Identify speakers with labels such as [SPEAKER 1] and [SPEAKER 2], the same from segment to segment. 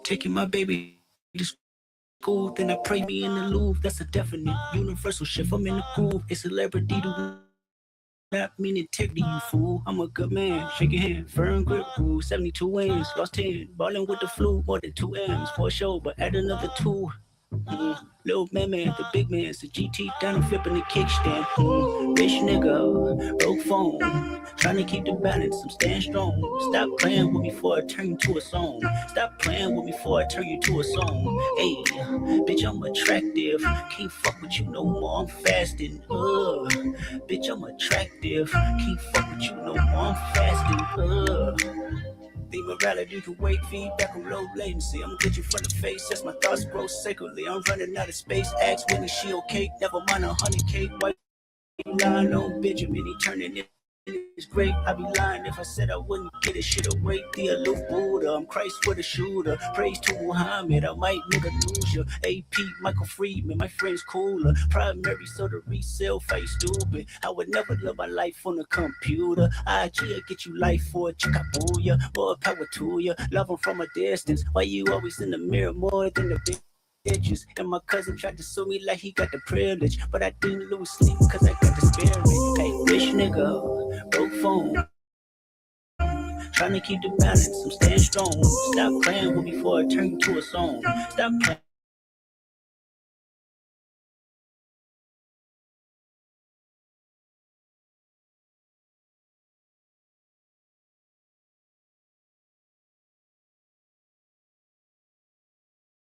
[SPEAKER 1] Taking my baby to school, then I pray me in the Louvre. That's a definite universal shift. I'm in the groove. A celebrity do not mean integrity, you fool. I'm a good man. Shake your hand, firm grip rule. 72 wins, lost 10. Ballin' with the flu, more than 2 M's for a show, but add another two. Little man, the big man, the GT down and flipping the kickstand. Rich nigga, broke phone, trying to keep the balance, I'm staying strong. Stop playing with me before I turn you to a song. Stop playing with me before I turn you to a song. Hey, bitch, I'm attractive, can't fuck with you no more, I'm fasting. Bitch, I'm attractive, can't fuck with you no more, I'm fasting. The morality can wait, feedback on low latency. I'm glitching from the face as my thoughts grow sacredly. I'm running out of space. Ask Whitney, she okay? Never mind 100K. Why you lying on Benjamin? He turning it. It's great. I'd be lying if I said I wouldn't get this shit away. The aloof Buddha, I'm Christ with a shooter. Praise to Muhammad, I might never lose you. AP, Michael Friedman, my friend's cooler. Primary, so the resale face stupid. I would never live my life on a computer. IG get you life for a chickabooya. More power to you. Love 'em from a distance. Why you always in the mirror more than the bitches? And my cousin tried to sue me like he got the privilege, but I didn't lose sleep cause I got the spirit. Hey, rich nigga, broke phone, trying to keep the balance, I'm staying strong. Stop playing with me before I turn you to a song. Stop playing with me before I turn you to a song. Hey, rich nigga, broke phone,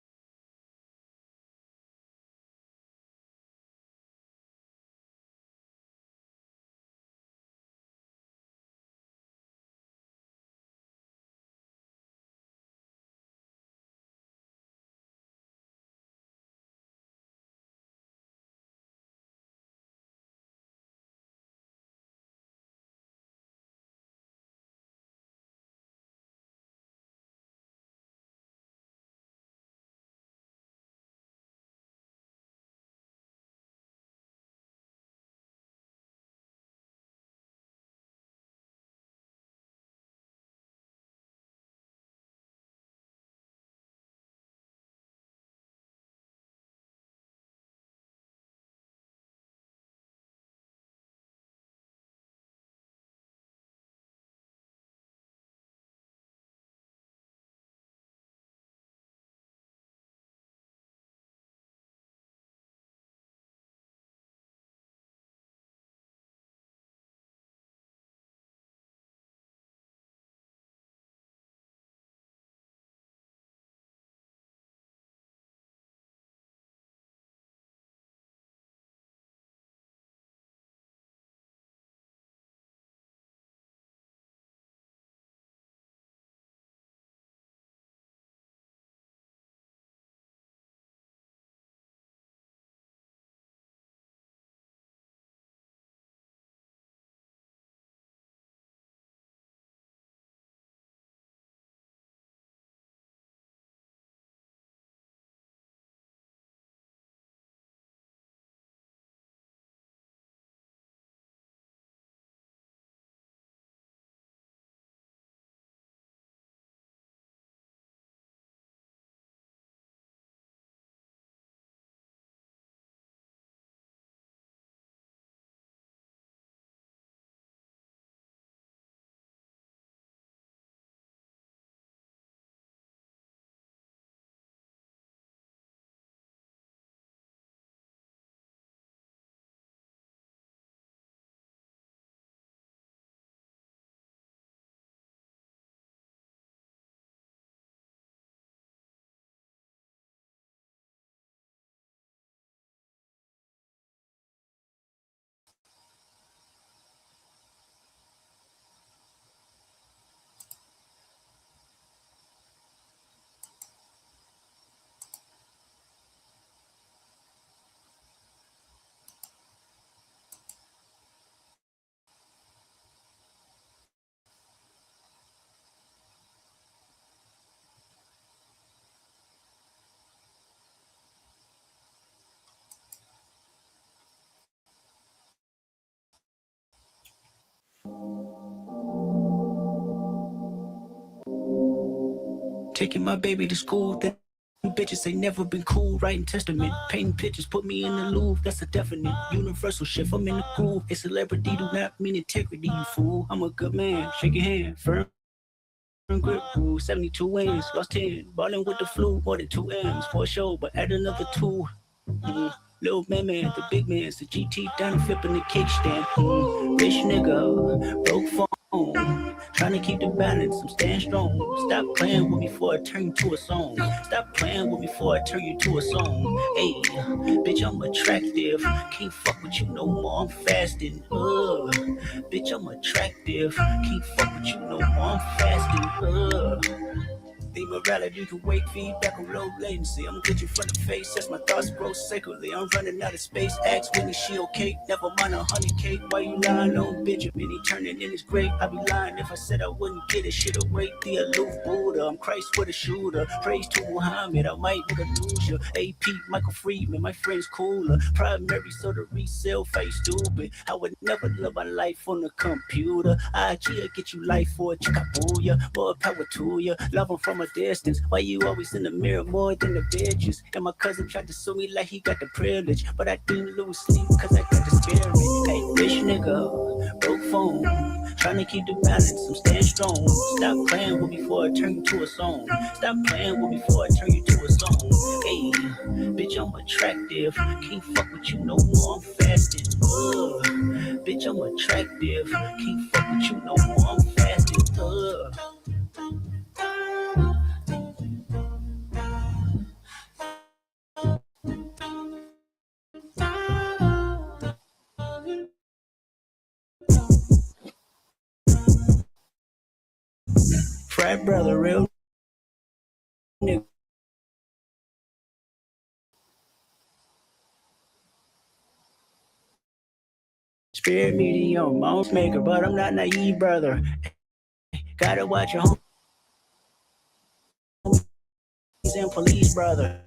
[SPEAKER 1] trying to keep the balance, I'm staying strong. Stop playing with me before I turn you to a song. Stop playing with me before I turn you to a song. Taking my baby to school, then bitches ain't never been cool. Writing testament, painting pictures, put me in the Louvre. That's a definite universal shift. I'm in the groove. A celebrity do not mean integrity, you fool. I'm a good man. Shake your hand, firm grip rule. 72 wins, lost 10. Ballin' with the flu, more than 2 M's for a show, but add another two. Little man, the big man's the GT down and flipping the kickstand. Rich nigga, broke phone. Trying to keep the balance, I'm staying strong. Stop playing with me before I turn you to a song. Stop playing with me before I turn you to a song. Hey, bitch, I'm attractive. Can't fuck with you no more, I'm fasting. Bitch, I'm attractive. Can't fuck with you no more, I'm fasting. The morality can wake feedback on low latency. I'm get you from the face as my thoughts grow sacredly. I'm running out of space. Ask Whitney, she okay? Never mind 100K. Why you lying on Benjamin? He turning in his grave. I'd be lying if I said I wouldn't get it. Shit away, the aloof Buddha. I'm Christ with a shooter. Praise to Muhammad. I might need a loser. AP, Michael Friedman. My friend's cooler. Primary, so the resale face stupid. I would never live my life on the computer. IG get you life for a chicabooya. More power to ya. Love 'em from a distance. Why you always in the mirror more than the bitches? And my cousin tried to sue me like he got the privilege, but I didn't lose sleep cause I got the spirit. Hey, rich nigga, broke phone. Trying to keep the balance, I'm staying strong. Stop playing with me before I turn you to a song. Stop playing with me before I turn you to a song. Hey, bitch, I'm attractive. Can't fuck with you no more, I'm fasting. Bitch, I'm attractive. Can't fuck with you no more, I'm fasting. Frat brother, real nigga. Spirit medium, mouse maker, but I'm not naive, brother. Gotta watch your homies and police, brother.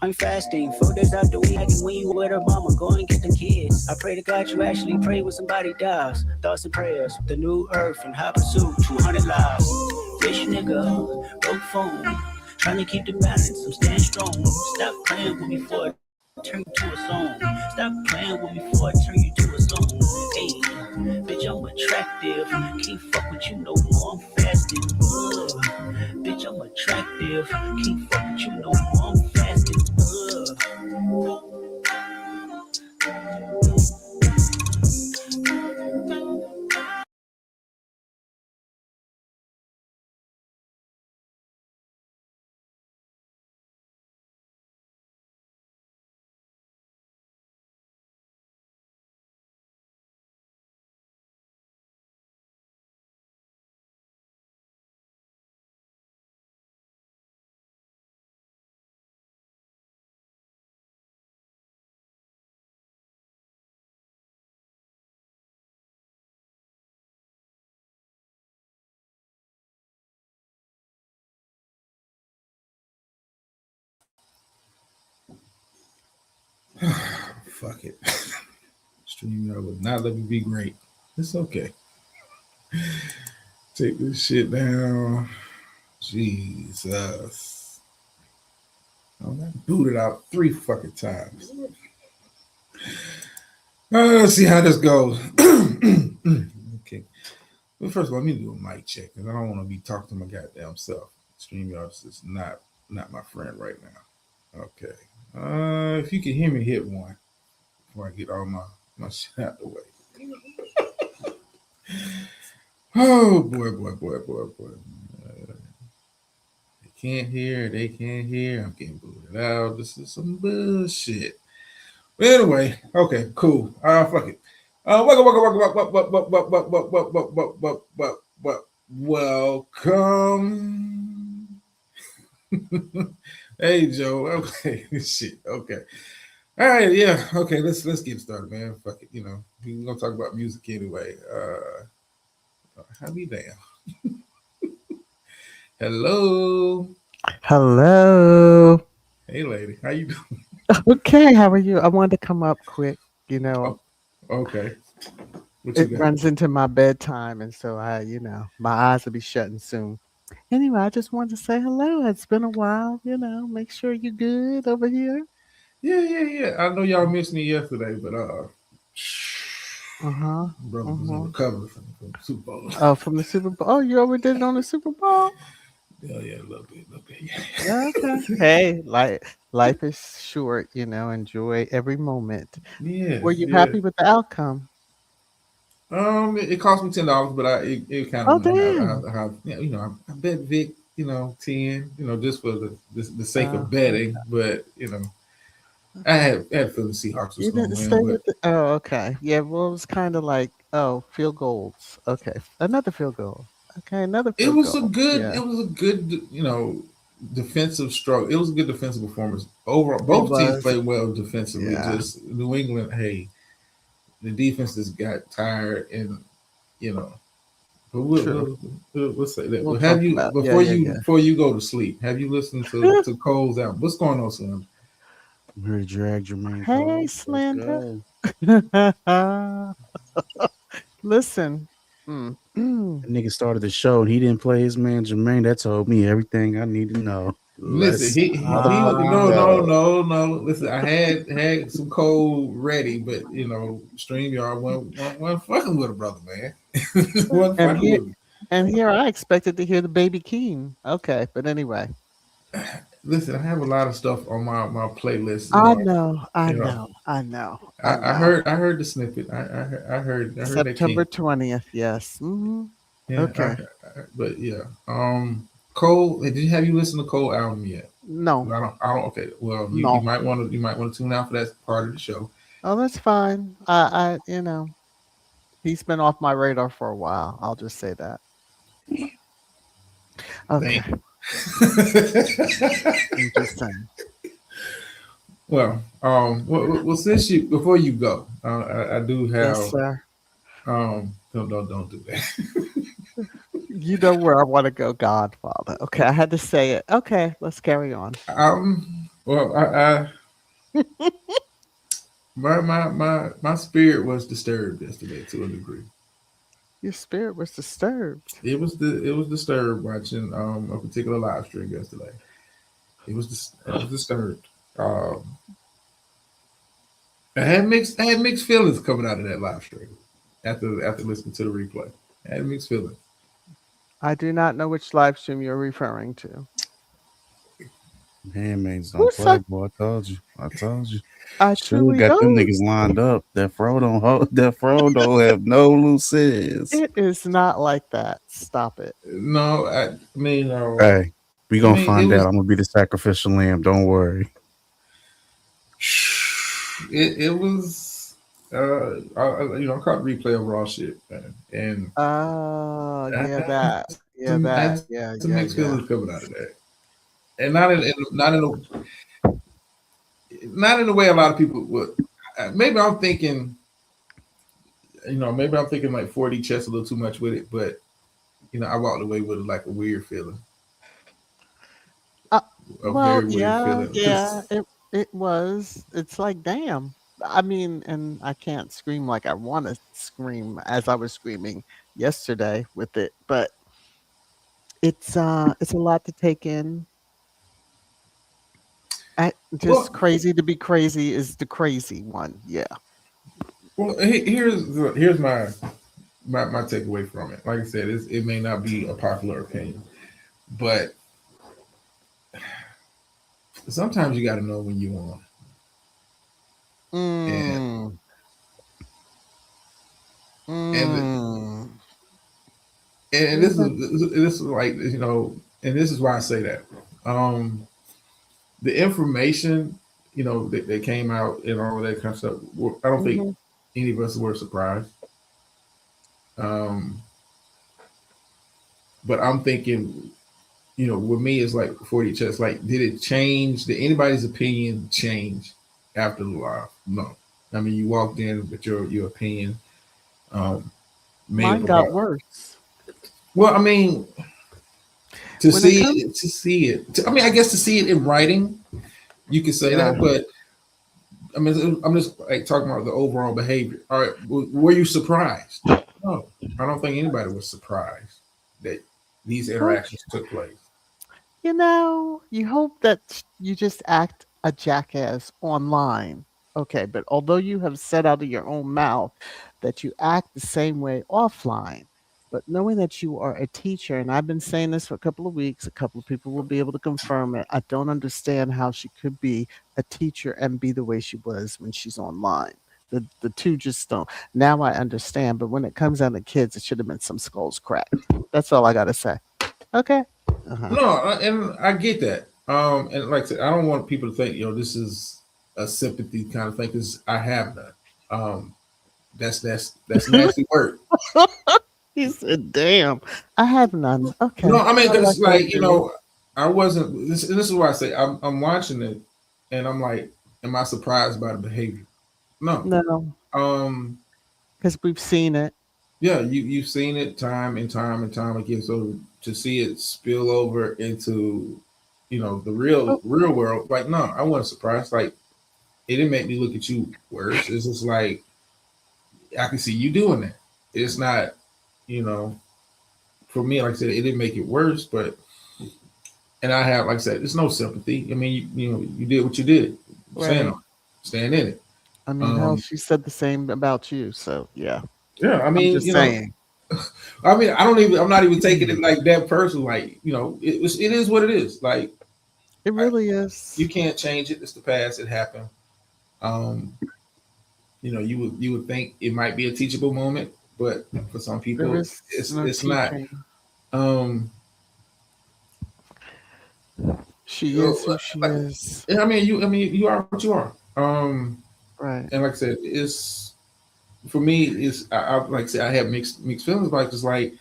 [SPEAKER 1] I'm fasting 4 days out the week. When you with her mama, go and get them kids. I pray to God you actually pray when somebody dies. Thoughts and prayers, the new earth and high pursuit, 200 lives. Rich nigga, broke phone. Trying to keep the balance, I'm staying strong. Stop playing with me before I turn you to a song. Stop playing with me before I turn you to a song. Hey, bitch, I'm attractive. Can't fuck with you no more, I'm fasting. Bitch, I'm attractive. Can't fuck with you no more, I'm fasting.
[SPEAKER 2] Fuck it. StreamYard would not let me be great. It's okay. Take this shit down. Jesus. I got booted out 3 fucking times. Let's see how this goes. Okay. Well, first of all, let me do a mic check because I don't want to be talking to my goddamn self. StreamYard is not my friend right now. Okay. If you can hear me, hit 1 before I get all my shit out the way. Oh boy. They can't hear. They can't hear. I'm getting booted out. This is some bullshit. But anyway, okay, cool. Fuck it. Welcome. Hey Joe. Okay, shit. Okay. All right, yeah. Okay, let's get started, man. Fuck it. You know, we're gonna talk about music anyway. How we down? Hello.
[SPEAKER 3] Hello.
[SPEAKER 2] Hey lady. How you doing?
[SPEAKER 3] Okay, how are you? I wanted to come up quick,
[SPEAKER 2] Oh, okay. What you
[SPEAKER 3] It
[SPEAKER 2] got?
[SPEAKER 3] runs into my bedtime, and so my eyes will be shutting soon. Anyway, I just wanted to say hello. It's been a while. Make sure you're good over here.
[SPEAKER 2] Yeah. I know y'all missed me yesterday, but
[SPEAKER 3] Uh huh.
[SPEAKER 2] brother
[SPEAKER 3] Uh
[SPEAKER 2] was in
[SPEAKER 3] huh.
[SPEAKER 2] recovery from Super Bowl.
[SPEAKER 3] Oh, from the Super Bowl. Oh, you overdid it on the Super Bowl.
[SPEAKER 2] Yeah, a little bit, yeah.
[SPEAKER 3] Okay. Hey, life is short. Enjoy every moment. Were
[SPEAKER 2] Yes,
[SPEAKER 3] you
[SPEAKER 2] yeah.
[SPEAKER 3] happy with the outcome?
[SPEAKER 2] It cost me $10, but it kind of
[SPEAKER 3] Oh,
[SPEAKER 2] went.
[SPEAKER 3] damn.
[SPEAKER 2] I bet Vic, 10, just for the sake of
[SPEAKER 3] Okay.
[SPEAKER 2] betting. But I had feeling Seahawks was
[SPEAKER 3] You
[SPEAKER 2] gonna
[SPEAKER 3] didn't stay
[SPEAKER 2] win, but
[SPEAKER 3] with the. Oh, okay. Yeah. Well, it was kind of like, oh, field goals. Okay, another field goal. Okay, another
[SPEAKER 2] it
[SPEAKER 3] field
[SPEAKER 2] was a
[SPEAKER 3] goal.
[SPEAKER 2] good,
[SPEAKER 3] Yeah,
[SPEAKER 2] defensive struggle. It was a good defensive performance overall.
[SPEAKER 3] it
[SPEAKER 2] Both teams
[SPEAKER 3] was.
[SPEAKER 2] played well defensively.
[SPEAKER 3] Yeah,
[SPEAKER 2] Just New England, hey, the defense just got tired, and you know. But
[SPEAKER 3] true.
[SPEAKER 2] we'll say that.
[SPEAKER 3] We'll
[SPEAKER 2] But
[SPEAKER 3] talk
[SPEAKER 2] have you
[SPEAKER 3] about. Yeah, yeah, yeah.
[SPEAKER 2] before you go to sleep? Have you listened to Cole's album? What's going on, Slim?
[SPEAKER 1] I'm here to drag Jermaine
[SPEAKER 3] Hey,
[SPEAKER 1] Cole. Let's
[SPEAKER 3] Slender.
[SPEAKER 1] go.
[SPEAKER 3] Listen. Mm, mm.
[SPEAKER 1] That nigga started the show and he didn't play his man Jermaine. That told me everything I need to know.
[SPEAKER 2] Listen,
[SPEAKER 1] Let's
[SPEAKER 2] he
[SPEAKER 1] motherfucking
[SPEAKER 2] no
[SPEAKER 1] go.
[SPEAKER 2] no no. Listen, I had some Cole ready, but StreamYard wasn't fucking with a brother, man. Wasn't
[SPEAKER 3] And
[SPEAKER 2] fucking
[SPEAKER 3] here,
[SPEAKER 2] with him.
[SPEAKER 3] and here, I expected to hear the baby King. Okay, but anyway,
[SPEAKER 2] Listen, I have a lot of stuff on my playlist.
[SPEAKER 3] I know, I
[SPEAKER 2] You know.
[SPEAKER 3] know, I know, I
[SPEAKER 2] I
[SPEAKER 3] know.
[SPEAKER 2] heard the snippet. I heard that
[SPEAKER 3] September
[SPEAKER 2] king.
[SPEAKER 3] 20th. Yes.
[SPEAKER 2] Yeah,
[SPEAKER 3] Okay.
[SPEAKER 2] but yeah. Cole, did you have you listened to Cole album yet?
[SPEAKER 3] No,
[SPEAKER 2] I don't. Okay, well, you
[SPEAKER 3] no.
[SPEAKER 2] might want to tune out for that part of the show.
[SPEAKER 3] Oh, that's fine. He's been off my radar for a while. I'll just say that.
[SPEAKER 2] Thank
[SPEAKER 3] Okay.
[SPEAKER 2] you.
[SPEAKER 3] I'm just saying.
[SPEAKER 2] Well, since you before you go, I do
[SPEAKER 3] Yes,
[SPEAKER 2] have
[SPEAKER 3] sir.
[SPEAKER 2] don't do that.
[SPEAKER 3] You know where I want to go, Godfather. Okay, I had to say it. Okay, let's carry on.
[SPEAKER 2] Well, my spirit was disturbed yesterday to a degree.
[SPEAKER 3] Your spirit was disturbed.
[SPEAKER 2] It was disturbed watching a particular live stream yesterday. It was disturbed. Um, I had mixed feelings coming out of that live stream after listening to the replay. I had mixed feelings.
[SPEAKER 3] I do not know which live stream you're referring to.
[SPEAKER 1] Handmaids
[SPEAKER 3] Who
[SPEAKER 1] don't play,
[SPEAKER 3] suck?
[SPEAKER 1] boy. I told you. I told you.
[SPEAKER 3] I
[SPEAKER 1] Should
[SPEAKER 3] truly
[SPEAKER 1] got them
[SPEAKER 3] don't.
[SPEAKER 1] niggas lined up. That Frodo that Frodo have no loose ends.
[SPEAKER 3] It is not like that. Stop it.
[SPEAKER 2] No, I mean,
[SPEAKER 1] Hey, we
[SPEAKER 2] I
[SPEAKER 1] gonna
[SPEAKER 2] mean, it
[SPEAKER 1] find out.
[SPEAKER 2] was
[SPEAKER 1] I'm gonna be the sacrificial lamb. Don't worry.
[SPEAKER 2] it was I caught replay of raw shit, man, and
[SPEAKER 3] Oh,
[SPEAKER 2] I
[SPEAKER 3] yeah,
[SPEAKER 2] had
[SPEAKER 3] that. Yeah,
[SPEAKER 2] I had
[SPEAKER 3] that.
[SPEAKER 2] some
[SPEAKER 3] Yeah,
[SPEAKER 2] mixed
[SPEAKER 3] yeah,
[SPEAKER 2] feelings
[SPEAKER 3] yeah.
[SPEAKER 2] coming out of that, and not in the way a lot of people would. Maybe I'm thinking, maybe I'm thinking like 4D chess a little too much with it, but I walked away with like a weird feeling,
[SPEAKER 3] Uh,
[SPEAKER 2] a
[SPEAKER 3] well,
[SPEAKER 2] very weird
[SPEAKER 3] yeah,
[SPEAKER 2] feeling.
[SPEAKER 3] yeah.
[SPEAKER 2] Because
[SPEAKER 3] It was. It's like, damn. I mean, and I can't scream like I want to scream as I was screaming yesterday with it, but it's a lot to take in. Just
[SPEAKER 2] well,
[SPEAKER 3] crazy to be crazy is the crazy one. Yeah.
[SPEAKER 2] here's my takeaway from it. Like I said, it may not be a popular opinion, but sometimes you got to know when you on, and
[SPEAKER 3] Mm,
[SPEAKER 2] and
[SPEAKER 3] mm.
[SPEAKER 2] and
[SPEAKER 3] Even
[SPEAKER 2] this is like and this is why I say that. Um, the information that came out and all of that kind of stuff. I don't think
[SPEAKER 3] mhm,
[SPEAKER 2] any of us were surprised. Um, but I'm thinking, with me, it's like 40 chess. Like, did it change? Did anybody's opinion change after the live? No. I mean, you walked in with your opinion um, made
[SPEAKER 3] mine
[SPEAKER 2] up
[SPEAKER 3] got
[SPEAKER 2] about.
[SPEAKER 3] worse.
[SPEAKER 2] Well, I mean,
[SPEAKER 3] When it comes,
[SPEAKER 2] I mean, I guess to see it in writing, you could say
[SPEAKER 3] yeah.
[SPEAKER 2] that, but I mean, I'm just like talking about the overall behavior. All right, were you surprised? No, I don't think anybody was surprised that these
[SPEAKER 3] Well,
[SPEAKER 2] interactions took place.
[SPEAKER 3] you hope that you just act a jackass online. Okay, but although you have said out of your own mouth that you act the same way offline, but knowing that you are a teacher, and I've been saying this for a couple of weeks, a couple of people will be able to confirm it. I don't understand how she could be a teacher and be the way she was when she's online. The two just don't. Now I understand, but when it comes down to kids, it should have been some skulls cracked. That's all I gotta say. Okay. Uh-huh.
[SPEAKER 2] No, and I get that. And like I said, I don't want people to think, this is a sympathy kind of thing because I have none. Um, that's nasty word.
[SPEAKER 3] He said, "Damn, I have none."
[SPEAKER 2] No,
[SPEAKER 3] Okay,
[SPEAKER 2] I mean,
[SPEAKER 3] I like
[SPEAKER 2] because
[SPEAKER 3] that
[SPEAKER 2] like
[SPEAKER 3] opinion.
[SPEAKER 2] I wasn't. This is why I say I'm watching it, and I'm like, am I surprised by the behavior? No.
[SPEAKER 3] No,
[SPEAKER 2] Um,
[SPEAKER 3] because we've seen it.
[SPEAKER 2] yeah, you've seen it time and time and time again. So to see it spill over into, the real
[SPEAKER 3] Oh,
[SPEAKER 2] real world, like no, I wasn't surprised. Like it didn't make me look at you worse. It's just like I can see you doing that. It's not, you know, for me, like I said, it didn't make it worse, but and I have, like I said, it's no sympathy. I mean, you did what you did. Stand on
[SPEAKER 3] right.
[SPEAKER 2] it. Stand in it.
[SPEAKER 3] I mean, hell,
[SPEAKER 2] Um,
[SPEAKER 3] she said the same about you. So yeah,
[SPEAKER 2] yeah, I
[SPEAKER 3] I'm
[SPEAKER 2] mean,
[SPEAKER 3] just saying
[SPEAKER 2] I mean, I'm not even taking it like that personal. Like, it is what it is. Like,
[SPEAKER 3] it
[SPEAKER 2] I,
[SPEAKER 3] really
[SPEAKER 2] you
[SPEAKER 3] is.
[SPEAKER 2] can't change it. It's the past. It happened. Um, you would think it might be a teachable moment, but for some
[SPEAKER 3] There
[SPEAKER 2] people,
[SPEAKER 3] is no
[SPEAKER 2] it's not.
[SPEAKER 3] teaching.
[SPEAKER 2] Um,
[SPEAKER 3] She is who she
[SPEAKER 2] like,
[SPEAKER 3] is.
[SPEAKER 2] I mean, you are what you are.
[SPEAKER 3] Right.
[SPEAKER 2] And like I said, it's for me. It's I like I said, I have mixed feelings about it. Cause like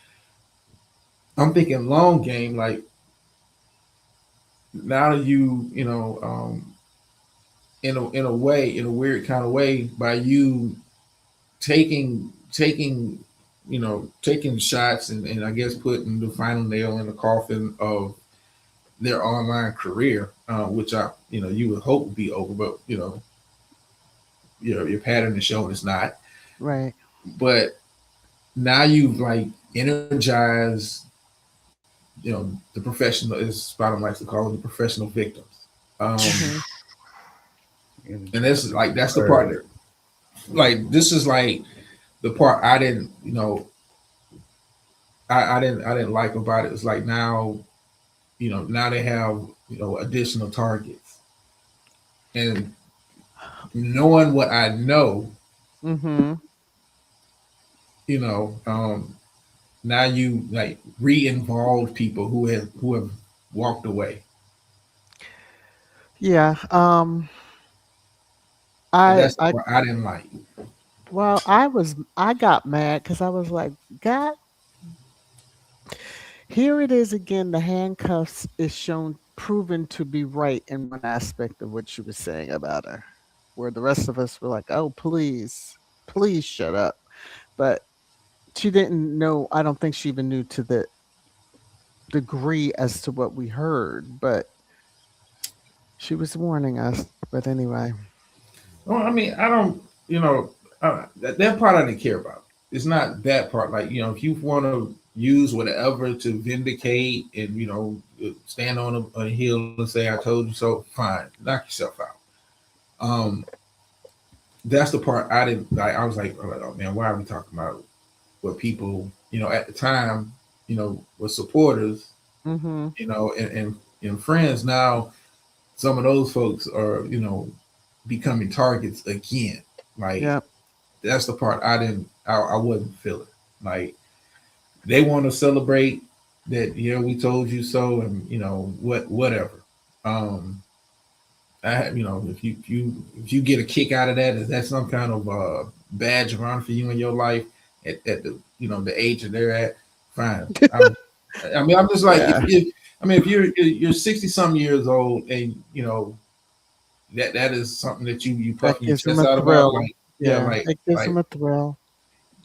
[SPEAKER 2] I'm thinking long game. Like now in a way, in a weird kind of way, by you taking shots and I guess putting the final nail in the coffin of their online career, which you would hope would be over, but your pattern is showing it's not.
[SPEAKER 3] Right.
[SPEAKER 2] But now you've like energized, the professional, as Spider likes to call it, the professional victims. Um,
[SPEAKER 3] Mhm.
[SPEAKER 2] and that's the part that
[SPEAKER 4] Word.
[SPEAKER 2] like this is like the part I didn't I didn't like about it. It's like now they have additional targets and knowing what I know,
[SPEAKER 3] Mhm.
[SPEAKER 2] you know, now you like re-involved people who have walked away,
[SPEAKER 3] Yeah.
[SPEAKER 2] and
[SPEAKER 3] I
[SPEAKER 2] that's the
[SPEAKER 3] I
[SPEAKER 2] part I didn't like.
[SPEAKER 3] well, I got mad because I was like, God, here it is again. The handcuffs is shown proven to be right in one aspect of what she was saying about her, where the rest of us were like, "Oh, please, please shut up." But she didn't know. I don't think she even knew to the degree as to what we heard. But she was warning us. But anyway,
[SPEAKER 2] Well, I mean, I don't, that part I didn't care about. It's not that part. Like, if you want to use whatever to vindicate and, stand on a hill and say, I told you so, fine, knock yourself out. Um, that's the part I didn't like. I was like, oh man, why are we talking about what people, at the time, were supporters,
[SPEAKER 3] mm-hmm.
[SPEAKER 2] and friends. Now, some of those folks are, becoming targets again. Like,
[SPEAKER 3] Yep.
[SPEAKER 2] that's the part I wasn't feeling. Like they want to celebrate that, we told you so, and whatever. Um, if you get a kick out of that, is that some kind of badge of honor for you in your life at the the age that they're at? Fine. I mean, I'm just like
[SPEAKER 3] Yeah.
[SPEAKER 2] if you're 60 some years old and that is something that you
[SPEAKER 3] That
[SPEAKER 2] puffing your
[SPEAKER 3] gives them
[SPEAKER 2] chest
[SPEAKER 3] a
[SPEAKER 2] out about,
[SPEAKER 3] thrill.
[SPEAKER 2] like yeah,
[SPEAKER 3] Yeah. It gives them
[SPEAKER 2] like
[SPEAKER 3] a thrill.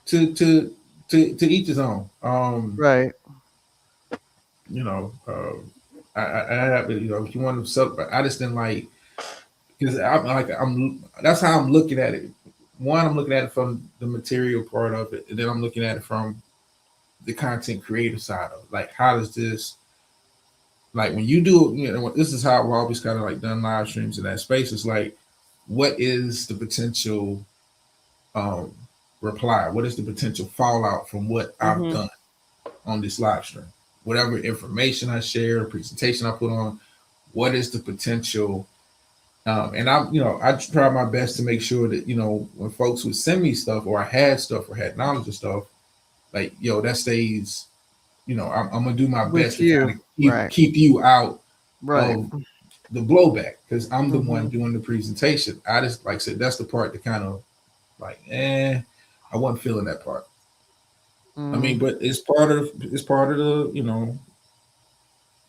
[SPEAKER 2] to each his own.
[SPEAKER 3] Right.
[SPEAKER 2] You know, I have if you want to celebrate, I just didn't like. because I'm that's how I'm looking at it. One, I'm looking at it from the material part of it, and then I'm looking at it from the content creator side of it. Like, how does this, like, when you do, this is how I've always kind of like done live streams in that space. It's like, what is the potential um reply? What is the potential fallout from what I've
[SPEAKER 3] Mm-hmm.
[SPEAKER 2] done on this live stream? Whatever information I share, presentation I put on, what is the potential? And I try my best to make sure that, when folks would send me stuff or I had stuff or had knowledge of stuff, like, that stays, I'm gonna do my best
[SPEAKER 3] With
[SPEAKER 2] to kind
[SPEAKER 3] you,
[SPEAKER 2] of keep
[SPEAKER 3] right?
[SPEAKER 2] keep you out
[SPEAKER 3] Right.
[SPEAKER 2] of the blowback because I'm the one
[SPEAKER 3] Mm-hmm.
[SPEAKER 2] doing the presentation. I just, like I said, that's the part that kind of like, I wasn't feeling that part. I mean,
[SPEAKER 3] Mm.
[SPEAKER 2] but it's part of the,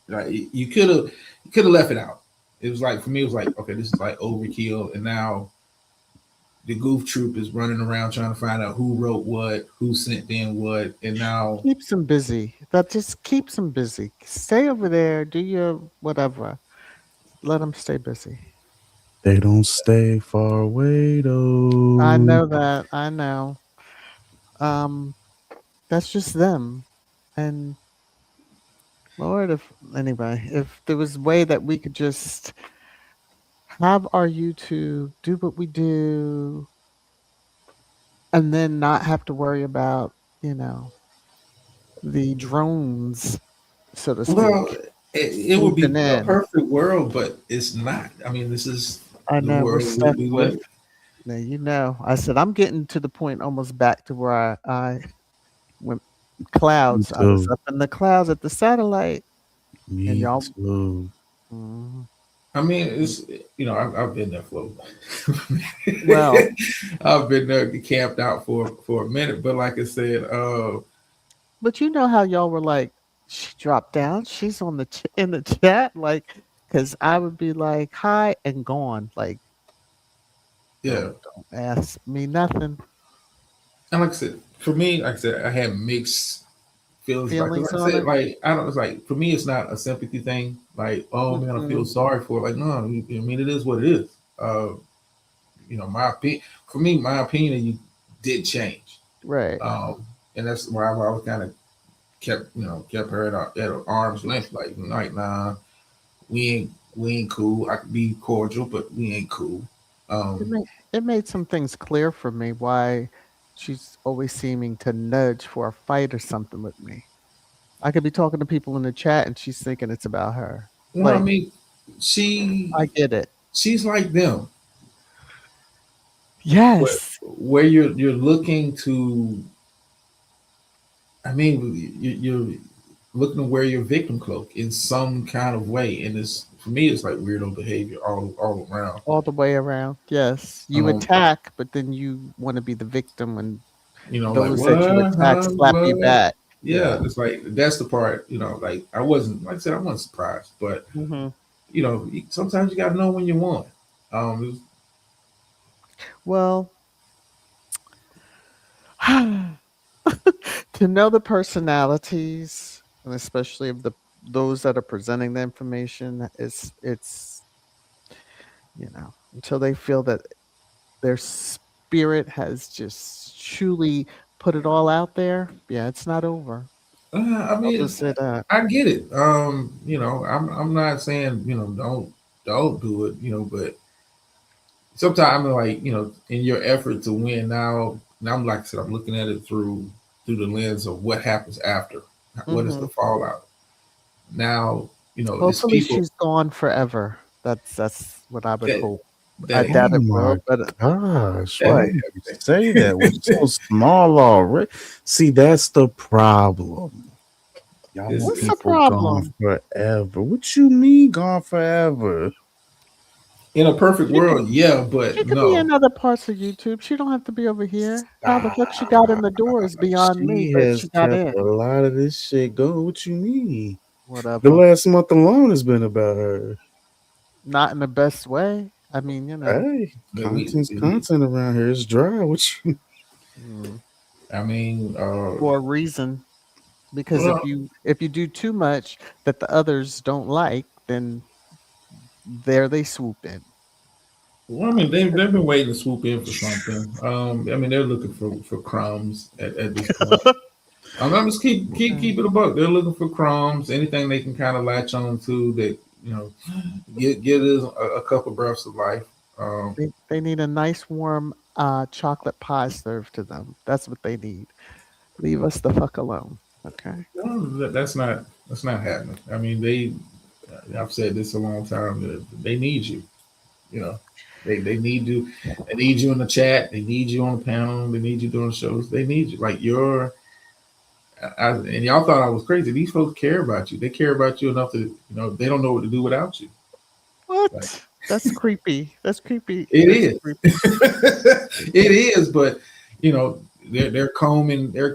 [SPEAKER 2] like you could have left it out. It was like, for me, it was like, okay, this is like overkill, and now the goof troop is running around trying to find out who wrote what, who sent in what, and now,
[SPEAKER 3] Keeps them busy. That just keeps them busy. Stay over there. Do your whatever. Let them stay busy.
[SPEAKER 4] They don't stay far away
[SPEAKER 3] I
[SPEAKER 4] though.
[SPEAKER 3] know that. I know. Um, that's just them. And Lord, if anyway, if there was a way that we could just have our YouTube do what we do, and then not have to worry about, you know, the drones, so to
[SPEAKER 2] well,
[SPEAKER 3] speak,
[SPEAKER 2] it would be
[SPEAKER 3] swooping
[SPEAKER 2] a
[SPEAKER 3] in.
[SPEAKER 2] perfect world, but it's not. I mean, this is
[SPEAKER 3] I
[SPEAKER 2] the
[SPEAKER 3] know we're
[SPEAKER 2] world
[SPEAKER 3] stuck
[SPEAKER 2] we
[SPEAKER 3] with.
[SPEAKER 2] live.
[SPEAKER 3] Now, you know, I said I'm getting to the point almost back to where I went
[SPEAKER 4] Me
[SPEAKER 3] clouds. I was
[SPEAKER 4] too.
[SPEAKER 3] up in the clouds at the satellite, and
[SPEAKER 4] Me
[SPEAKER 3] y'all.
[SPEAKER 4] too.
[SPEAKER 3] Mhm.
[SPEAKER 2] I mean, it's, I've been there for.
[SPEAKER 3] Well,
[SPEAKER 2] I've been there camped out for a minute, but like I said,
[SPEAKER 3] but you know how y'all were like, she dropped down. She's on the in the chat, like, because I would be like, hi, and gone. Like,
[SPEAKER 2] yeah.
[SPEAKER 3] don't ask me nothing.
[SPEAKER 2] And like I said, for me, like I said, I had mixed feelings about, because
[SPEAKER 3] Feelings
[SPEAKER 2] like I
[SPEAKER 3] on
[SPEAKER 2] said,
[SPEAKER 3] it.
[SPEAKER 2] like, I don't. It's like, for me, it's not a sympathy thing. Like, oh man, I feel
[SPEAKER 3] Mm-mm.
[SPEAKER 2] sorry for it. Like, no, I mean, it is what it is. My opinion, for me, my opinion of you did change.
[SPEAKER 3] Right.
[SPEAKER 2] Um, and that's why I was kind of kept her at arm's length. Like, nah, we ain't cool. I could be cordial, but we ain't cool.
[SPEAKER 3] It
[SPEAKER 2] Um,
[SPEAKER 3] made it made some things clear for me why she's always seeming to nudge for a fight or something with me. I could be talking to people in the chat and she's thinking it's about her.
[SPEAKER 2] well, I
[SPEAKER 3] Like,
[SPEAKER 2] mean, she
[SPEAKER 3] I get it.
[SPEAKER 2] she's like them, where
[SPEAKER 3] Yes.
[SPEAKER 2] you're looking to. I mean, you're looking to wear your victim cloak in some kind of way, and it's, for me, it's like weirdo behavior all around.
[SPEAKER 3] All the way around. Yes. You
[SPEAKER 2] Um,
[SPEAKER 3] attack, but then you want to be the victim and
[SPEAKER 2] like,
[SPEAKER 3] those that you
[SPEAKER 2] what,
[SPEAKER 3] attack
[SPEAKER 2] huh,
[SPEAKER 3] slap you
[SPEAKER 2] what?
[SPEAKER 3] back.
[SPEAKER 2] Yeah,
[SPEAKER 3] Yeah.
[SPEAKER 2] it's like, that's the part. Like, I wasn't, like I said, I wasn't surprised, but
[SPEAKER 3] Hmm.
[SPEAKER 2] sometimes you got to know when you won. Um,
[SPEAKER 3] Well, to know the personalities and especially of the those that are presenting the information, it's until they feel that their spirit has just truly put it all out there. Yeah, it's not over.
[SPEAKER 2] I
[SPEAKER 3] I'll
[SPEAKER 2] mean,
[SPEAKER 3] just say that.
[SPEAKER 2] I get it. I'm not saying, don't do it. But sometimes, like, in your effort to win, now I'm, like I said, I'm looking at it through the lens of what happens after. What is
[SPEAKER 3] Hmm.
[SPEAKER 2] the fallout? Now, it's
[SPEAKER 3] Hopefully
[SPEAKER 2] people
[SPEAKER 3] she's gone forever. That's what I would
[SPEAKER 2] that
[SPEAKER 3] hope. I
[SPEAKER 2] that
[SPEAKER 4] Oh
[SPEAKER 3] doubt it
[SPEAKER 4] my
[SPEAKER 3] will, but
[SPEAKER 4] gosh,
[SPEAKER 2] that
[SPEAKER 4] why
[SPEAKER 3] what?
[SPEAKER 4] you say that? We're so small already. See, that's the problem. Y'all
[SPEAKER 2] is,
[SPEAKER 4] want
[SPEAKER 3] What's the
[SPEAKER 2] is
[SPEAKER 4] people gone
[SPEAKER 3] problem?
[SPEAKER 4] forever. What you mean gone forever?
[SPEAKER 2] in a perfect
[SPEAKER 3] She could
[SPEAKER 2] world, yeah,
[SPEAKER 3] she
[SPEAKER 2] but
[SPEAKER 3] could be
[SPEAKER 2] no.
[SPEAKER 3] in other parts of YouTube. She don't have to be over here. How the fuck she got in
[SPEAKER 4] Stop.
[SPEAKER 3] the door is beyond me,
[SPEAKER 4] She
[SPEAKER 3] but
[SPEAKER 4] has
[SPEAKER 3] she got
[SPEAKER 4] kept
[SPEAKER 3] in.
[SPEAKER 4] a lot of this shit going. What you mean? The
[SPEAKER 3] Whatever.
[SPEAKER 4] last month alone has been about her.
[SPEAKER 3] Not in the best way. I mean,
[SPEAKER 4] Hey,
[SPEAKER 2] That we,
[SPEAKER 4] content's content around here. It's dry. What you
[SPEAKER 3] mm,
[SPEAKER 2] I mean,
[SPEAKER 3] for a reason. Because if
[SPEAKER 2] well,
[SPEAKER 3] you do too much that the others don't like, then there they swoop in.
[SPEAKER 2] Well, I mean, they've been waiting to swoop in for something. I mean, they're looking for crumbs at this point. I'm just keep
[SPEAKER 3] Mm.
[SPEAKER 2] it a buck. They're looking for crumbs, anything they can kind of latch on to that get us a couple breaths of life. Um,
[SPEAKER 3] They need a nice warm chocolate pie served to them. That's what they need. Leave us the fuck alone. Okay.
[SPEAKER 2] well, that's not happening. I mean, I've said this a long time. They need you. You know, they need you. They need you in the chat. They need you on the panel. They need you doing shows. They need you. Like and y'all thought I was crazy. These folks care about you. They care about you enough to they don't know what to do without you. Like
[SPEAKER 3] What? That's creepy. That's creepy.
[SPEAKER 2] it
[SPEAKER 3] That's
[SPEAKER 2] is.
[SPEAKER 3] creepy.
[SPEAKER 2] It is. But you know they're combing your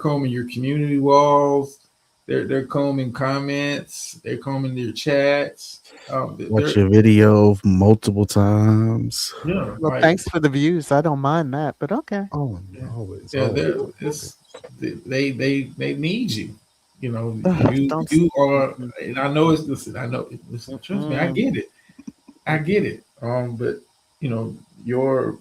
[SPEAKER 2] community walls. They're combing comments. They're combing your chats.
[SPEAKER 4] Watch your video multiple times.
[SPEAKER 2] Yeah,
[SPEAKER 3] Well,
[SPEAKER 2] like
[SPEAKER 3] thanks for the views. I don't mind that, but okay.
[SPEAKER 4] Oh,
[SPEAKER 2] yeah,
[SPEAKER 4] always,
[SPEAKER 2] yeah.
[SPEAKER 4] always.
[SPEAKER 2] They need you. You know,
[SPEAKER 3] Ugh, don't.
[SPEAKER 2] you are,
[SPEAKER 3] Mm-mm,
[SPEAKER 2] and I know it's listen. I know listen. Trust me, I
[SPEAKER 3] mm-mm.
[SPEAKER 2] get it. I get it. But you know, your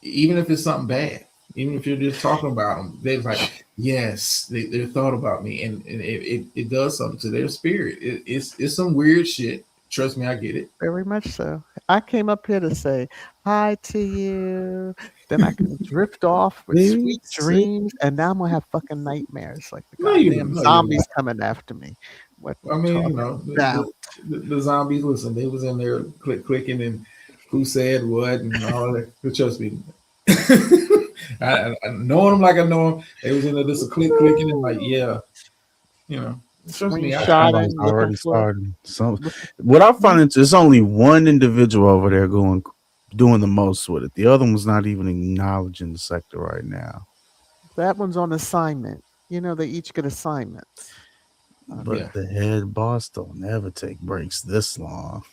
[SPEAKER 2] even if it's something bad, even if you're just talking about them, they're like, yes, they thought about me, and it does something to their spirit. It's some weird shit. Trust me, I get it.
[SPEAKER 3] Very much so. I came up here to say hi to you. Then I can drift off with sweet
[SPEAKER 4] See?
[SPEAKER 3] dreams, and now I'm gonna have fucking nightmares like the goddamn
[SPEAKER 2] No, you're not.
[SPEAKER 3] zombies coming after me. What
[SPEAKER 2] I
[SPEAKER 3] you
[SPEAKER 2] mean,
[SPEAKER 3] talking about?
[SPEAKER 2] the zombies. Listen, they was in there clicking and who said what and all that. But trust me, I knowing them like I know them, they was in there just a clicking and like, yeah, you know. Trust me,
[SPEAKER 4] Somebody's
[SPEAKER 3] Screenshotting, looking
[SPEAKER 4] already
[SPEAKER 3] for,
[SPEAKER 4] starting. Some
[SPEAKER 3] looking.
[SPEAKER 4] what I
[SPEAKER 3] Mhm.
[SPEAKER 4] find is there's only one individual over there doing the most with it. The other one's not even acknowledging the sector right now.
[SPEAKER 3] That one's on assignment. You know, they each get assignments.
[SPEAKER 4] But
[SPEAKER 2] yeah.
[SPEAKER 3] Okay.
[SPEAKER 4] the head boss don't ever take breaks this long.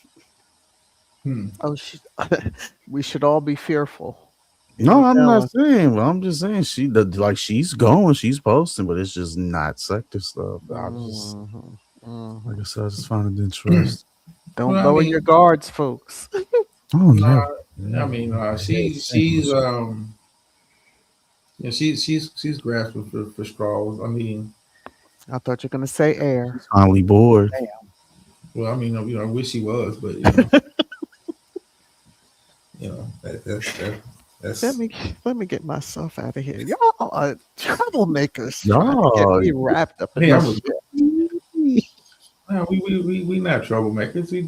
[SPEAKER 2] Hmm.
[SPEAKER 3] Oh, we should all be fearful. You
[SPEAKER 4] No,
[SPEAKER 3] know,
[SPEAKER 4] I'm not
[SPEAKER 3] Bella.
[SPEAKER 4] saying. Well, I'm just saying she's going, she's posting, but it's just not sector stuff. I just
[SPEAKER 3] Mhm,
[SPEAKER 4] like I
[SPEAKER 3] mhm.
[SPEAKER 4] said, I just find it interesting.
[SPEAKER 3] Don't
[SPEAKER 2] Well, I
[SPEAKER 3] lower your
[SPEAKER 2] mean,
[SPEAKER 3] guards, folks.
[SPEAKER 4] Oh,
[SPEAKER 2] no,
[SPEAKER 4] never,
[SPEAKER 2] I
[SPEAKER 4] never.
[SPEAKER 2] mean,
[SPEAKER 4] Same.
[SPEAKER 2] yeah, she's grasping for straws. I mean,
[SPEAKER 3] I thought you were gonna say air.
[SPEAKER 4] She's finally bored.
[SPEAKER 2] well, I mean, I wish she was, but
[SPEAKER 3] Let
[SPEAKER 2] that's
[SPEAKER 3] me let me get myself out of here. Y'all are troublemakers trying to get
[SPEAKER 4] Y'all,
[SPEAKER 3] me wrapped up in
[SPEAKER 2] hey,
[SPEAKER 3] this
[SPEAKER 2] I'm a
[SPEAKER 3] shit.
[SPEAKER 2] no, we not troublemakers. We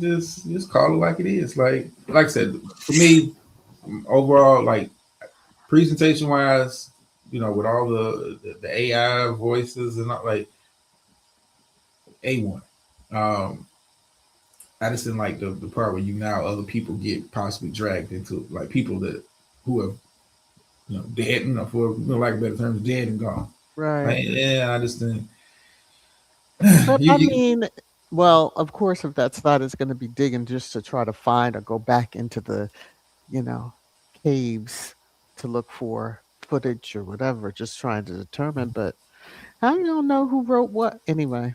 [SPEAKER 2] just call it like it is. Like I said, for me, overall, like presentation wise, with all the AI voices and not like A1. Um, I just didn't like the part where you now other people get possibly dragged into like people that who have dead, for lack of better terms, dead and gone.
[SPEAKER 3] Right.
[SPEAKER 2] Like, yeah, I just didn't.
[SPEAKER 3] But I
[SPEAKER 2] you,
[SPEAKER 3] mean, well, of course, if that's not, it's going to be digging just to try to find or go back into the, you know, caves to look for footage or whatever, just trying to determine. But how you don't know who wrote what anyway?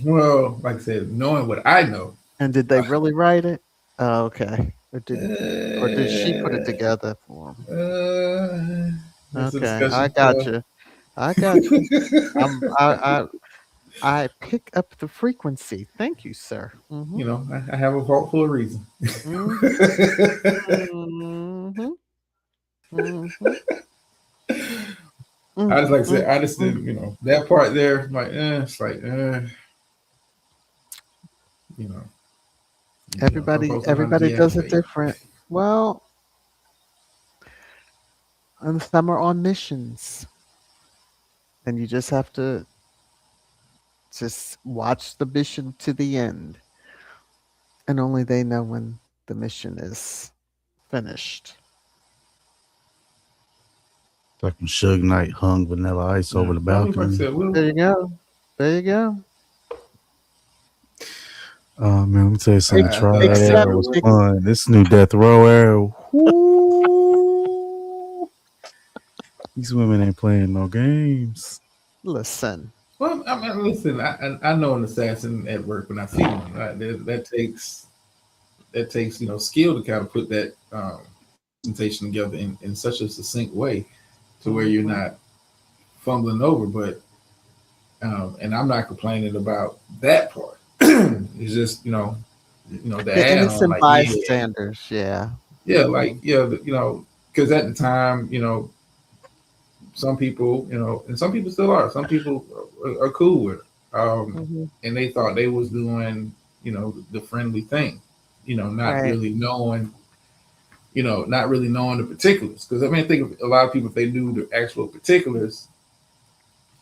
[SPEAKER 2] well, like I said, knowing what I know,
[SPEAKER 3] And did they really write it? Oh, okay. Or did she put it
[SPEAKER 2] uh,
[SPEAKER 3] together for him?
[SPEAKER 2] that's a
[SPEAKER 3] Okay, I
[SPEAKER 2] discussion
[SPEAKER 3] got
[SPEAKER 2] for.
[SPEAKER 3] you. I got you. I'm I pick up the frequency. Thank you, sir. Mm-hmm.
[SPEAKER 2] I have a vault for a reason.
[SPEAKER 3] Mm-hmm. Mm-hmm. Mm-hmm.
[SPEAKER 2] I
[SPEAKER 3] Mm,
[SPEAKER 2] just like I
[SPEAKER 3] mm,
[SPEAKER 2] said, I just
[SPEAKER 3] mm.
[SPEAKER 2] didn't, that part there, like, it's like, you know, some
[SPEAKER 3] Everybody
[SPEAKER 2] folks don't know how to
[SPEAKER 3] everybody does it
[SPEAKER 2] deactivate.
[SPEAKER 3] different. Well, and some are on missions, and you just have to just watch the mission to the end, and only they know when the mission is finished.
[SPEAKER 4] Like when Suge Knight hung Vanilla Ice
[SPEAKER 2] Yeah.
[SPEAKER 4] over the
[SPEAKER 2] I mean, like I
[SPEAKER 4] balcony.
[SPEAKER 2] said, we'll.
[SPEAKER 3] There you go. There you go.
[SPEAKER 4] Man, let me tell you something.
[SPEAKER 3] Ex-
[SPEAKER 4] Trial
[SPEAKER 3] except,
[SPEAKER 4] era was
[SPEAKER 3] ex-
[SPEAKER 4] fun. This new Death Row era. Whoo, these women ain't playing no games.
[SPEAKER 3] listen.
[SPEAKER 2] Well, I mean, listen, I know an assassin at work when I see one. Right? That takes that takes skill to kind of put that presentation together in such a succinct way to where you're
[SPEAKER 3] Mhm.
[SPEAKER 2] not fumbling over. But and I'm not complaining about that part. It's just the
[SPEAKER 3] The
[SPEAKER 2] add on
[SPEAKER 3] innocent
[SPEAKER 2] like yeah,
[SPEAKER 3] bystanders, yeah.
[SPEAKER 2] yeah, like
[SPEAKER 3] Mhm.
[SPEAKER 2] yeah, because at the time some people and some people still are. Some people are cool with it,
[SPEAKER 3] Mhm.
[SPEAKER 2] and they thought they was doing the friendly thing, not
[SPEAKER 3] Right.
[SPEAKER 2] really knowing not really knowing the particulars. Because I mean, I think a lot of people, if they knew the actual particulars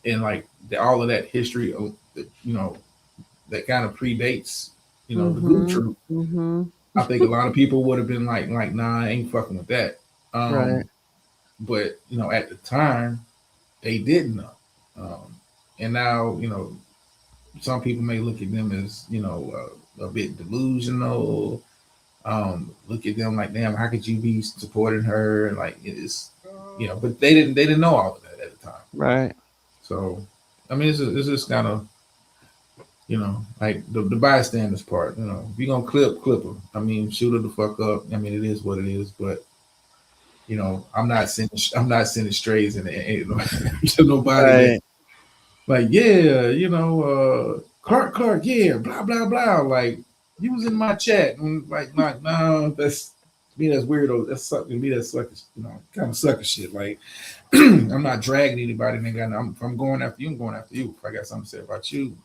[SPEAKER 2] and like all of that history of that kind of predates the group
[SPEAKER 3] Mhm.
[SPEAKER 2] troop,
[SPEAKER 3] Mhm.
[SPEAKER 2] I think a lot of people would have been like nah, I ain't fucking with that.
[SPEAKER 3] Right.
[SPEAKER 2] But at the time they didn't know, and now some people may look at them as a bit delusional. Look at them like, damn, how could you be supporting her? And like it's but they didn't know all of that at the time.
[SPEAKER 3] Right.
[SPEAKER 2] So I mean, it's just kind of like the bystanders part. If you're gonna clip them. I mean, shoot her the fuck up. I mean, it is what it is. But I'm not sending strays to nobody that
[SPEAKER 3] Right.
[SPEAKER 2] like, yeah, Clark, yeah, blah blah blah. Like, you was in my chat, and like, no, that's to me, that's weirdo. That's suck to me. That's sucker, kind of sucker shit. Like, I'm not dragging anybody. Nigga, if I'm going after you, I'm going after you. If I got something to say about you,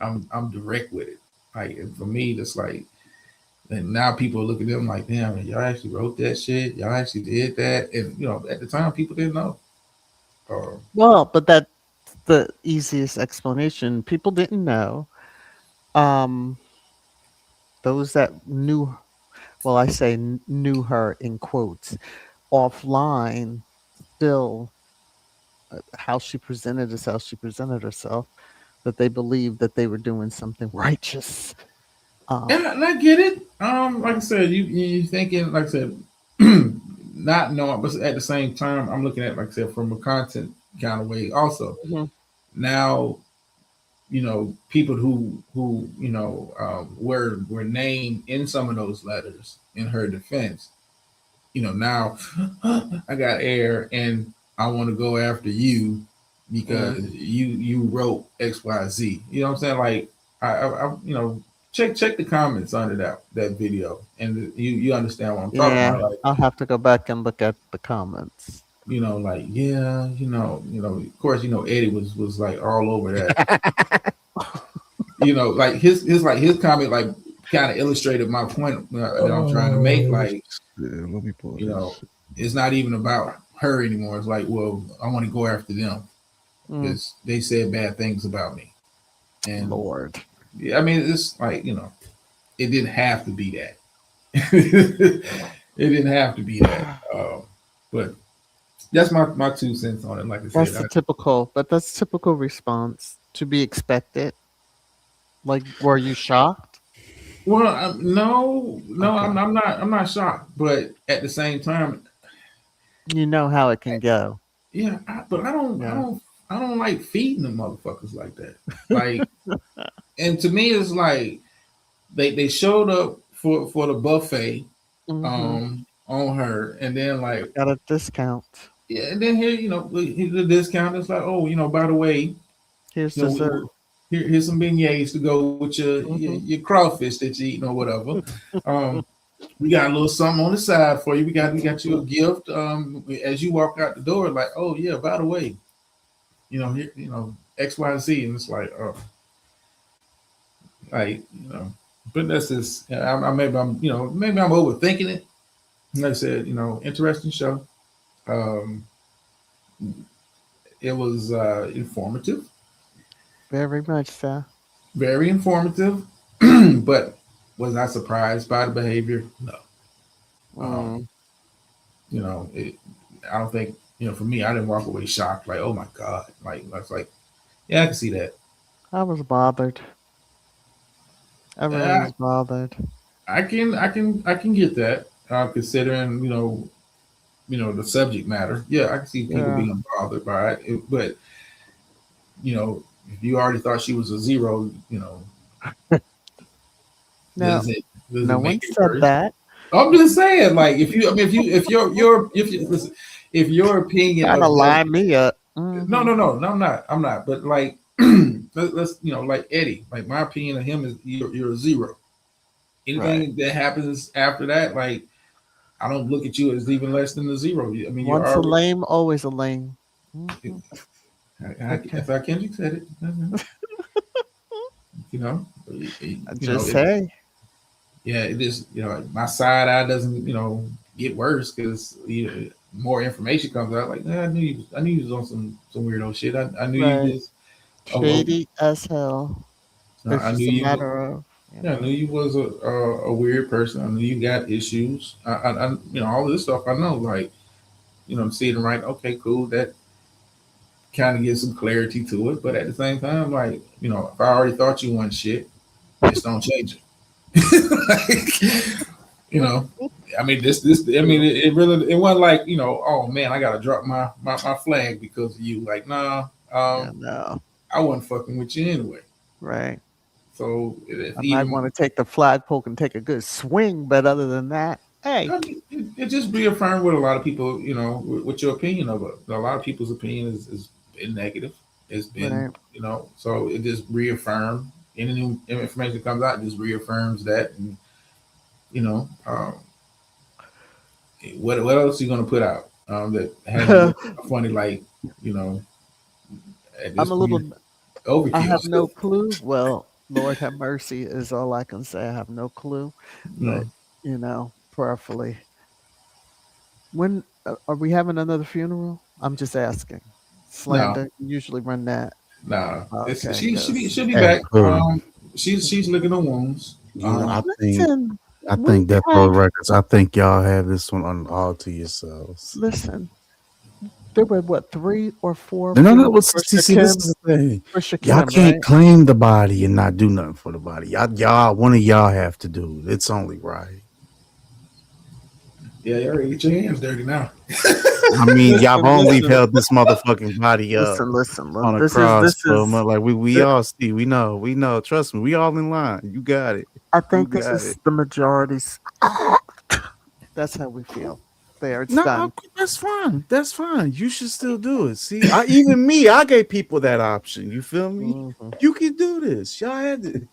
[SPEAKER 2] I'm direct with it. Like, and for me, that's like, and now people look at them like, damn, y'all actually wrote that shit. Y'all actually did that, and at the time, people didn't know. Uh,
[SPEAKER 3] Well, but that's the easiest explanation. People didn't know. Um, those that knew, well, I say knew her in quotes, offline, still how she presented is how she presented herself, that they believed that they were doing something righteous. Um,
[SPEAKER 2] And I get it. Like I said, you thinking, like I said, not knowing, but at the same time, I'm looking at, like I said, from a content kind of way. Also,
[SPEAKER 3] mhm,
[SPEAKER 2] now people who were named in some of those letters in her defense. Now I got air, and I want to go after you because
[SPEAKER 3] mm,
[SPEAKER 2] you wrote XYZ. You know what I'm saying? Like check the comments under that video, and you understand what I'm talking
[SPEAKER 3] yeah,
[SPEAKER 2] about. Like
[SPEAKER 3] I'll have to go back and look at the comments.
[SPEAKER 2] like yeah, of course Eddie was like all over that. Like his comment like kind of illustrated my point that I'm trying to make.
[SPEAKER 4] Oh,
[SPEAKER 2] Like
[SPEAKER 4] yeah, let me pull
[SPEAKER 2] you know,
[SPEAKER 4] this.
[SPEAKER 2] it's not even about her anymore. It's like, well, I want to go after them
[SPEAKER 3] Mm,
[SPEAKER 2] because they said bad things about me. And
[SPEAKER 3] Lord.
[SPEAKER 2] yeah, I mean, it's like, it didn't have to be that. It didn't have to be that. But that's my 2 cents on it. Like I said,
[SPEAKER 3] That's the typical, but that's typical response to be expected. Like, were you shocked?
[SPEAKER 2] well, no,
[SPEAKER 3] Okay.
[SPEAKER 2] I'm not shocked. But at the same time,
[SPEAKER 3] You know how it can go.
[SPEAKER 2] yeah, but
[SPEAKER 3] Yeah.
[SPEAKER 2] I don't like feeding the motherfuckers like that. Like, and to me, it's like they showed up for the buffet
[SPEAKER 3] Hmm.
[SPEAKER 2] on her, and then like
[SPEAKER 3] Got a discount.
[SPEAKER 2] yeah, and then here the discount is like, oh, by the way,
[SPEAKER 3] Here's
[SPEAKER 2] we
[SPEAKER 3] dessert.
[SPEAKER 2] here's some beignets to go with
[SPEAKER 3] Hmm.
[SPEAKER 2] your crawfish that you're eating or whatever. Um, we got a little something on the side for you. We got you a gift. As you walk out the door, like, oh yeah, by the way, here, XYZ, and it's like, oh, like but that's just maybe I'm overthinking it. Like I said, interesting show. Um, it was informative,
[SPEAKER 3] Very much so.
[SPEAKER 2] very informative, but was I surprised by the behavior? No. Um,
[SPEAKER 3] Mm,
[SPEAKER 2] it, I don't think for me, I didn't walk away shocked like, oh my god, like I was like, yeah, I can see that.
[SPEAKER 3] I was bothered. I really
[SPEAKER 2] Uh,
[SPEAKER 3] was bothered.
[SPEAKER 2] I can get that. Considering the subject matter, yeah, I can see people
[SPEAKER 3] Yeah.
[SPEAKER 2] being bothered by it. But if you already thought she was a zero,
[SPEAKER 3] No,
[SPEAKER 2] does
[SPEAKER 3] no
[SPEAKER 2] it make
[SPEAKER 3] one
[SPEAKER 2] it
[SPEAKER 3] said
[SPEAKER 2] worse?
[SPEAKER 3] that.
[SPEAKER 2] I'm just saying, like, if you, I mean, if you listen, if your opinion
[SPEAKER 3] Trying to
[SPEAKER 2] of that,
[SPEAKER 3] line me up.
[SPEAKER 2] no, I'm not. But like, let's, like Eddie, like my opinion of him is you're a zero.
[SPEAKER 3] Right.
[SPEAKER 2] Anything that happens after that, like, I don't look at you as even less than a zero. I mean, you're
[SPEAKER 3] Once a
[SPEAKER 2] already,
[SPEAKER 3] lame, always a lame. Mhm. Okay.
[SPEAKER 2] that's how Kendrick said it. You know,
[SPEAKER 3] I
[SPEAKER 2] you know,
[SPEAKER 3] just say,
[SPEAKER 2] yeah, it is. Like, my side eye doesn't, get worse because more information comes out. Like, I knew you was on some weirdo shit. I knew you
[SPEAKER 3] right.
[SPEAKER 2] was. Oh,
[SPEAKER 3] Shady as hell. It's
[SPEAKER 2] I knew
[SPEAKER 3] just a
[SPEAKER 2] you.
[SPEAKER 3] matter of,
[SPEAKER 2] Yeah, I knew you was a weird person. I knew you got issues. All of this stuff I know. Like, I'm seeing it right. Okay, cool. That kind of gives some clarity to it. But at the same time, like, if I already thought you weren't shit, just don't change it. Like, you know, I mean, I mean, it really, it wasn't like, oh man, I gotta drop my flag because of you. Like, nah,
[SPEAKER 3] yeah, no,
[SPEAKER 2] I wasn't fucking with you anyway.
[SPEAKER 3] right.
[SPEAKER 2] So if
[SPEAKER 3] I might
[SPEAKER 2] even
[SPEAKER 3] want to take the flagpole and take a good swing, but other than that, hey,
[SPEAKER 2] I mean, it just reaffirmed what a lot of people, what your opinion of it. A lot of people's opinion is been negative. It's been,
[SPEAKER 3] right.
[SPEAKER 2] so it just reaffirmed any new information that comes out, it just reaffirms that. And, you know, um, what else are you going to put out that hasn't been funny, like, you know, at this
[SPEAKER 3] I'm a little,
[SPEAKER 2] point,
[SPEAKER 3] I
[SPEAKER 2] overkill.
[SPEAKER 3] have no clue. Well, Lord have mercy is all I can say. I have no clue, but
[SPEAKER 2] No,
[SPEAKER 3] prayerfully. When are we having another funeral? I'm just asking.
[SPEAKER 2] no,
[SPEAKER 3] Slander usually run that.
[SPEAKER 2] no. It's
[SPEAKER 3] Okay,
[SPEAKER 2] she'll
[SPEAKER 3] because
[SPEAKER 2] be
[SPEAKER 4] Hey,
[SPEAKER 2] back.
[SPEAKER 4] cool.
[SPEAKER 2] She's licking the wounds.
[SPEAKER 4] I think
[SPEAKER 3] listen,
[SPEAKER 4] I
[SPEAKER 3] we
[SPEAKER 4] think Death Row
[SPEAKER 3] have
[SPEAKER 4] Records. I think y'all have this one on all to yourselves.
[SPEAKER 3] listen. There were what 3 or 4
[SPEAKER 4] No, no, no.
[SPEAKER 3] funerals
[SPEAKER 4] Well,
[SPEAKER 3] for
[SPEAKER 4] see, this
[SPEAKER 3] Shakim,
[SPEAKER 4] is the thing.
[SPEAKER 3] for
[SPEAKER 4] Y'all
[SPEAKER 3] Shakim,
[SPEAKER 4] can't
[SPEAKER 3] right?
[SPEAKER 4] claim the body and not do nothing for the body. One of y'all have to do it. It's only right.
[SPEAKER 2] Yeah, you already get your hands dirty now.
[SPEAKER 4] I mean, y'all
[SPEAKER 3] Listen,
[SPEAKER 4] only
[SPEAKER 3] listen,
[SPEAKER 4] held this motherfucking body up
[SPEAKER 3] listen.
[SPEAKER 4] on a
[SPEAKER 3] This
[SPEAKER 4] cross for a
[SPEAKER 3] is.
[SPEAKER 4] month. Like we all see, we know. Trust me, we all in line. You got it.
[SPEAKER 3] I
[SPEAKER 4] You
[SPEAKER 3] think this
[SPEAKER 4] got it.
[SPEAKER 3] is the majority's. That's how we feel. There, it's
[SPEAKER 4] No,
[SPEAKER 3] done.
[SPEAKER 4] that's fine. That's fine. You should still do it. See, even me, I gave people that option. You feel me?
[SPEAKER 3] Hmm.
[SPEAKER 4] You can do this. Y'all had it.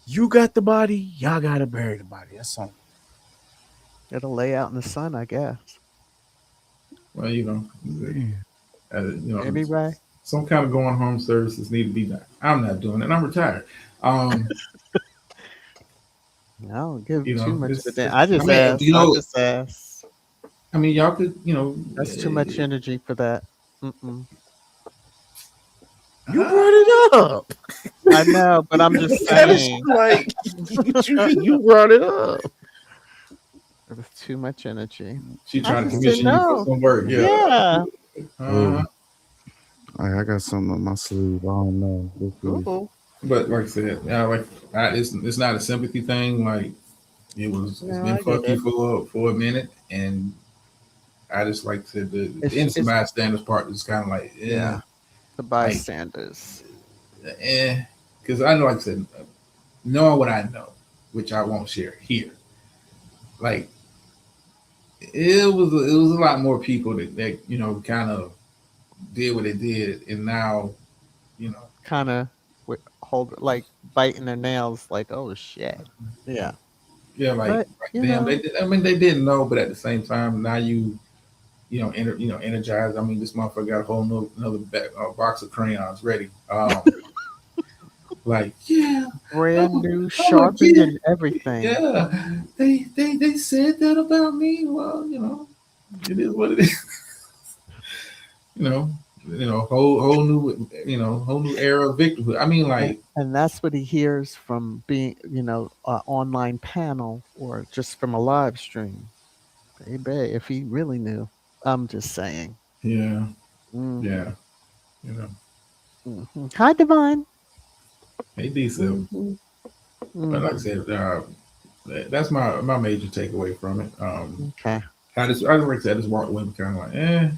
[SPEAKER 4] You got the body. Y'all gotta bury the body. That's all.
[SPEAKER 3] It'll lay out in the sun, I guess.
[SPEAKER 2] Well,
[SPEAKER 4] Man.
[SPEAKER 3] Anyway,
[SPEAKER 2] some kind of going home services need to be done. I'm not doing it. I'm retired. Um,
[SPEAKER 3] I don't give too much of a damn.
[SPEAKER 2] it's
[SPEAKER 3] I
[SPEAKER 2] I
[SPEAKER 3] just
[SPEAKER 2] mean,
[SPEAKER 3] ask. I just ask.
[SPEAKER 2] y'all could,
[SPEAKER 3] That's too much energy for that. Mm-mm.
[SPEAKER 4] You brought it up.
[SPEAKER 3] I know, but I'm just
[SPEAKER 4] That is
[SPEAKER 3] saying.
[SPEAKER 4] like you brought it up.
[SPEAKER 3] It was too much energy.
[SPEAKER 2] she
[SPEAKER 3] I
[SPEAKER 2] trying to
[SPEAKER 3] just didn't
[SPEAKER 2] commission you for
[SPEAKER 3] know.
[SPEAKER 2] some work. Yeah.
[SPEAKER 3] Yeah.
[SPEAKER 2] Uh,
[SPEAKER 4] Oh, I got something on my sleeve. I don't know. We'll see.
[SPEAKER 3] Cool.
[SPEAKER 2] but like I said, yeah, like it's not a sympathy thing. Like it's
[SPEAKER 3] No,
[SPEAKER 2] been
[SPEAKER 3] I get
[SPEAKER 2] fuck you
[SPEAKER 3] it.
[SPEAKER 2] for a minute, and I just like said the innocent
[SPEAKER 3] It's
[SPEAKER 2] bystanders part is kind of like, yeah,
[SPEAKER 3] yeah. The
[SPEAKER 2] like,
[SPEAKER 3] bystanders.
[SPEAKER 2] because I know, like I said, knowing what I know, which I won't share here, like it was a lot more people that kind of did what they did, and now you know,
[SPEAKER 3] Kind of hold like biting their nails. Like, oh shit. Yeah.
[SPEAKER 2] yeah, like,
[SPEAKER 3] But
[SPEAKER 2] damn, I mean, they didn't know, but at the same time, now energized. I mean, this motherfucker got a whole another box of crayons ready. Like, yeah,
[SPEAKER 3] brand new,
[SPEAKER 2] I'm a
[SPEAKER 3] sharpened
[SPEAKER 2] kid.
[SPEAKER 3] and everything.
[SPEAKER 2] Yeah, they said that about me. Well, it is what it is. you know, whole new, whole new era of victimhood. I mean, like,
[SPEAKER 3] And that's what he hears from being, an online panel or just from a live stream. Baby, if he really knew. I'm just saying.
[SPEAKER 2] yeah,
[SPEAKER 3] Hmm.
[SPEAKER 2] yeah, you know,
[SPEAKER 3] Hi, Divine.
[SPEAKER 2] hey, decent.
[SPEAKER 3] Hmm.
[SPEAKER 2] But like I
[SPEAKER 3] Hmm.
[SPEAKER 2] said, that's my major takeaway from it.
[SPEAKER 3] Okay.
[SPEAKER 2] Like I said, I just walked away kind of like,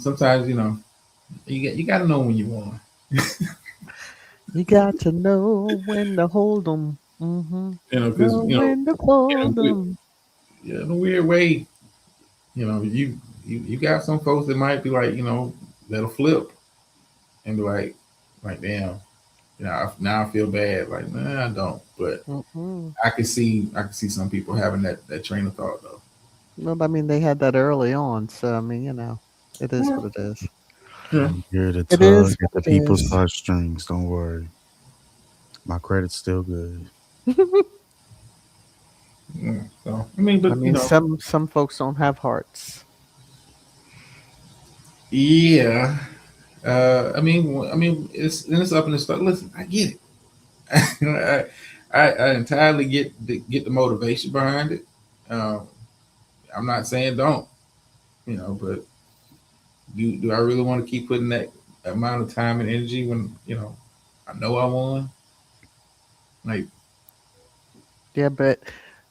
[SPEAKER 2] sometimes you got to know when you won.
[SPEAKER 3] You got to know when to hold them. Mm-hmm.
[SPEAKER 2] Because
[SPEAKER 3] Know when to fold them.
[SPEAKER 2] in a weird way, you got some folks that might be like, that'll flip and be like damn, now I feel bad. Like, nah, I don't. But
[SPEAKER 3] Mm-mm.
[SPEAKER 2] I can see some people having that train of thought though.
[SPEAKER 3] Well, I mean, they had that early on, so I mean, it is
[SPEAKER 2] Yeah,
[SPEAKER 3] what it is.
[SPEAKER 2] yeah,
[SPEAKER 4] I'm here to
[SPEAKER 3] It
[SPEAKER 4] tug
[SPEAKER 3] is
[SPEAKER 4] at the
[SPEAKER 3] what it
[SPEAKER 4] people's
[SPEAKER 3] is.
[SPEAKER 4] heartstrings. Don't worry. My credit's still good.
[SPEAKER 2] yeah. So I mean,
[SPEAKER 3] I
[SPEAKER 2] but
[SPEAKER 3] mean, some folks don't have hearts.
[SPEAKER 2] yeah. It's up in the stuff. Listen, I get it. I entirely get the motivation behind it. Um, I'm not saying don't, but do I really want to keep putting that amount of time and energy when I know I won? Like,
[SPEAKER 3] Yeah, but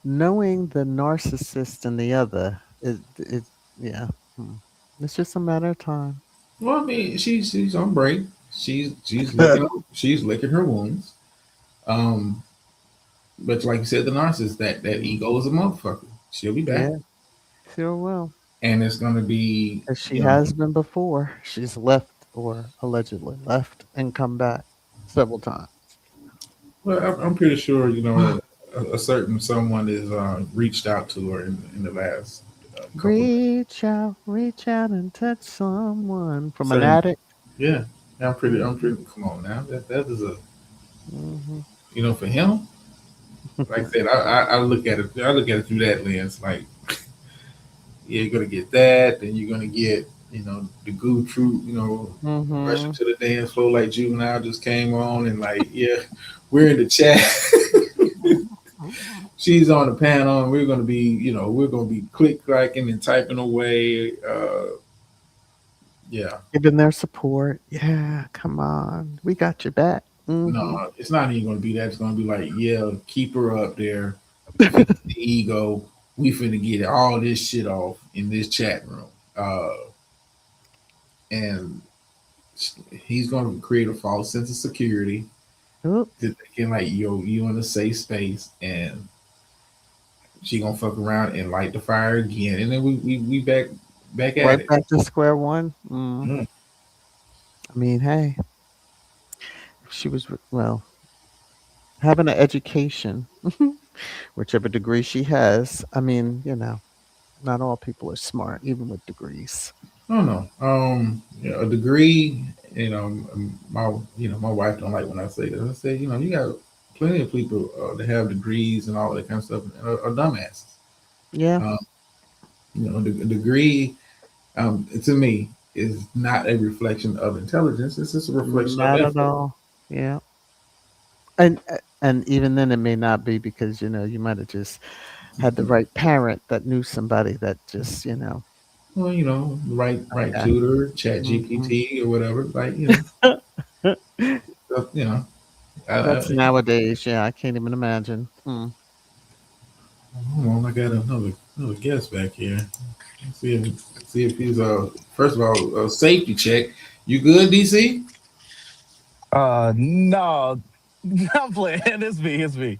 [SPEAKER 3] knowing the narcissist and the other is yeah. Hmm. It's just a matter of time.
[SPEAKER 2] well, I mean, she's on break. She's licking her wounds. Um, but like you said, the narcissist, that ego is a motherfucker. She'll be back,
[SPEAKER 3] Yeah, sure will.
[SPEAKER 2] and it's gonna be,
[SPEAKER 3] As she has been before. She's left or allegedly left and come back several times.
[SPEAKER 2] well, I'm pretty sure a certain someone is reached out to her in the last couple of
[SPEAKER 3] Reach out and touch someone from an
[SPEAKER 2] certain.
[SPEAKER 3] addict.
[SPEAKER 2] Yeah, I'm pretty.
[SPEAKER 3] Hmm.
[SPEAKER 2] Come on now, that is a
[SPEAKER 3] Hmm.
[SPEAKER 2] for him. Like I said, I look at it. I look at it through that lens. Like, yeah, you're gonna get that, then you're gonna get the goo troop. Rushing
[SPEAKER 3] Hmm.
[SPEAKER 2] to the dance floor like Juvenile just came on, and like, yeah, we're in the chat. She's on the panel, and we're gonna be click clacking and typing away. Yeah,
[SPEAKER 3] Giving their support. Yeah, come on. We got your back. Hmm.
[SPEAKER 2] no, it's not even gonna be that. It's gonna be like, yeah, keep her up there, fix the ego. We finna get all this shit off in this chat room, and he's gonna create a false sense of security
[SPEAKER 3] Oop,
[SPEAKER 2] that they can like, you in a safe space, and she gonna fuck around and light the fire again, and then we back at
[SPEAKER 3] right
[SPEAKER 2] it.
[SPEAKER 3] back to square one.
[SPEAKER 2] Mm.
[SPEAKER 3] I mean, hey, if she was, well, having an education, whichever degree she has. I mean, not all people are smart, even with degrees.
[SPEAKER 2] I don't know. A degree. My wife don't like when I say this. I say, you got plenty of people that have degrees and all that kind of stuff are dumbasses.
[SPEAKER 3] Yeah,
[SPEAKER 2] Um, the degree, to me, is not a reflection of intelligence. It's just a reflection of
[SPEAKER 3] not at
[SPEAKER 2] effort.
[SPEAKER 3] all. Yeah. And even then it may not be because you might have just had the right parent that knew somebody that just
[SPEAKER 2] Well, right
[SPEAKER 3] okay.
[SPEAKER 2] tutor, Chat
[SPEAKER 3] Hmm.
[SPEAKER 2] GPT or whatever. Like, stuff,
[SPEAKER 3] That's
[SPEAKER 2] I,
[SPEAKER 3] nowadays. Yeah, I can't even imagine.
[SPEAKER 2] hold on, I got another guest back here. See if he's first of all, safety check. You good, DC?
[SPEAKER 5] No, I'm playing. It's me. It's me.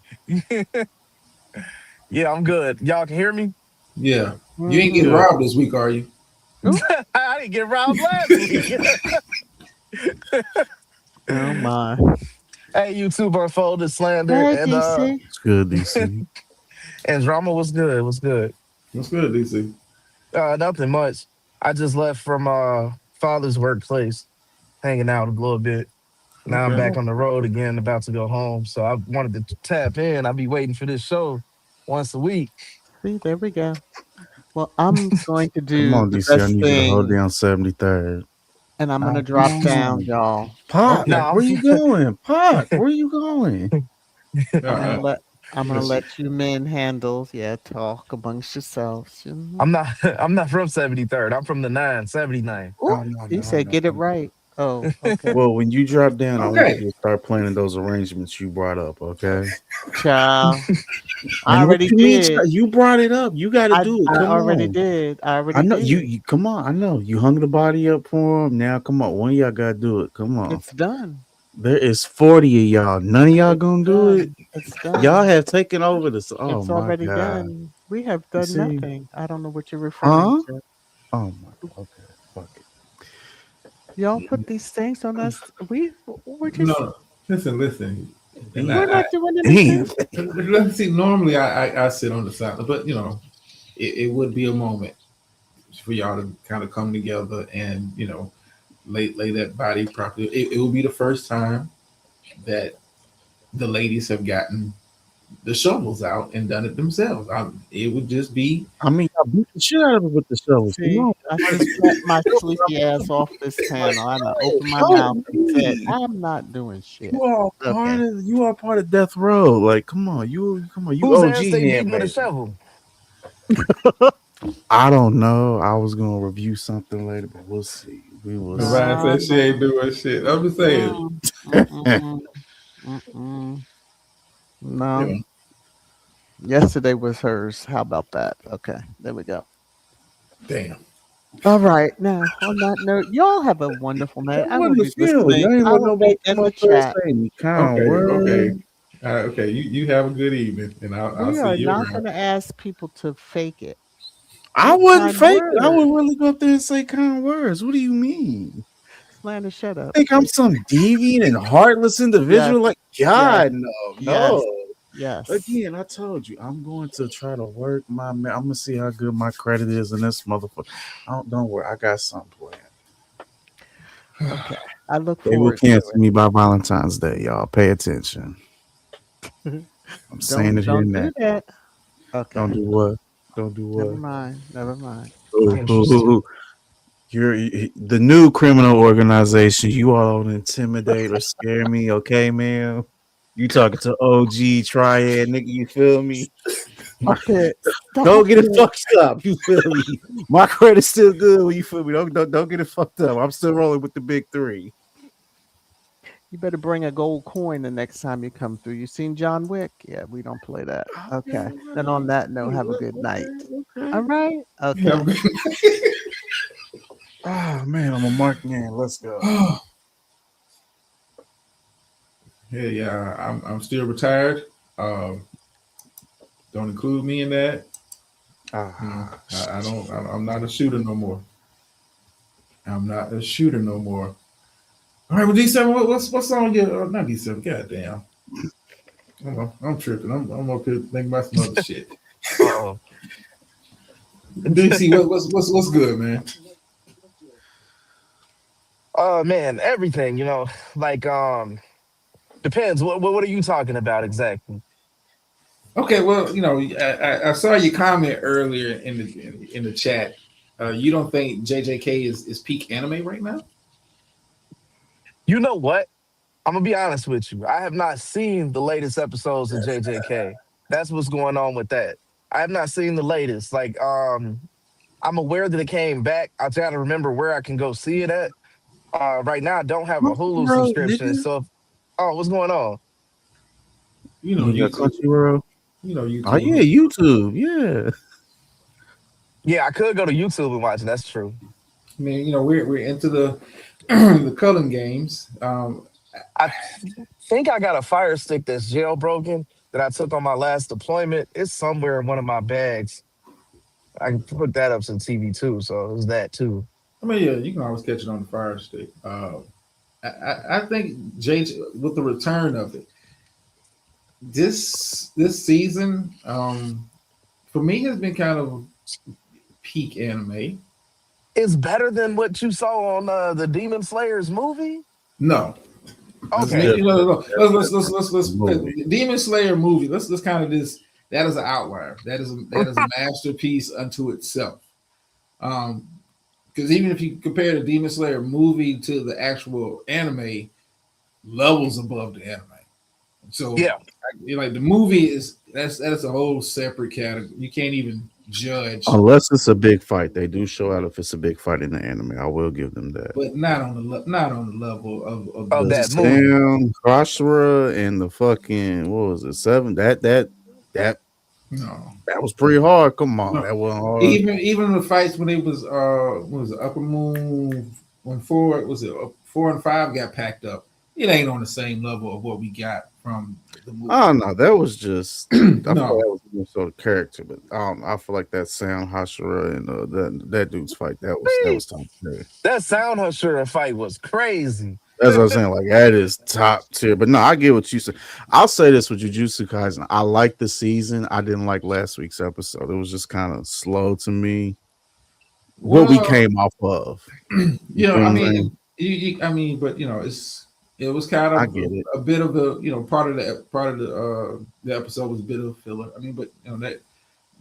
[SPEAKER 5] Yeah, I'm good. Y'all can hear me?
[SPEAKER 2] Yeah. You ain't
[SPEAKER 3] Hmm.
[SPEAKER 2] getting
[SPEAKER 5] Good.
[SPEAKER 2] robbed this week, are you?
[SPEAKER 5] I didn't get robbed last week.
[SPEAKER 3] Oh my.
[SPEAKER 5] Hey, YouTube unfolded slander
[SPEAKER 3] Hey, DC.
[SPEAKER 4] It's good, DC.
[SPEAKER 5] and drama was good. Was good.
[SPEAKER 2] What's good, DC?
[SPEAKER 5] Nothing much. I just left from father's workplace, hanging out a little bit. Now I'm
[SPEAKER 2] Okay.
[SPEAKER 5] back on the road again, about to go home. So I wanted to tap in. I'll be waiting for this show once a week.
[SPEAKER 3] See, there we go. Well, I'm going to
[SPEAKER 4] Come
[SPEAKER 3] do
[SPEAKER 4] on,
[SPEAKER 3] the
[SPEAKER 4] DC. I
[SPEAKER 3] best
[SPEAKER 4] need you to hold
[SPEAKER 3] thing,
[SPEAKER 4] down 73rd.
[SPEAKER 3] and I'm
[SPEAKER 5] Uh,
[SPEAKER 3] gonna
[SPEAKER 4] Come
[SPEAKER 3] drop down,
[SPEAKER 4] on.
[SPEAKER 3] y'all.
[SPEAKER 4] Pac,
[SPEAKER 2] Okay.
[SPEAKER 5] no,
[SPEAKER 4] where you going? Pac, where you going?
[SPEAKER 2] Uh,
[SPEAKER 3] I'm gonna
[SPEAKER 2] uh,
[SPEAKER 3] let I'm gonna
[SPEAKER 2] listen,
[SPEAKER 3] let you men handle. Yeah, talk amongst yourselves.
[SPEAKER 5] I'm not. I'm not from 73rd. I'm from the 979.
[SPEAKER 3] Oh,
[SPEAKER 2] oh no,
[SPEAKER 3] he
[SPEAKER 2] no,
[SPEAKER 3] said,
[SPEAKER 2] no,
[SPEAKER 3] "Get it
[SPEAKER 2] no.
[SPEAKER 3] right." Oh, okay,
[SPEAKER 4] Well, when you drop down, I want
[SPEAKER 2] Okay.
[SPEAKER 4] you to start planning those arrangements you brought up, okay?
[SPEAKER 3] child. I
[SPEAKER 4] And what
[SPEAKER 3] already
[SPEAKER 4] you mean?
[SPEAKER 3] did.
[SPEAKER 4] You brought it up. You got to
[SPEAKER 3] I
[SPEAKER 4] do it.
[SPEAKER 3] I
[SPEAKER 4] Come
[SPEAKER 3] already
[SPEAKER 4] on.
[SPEAKER 3] did. I
[SPEAKER 4] I
[SPEAKER 3] already
[SPEAKER 4] know
[SPEAKER 3] did.
[SPEAKER 4] you. Come on. I know you hung the body up for him. Now, come on. One of y'all got to do it. Come on.
[SPEAKER 3] It's done.
[SPEAKER 4] There is 40 of y'all. None of y'all
[SPEAKER 3] It's
[SPEAKER 4] gonna do it.
[SPEAKER 3] done. It's
[SPEAKER 4] Y'all
[SPEAKER 3] done.
[SPEAKER 4] have taken over this. Oh
[SPEAKER 3] It's
[SPEAKER 4] my
[SPEAKER 3] already
[SPEAKER 4] god.
[SPEAKER 3] done. We have
[SPEAKER 4] You
[SPEAKER 3] done
[SPEAKER 4] see?
[SPEAKER 3] nothing. I don't know what you're referring
[SPEAKER 4] Huh?
[SPEAKER 3] to.
[SPEAKER 4] Oh my. Okay. Fuck it.
[SPEAKER 3] Y'all put these things on us. We're just
[SPEAKER 2] No, listen. And
[SPEAKER 3] we're
[SPEAKER 4] Damn.
[SPEAKER 3] not doing
[SPEAKER 4] Damn.
[SPEAKER 3] anything.
[SPEAKER 2] let's see. Normally, I sit on the side, but it would be a moment for y'all to kind of come together and lay that body properly. It will be the first time that the ladies have gotten the shovels out and done it themselves. It would just be
[SPEAKER 4] I mean, I beat the shit out of it with the shovels. Come
[SPEAKER 3] See,
[SPEAKER 4] on.
[SPEAKER 3] I
[SPEAKER 4] Like,
[SPEAKER 3] just got my sleepy ass off this
[SPEAKER 4] like,
[SPEAKER 3] panel. I done opened my
[SPEAKER 4] help
[SPEAKER 3] mouth and said,
[SPEAKER 4] me.
[SPEAKER 3] I'm not doing shit.
[SPEAKER 4] Part
[SPEAKER 3] Okay.
[SPEAKER 4] of you are part of death row. Like, come on, you
[SPEAKER 5] Whose ass
[SPEAKER 4] OG
[SPEAKER 5] they beating with a
[SPEAKER 4] handmaiden.
[SPEAKER 5] shovel?
[SPEAKER 4] I don't know. I was gonna review something later, but we'll see. We will
[SPEAKER 2] the
[SPEAKER 4] see.
[SPEAKER 2] Ryan
[SPEAKER 3] No,
[SPEAKER 2] said she ain't
[SPEAKER 3] no.
[SPEAKER 2] doing shit. I'm just saying,
[SPEAKER 3] Mm-mm. Mm-mm. Mm-mm.
[SPEAKER 2] you
[SPEAKER 3] No.
[SPEAKER 2] know,
[SPEAKER 3] Yesterday was hers. How about that? Okay. There we go.
[SPEAKER 2] damn.
[SPEAKER 3] All right. Now, on that note, y'all have a wonderful night.
[SPEAKER 4] That
[SPEAKER 3] I will
[SPEAKER 4] wasn't the
[SPEAKER 3] be
[SPEAKER 4] funeral.
[SPEAKER 3] listening.
[SPEAKER 4] Y'all ain't
[SPEAKER 3] I
[SPEAKER 4] let
[SPEAKER 3] will
[SPEAKER 4] nobody
[SPEAKER 3] be
[SPEAKER 4] come
[SPEAKER 3] in the
[SPEAKER 4] up there and
[SPEAKER 3] chat.
[SPEAKER 4] say any kind
[SPEAKER 2] Okay, okay,
[SPEAKER 4] word.
[SPEAKER 2] okay. You have a good evening, and I'll
[SPEAKER 3] We
[SPEAKER 2] see
[SPEAKER 3] are
[SPEAKER 2] you
[SPEAKER 3] not going
[SPEAKER 2] around.
[SPEAKER 3] to ask people to fake it.
[SPEAKER 4] I
[SPEAKER 3] Say
[SPEAKER 4] wouldn't
[SPEAKER 3] kind
[SPEAKER 4] fake it. I
[SPEAKER 3] words.
[SPEAKER 4] would really go up there and say kind words. What do you mean?
[SPEAKER 3] Slander, shut up.
[SPEAKER 4] Think I'm some deviant and heartless
[SPEAKER 3] Yes.
[SPEAKER 4] individual? Like,
[SPEAKER 3] Yes.
[SPEAKER 4] God, no,
[SPEAKER 3] Yes.
[SPEAKER 4] no.
[SPEAKER 3] Yes.
[SPEAKER 4] Again, I told you, I'm going to try to work my. I'm gonna see how good my credit is in this motherfucker. Don't worry, I got something planned.
[SPEAKER 3] Okay. I look
[SPEAKER 4] They will
[SPEAKER 3] forward to
[SPEAKER 4] cancel me by Valentine's Day, y'all. Pay attention.
[SPEAKER 3] it.
[SPEAKER 4] I'm saying
[SPEAKER 3] Don't
[SPEAKER 4] it here
[SPEAKER 3] don't do
[SPEAKER 4] now.
[SPEAKER 3] that. Okay.
[SPEAKER 4] Don't do what? Don't do
[SPEAKER 3] Never
[SPEAKER 4] what?
[SPEAKER 3] mind. Never mind.
[SPEAKER 4] Who, who, who,
[SPEAKER 5] Interesting.
[SPEAKER 4] who? The new criminal organization. You all don't intimidate or scare me, okay, man? You talking to OG Triad, nigga? You feel me? My,
[SPEAKER 3] Stop it.
[SPEAKER 4] don't
[SPEAKER 3] Stop
[SPEAKER 4] get it
[SPEAKER 3] it.
[SPEAKER 4] fucked up. You feel me? My credit's still good. When you feel me? Don't get it fucked up. I'm still rolling with the big three.
[SPEAKER 3] You better bring a gold coin the next time you come through. You seen John Wick? Yeah, we don't play that. Okay. Then on that note, have a good night.
[SPEAKER 4] Okay.
[SPEAKER 3] All right.
[SPEAKER 2] Have
[SPEAKER 3] Okay.
[SPEAKER 2] a good
[SPEAKER 4] Oh man, I'm a mark man. Let's go.
[SPEAKER 2] night. Yeah. I'm still retired. Um, don't include me in that.
[SPEAKER 4] Ah,
[SPEAKER 2] I don't.
[SPEAKER 4] shit.
[SPEAKER 2] I'm not a shooter no more. I'm not a shooter no more. All right, well, D7, what's on your? Not D7. Goddamn. I'm tripping. I'm up here thinking about some other shit.
[SPEAKER 5] Uh-oh.
[SPEAKER 2] DC, what's good, man?
[SPEAKER 5] Oh man, everything, like depends. What are you talking about exactly?
[SPEAKER 2] Okay, well, I saw your comment earlier in the chat. You don't think JJK is peak anime right now?
[SPEAKER 5] You know what? I'm gonna be honest with you. I have not seen the latest episodes of JJK. That's what's going on with that. I have not seen the latest. Like, I'm aware that it came back. I try to remember where I can go see it at. Right now, I don't have a Hulu
[SPEAKER 4] Crunchyroll,
[SPEAKER 5] subscription,
[SPEAKER 4] nigga.
[SPEAKER 5] so what's going on?
[SPEAKER 2] You know
[SPEAKER 4] You got
[SPEAKER 2] YouTube.
[SPEAKER 4] Crunchyroll? Oh
[SPEAKER 2] YouTube.
[SPEAKER 4] yeah, YouTube. Yeah.
[SPEAKER 5] Yeah, I could go to YouTube and watch it. That's true.
[SPEAKER 2] I mean, we're into the the culling games.
[SPEAKER 5] I think I got a Fire Stick that's jailbroken that I took on my last deployment. It's somewhere in one of my bags. I can put that up to the TV too, so it's that too.
[SPEAKER 2] I mean, yeah, you can always catch it on the Fire Stick. I think J with the return of it, this season, for me has been kind of peak anime.
[SPEAKER 5] It's better than what you saw on the Demon Slayers movie.
[SPEAKER 2] No,
[SPEAKER 4] That's
[SPEAKER 5] Okay,
[SPEAKER 4] different.
[SPEAKER 2] no.
[SPEAKER 4] That's a movie.
[SPEAKER 2] Demon Slayer movie. Let's kind of this. That is an outlier. That is a masterpiece unto itself. Um, because even if you compare the Demon Slayer movie to the actual anime, levels above the anime. So,
[SPEAKER 5] yeah.
[SPEAKER 2] like the movie that is a whole separate category. You can't even judge,
[SPEAKER 4] Unless it's a big fight, they do show out if it's a big fight in the anime. I will give them that.
[SPEAKER 2] but not on the level of
[SPEAKER 5] Of
[SPEAKER 2] the
[SPEAKER 4] The
[SPEAKER 5] that
[SPEAKER 2] Slayer.
[SPEAKER 5] movie.
[SPEAKER 4] Sam Krashra and the fucking what was it, seven? That
[SPEAKER 2] No,
[SPEAKER 4] that was pretty hard. Come on,
[SPEAKER 2] no.
[SPEAKER 4] that wasn't hard.
[SPEAKER 2] Even the fights when it was what was it, Upper Moon when four and five got packed up. it ain't on the same level of what we got from the
[SPEAKER 4] Oh
[SPEAKER 2] movie.
[SPEAKER 4] no, that was just. I feel like
[SPEAKER 2] No,
[SPEAKER 4] that was more sort of character, but I feel like that Sam Hashira and that dude's fight that
[SPEAKER 5] Man,
[SPEAKER 4] was top tier.
[SPEAKER 5] that Sound Hashira fight was crazy.
[SPEAKER 4] That's what I'm saying. Like that is top tier. But no, I get what you said. I'll say this with Jujutsu Kaisen. I like the season. I didn't like last week's episode. It was just kind of slow to me. What we
[SPEAKER 2] well,
[SPEAKER 4] came off of. You
[SPEAKER 2] you know,
[SPEAKER 4] feel
[SPEAKER 2] I
[SPEAKER 4] what I'm
[SPEAKER 2] mean,
[SPEAKER 4] saying?
[SPEAKER 2] I mean, but it was kind
[SPEAKER 4] I
[SPEAKER 2] of
[SPEAKER 4] get it.
[SPEAKER 2] a bit of a, part of the episode was a bit of a filler. I mean, but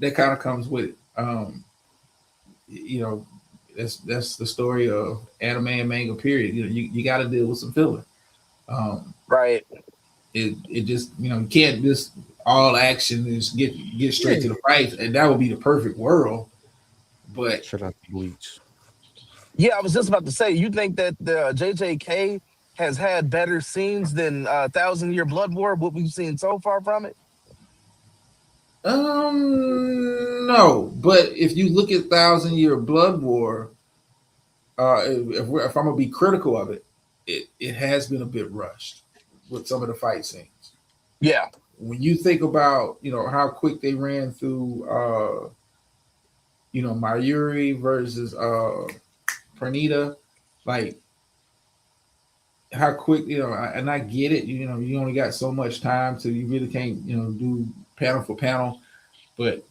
[SPEAKER 2] that kind of comes with it. You know, that's the story of anime and manga. Period. You got to deal with some filler. Um,
[SPEAKER 5] Right.
[SPEAKER 2] it just you can't just all action and just get straight to the fight, and that would be the perfect world. But
[SPEAKER 4] Shout out to Bleach.
[SPEAKER 5] Yeah, I was just about to say, you think that the JJK has had better scenes than Thousand Year Blood War? What we've seen so far from it?
[SPEAKER 2] no. But if you look at Thousand Year Blood War, if I'm gonna be critical of it, it has been a bit rushed with some of the fight scenes.
[SPEAKER 5] Yeah.
[SPEAKER 2] When you think about how quick they ran through Mayuri versus Pranita, like how quick and I get it. You only got so much time, so you really can't do panel for panel. But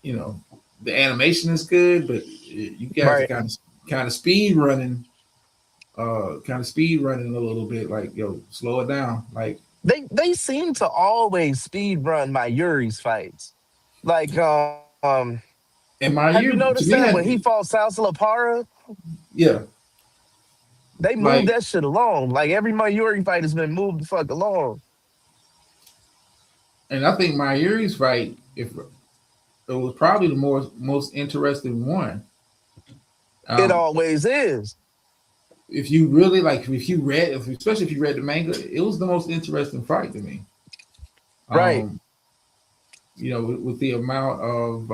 [SPEAKER 2] you know the animation is good, but you guys are
[SPEAKER 5] Right.
[SPEAKER 2] kind of speed running, a little bit. Like slow it down. Like
[SPEAKER 5] They seem to always speed run my Yuri's fights. Like,
[SPEAKER 2] and
[SPEAKER 5] have you
[SPEAKER 2] Mayuri
[SPEAKER 5] noticed
[SPEAKER 2] to me
[SPEAKER 5] that when
[SPEAKER 2] had
[SPEAKER 5] he fought Salsalapara,
[SPEAKER 2] yeah
[SPEAKER 5] they moved
[SPEAKER 2] like
[SPEAKER 5] that shit along. Like every Mayuri fight has been moved the fuck along.
[SPEAKER 2] and I think Mayuri's fight, if it was probably the most interesting one.
[SPEAKER 5] It
[SPEAKER 2] Um,
[SPEAKER 5] always is.
[SPEAKER 2] if you really like, especially if you read the manga, it was the most interesting fight to me.
[SPEAKER 5] Right.
[SPEAKER 2] Um, with the amount of,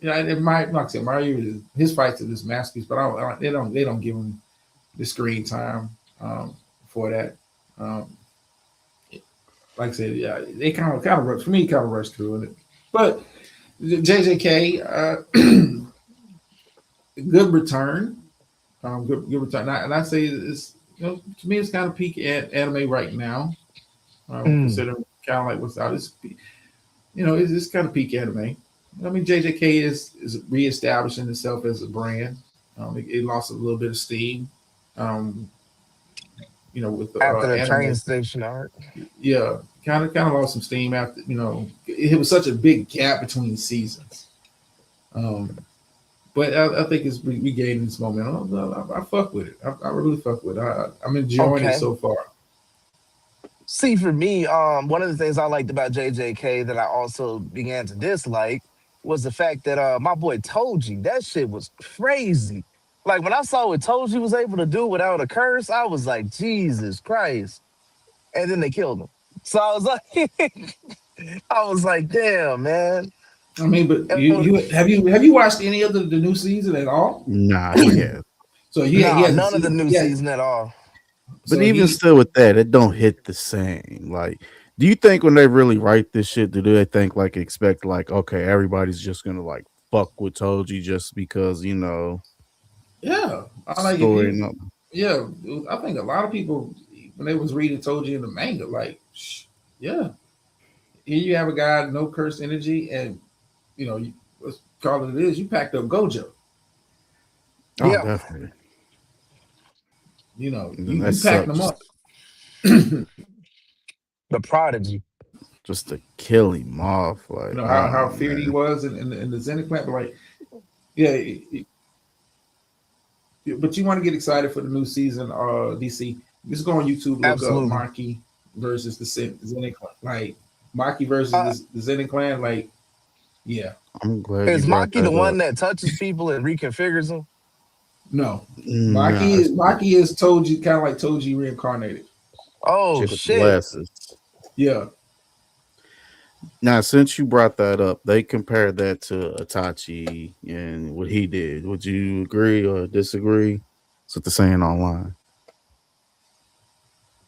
[SPEAKER 2] it might, like I said, Mario, his fights are this masterpiece, but they don't give him the screen time for that. Um, like I said, yeah, they kind of rush for me, kind of rushed through it, but JJK, good return. Good return. And I say it's to me it's kind of peak anime right now.
[SPEAKER 5] Mm.
[SPEAKER 2] Considering kind of like what's out. It's kind of peak anime. I mean, JJK is reestablishing itself as a brand. It lost a little bit of steam. Um, with the
[SPEAKER 5] After the train
[SPEAKER 2] anime.
[SPEAKER 5] station arc.
[SPEAKER 2] Yeah, kind of lost some steam after. It was such a big gap between seasons. Um, But I think it's regaining its momentum. I fuck with it. I really fuck with it. I'm enjoying it
[SPEAKER 5] Okay.
[SPEAKER 2] so far.
[SPEAKER 5] See, for me, one of the things I liked about JJK that I also began to dislike was the fact that my boy Toji, that shit was crazy. Like when I saw what Toji was able to do without a curse, I was like, Jesus Christ. And then they killed him. So I was like, I was like, damn, man.
[SPEAKER 2] I mean, but
[SPEAKER 5] And
[SPEAKER 2] you watched any of the new season at all?
[SPEAKER 4] Nah, he has.
[SPEAKER 2] So he
[SPEAKER 5] nah,
[SPEAKER 2] hasn't
[SPEAKER 5] none of the
[SPEAKER 2] seen.
[SPEAKER 5] new
[SPEAKER 2] Yeah.
[SPEAKER 5] season at all.
[SPEAKER 4] But
[SPEAKER 2] So
[SPEAKER 4] even
[SPEAKER 2] he
[SPEAKER 4] still with that, it don't hit the same. Like, do you think when they really write this shit, do they think like expect like, okay, everybody's just gonna like fuck with Toji just because,
[SPEAKER 2] yeah. I like if
[SPEAKER 4] story
[SPEAKER 2] you
[SPEAKER 4] and all.
[SPEAKER 2] yeah. I think a lot of people when they was reading Toji in the manga, like yeah, here you have a guy no curse energy, and let's call it is. You packed up Gojo.
[SPEAKER 4] Oh,
[SPEAKER 5] Yeah,
[SPEAKER 4] definitely. And then
[SPEAKER 2] You
[SPEAKER 4] that
[SPEAKER 2] packed
[SPEAKER 4] sucks
[SPEAKER 2] them up.
[SPEAKER 5] the prodigy.
[SPEAKER 4] just to kill him off.
[SPEAKER 2] You
[SPEAKER 4] Like,
[SPEAKER 2] know
[SPEAKER 4] I
[SPEAKER 2] how
[SPEAKER 4] don't know,
[SPEAKER 2] feared he
[SPEAKER 4] man.
[SPEAKER 2] was in the Zenith plant, but like yeah, but you want to get excited for the new season, DC. Just go on YouTube, look up
[SPEAKER 5] Absolutely.
[SPEAKER 2] Maki versus the Zenith Clan. Like Maki versus
[SPEAKER 5] Uh,
[SPEAKER 2] the Zenith Clan. Like, yeah,
[SPEAKER 4] I'm glad you
[SPEAKER 5] is
[SPEAKER 4] brought
[SPEAKER 5] Maki the
[SPEAKER 4] that
[SPEAKER 5] one
[SPEAKER 4] up.
[SPEAKER 5] that touches people and reconfigures them?
[SPEAKER 2] no,
[SPEAKER 4] Nah, it's the
[SPEAKER 2] Maki is Toji, kind of like Toji reincarnated.
[SPEAKER 5] Oh
[SPEAKER 4] chick with the
[SPEAKER 5] shit.
[SPEAKER 4] glasses.
[SPEAKER 2] Yeah,
[SPEAKER 4] Now, since you brought that up, they compared that to Itachi and what he did. Would you agree or disagree? That's what they're saying online.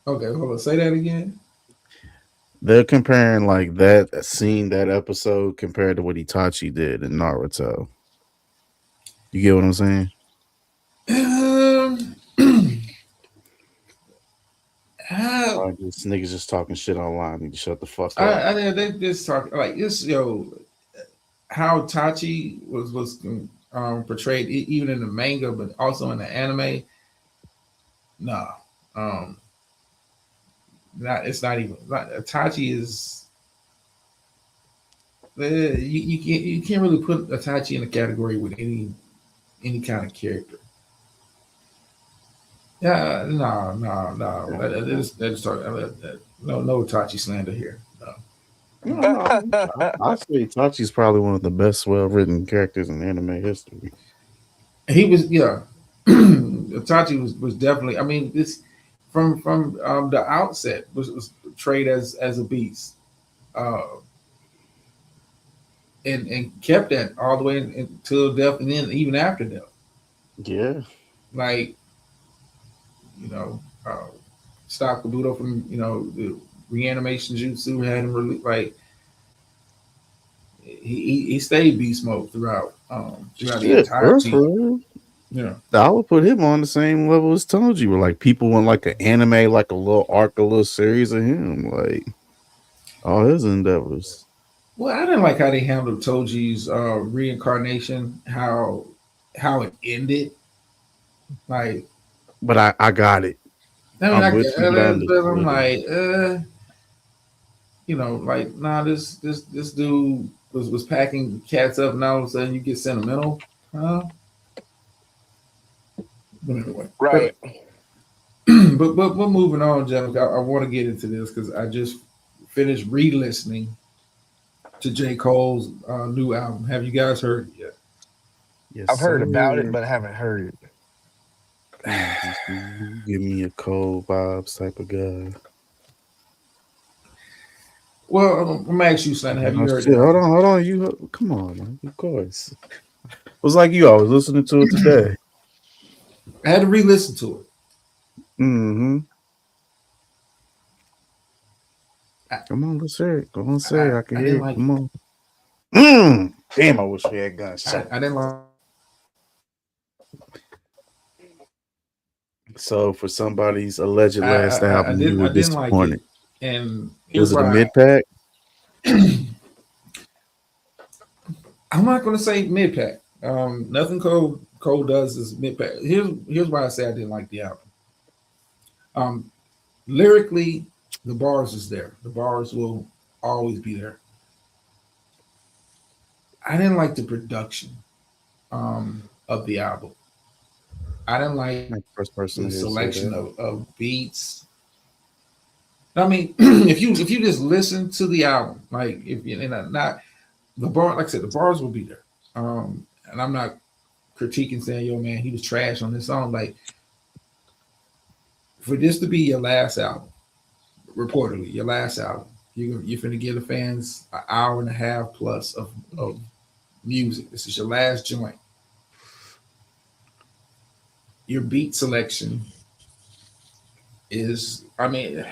[SPEAKER 2] Okay, hold on. Say that again.
[SPEAKER 4] They're comparing like that scene, that episode, compared to what Itachi did in Naruto. You get what I'm saying?
[SPEAKER 2] Um, I,
[SPEAKER 4] Like this niggas just talking shit online. Need to shut the fuck up.
[SPEAKER 2] they just talk like this. How Tachi was portrayed even in the manga, but also in the anime. Nah, um, not it's not even. Not, Tachi is you can't really put Itachi in a category with any kind of character. Yeah, no. That is talk. No Itachi slander here. No.
[SPEAKER 4] No, no. I say Itachi's probably one of the best well written characters in anime history.
[SPEAKER 2] He was Itachi was definitely. I mean, this from the outset was portrayed as a beast, uh, and kept that all the way until death, and then even after death.
[SPEAKER 4] Yeah.
[SPEAKER 2] Like you know, stop Kabuto from the reanimation jutsu had him like he stayed beast mode throughout the
[SPEAKER 4] Shit, for
[SPEAKER 2] entirety.
[SPEAKER 4] real.
[SPEAKER 2] You know,
[SPEAKER 4] I would put him on the same level as Toji, where like people want like an anime, like a little arc, a little series of him, like all his endeavors.
[SPEAKER 2] well, I didn't like how they handled Toji's reincarnation, how it ended. Like,
[SPEAKER 4] But I got it.
[SPEAKER 2] I mean,
[SPEAKER 4] I'm with you, but I
[SPEAKER 2] but I'm
[SPEAKER 4] understood it.
[SPEAKER 2] like, like, nah, this dude was packing cats up, and all of a sudden you get sentimental, huh? But anyway,
[SPEAKER 5] Right.
[SPEAKER 2] but we're moving on, Jeff. I want to get into this because I just finished re-listening to J. Cole's new album. Have you guys heard it yet?
[SPEAKER 4] Yes,
[SPEAKER 5] I've heard
[SPEAKER 4] sir.
[SPEAKER 5] about it, but I haven't heard it.
[SPEAKER 4] Give me a cold vibes type of guy.
[SPEAKER 2] Well, I'm gonna ask you, son. Have
[SPEAKER 4] Oh
[SPEAKER 2] you heard
[SPEAKER 4] shit!
[SPEAKER 2] the album?
[SPEAKER 4] Hold on. You come on, man. Of course. It was like you. I was listening to it today.
[SPEAKER 2] I had to re-listen to it.
[SPEAKER 4] Mm-hmm.
[SPEAKER 2] I,
[SPEAKER 4] Come on, let's hear it. Go on, say
[SPEAKER 2] I,
[SPEAKER 4] it. I can
[SPEAKER 2] I
[SPEAKER 4] hear
[SPEAKER 2] didn't
[SPEAKER 4] it.
[SPEAKER 2] like
[SPEAKER 4] Come
[SPEAKER 2] it.
[SPEAKER 4] on. Mm. Damn, I wish we had gunshot.
[SPEAKER 2] I didn't like.
[SPEAKER 4] So for somebody's alleged last album, you
[SPEAKER 2] I
[SPEAKER 4] were
[SPEAKER 2] didn't like it,
[SPEAKER 4] disappointed.
[SPEAKER 2] and here's
[SPEAKER 4] Was it a
[SPEAKER 2] why.
[SPEAKER 4] mid pack?
[SPEAKER 2] I'm not gonna say mid pack. Nothing Cole does is mid pack. Here's why I say I didn't like the album. Um, lyrically, the bars is there. The bars will always be there. I didn't like the production of the album. I didn't like
[SPEAKER 4] Like first person
[SPEAKER 2] the
[SPEAKER 4] to hear say
[SPEAKER 2] selection
[SPEAKER 4] that.
[SPEAKER 2] of beats. I mean, if you just listen to the album, like if you not the bar, like I said, the bars will be there. And I'm not critiquing saying, yo, man, he was trash on this song. Like for this to be your last album, reportedly your last album, you're finna give the fans an hour and a half plus of music. This is your last joint. Your beat selection is, I mean,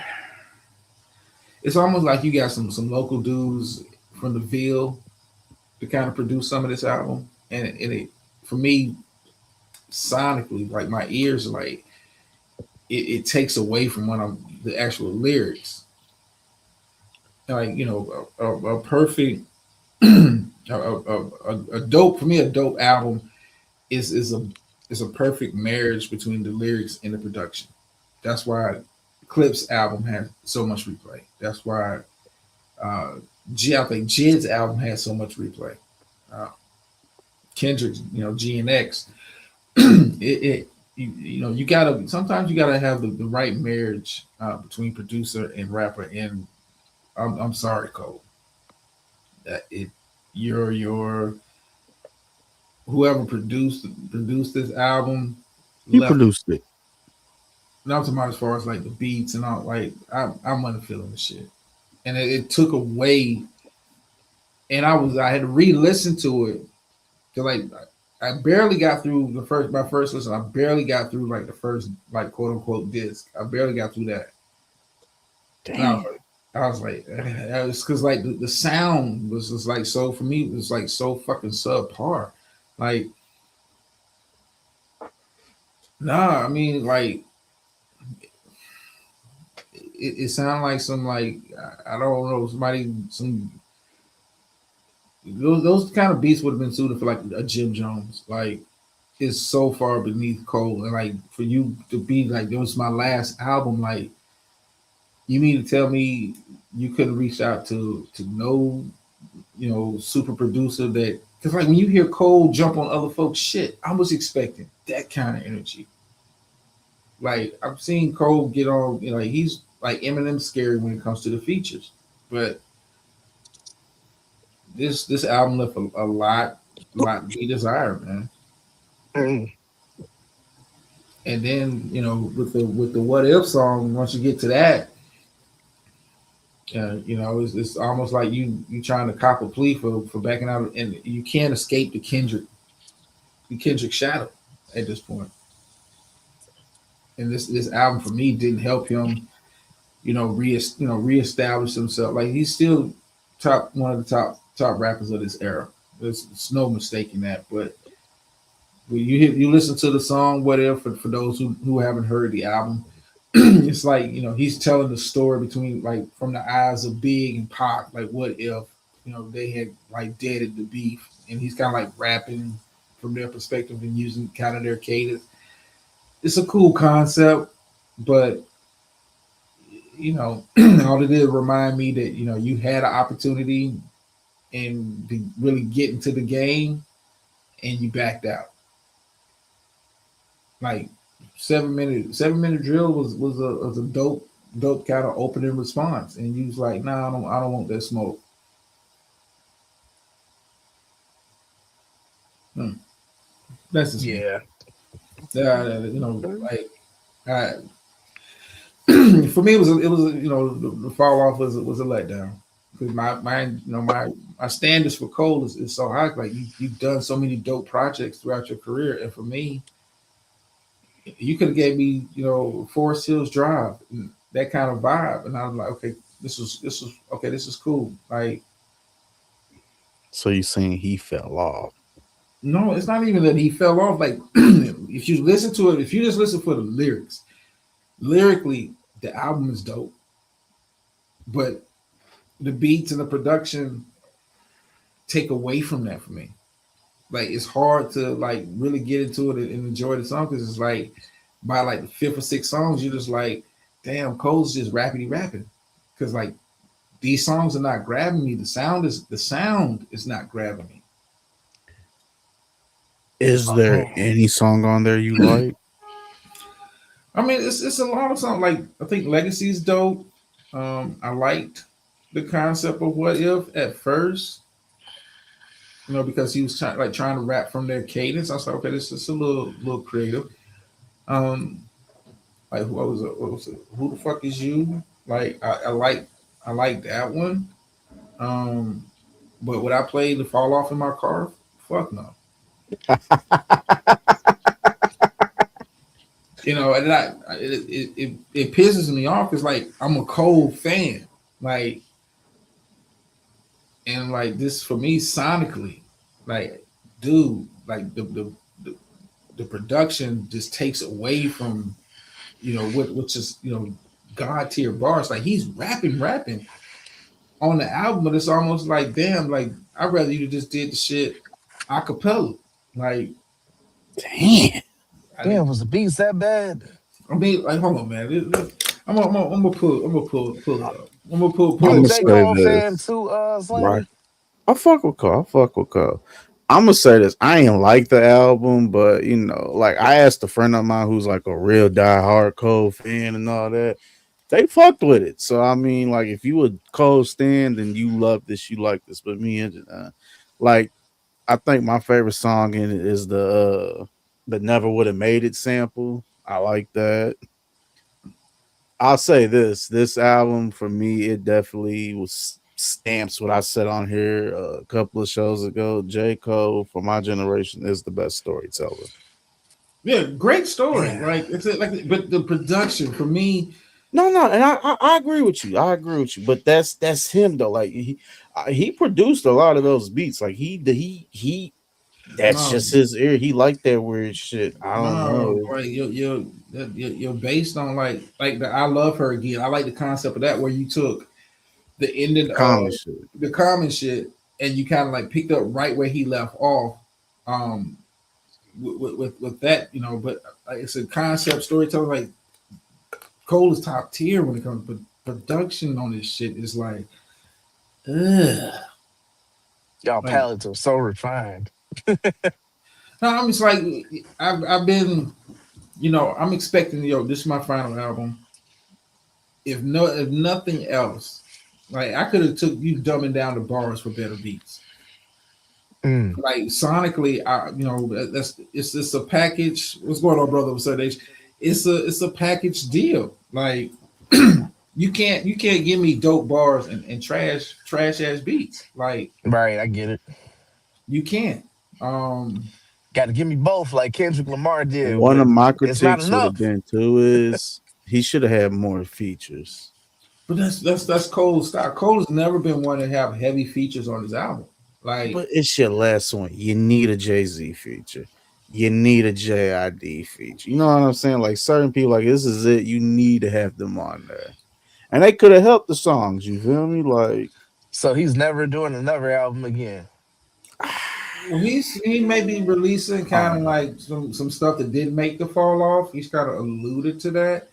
[SPEAKER 2] it's almost like you got some local dudes from the Ville to kind of produce some of this album, and it for me sonically, like my ears, like it takes away from what I'm the actual lyrics. Like a perfect, a dope for me, a dope album is a perfect marriage between the lyrics and the production. That's why Clip's album has so much replay. That's why uh, I think Jid's album has so much replay. Uh, Kendrick's, G and X. You gotta sometimes you gotta have the right marriage between producer and rapper. And I'm sorry, Cole, that it your whoever produced this album
[SPEAKER 4] He
[SPEAKER 2] left.
[SPEAKER 4] produced it.
[SPEAKER 2] Not talking about as far as like the beats and all. Like I'm not feeling the shit, and it took away. And I had to re-listen to it to like I barely got through my first listen. I barely got through like the first like quote unquote disc. I barely got through that, And
[SPEAKER 4] Damn.
[SPEAKER 2] I was like, it's because like the sound was just like so for me it was like so fucking subpar. Like, nah, I mean like it sounded like some like I don't know somebody some those kind of beats would have been suited for like a Jim Jones. Like it's so far beneath Cole, and like for you to be like, "It was my last album." Like you mean to tell me you couldn't reach out to no super producer that because like when you hear Cole jump on other folks' shit, I was expecting that kind of energy. Like I've seen Cole get on, like he's like Eminem scary when it comes to the features, but this album left a lot to be desired, man.
[SPEAKER 5] Mm.
[SPEAKER 2] And then with the what if song, once you get to that, it's almost like you trying to cop a plea for backing out, and you can't escape the Kendrick shadow at this point. And this album for me didn't help him, reestablish himself. Like he's still one of the top rappers of this era. There's no mistaking that. But when you listen to the song "What If" for those who haven't heard the album, it's like he's telling the story between like from the eyes of Big and Pac. Like what if they had like deaded the beef, and he's kind of like rapping from their perspective and using kind of their cadence. It's a cool concept, but all it did remind me that you had an opportunity and to really get into the game and you backed out. Like 7 minute drill was a dope kind of opening response, and you was like, nah, I don't want that smoke. Hmm. That's just me.
[SPEAKER 5] Yeah.
[SPEAKER 2] Like I, for me, the fall off was a letdown because my standards for Cole is so high. Like you've done so many dope projects throughout your career, and for me, you could have gave me Forest Hills Drive, and that kind of vibe, and I was like, okay, this is okay, this is cool. Like
[SPEAKER 4] So you saying he fell off?
[SPEAKER 2] no, it's not even that he fell off. Like if you listen to it, if you just listen for the lyrics, lyrically, the album is dope, but the beats and the production take away from that for me. Like it's hard to like really get into it and enjoy the song because it's like by like the fifth or sixth songs, you're just like, damn, Cole's just rappity rapping. Because like these songs are not grabbing me. The sound is not grabbing me.
[SPEAKER 4] Is there any song on there you like?
[SPEAKER 2] I mean, it's a lot of songs. Like I think Legacy is dope. I liked the concept of what if at first, because he was trying to rap from their cadence. I was like, okay, this is a little creative. Um, like what was it? What was it? Who the fuck is you? Like I like that one. Um, but would I play the fall off in my car? Fuck no. And it pisses me off because like I'm a Cole fan, like and like this for me sonically, like dude, like the, the production just takes away from which is god tier bars. Like he's rapping on the album, but it's almost like damn, like I'd rather you just did the shit a cappella. Like
[SPEAKER 4] Damn.
[SPEAKER 2] I
[SPEAKER 5] Damn,
[SPEAKER 2] didn't.
[SPEAKER 5] was the beats that bad?
[SPEAKER 2] I mean, like hold on, man. I'm gonna pull it up. I'm gonna
[SPEAKER 5] You
[SPEAKER 2] pull
[SPEAKER 5] a
[SPEAKER 4] I'm
[SPEAKER 2] it.
[SPEAKER 4] gonna
[SPEAKER 5] J.
[SPEAKER 4] say
[SPEAKER 5] Cole fan
[SPEAKER 4] this.
[SPEAKER 5] too,
[SPEAKER 4] Right.
[SPEAKER 5] Slammy?
[SPEAKER 4] I fuck with Cole. I fuck with Cole. I'm gonna say this. I ain't like the album, but like I asked a friend of mine who's like a real die-hard Cole fan and all that. They fucked with it. So I mean, like if you a Cole stan, then you love this, you like this. But me and like I think my favorite song in it is the Never Would Have Made It sample. I like that. I'll say this album for me, it definitely was stamps what I said on here a couple of shows ago. J. Cole for my generation is the best storyteller.
[SPEAKER 2] Yeah, great story.
[SPEAKER 5] Yeah.
[SPEAKER 2] Like it's like, but the production for me,
[SPEAKER 4] No, and I agree with you. I agree with you. But that's him though. Like he produced a lot of those beats. Like he that's
[SPEAKER 2] No,
[SPEAKER 4] just his ear. He liked that weird shit. I don't
[SPEAKER 2] no,
[SPEAKER 4] know.
[SPEAKER 2] like you're based on like the I love her again. I like the concept of that where you took the ending
[SPEAKER 4] Common
[SPEAKER 2] of
[SPEAKER 4] shit.
[SPEAKER 2] the common shit and you kind of like picked up right where he left off. Um, with that, but like, it's a concept storytelling. Like Cole is top tier when it comes, but production on this shit is like, ugh.
[SPEAKER 5] Y'all
[SPEAKER 2] Like
[SPEAKER 5] palates are so refined.
[SPEAKER 2] no, I'm just like I've been, I'm expecting this is my final album. If nothing else, like I could have took you dumbing down the bars for better beats.
[SPEAKER 5] Mm.
[SPEAKER 2] Like sonically, that's it's a package. What's going on, brother? What's up, H? It's a package deal. Like you can't give me dope bars and trash ass beats. Like
[SPEAKER 5] Right, I get it.
[SPEAKER 2] you can't. Um,
[SPEAKER 5] Got to give me both, like Kendrick Lamar did,
[SPEAKER 4] One
[SPEAKER 5] but
[SPEAKER 4] of my
[SPEAKER 5] it's not
[SPEAKER 4] critiques would have
[SPEAKER 5] enough.
[SPEAKER 4] been too is he should have had more features.
[SPEAKER 2] but that's Cole's style. Cole has never been one to have heavy features on his album. Like
[SPEAKER 4] But it's your last one. You need a Jay-Z feature. You need a JID feature. You know what I'm saying? Like certain people, like this is it. You need to have them on there. And they could have helped the songs, you feel me? Like
[SPEAKER 5] So he's never doing another album again.
[SPEAKER 2] well, he may be releasing kind of
[SPEAKER 4] um,
[SPEAKER 2] like some stuff that didn't make the fall off. He's kind of alluded to that.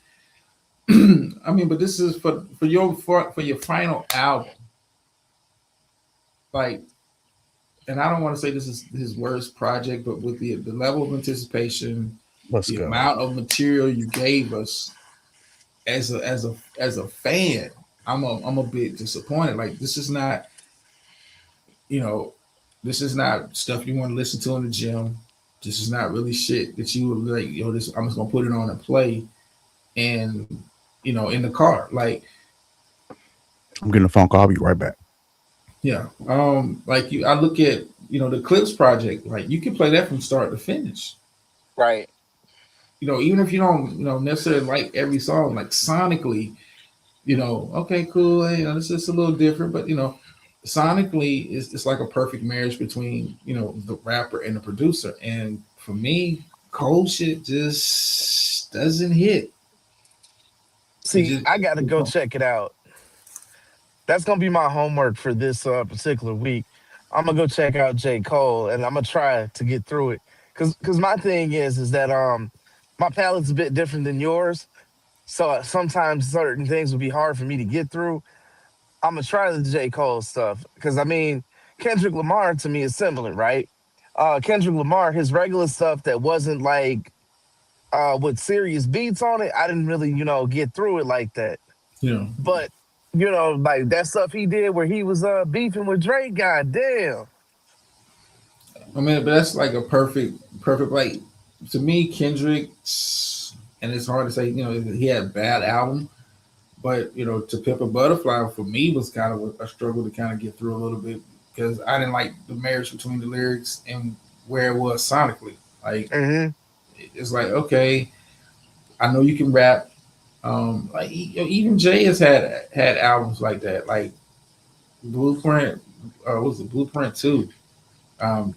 [SPEAKER 2] I mean, but this is for your final album. Like, and I don't want to say this is his worst project, but with the level of anticipation,
[SPEAKER 4] let's
[SPEAKER 2] the
[SPEAKER 4] go.
[SPEAKER 2] amount of material you gave us as a fan, I'm a bit disappointed. Like, this is not, you know, this is not stuff you want to listen to in the gym. This is not really shit that you would like. This I'm just gonna put it on and play, and in the car. Like,
[SPEAKER 4] I'm getting a phone call. I'll be right back.
[SPEAKER 2] yeah, like I look at the Clips project. Like, you can play that from start to finish.
[SPEAKER 5] Right.
[SPEAKER 2] Even if you don't necessarily like every song, like sonically, okay, cool. This is a little different, but sonically, it's like a perfect marriage between the rapper and the producer. And for me, Cole shit just doesn't hit. It
[SPEAKER 5] See,
[SPEAKER 2] just
[SPEAKER 5] I got to go check it out. That's gonna be my homework for this particular week. I'm gonna go check out J. Cole, and I'm gonna try to get through it. Cause my thing is that my palate's a bit different than yours, so sometimes certain things would be hard for me to get through. I'm gonna try the J. Cole stuff, because I mean Kendrick Lamar to me is similar, right? Kendrick Lamar, his regular stuff that wasn't like with serious beats on it, I didn't really get through it like that.
[SPEAKER 2] you know.
[SPEAKER 5] But like that stuff he did where he was beefing with Drake, god damn.
[SPEAKER 2] I mean, but that's like a perfect like to me, Kendrick. And it's hard to say, he had a bad album, but To Pimp a Butterfly for me was kind of a struggle to kind of get through a little bit because I didn't like the marriage between the lyrics and where it was sonically. Like,
[SPEAKER 5] Hmm.
[SPEAKER 2] it's like, okay, I know you can rap. Like even Jay has had albums like that, like Blueprint. What was it Blueprint 2?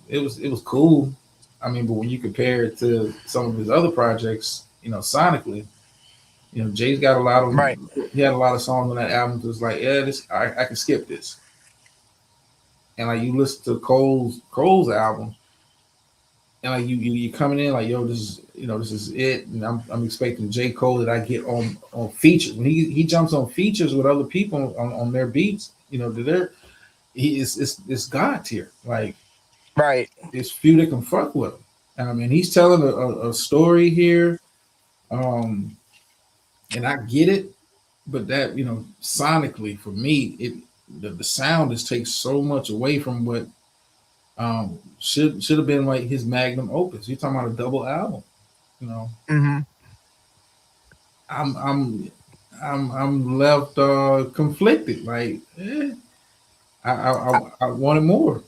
[SPEAKER 2] It was cool. I mean, but when you compare it to some of his other projects, sonically, Jay's got a lot of
[SPEAKER 5] Right.
[SPEAKER 2] he had a lot of songs on that album that was like, yeah, this I can skip this. And like you listen to Cole's album, and like you coming in like, yo, this is it, and I'm expecting J. Cole that I get on features when he jumps on features with other people on their beats, to their he is it's God tier. Like,
[SPEAKER 5] Right.
[SPEAKER 2] it's few that can fuck with him. I mean, he's telling a story here, um, and I get it, but that sonically for me, the sound just takes so much away from what should have been like his magnum opus. You're talking about a double album, you know.
[SPEAKER 5] Hmm.
[SPEAKER 2] I'm I'm I'm left conflicted. Like, I wanted more.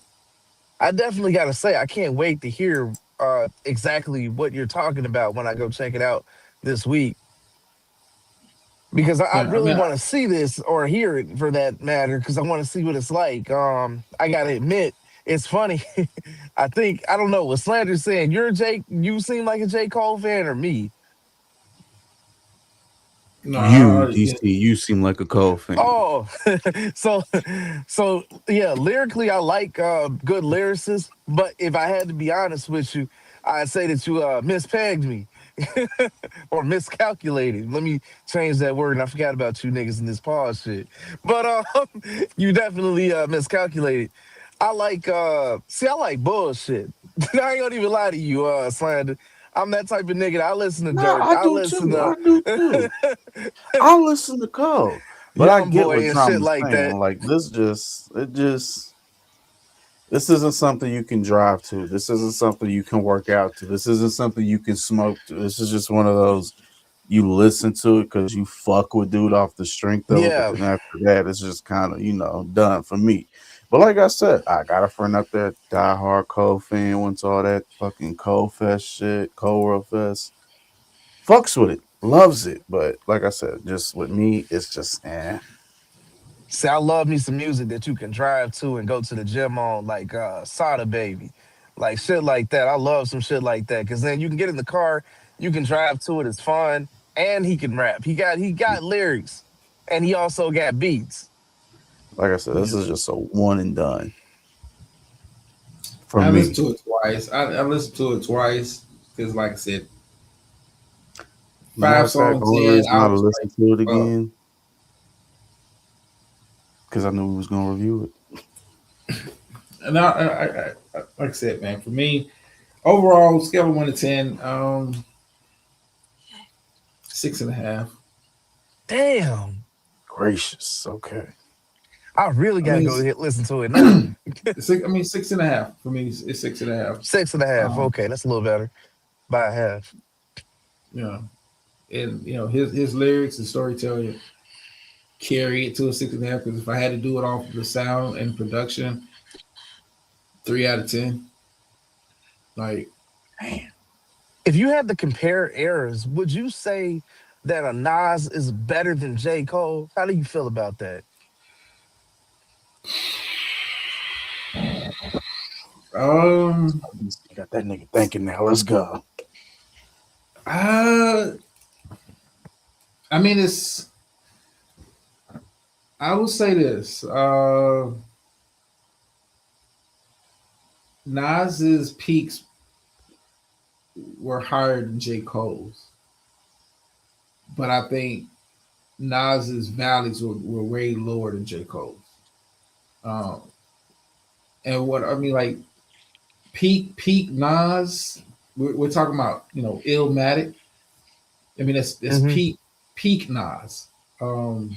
[SPEAKER 5] I definitely gotta say I can't wait to hear exactly what you're talking about when I go check it out this week. because I
[SPEAKER 2] Yeah, I
[SPEAKER 5] really
[SPEAKER 2] mean,
[SPEAKER 5] want to see this or hear it for that matter. Because I want to see what it's like. I gotta admit, it's funny. I don't know what Slander's saying. You seem like a J Cole fan or me?
[SPEAKER 2] no,
[SPEAKER 4] You,
[SPEAKER 2] yeah,
[SPEAKER 4] DC, you seem like a Cole fan.
[SPEAKER 5] Oh, so yeah, lyrically I like good lyricists, but if I had to be honest with you, I'd say that you mispegged me or miscalculated. Let me change that word. And I forgot about you niggas in this pause shit. But you definitely miscalculated. I like bullshit. I ain't gonna even lie to you, Slander. I'm that type of nigga. I listen to
[SPEAKER 4] No,
[SPEAKER 5] Dirk.
[SPEAKER 4] I
[SPEAKER 5] I
[SPEAKER 4] do
[SPEAKER 5] listen
[SPEAKER 4] too.
[SPEAKER 5] to
[SPEAKER 4] I do too. I listen to Cole, but I
[SPEAKER 5] Young
[SPEAKER 4] get what
[SPEAKER 5] Boy and shit
[SPEAKER 4] Drama's
[SPEAKER 5] like that.
[SPEAKER 4] saying. Like this isn't something you can drive to. This isn't something you can work out to. This isn't something you can smoke to. This is just one of those you listen to it because you fuck with dude off the strength of it. But
[SPEAKER 5] Yeah.
[SPEAKER 4] then after that, it's just kind of done for me. But like I said, I got a friend out there, diehard Cole fan, went to all that fucking Cole Fest shit, Cole World Fest. Fucks with it, loves it. But like I said, just with me, it's just
[SPEAKER 5] See, I love me some music that you can drive to and go to the gym on, like Sada Baby, like shit like that. I love some shit like that because then you can get in the car, you can drive to it. It's fun, and he can rap. He got lyrics, and he also got beats.
[SPEAKER 4] like I said, this
[SPEAKER 2] yeah.
[SPEAKER 4] is just a one and done for
[SPEAKER 2] I listened
[SPEAKER 4] me.
[SPEAKER 2] to it twice. I listened to it twice because, like I said,
[SPEAKER 4] Matter
[SPEAKER 2] five
[SPEAKER 4] of fact,
[SPEAKER 2] songs
[SPEAKER 4] only
[SPEAKER 2] in,
[SPEAKER 4] reason
[SPEAKER 2] I
[SPEAKER 4] I
[SPEAKER 2] was
[SPEAKER 4] listened
[SPEAKER 2] like,
[SPEAKER 4] to it
[SPEAKER 2] "Fuck."
[SPEAKER 4] again because I knew we was gonna review it.
[SPEAKER 2] And like I said, man, for me, overall scale of 1 to 10, 6.5.
[SPEAKER 5] Damn,
[SPEAKER 4] Gracious, okay.
[SPEAKER 5] I really
[SPEAKER 2] I
[SPEAKER 5] got to
[SPEAKER 2] mean,
[SPEAKER 5] go hit listen to it now.
[SPEAKER 2] I mean, 6.5 for me. It's 6.5.
[SPEAKER 5] 6.5.
[SPEAKER 2] Um,
[SPEAKER 5] Okay, that's a little better by a half.
[SPEAKER 2] you know, and his lyrics and storytelling carry it to a 6.5. Because if I had to do it off of the sound and production, 3 out of 10. Like, man,
[SPEAKER 5] If you had to compare eras, would you say that a Nas is better than J. Cole? How do you feel about that?
[SPEAKER 2] um,
[SPEAKER 4] Got that nigga thinking now. Let's go.
[SPEAKER 2] uh, I mean, it's. I will say this. Nas's peaks were higher than J. Cole's, but I think Nas's valleys were way lower than J. Cole's. Um, and what I mean, like peak Nas, we're talking about Illmatic. I mean, it's
[SPEAKER 5] Hmm.
[SPEAKER 2] peak Nas. Um,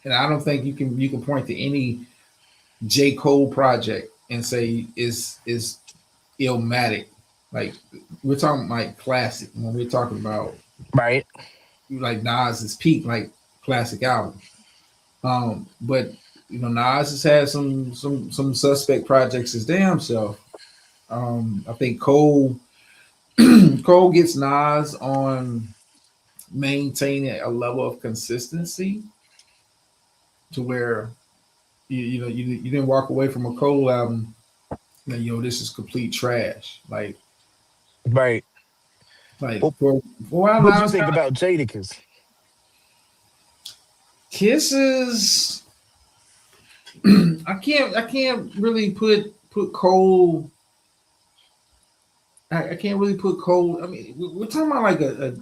[SPEAKER 2] and I don't think you can point to any J. Cole project and say is Illmatic. Like we're talking like classic when we're talking about
[SPEAKER 5] Right.
[SPEAKER 2] like Nas's peak, like classic album. But Nas has had some suspect projects his damn self. I think Cole Cole gets Nas on maintaining a level of consistency to where you didn't walk away from a Cole album and this is complete trash.
[SPEAKER 5] Right.
[SPEAKER 2] Like
[SPEAKER 5] Well,
[SPEAKER 2] for a while
[SPEAKER 5] what'd you
[SPEAKER 2] Nas
[SPEAKER 5] think
[SPEAKER 2] kind of
[SPEAKER 5] about Jadakiss?
[SPEAKER 2] kisses. I can't really put Cole. I can't really put Cole. I mean, we're talking about like a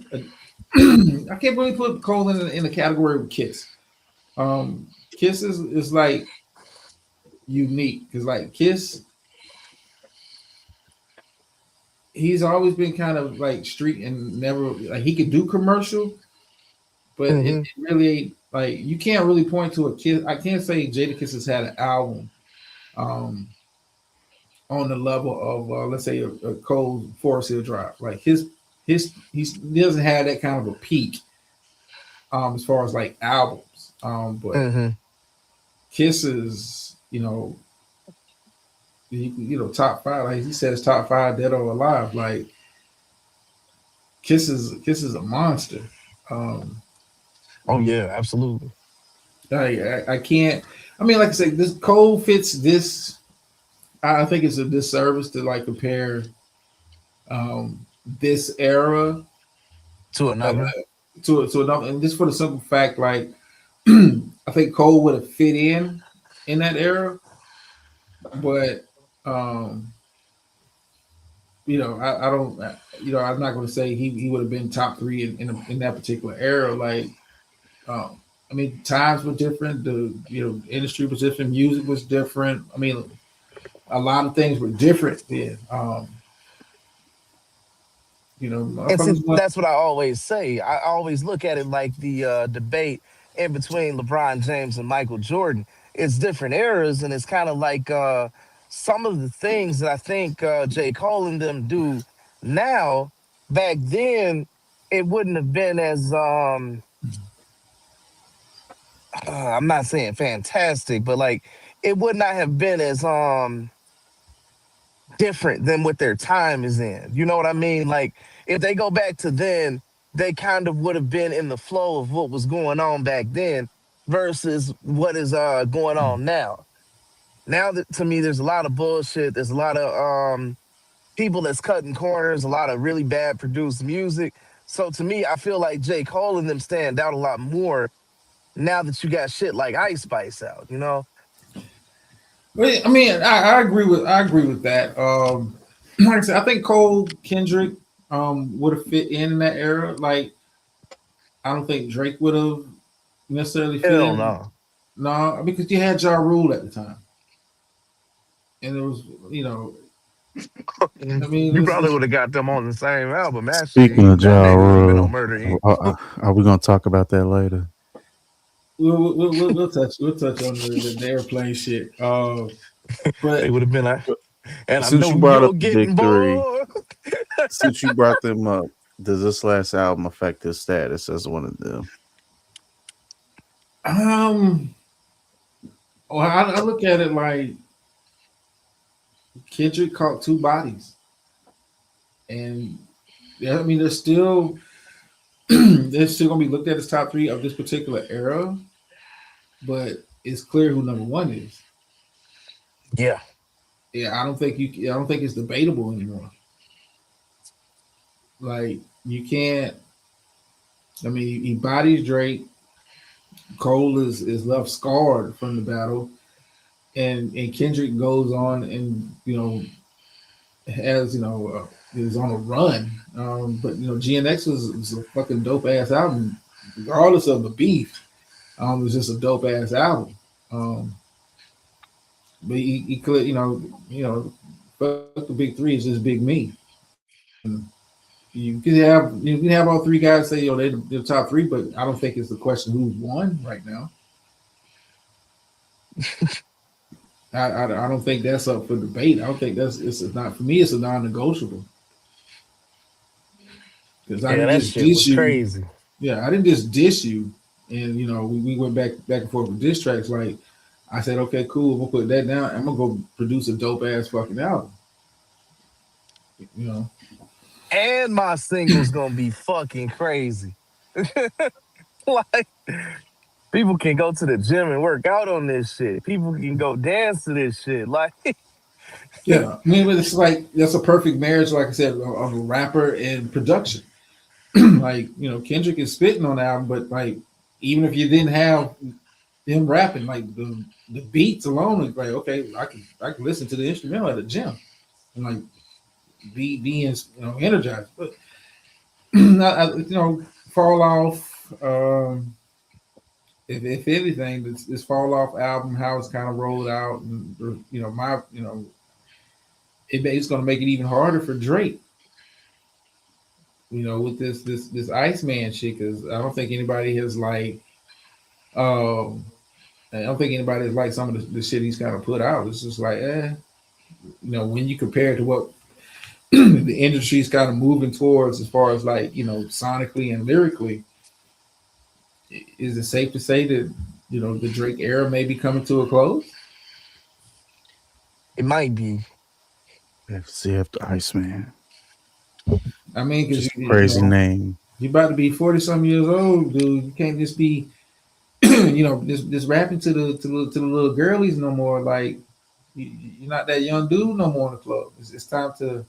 [SPEAKER 2] I can't really put Cole in the category of Kiss. Kiss is like unique because like Kiss, he's always been kind of like street and never like he could do commercial, but it
[SPEAKER 5] Hmm.
[SPEAKER 2] really ain't like you can't really point to a Kiss. I can't say Jadakiss has had an album um on the level of let's say a Cole Forest Hill Drive. Like he doesn't have that kind of a peak as far as like albums. But
[SPEAKER 5] Hmm.
[SPEAKER 2] Kiss is top five. Like he said, it's top five dead or alive. Like Kiss is a monster. Um,
[SPEAKER 5] Oh yeah, absolutely.
[SPEAKER 2] I can't. I mean, like I said, this Cole fits this. I think it's a disservice to like compare this era
[SPEAKER 5] To
[SPEAKER 2] uh,
[SPEAKER 5] another.
[SPEAKER 2] to another, and just for the simple fact, like I think Cole would have fit in that era, but um, I don't, I'm not going to say he would have been top three in that particular era. Like, I mean, times were different. The industry was different. Music was different. I mean, a lot of things were different then.
[SPEAKER 5] And see,
[SPEAKER 2] Motherfuckers went.
[SPEAKER 5] that's what I always say. I always look at it like the debate in between LeBron James and Michael Jordan. It's different eras, and it's kind of like some of the things that I think J. Cole and them do now. Back then, it wouldn't have been as I'm not saying fantastic, but like it would not have been as different than what their time is in. You know what I mean? Like if they go back to then, they kind of would have been in the flow of what was going on back then versus what is going on now. Now that to me there's a lot of bullshit, there's a lot of people that's cutting corners, a lot of really bad produced music. So to me, I feel like J. Cole and them stand out a lot more now that you got shit like Ice Spice out, you know?
[SPEAKER 2] Well, I mean, I agree with that. Like I said, I think Cole Kendrick would have fit in that era. Like I don't think Drake would have necessarily fit
[SPEAKER 5] Hell
[SPEAKER 2] in.
[SPEAKER 5] no.
[SPEAKER 2] No, because you had Ja Rule at the time, and it was you know, I mean,
[SPEAKER 5] You probably would have got them on the same album,
[SPEAKER 4] Speaking
[SPEAKER 5] actually.
[SPEAKER 4] of
[SPEAKER 5] That
[SPEAKER 4] Ja
[SPEAKER 5] nigga would have been on
[SPEAKER 4] Rule,
[SPEAKER 5] Murder Inc.
[SPEAKER 4] are we gonna talk about that later?
[SPEAKER 2] we'll touch on the airplane shit.
[SPEAKER 5] They
[SPEAKER 2] But
[SPEAKER 5] would have been like, and I
[SPEAKER 4] Since you
[SPEAKER 5] know
[SPEAKER 4] brought
[SPEAKER 5] you're
[SPEAKER 4] up the big
[SPEAKER 5] getting
[SPEAKER 4] three,
[SPEAKER 5] bored.
[SPEAKER 4] since you brought them up, does this last album affect his status as one of them?
[SPEAKER 2] um, well, I look at it like Kendrick caught two bodies, and yeah, I mean, they're still they're still gonna be looked at as top three of this particular era, but it's clear who number one is.
[SPEAKER 5] Yeah.
[SPEAKER 2] Yeah, I don't think it's debatable anymore. Like you can't. I mean, he bodies Drake. Cole is left scarred from the battle, and Kendrick goes on and has is on a run. But GNX was a fucking dope ass album, regardless of the beef. It was just a dope ass album. Um, but he could fuck the big three is just big me, and you can have all three guys say they're top three, but I don't think it's the question who's won right now. I don't think that's up for debate. I don't think it's not for me. It's a non-negotiable because I
[SPEAKER 5] Yeah,
[SPEAKER 2] didn't
[SPEAKER 5] that
[SPEAKER 2] just
[SPEAKER 5] shit
[SPEAKER 2] diss
[SPEAKER 5] was
[SPEAKER 2] you.
[SPEAKER 5] crazy.
[SPEAKER 2] Yeah, I didn't just diss you, and we went back and forth with diss tracks. Like I said, okay, cool, we'll put that down. I'm gonna go produce a dope ass fucking album. You know,
[SPEAKER 5] And my single's gonna be fucking crazy. Like people can go to the gym and work out on this shit. People can go dance to this shit. Like
[SPEAKER 2] yeah. I mean, it's like that's a perfect marriage, like I said, of a rapper and production. Like Kendrick is spitting on the album, but like even if you didn't have him rapping, like the beats alone is like okay, I can listen to the instrumental at the gym and like be energized. But fall off. If anything, this fall off album, how it's kind of rolled out, and it's going to make it even harder for Drake. With this Iceman shit, because I don't think anybody has like. Um, I don't think anybody has liked some of the shit he's kind of put out. It's just like, when you compare it to what the industry's kind of moving towards as far as like sonically and lyrically, is it safe to say that the Drake era may be coming to a close?
[SPEAKER 5] it might be.
[SPEAKER 4] FC after Iceman.
[SPEAKER 2] I mean, because
[SPEAKER 4] Just a crazy name.
[SPEAKER 2] You about to be 40 some years old, dude. You can't just be, just rapping to the little girlies no more. Like you're not that young dude no more in the club. It's time to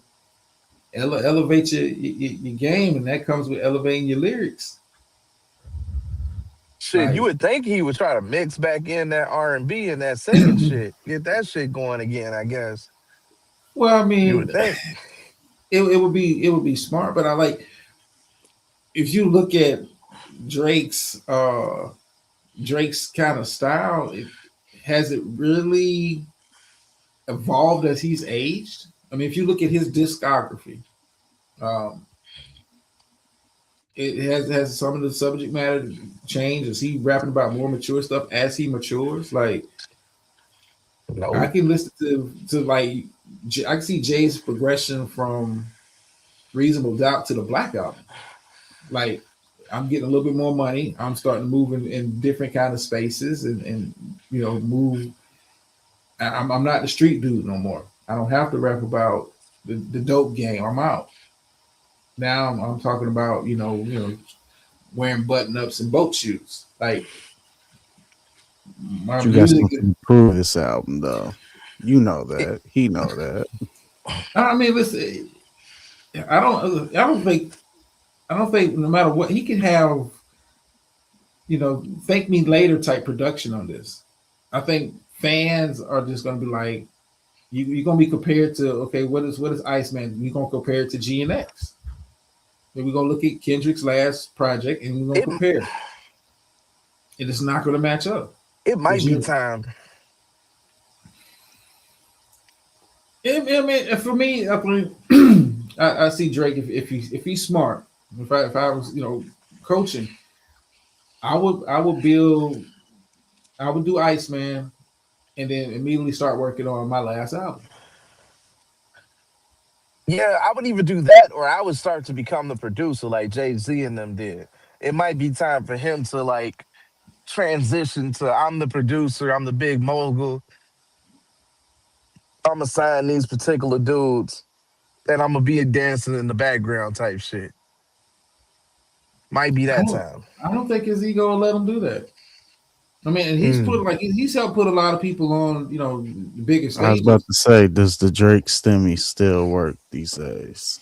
[SPEAKER 2] elevate your game, and that comes with elevating your lyrics.
[SPEAKER 5] Shit, you
[SPEAKER 2] Like,
[SPEAKER 5] would think he would try to mix back in that R&B and that singing shit, get that shit going again. I guess
[SPEAKER 2] well, I
[SPEAKER 5] you
[SPEAKER 2] mean,
[SPEAKER 5] would think.
[SPEAKER 2] it would be smart, but I like if you look at Drake's Drake's kind of style. Has it really evolved as he's aged? I mean, if you look at his discography, um, it has some of the subject matter changed. Is he rapping about more mature stuff as he matures? Like I
[SPEAKER 5] No,
[SPEAKER 2] can listen to like I can see Jay's progression from Reasonable Doubt to the Black Album. Like I'm getting a little bit more money. I'm starting to move in different kind of spaces and move. I'm not the street dude no more. I don't have to rap about the dope game. I'm out. Now I'm talking about wearing button ups and boat shoes. Like my
[SPEAKER 4] But you got
[SPEAKER 2] music.
[SPEAKER 4] something to prove this album, though. You know
[SPEAKER 5] it,
[SPEAKER 4] that. He know that.
[SPEAKER 2] I mean, listen. I don't think no matter what he can have, thank me later type production on this. I think fans are just gonna be like, you're gonna be compared to, okay, what is Iceman? You're gonna compare it to GNX. Then we're gonna look at Kendrick's last project and we're gonna
[SPEAKER 5] it
[SPEAKER 2] compare. It is not gonna match up.
[SPEAKER 5] it
[SPEAKER 2] The
[SPEAKER 5] might be
[SPEAKER 2] G-
[SPEAKER 5] time.
[SPEAKER 2] I mean, for me, I think I see Drake if he's smart. If I was coaching, I would do Iceman and then immediately start working on my last album.
[SPEAKER 5] Yeah, I would even do that, or I would start to become the producer like Jay-Z and them did. It might be time for him to like transition to I'm the producer, I'm the big mogul, I'm gonna sign these particular dudes, and I'm gonna be dancing in the background type shit. Might be
[SPEAKER 2] I
[SPEAKER 5] that
[SPEAKER 2] don't
[SPEAKER 5] time.
[SPEAKER 2] I don't think his ego will let him do that. I mean, and he's put
[SPEAKER 5] Mm.
[SPEAKER 2] like he's helped put a lot of people on the bigger
[SPEAKER 4] I was about
[SPEAKER 2] stages.
[SPEAKER 4] to say, does the Drake stimmy still work these days?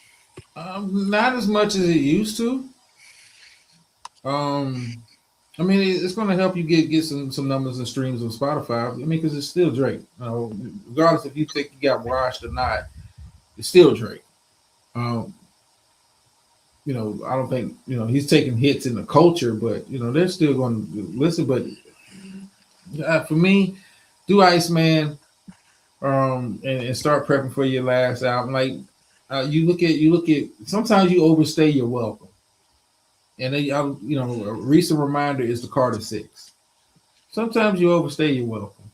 [SPEAKER 2] Not as much as it used to. Um, I mean, it's going to help you get some numbers and streams on Spotify. I mean, because it's still Drake. Regardless if you think you got washed or not, it's still Drake. Um, I don't think he's taking hits in the culture, but they're still going to listen. But for me, do Iceman, and start prepping for your last album. Like you look at sometimes you overstay your welcome, and then a recent reminder is the Carter Six. Sometimes you overstay your welcome.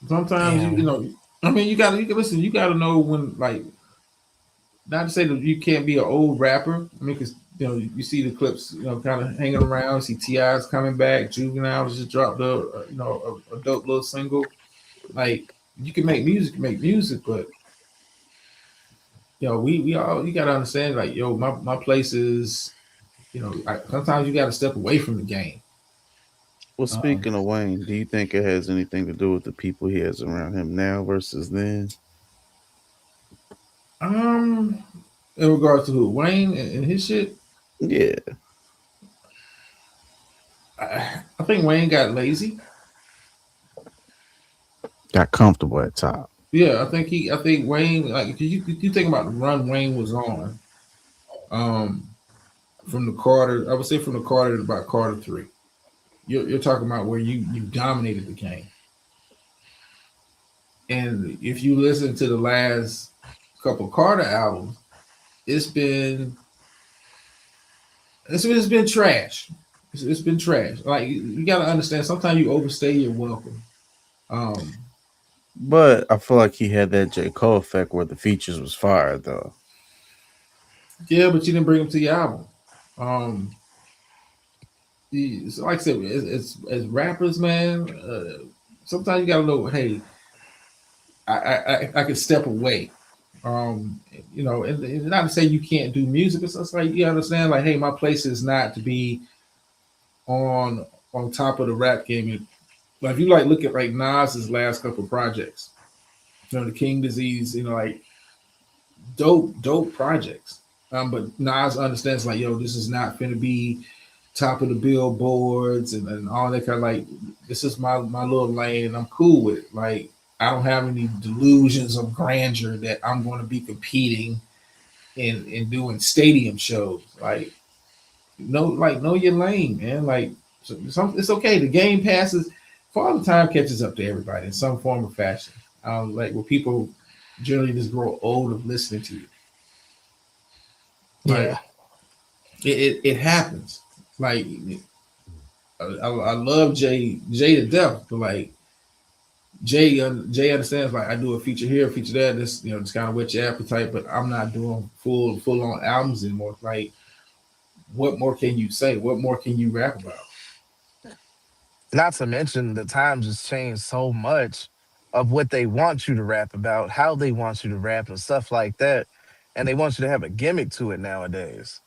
[SPEAKER 2] Sometimes
[SPEAKER 5] Damn.
[SPEAKER 2] I mean, you can listen. You got to know when, like, not to say that you can't be an old rapper. I mean, because you see the clips, kind of hanging around. See Ti's coming back. Juvenile just dropped a dope little single. Like you can make music, but we all you got to understand. Like, my place is, sometimes you got to step away from the game.
[SPEAKER 4] Well,
[SPEAKER 2] Um,
[SPEAKER 4] speaking of Wayne, do you think it has anything to do with the people he has around him now versus then?
[SPEAKER 2] um, in regards to who Wayne and his shit,
[SPEAKER 4] Yeah,
[SPEAKER 2] I think Wayne got lazy.
[SPEAKER 4] got comfortable at top.
[SPEAKER 2] Yeah, I think Wayne, like, if you think about the run Wayne was on, um, from the Carter, I would say from the Carter to about Carter three. You're talking about where you dominated the game, and if you listen to the last couple Carter albums, it's been it's been trash. It's been trash. Like you got to understand, sometimes you overstay your welcome. Um,
[SPEAKER 4] But I feel like he had that J. Cole effect where the features was fire though.
[SPEAKER 2] yeah, but you didn't bring them to your album. Um, like I said, as rappers, man, sometimes you gotta know. Hey, I can step away. Um, and not to say you can't do music. It's like you understand, like, hey, my place is not to be on on top of the rap game. Like if you like look at like Nas's last couple of projects, the King Disease, like dope projects. But Nas understands like, yo, this is not gonna be top of the billboards and all that kind of like this is my little lane and I'm cool with it. Like I don't have any delusions of grandeur that I'm going to be competing in doing stadium shows. Like know your lane, man. Like it's okay. The game passes. Father time catches up to everybody in some form or fashion. Like where people generally just grow old of listening to you. Like
[SPEAKER 5] Yeah.
[SPEAKER 2] it happens. Like I love Jay to death, but like Jay understands like I do a feature here, a feature there. This just kind of whet your appetite, but I'm not doing full on albums anymore. Like what more can you say? What more can you rap about?
[SPEAKER 5] Not to mention the times has changed so much of what they want you to rap about, how they want you to rap and stuff like that. And they want you to have a gimmick to it nowadays.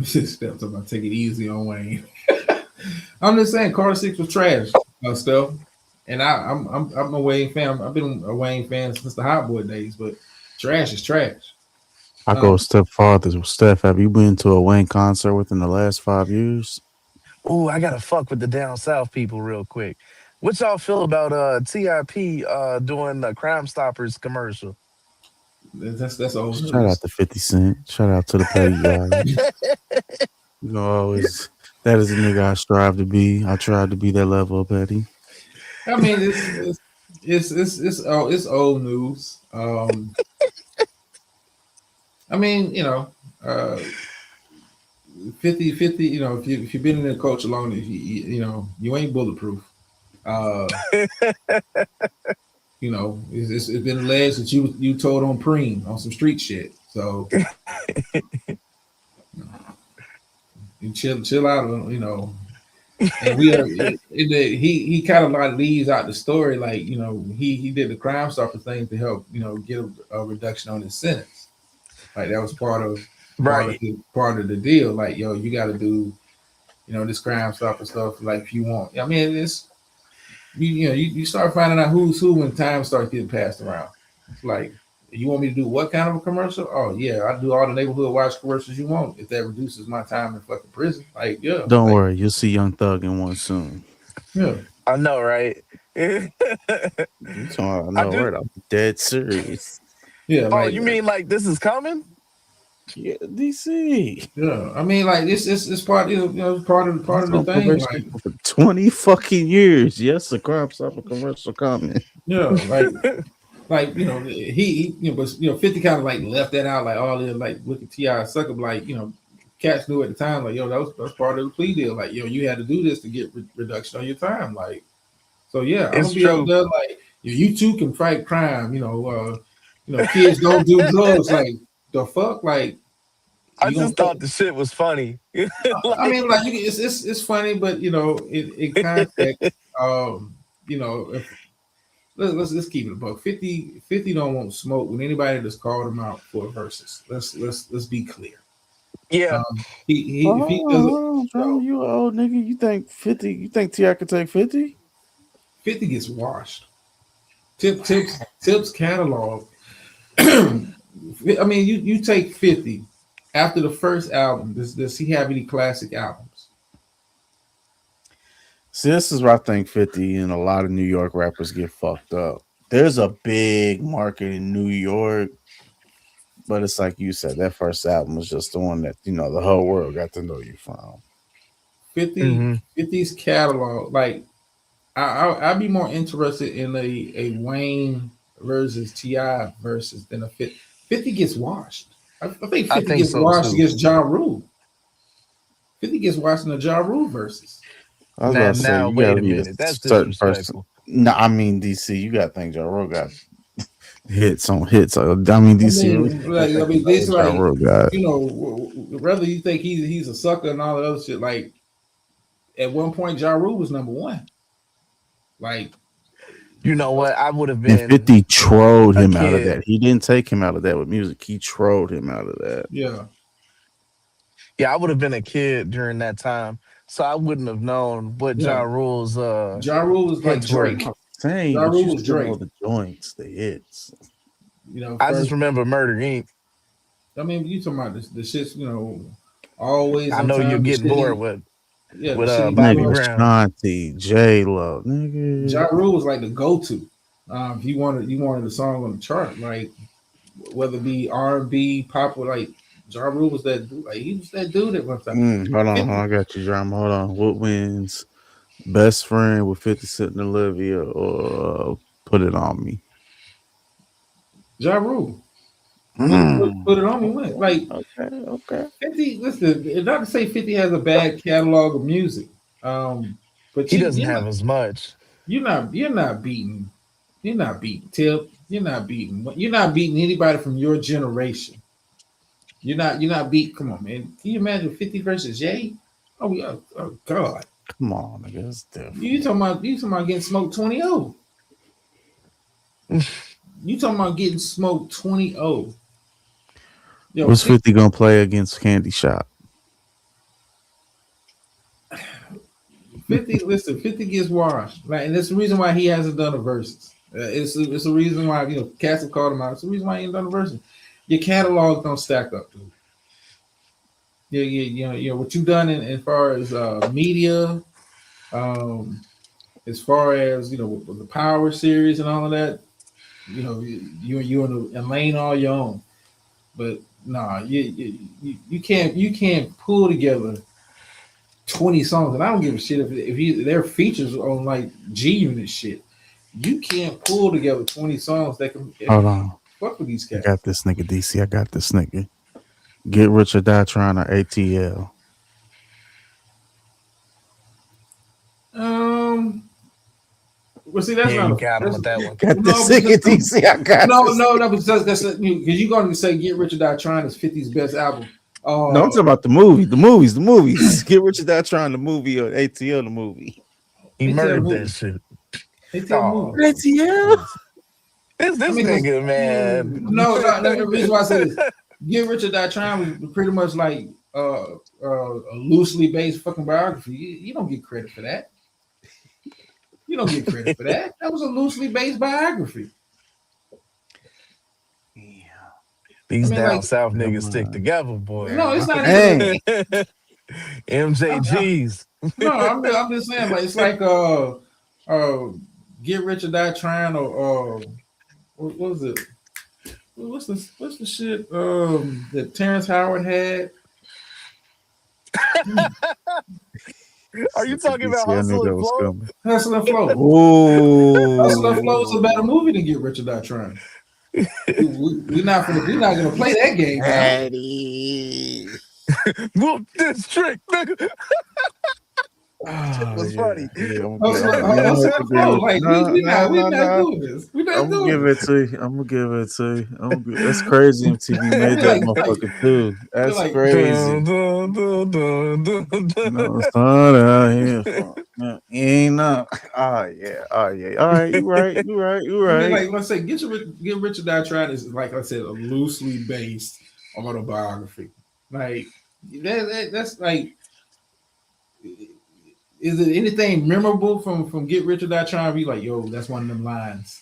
[SPEAKER 2] Steps about take it easy on Wayne. I'm just saying, Carter Six was trash, stuff. And I'm a Wayne fan. I've been a Wayne fan since the Hot Boy days, but trash is trash.
[SPEAKER 4] I go a
[SPEAKER 2] Um,
[SPEAKER 4] step farther. Steph, have you been to a Wayne concert within the last 5 years?
[SPEAKER 5] Ooh, I gotta fuck with the down south people real quick. What y'all feel about TIP doing the Crime Stoppers commercial?
[SPEAKER 2] that's old
[SPEAKER 4] Shout out
[SPEAKER 2] news.
[SPEAKER 4] to 50 Cent. Shout out to the petty guy. You know, always that is a nigga I strive to be. I tried to be that level of petty.
[SPEAKER 2] I mean, it's old news. I mean, uh, 50. If you've been in the culture long, if you ain't bulletproof. Uh, it's been alleged that you told on Preem on some street shit. So you chill out, And we are he kind of like leaves out the story, like he did the Crime Stopper thing to help get a reduction on his sentence. Like that was
[SPEAKER 5] Right.
[SPEAKER 2] part of the deal. Like yo, you got to do this Crime Stopper stuff. Like if you want, I mean, it's you start finding out who's who when time starts getting passed around. It's like you want me to do what kind of a commercial? Oh yeah, I do all the neighborhood watch commercials you want if that reduces my time in fucking prison. Like yeah,
[SPEAKER 4] Don't
[SPEAKER 2] like
[SPEAKER 4] worry, you'll see Young Thug in one soon.
[SPEAKER 2] yeah.
[SPEAKER 5] I know, right?
[SPEAKER 4] You talking? I
[SPEAKER 5] I
[SPEAKER 4] know,
[SPEAKER 5] do.
[SPEAKER 4] right? I'm dead serious.
[SPEAKER 2] Yeah,
[SPEAKER 5] Oh,
[SPEAKER 2] like
[SPEAKER 5] you mean like this is coming?
[SPEAKER 4] Yeah, DC.
[SPEAKER 2] yeah. I mean, like it's part, it's part
[SPEAKER 4] He's
[SPEAKER 2] of the
[SPEAKER 4] on
[SPEAKER 2] thing.
[SPEAKER 4] probation
[SPEAKER 2] Like
[SPEAKER 4] for 20 fucking years. Yes, the Crime Stopper commercial coming.
[SPEAKER 2] yeah, like but 50 kind of like left that out. Like all the like look at Ti sucker. Like cats knew at the time. Like yo, that was part of the plea deal. Like yo, you had to do this to get reduction on your time. Like so yeah, I'm
[SPEAKER 5] It's
[SPEAKER 2] gonna be up
[SPEAKER 5] true.
[SPEAKER 2] there. Like you too can fight crime. Kids don't do drugs. Like the fuck, like
[SPEAKER 5] I
[SPEAKER 2] you
[SPEAKER 5] just
[SPEAKER 2] gonna
[SPEAKER 5] thought the shit was funny.
[SPEAKER 2] I
[SPEAKER 5] Like,
[SPEAKER 2] mean, like it's funny, but in context, if let's keep it a buck. 50 don't want smoke with anybody that's called him out for verses. Let's be clear.
[SPEAKER 5] yeah,
[SPEAKER 2] He if he doesn't,
[SPEAKER 4] Hold on, bro. You a old nigga. You think 50? You think Ti could take 50?
[SPEAKER 2] 50 gets washed. Tips catalog. I mean, you take 50 after the first album. Does he have any classic albums?
[SPEAKER 4] See, this is where I think 50 and a lot of New York rappers get fucked up. There's a big market in New York, but it's like you said, that first album was just the one that, the whole world got to know you from.
[SPEAKER 2] 50
[SPEAKER 5] hmm
[SPEAKER 2] Fifty's catalog, like I'd be more interested in a Wayne versus Ti versus than a 50. 50 gets washed. I think
[SPEAKER 5] I
[SPEAKER 2] 50
[SPEAKER 5] think
[SPEAKER 2] gets
[SPEAKER 5] so
[SPEAKER 2] washed
[SPEAKER 5] too.
[SPEAKER 2] against Ja Rule. 50 gets washed in the Ja Rule versus.
[SPEAKER 4] I was about
[SPEAKER 5] Now,
[SPEAKER 4] to say,
[SPEAKER 5] now,
[SPEAKER 4] you got
[SPEAKER 5] wait
[SPEAKER 4] to
[SPEAKER 5] a
[SPEAKER 4] be a
[SPEAKER 5] minute. That's
[SPEAKER 4] certain person.
[SPEAKER 5] disrespectful.
[SPEAKER 4] No, I mean, DC, you got to think Ja Rule got hits on hits. I mean, DC,
[SPEAKER 2] I mean,
[SPEAKER 4] about
[SPEAKER 2] this
[SPEAKER 4] what Ja
[SPEAKER 2] like
[SPEAKER 4] Rule got.
[SPEAKER 2] whether you think he's a sucker and all the other shit. Like at one point, Ja Rule was number one. Like
[SPEAKER 5] You know what? I would have
[SPEAKER 4] And
[SPEAKER 5] been
[SPEAKER 4] 50 trolled
[SPEAKER 5] a
[SPEAKER 4] him out of
[SPEAKER 5] kid.
[SPEAKER 4] that. He didn't take him out of that with music. He trolled him out of that.
[SPEAKER 2] Yeah,
[SPEAKER 5] Yeah, I would have been a kid during that time, so I wouldn't have known what Ja
[SPEAKER 2] yeah.
[SPEAKER 5] Rule's
[SPEAKER 2] Ja Rule was like
[SPEAKER 5] hits were.
[SPEAKER 2] Drake.
[SPEAKER 4] Same,
[SPEAKER 2] Ja
[SPEAKER 4] but
[SPEAKER 2] Rule
[SPEAKER 4] you
[SPEAKER 2] was
[SPEAKER 4] still know
[SPEAKER 2] Drake.
[SPEAKER 4] the joints, the hits.
[SPEAKER 5] I just
[SPEAKER 2] First.
[SPEAKER 5] remember Murder Inc.
[SPEAKER 2] I mean, you talking about the shits, always
[SPEAKER 5] I
[SPEAKER 2] on
[SPEAKER 5] know you're
[SPEAKER 2] time. The
[SPEAKER 5] getting
[SPEAKER 2] shit
[SPEAKER 5] bored
[SPEAKER 2] he,
[SPEAKER 5] with
[SPEAKER 2] yeah, the shit he
[SPEAKER 5] Bobby
[SPEAKER 2] grew up.
[SPEAKER 4] Nigga,
[SPEAKER 5] Brown.
[SPEAKER 4] Shanti, J Lo,
[SPEAKER 2] Ja
[SPEAKER 4] nigga.
[SPEAKER 2] Rule was like the go-to. If you wanted a song on the chart, like whether it be R&B, pop, or like Ja Rule was that dude. Like he was that dude at one time.
[SPEAKER 4] Hold on,
[SPEAKER 2] 50,
[SPEAKER 4] I got you, drama. Hold on. What wins? Best friend with 50 Cent and Olivia, or put it on me?
[SPEAKER 2] Ja Rule. Put it on me. When
[SPEAKER 4] Okay,
[SPEAKER 2] like
[SPEAKER 4] okay.
[SPEAKER 2] 50. Listen, not to say 50 has a bad catalog of music, but
[SPEAKER 5] He
[SPEAKER 2] you
[SPEAKER 5] doesn't have as much.
[SPEAKER 2] you're not beating Tip. You're not beating anybody from your generation. You're not beat. Come on, man. Can you imagine 50 versus Jay? Oh God.
[SPEAKER 4] Come on, nigga, it's
[SPEAKER 2] You
[SPEAKER 4] different.
[SPEAKER 2] talking about getting smoked 20-0. You talking about getting smoked 20-0. Yo,
[SPEAKER 4] What's 50 gonna play against Candy Shop?
[SPEAKER 2] 50, listen, 50 gets washed. Like, and that's the reason why he hasn't done a versus. It's a reason why, cats have called him out. It's the reason why he ain't done a versus. Your catalog don't stack up, dude. Yeah, what you've done in as far as media, um, as far as with the Power series and all of that, you in a lane all your own. But nah, you can't pull together 20 songs, and I don't give a shit if their features on like G Unit shit. You can't pull together 20 songs that can
[SPEAKER 4] Hold on.
[SPEAKER 2] fuck with these
[SPEAKER 4] I
[SPEAKER 2] cats.
[SPEAKER 4] got this nigga, DC. I got this nigga. Get Rich or Die Trying or ATL.
[SPEAKER 2] Um, well, see, that's
[SPEAKER 5] Yeah,
[SPEAKER 2] not
[SPEAKER 5] you
[SPEAKER 2] a
[SPEAKER 5] got him
[SPEAKER 2] that's
[SPEAKER 5] with that one.
[SPEAKER 4] Got
[SPEAKER 2] no,
[SPEAKER 4] this nigga,
[SPEAKER 2] because
[SPEAKER 4] DC. I got
[SPEAKER 2] no,
[SPEAKER 4] this
[SPEAKER 2] no,
[SPEAKER 4] nigga.
[SPEAKER 2] no, because that's because you're going to say Get Rich or Die Trying is 50's best album.
[SPEAKER 4] No, I'm talking about the movie. The movies. Get Rich or Die Trying the movie or ATL the movie.
[SPEAKER 5] He
[SPEAKER 2] ATL
[SPEAKER 5] murdered that
[SPEAKER 2] movie,
[SPEAKER 5] shit.
[SPEAKER 2] ATL movie.
[SPEAKER 5] Oh,
[SPEAKER 4] ATL?
[SPEAKER 2] I
[SPEAKER 5] this
[SPEAKER 2] mean,
[SPEAKER 5] nigga, man.
[SPEAKER 2] no. The reason why I say this, Get Rich or Die Trying was pretty much like a loosely based fucking biography. You don't get credit for that. You don't get credit for that. That was a loosely based biography.
[SPEAKER 4] Yeah.
[SPEAKER 2] I
[SPEAKER 5] These
[SPEAKER 2] mean,
[SPEAKER 5] down
[SPEAKER 2] like,
[SPEAKER 5] south niggas
[SPEAKER 4] Come
[SPEAKER 5] stick
[SPEAKER 4] on.
[SPEAKER 5] together, boy.
[SPEAKER 2] no, it's not even.
[SPEAKER 4] Dang.
[SPEAKER 2] I,
[SPEAKER 5] MJGs.
[SPEAKER 2] no, I'm just saying, like, it's like uh, Get Rich or Die Trying, or what was it? What's the shit that Terrence Howard had?
[SPEAKER 5] Are
[SPEAKER 4] This
[SPEAKER 5] you
[SPEAKER 4] nigga
[SPEAKER 5] talking about
[SPEAKER 4] DC, I knew
[SPEAKER 5] Hustle
[SPEAKER 4] that
[SPEAKER 5] and
[SPEAKER 4] was
[SPEAKER 5] Flow?
[SPEAKER 4] coming.
[SPEAKER 2] Hustle and Flow. Hustle and Flow is a better
[SPEAKER 4] Oh.
[SPEAKER 2] movie than Get Rich or Die Trying. We're not gonna play that game now.
[SPEAKER 4] Daddy.
[SPEAKER 5] Whoop this trick, nigga. Shit
[SPEAKER 4] Oh
[SPEAKER 5] was
[SPEAKER 4] yeah,
[SPEAKER 5] funny.
[SPEAKER 4] yeah. I'm gonna,
[SPEAKER 2] Hustle,
[SPEAKER 4] I'm gonna, I'm gonna
[SPEAKER 2] Hustle
[SPEAKER 4] have to
[SPEAKER 2] and
[SPEAKER 4] give
[SPEAKER 2] Flow.
[SPEAKER 4] it.
[SPEAKER 2] Like we
[SPEAKER 4] No,
[SPEAKER 2] we
[SPEAKER 4] no,
[SPEAKER 2] not we
[SPEAKER 4] no,
[SPEAKER 2] not
[SPEAKER 4] no.
[SPEAKER 2] doing this. We're not
[SPEAKER 4] I'm gonna
[SPEAKER 2] doing
[SPEAKER 4] give
[SPEAKER 2] this.
[SPEAKER 4] it to you. I'm gonna give it to you. That's crazy. MTV
[SPEAKER 2] I
[SPEAKER 4] made
[SPEAKER 2] feel
[SPEAKER 4] that
[SPEAKER 2] like
[SPEAKER 4] motherfucker too.
[SPEAKER 2] feel
[SPEAKER 4] That's
[SPEAKER 2] like
[SPEAKER 4] crazy.
[SPEAKER 5] Dun, dun, dun, dun, dun,
[SPEAKER 4] No,
[SPEAKER 5] dun.
[SPEAKER 4] it's not out here for. No, you ain't know. Oh yeah. Oh yeah. All right. You right. You right. You
[SPEAKER 2] I mean,
[SPEAKER 4] right.
[SPEAKER 2] like let's say Get Rich or Die Trying is, like I said, a loosely based autobiography. Like that's like, is it anything memorable from Get Rich or Die Trying? Be like, yo, that's one of them lines.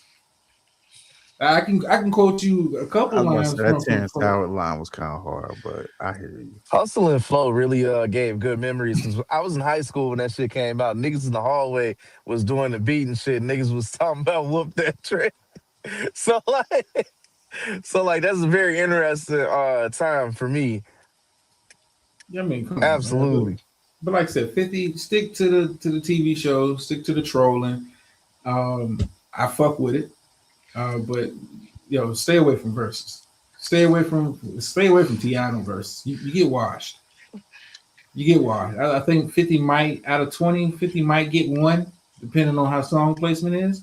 [SPEAKER 2] I can quote you a couple
[SPEAKER 4] I must
[SPEAKER 2] lines
[SPEAKER 4] say that
[SPEAKER 2] from
[SPEAKER 4] Terrence Howard line was kind of hard, but I hear you.
[SPEAKER 5] Hustle and Flow really gave good memories because I was in high school when that shit came out. Niggas in the hallway was doing the beat and shit. Niggas was talking about whoop that trick. So like that's a very interesting time for me.
[SPEAKER 2] Yeah, I mean, come on, man.
[SPEAKER 5] Absolutely.
[SPEAKER 2] But like I said, 50 stick to the TV show, stick to the trolling. I fuck with it. But stay away from verses. Stay away from Tiano verses. You get washed. You get washed. I think 50 might out of 20, 50 might get one, depending on how song placement is.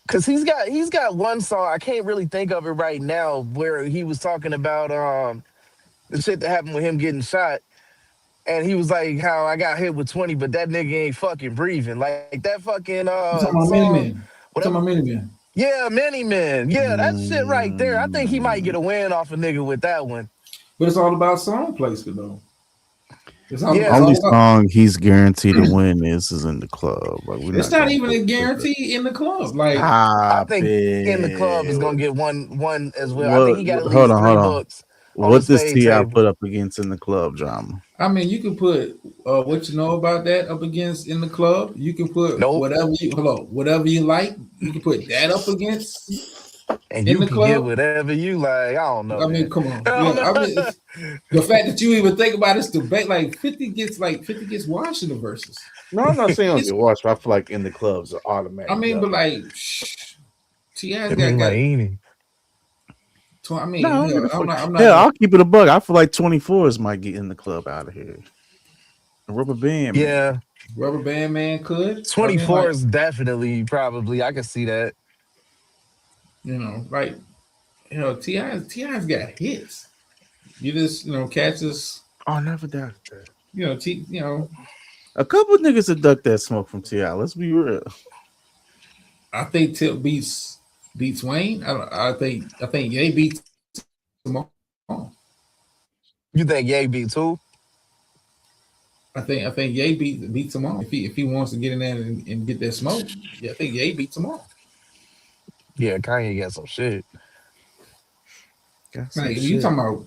[SPEAKER 5] Cause he's got one song I can't really think of it right now where he was talking about the shit that happened with him getting shot. And he was like, "How I got hit with 20, but that nigga ain't fucking breathing." Like that fucking
[SPEAKER 2] You talking about Many
[SPEAKER 5] song
[SPEAKER 2] Men. talking
[SPEAKER 5] Whatever.
[SPEAKER 2] about Mini Man.
[SPEAKER 5] Yeah, Many Men. Yeah, that shit right there. I think he might get
[SPEAKER 4] Mm,
[SPEAKER 5] a win off a nigga with that one.
[SPEAKER 2] But it's all about song placement, though. It's
[SPEAKER 5] Yeah.
[SPEAKER 4] only
[SPEAKER 2] all about.
[SPEAKER 4] song he's guaranteed to win is in the club. Like we're
[SPEAKER 2] It's
[SPEAKER 4] not
[SPEAKER 2] not
[SPEAKER 4] gonna
[SPEAKER 2] even
[SPEAKER 4] get
[SPEAKER 2] a
[SPEAKER 4] into that.
[SPEAKER 2] guarantee in the club. Like,
[SPEAKER 5] I
[SPEAKER 4] Stop
[SPEAKER 5] think in the club is
[SPEAKER 4] it.
[SPEAKER 5] gonna get one as well. I think
[SPEAKER 4] What?
[SPEAKER 5] he got at
[SPEAKER 4] Hold
[SPEAKER 5] least
[SPEAKER 4] on,
[SPEAKER 5] three
[SPEAKER 4] hold on.
[SPEAKER 5] books on the
[SPEAKER 4] What does
[SPEAKER 5] spade
[SPEAKER 4] Ti
[SPEAKER 5] table.
[SPEAKER 4] put up against in the club drama?
[SPEAKER 2] I mean, you can put what you know about that up against in the club. You can put
[SPEAKER 5] Nope.
[SPEAKER 2] whatever you like. You can put that up against
[SPEAKER 5] And
[SPEAKER 2] in
[SPEAKER 5] you
[SPEAKER 2] the
[SPEAKER 5] can get
[SPEAKER 2] club.
[SPEAKER 5] whatever you like. I don't know,
[SPEAKER 2] I mean,
[SPEAKER 5] man.
[SPEAKER 2] come on.
[SPEAKER 5] I
[SPEAKER 2] Yeah,
[SPEAKER 5] don't
[SPEAKER 2] I mean,
[SPEAKER 5] know.
[SPEAKER 2] the fact that you even think about this debate, like 50 gets washed in the verses.
[SPEAKER 4] No, I'm not saying I'll
[SPEAKER 2] It's,
[SPEAKER 4] get watched, but I feel like in the clubs are
[SPEAKER 2] I
[SPEAKER 4] automatic
[SPEAKER 2] mean, but
[SPEAKER 4] dub.
[SPEAKER 2] like, Ti's
[SPEAKER 5] Give me my
[SPEAKER 2] got.
[SPEAKER 5] eeny.
[SPEAKER 2] I
[SPEAKER 4] No, I
[SPEAKER 2] mean,
[SPEAKER 4] don't give
[SPEAKER 2] hell,
[SPEAKER 4] a fuck.
[SPEAKER 2] I'm not
[SPEAKER 4] Hell,
[SPEAKER 2] gonna.
[SPEAKER 4] I'll keep it a bug. I feel like 24s might get in the club out of here. Rubber band man.
[SPEAKER 5] Yeah.
[SPEAKER 2] Rubber Band Man could. I mean,
[SPEAKER 5] 24
[SPEAKER 2] like,
[SPEAKER 5] is definitely probably I can see that.
[SPEAKER 2] like, Ti's got hits. You just, catch us,
[SPEAKER 4] Oh, never doubted that.
[SPEAKER 2] T,
[SPEAKER 4] A couple niggas have ducked that smoke from Ti. Let's be real.
[SPEAKER 2] I think Tip beats Wayne. I think Ye beats him all.
[SPEAKER 5] You think Ye beat too?
[SPEAKER 2] I think Ye beats him all. If he wants to get in there and get that smoke, yeah, I think Ye beats him all.
[SPEAKER 5] Yeah, Kanye got some shit.
[SPEAKER 4] Got some
[SPEAKER 2] Like, if you
[SPEAKER 4] shit.
[SPEAKER 2] talking about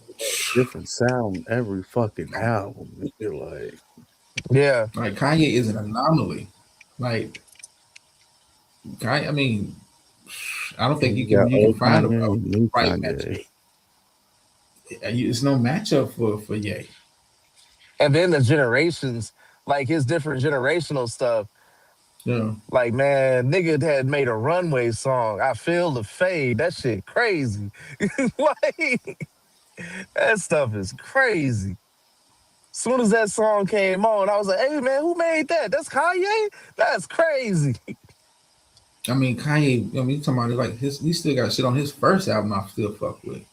[SPEAKER 4] Different sound every fucking album. You're like,
[SPEAKER 5] Yeah.
[SPEAKER 2] like Kanye is an anomaly. Like, Kanye, I mean, I don't think
[SPEAKER 4] you got
[SPEAKER 2] you can
[SPEAKER 4] old
[SPEAKER 2] find a
[SPEAKER 4] Kanye, new
[SPEAKER 2] right match.
[SPEAKER 4] Kanye.
[SPEAKER 2] It's no matchup for Ye.
[SPEAKER 5] And then the generations, like his different generational stuff.
[SPEAKER 2] Yeah.
[SPEAKER 5] Like, man, nigga had made a runway song. I feel the fade. That shit crazy. Like, that stuff is crazy. Soon as that song came on, I was like, hey man, who made that? That's Kanye? That's crazy.
[SPEAKER 2] I mean, Kanye. I mean, you talking about like he still got shit on his first album. I still fuck with.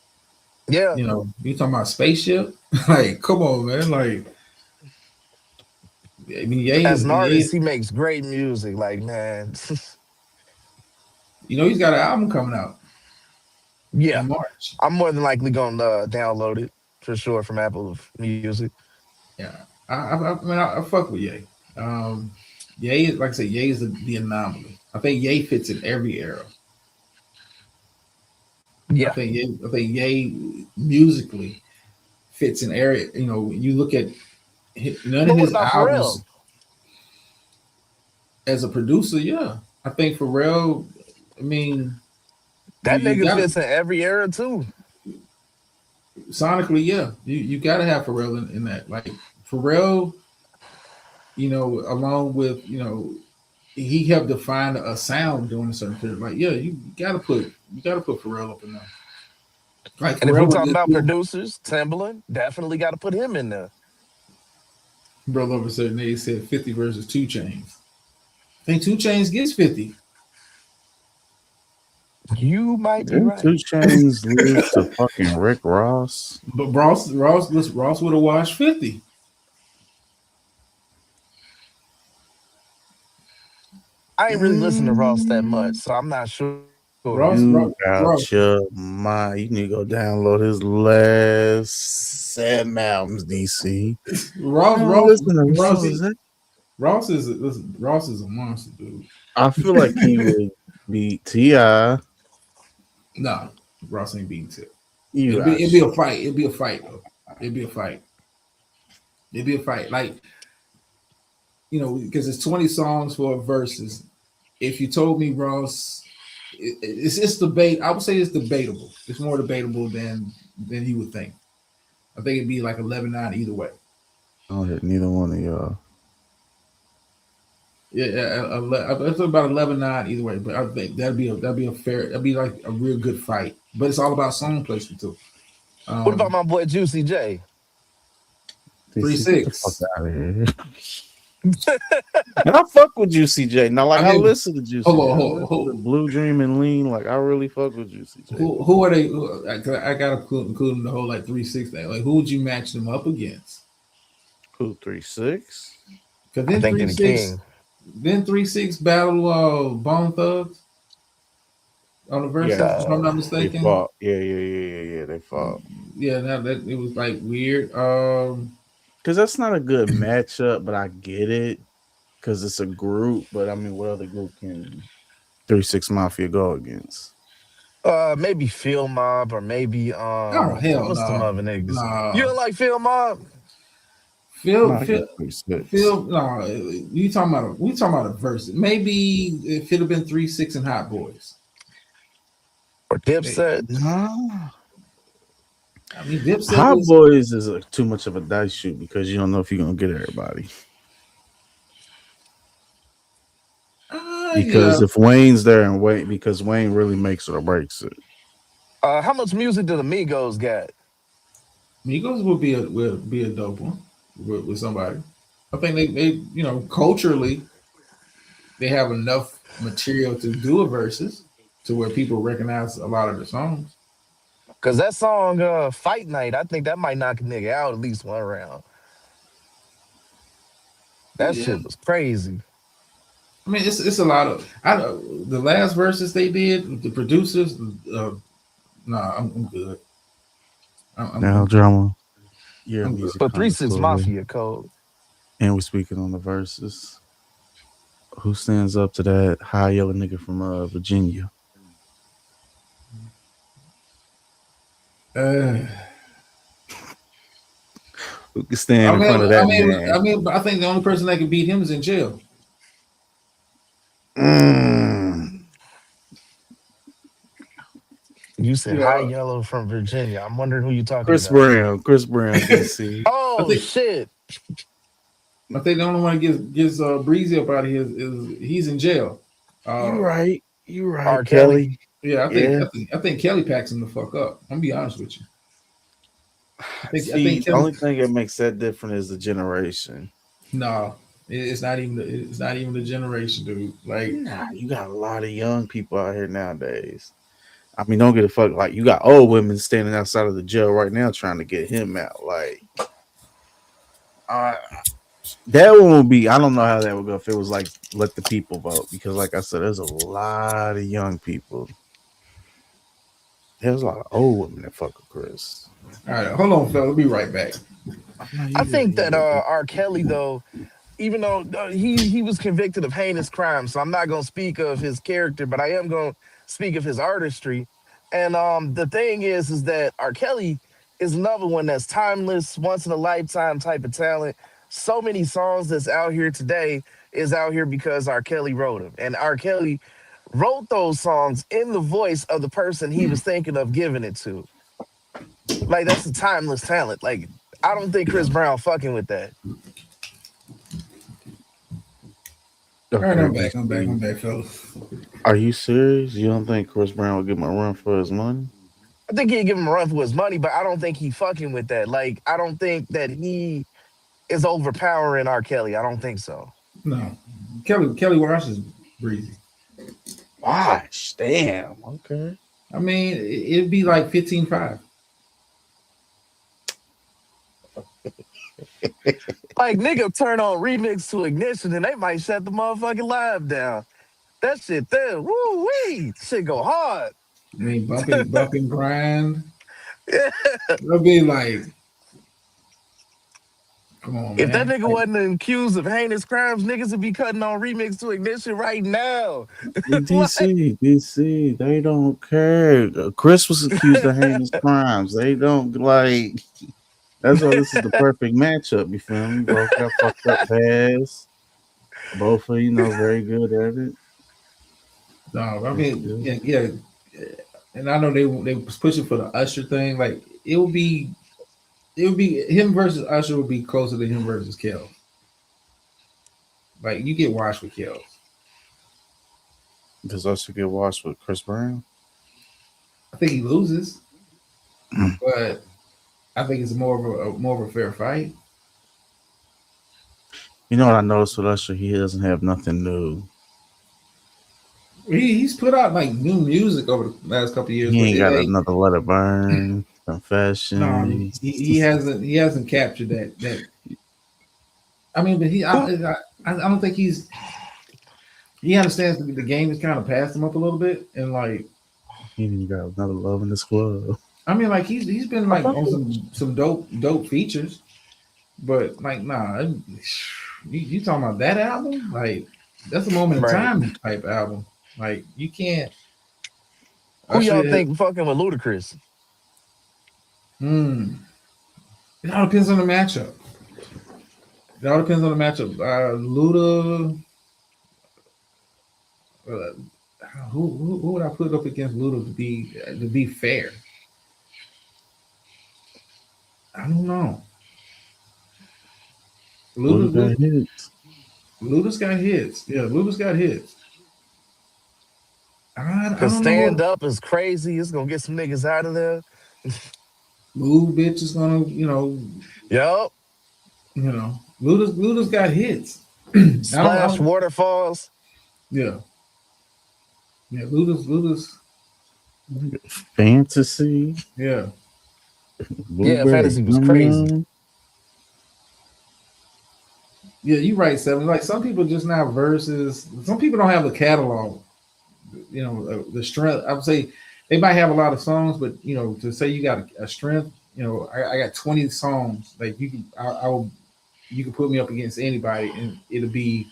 [SPEAKER 5] Yeah.
[SPEAKER 2] You talking about Spaceship? Like, come on, man. Like, I mean,
[SPEAKER 5] As an artist,
[SPEAKER 2] Ye.
[SPEAKER 5] he makes great music. Like, man.
[SPEAKER 2] He's got an album coming out
[SPEAKER 5] Yeah.
[SPEAKER 2] in March.
[SPEAKER 5] I'm more than likely gonna download it for sure from Apple Music.
[SPEAKER 2] Yeah, I mean, I fuck with Ye. Um, Ye is, like I said, Ye is the anomaly. I think Ye fits in every era.
[SPEAKER 5] Yeah.
[SPEAKER 2] I think Ye musically fits in area. You look at none of
[SPEAKER 5] But what
[SPEAKER 2] his
[SPEAKER 5] about
[SPEAKER 2] albums
[SPEAKER 5] Pharrell?
[SPEAKER 2] as a producer. Yeah, I think Pharrell. I mean,
[SPEAKER 5] That
[SPEAKER 2] you
[SPEAKER 5] nigga
[SPEAKER 2] got
[SPEAKER 5] fits in every era too.
[SPEAKER 2] sonically, yeah, you got to have Pharrell in that. Like Pharrell, along with he helped define a sound during a certain period. Like, yeah, you gotta put Pharrell up in there. Like
[SPEAKER 5] And if we
[SPEAKER 2] Pharrell would
[SPEAKER 5] talking
[SPEAKER 2] just
[SPEAKER 5] about
[SPEAKER 2] do.
[SPEAKER 5] producers, Timbaland definitely got to put him in there.
[SPEAKER 2] Brother over certain age said 50 versus 2 Chains. I think 2 Chains gets 50.
[SPEAKER 5] You might be
[SPEAKER 4] Didn't Two
[SPEAKER 5] right.
[SPEAKER 4] Chains lose to fucking Rick Ross?
[SPEAKER 2] But Ross would have washed 50.
[SPEAKER 5] I ain't really listened to Ross that much,
[SPEAKER 4] Mm,
[SPEAKER 5] so I'm not sure.
[SPEAKER 2] Ross,
[SPEAKER 4] you
[SPEAKER 2] Ross, Ross,
[SPEAKER 4] out your mind. You need to go download his last 7 albums, DC.
[SPEAKER 2] Ross,
[SPEAKER 4] Oh,
[SPEAKER 2] Ross,
[SPEAKER 4] listen to
[SPEAKER 2] Ross,
[SPEAKER 4] Ross.
[SPEAKER 2] Ross is a monster, dude.
[SPEAKER 4] I feel like he would beat Ti.
[SPEAKER 2] No, Ross ain't beating Tip.
[SPEAKER 4] You out
[SPEAKER 2] It'd be
[SPEAKER 4] shit.
[SPEAKER 2] a fight. It'd be a fight though. It'd be a fight. It'd be a fight. Like, because it's 20 songs for verses. If you told me Ross, it's debate. I would say it's debatable. It's more debatable than he would think. I think it'd be like 11-9 either way.
[SPEAKER 4] I don't hit neither one of y'all.
[SPEAKER 2] Yeah, it's about 11-9 either way. But I think that'd be like a real good fight. But it's all about song placement too.
[SPEAKER 5] What about
[SPEAKER 2] Um,
[SPEAKER 5] my boy Juicy J?
[SPEAKER 2] three
[SPEAKER 4] DC, get the fuck
[SPEAKER 2] six.
[SPEAKER 4] out of here. And I fuck with Juicy J. Now, like
[SPEAKER 2] I
[SPEAKER 4] I
[SPEAKER 2] mean,
[SPEAKER 4] listen to Juicy
[SPEAKER 2] hold
[SPEAKER 4] J.
[SPEAKER 2] on,
[SPEAKER 4] I listen to Blue Dream and Lean. Like I really fuck with Juicy J.
[SPEAKER 2] who are they? I gotta include the whole like 3-6 thing. Like, who would you match them up against?
[SPEAKER 4] Who 3-6?
[SPEAKER 2] Because
[SPEAKER 5] I'm
[SPEAKER 2] then
[SPEAKER 5] thinking
[SPEAKER 2] three
[SPEAKER 5] the
[SPEAKER 2] six,
[SPEAKER 5] King.
[SPEAKER 2] then 3-6 battle Bone Thugs. on the verses,
[SPEAKER 4] Yes,
[SPEAKER 2] if I'm not
[SPEAKER 4] they
[SPEAKER 2] mistaken.
[SPEAKER 4] fought. Yeah. They fought.
[SPEAKER 2] Yeah, now that it was like weird.
[SPEAKER 4] Because that's not a good matchup, but I get it. Because it's a group, but I mean, what other group can 3 6 Mafia go against?
[SPEAKER 5] Maybe Field Mob or maybe
[SPEAKER 2] Oh hell
[SPEAKER 5] what's the
[SPEAKER 2] no,
[SPEAKER 5] other niggas? You
[SPEAKER 2] no.
[SPEAKER 5] don't like Field Mob?
[SPEAKER 4] No,
[SPEAKER 2] Phil,
[SPEAKER 4] I
[SPEAKER 2] Phil,
[SPEAKER 4] got 3 6.
[SPEAKER 2] Phil. No, we talking about a verse. Maybe if it had been 3 6 and Hot Boys.
[SPEAKER 5] Or
[SPEAKER 2] Hey,
[SPEAKER 5] Dipset?
[SPEAKER 4] No.
[SPEAKER 2] I mean, Dipset
[SPEAKER 4] Hot
[SPEAKER 2] was.
[SPEAKER 4] Boys is too much of a dice shoot because you don't know if you're gonna get everybody.
[SPEAKER 2] Yeah,
[SPEAKER 4] Because if Wayne's there and Wayne, because Wayne really makes it or breaks it.
[SPEAKER 5] How much music do the Migos got?
[SPEAKER 2] Migos would be a dope one with somebody. I think they culturally they have enough material to do a verses to where people recognize a lot of the songs.
[SPEAKER 5] Cause that song, Fight Night, I think that might knock a nigga out at least one round. That
[SPEAKER 2] Yeah,
[SPEAKER 5] shit was crazy.
[SPEAKER 2] I mean it's a lot of the last verses they did the producers. Nah, I'm good.
[SPEAKER 4] Now,
[SPEAKER 2] I'm good.
[SPEAKER 4] drama, you're a
[SPEAKER 2] I'm good.
[SPEAKER 4] music
[SPEAKER 5] But 3 6
[SPEAKER 4] connoisseur,
[SPEAKER 5] Mafia code.
[SPEAKER 4] and we're speaking on the verses. Who stands up to that high yellow nigga from Virginia?
[SPEAKER 2] Uh,
[SPEAKER 4] Who can stand in front of that man?
[SPEAKER 2] I think the only person that can beat him is in jail.
[SPEAKER 4] Mm.
[SPEAKER 5] You said High
[SPEAKER 2] Yeah,
[SPEAKER 5] Yellow from Virginia. I'm wondering who you talking
[SPEAKER 4] Chris
[SPEAKER 5] about.
[SPEAKER 4] Brown, Chris Brown, DC.
[SPEAKER 2] I
[SPEAKER 5] Oh
[SPEAKER 2] think
[SPEAKER 5] shit.
[SPEAKER 2] the only one that gets Breezy up out of here is he's in jail.
[SPEAKER 4] You
[SPEAKER 2] Uh,
[SPEAKER 4] right, you right,
[SPEAKER 5] R. Kelly.
[SPEAKER 4] Kelly.
[SPEAKER 2] yeah,
[SPEAKER 4] Yeah.
[SPEAKER 2] I think Kelly packs him the fuck up. I'm gonna be honest with you. I think
[SPEAKER 4] See, the
[SPEAKER 2] Kelly.
[SPEAKER 4] only thing that makes that different is the generation.
[SPEAKER 2] No, it's not even the generation, dude. Like,
[SPEAKER 4] Nah, you got a lot of young people out here nowadays. I mean, don't get a fuck. Like, you got old women standing outside of the jail right now trying to get him out. Like, uh, that one would be. I don't know how that would go if it was like let the people vote because, like I said, there's a lot of young people. There's a lot of old women that fuck with Chris.
[SPEAKER 2] all right, hold on, fella. I'll be right back.
[SPEAKER 4] No,
[SPEAKER 5] I
[SPEAKER 4] you good.
[SPEAKER 5] think
[SPEAKER 4] You
[SPEAKER 5] that
[SPEAKER 4] good, bro.
[SPEAKER 5] R. Kelly though, even though he was convicted of heinous crimes, so I'm not gonna speak of his character, but I am gonna speak of his artistry. And the thing is that R. Kelly is another one that's timeless, once in a lifetime type of talent. So many songs that's out here today is out here because R. Kelly wrote them, and R. Kelly wrote those songs in the voice of the person he was thinking of giving it to. Like that's a timeless talent. Like I don't think Chris Brown fucking with that.
[SPEAKER 2] All right,
[SPEAKER 4] Okay,
[SPEAKER 2] I'm back. I'm back.
[SPEAKER 4] DC.
[SPEAKER 2] I'm back, fella.
[SPEAKER 4] Are you serious? You don't think Chris Brown will give him a run for his money?
[SPEAKER 5] I think he'd give him a run for his money, but I don't think he fucking with that. Like, I don't think that he is overpowering R. Kelly. I don't think so.
[SPEAKER 2] No, Kelly Wash is breezy.
[SPEAKER 4] Gosh, damn. Okay.
[SPEAKER 2] I mean, it'd be like 15-5.
[SPEAKER 5] Like, nigga turn on remix to ignition and they might shut the motherfucking live down. That shit there, woo wee, shit go hard.
[SPEAKER 2] I mean, bumping grind.
[SPEAKER 5] Yeah.
[SPEAKER 2] It'll be like, come on,
[SPEAKER 5] If that
[SPEAKER 2] man.
[SPEAKER 5] nigga wasn't accused of heinous crimes, niggas would be cutting on remix to ignition right now. Like,
[SPEAKER 4] DC, they don't care. Chris was accused of heinous crimes. They don't like. That's why this is the perfect matchup. You feel me? Both got fucked up past. Both are very good at it.
[SPEAKER 2] No, I
[SPEAKER 4] That's
[SPEAKER 2] mean,
[SPEAKER 4] good.
[SPEAKER 2] yeah. And I know they was pushing for the Usher thing. Like, it would be him versus Usher would be closer to him versus Kel. Like, you get washed with Kel.
[SPEAKER 4] Does Usher get washed with Chris Brown?
[SPEAKER 2] I think he loses, but I think it's more of a fair fight.
[SPEAKER 4] You know what I noticed with Usher? He doesn't have nothing new.
[SPEAKER 2] He's put out like new music over the last couple of years,
[SPEAKER 4] He
[SPEAKER 2] but
[SPEAKER 4] ain't
[SPEAKER 2] it
[SPEAKER 4] got
[SPEAKER 2] ain't.
[SPEAKER 4] another Let It Burn,
[SPEAKER 2] No,
[SPEAKER 4] Confessions.
[SPEAKER 2] he hasn't captured that. I mean, but
[SPEAKER 5] who
[SPEAKER 2] I don't think he understands the game has kind of passed him up a little bit, and like
[SPEAKER 4] He ain't even got another love in this club.
[SPEAKER 2] I mean, like he's been
[SPEAKER 3] I
[SPEAKER 2] like
[SPEAKER 3] thought
[SPEAKER 2] on
[SPEAKER 3] he was
[SPEAKER 2] some dope features, but like nah, you talking about that album? Like that's a moment in
[SPEAKER 5] Right.
[SPEAKER 2] time type album. Like you can't
[SPEAKER 5] Who
[SPEAKER 2] Usher.
[SPEAKER 5] y'all think fucking with Ludacris?
[SPEAKER 2] Hmm. It all depends on the matchup. It all depends on the matchup. Luda. Uh, who would I put up against Luda to be fair? I don't know.
[SPEAKER 4] Luda
[SPEAKER 2] Luda,
[SPEAKER 4] got hits.
[SPEAKER 2] Luda's got hits. Yeah, Luda's got hits. I
[SPEAKER 5] Cause
[SPEAKER 2] don't know
[SPEAKER 5] stand
[SPEAKER 2] what
[SPEAKER 5] up is crazy. It's gonna get some niggas out of there.
[SPEAKER 2] Lou bitch is gonna
[SPEAKER 5] Yup.
[SPEAKER 2] Luda's got hits. I
[SPEAKER 5] Splash
[SPEAKER 2] don't
[SPEAKER 5] waterfalls.
[SPEAKER 2] yeah Luda's
[SPEAKER 4] Fantasy.
[SPEAKER 2] yeah
[SPEAKER 5] Yeah,
[SPEAKER 4] Blueberry.
[SPEAKER 5] fantasy was
[SPEAKER 4] Yum
[SPEAKER 5] crazy.
[SPEAKER 4] yum.
[SPEAKER 2] yeah you right Seven. Like some people just not verses. Some people don't have the catalog. The strength. I would say they might have a lot of songs, but to say you got a strength. I got 20 songs. Like you can I will you can put me up against anybody and it'll be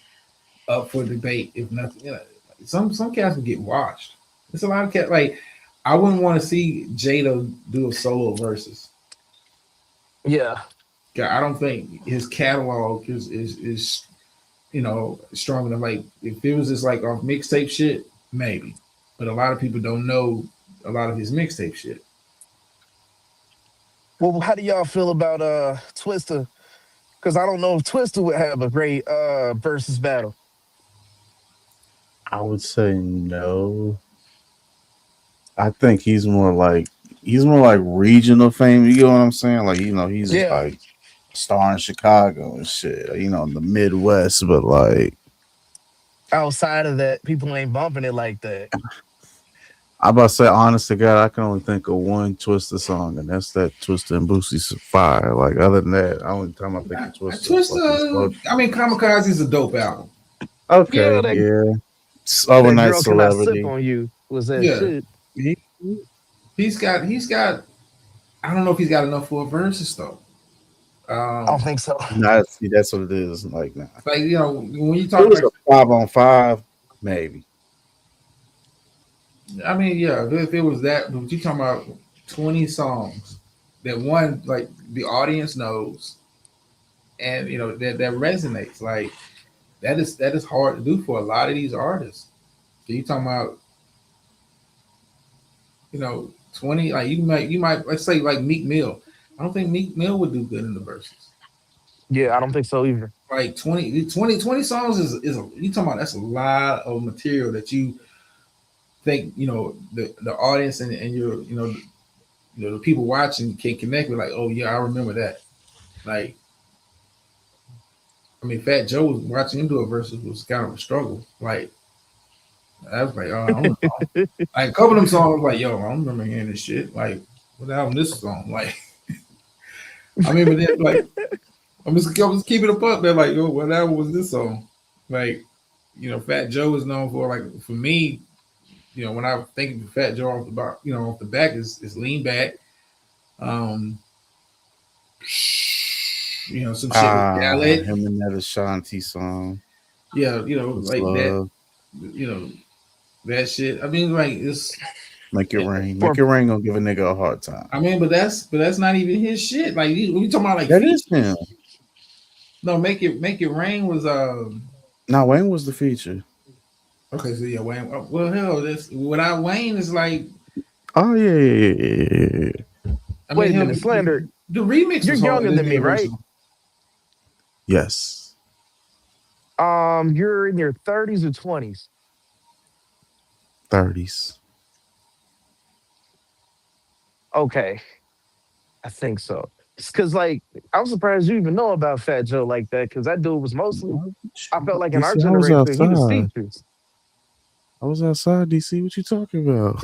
[SPEAKER 2] up for debate if nothing. Some cats will get washed. It's a lot of cats. Like I wouldn't want to see Jada do a solo versus.
[SPEAKER 5] Yeah.
[SPEAKER 2] I don't think his catalog is strong enough. Like if it was just like off mixtape shit, maybe. But a lot of people don't know a lot of his mixtape shit.
[SPEAKER 5] Well, how do y'all feel about Twister? Because I don't know if Twister would have a great versus battle.
[SPEAKER 4] I would say no. I think he's more like regional fame. You know what I'm saying? Like he's
[SPEAKER 5] Yeah.
[SPEAKER 4] like star in Chicago and shit. In the Midwest, but like
[SPEAKER 5] Outside of that, people ain't bumping it like that.
[SPEAKER 4] I about to say, honest to God, I can only think of one Twister song, and that's that Twister and Boosie's Fire. Like other than that, only time I think of Twister is fucking
[SPEAKER 2] Twista,
[SPEAKER 4] slow.
[SPEAKER 2] I mean, Kamikaze is a dope album.
[SPEAKER 5] Yeah,
[SPEAKER 4] Okay,
[SPEAKER 5] that
[SPEAKER 4] yeah.
[SPEAKER 5] that
[SPEAKER 4] Overnight
[SPEAKER 5] girl cannot sip
[SPEAKER 4] Celebrity.
[SPEAKER 5] on you was that
[SPEAKER 2] Yeah,
[SPEAKER 5] shit.
[SPEAKER 4] He-
[SPEAKER 2] he's got. I don't know if he's got enough for a versus though.
[SPEAKER 5] I don't
[SPEAKER 2] Um,
[SPEAKER 5] think so.
[SPEAKER 4] Nah, see, that's what it is. Like, nah.
[SPEAKER 2] like when you
[SPEAKER 4] It
[SPEAKER 2] talk
[SPEAKER 4] was
[SPEAKER 2] like,
[SPEAKER 4] a 5-on-5, maybe.
[SPEAKER 2] I mean, yeah, if it was that, but you talking about 20 songs that one like the audience knows, and that resonates. Like that is hard to do for a lot of these artists. So you talking about 20, like you might let's say like Meek Mill. I don't think Meek Mill would do good in the verses.
[SPEAKER 5] Yeah, I don't think so either.
[SPEAKER 2] Like 20 songs is you talking about that's a lot of material that you think the audience and your the people watching can connect with, like, oh yeah, I remember that. Like, I mean, Fat Joe was watching him do a versus was kind of a struggle. Like, I was like, oh, I don't know. Like a couple of them songs, like, yo, I don't remember hearing this shit. Like, what album this song? Like, I mean, but then like, I'm just keeping it up there. Like, yo, what album was this song? Like, Fat Joe is known for, like, for me, when I think of Fat Joe off the back, off the back is Lean Back. Um, some shit with Khaled.
[SPEAKER 4] Him and that Ashanti song
[SPEAKER 2] Yeah,
[SPEAKER 4] was
[SPEAKER 2] like that.
[SPEAKER 4] Love.
[SPEAKER 2] You know that shit. I mean, like it's.
[SPEAKER 4] Make It Rain.
[SPEAKER 5] For
[SPEAKER 4] Make It Rain gonna give a nigga a hard time.
[SPEAKER 2] I mean, but that's not even his shit. Like we talking about like
[SPEAKER 4] That is
[SPEAKER 2] features.
[SPEAKER 4] him.
[SPEAKER 2] No, make it rain was
[SPEAKER 4] Now Wayne was the feature.
[SPEAKER 2] okay. So yeah, Wayne. Well, hell, this without Wayne is like.
[SPEAKER 4] Oh yeah.
[SPEAKER 2] I mean,
[SPEAKER 5] wait a
[SPEAKER 2] hell,
[SPEAKER 5] minute, Slander,
[SPEAKER 2] the remix
[SPEAKER 5] you're
[SPEAKER 2] was hard.
[SPEAKER 5] younger
[SPEAKER 2] This
[SPEAKER 5] than me, right?
[SPEAKER 2] universal.
[SPEAKER 4] Yes.
[SPEAKER 5] You're in your 30s or 20s.
[SPEAKER 4] 30s.
[SPEAKER 5] Okay, I think so. Because like I'm surprised you even know about Fat Joe like that. Because that dude was mostly. I felt like in our
[SPEAKER 4] DC, I was
[SPEAKER 5] generation he was
[SPEAKER 4] outside.
[SPEAKER 5] features.
[SPEAKER 4] I was outside, DC. What you talking about?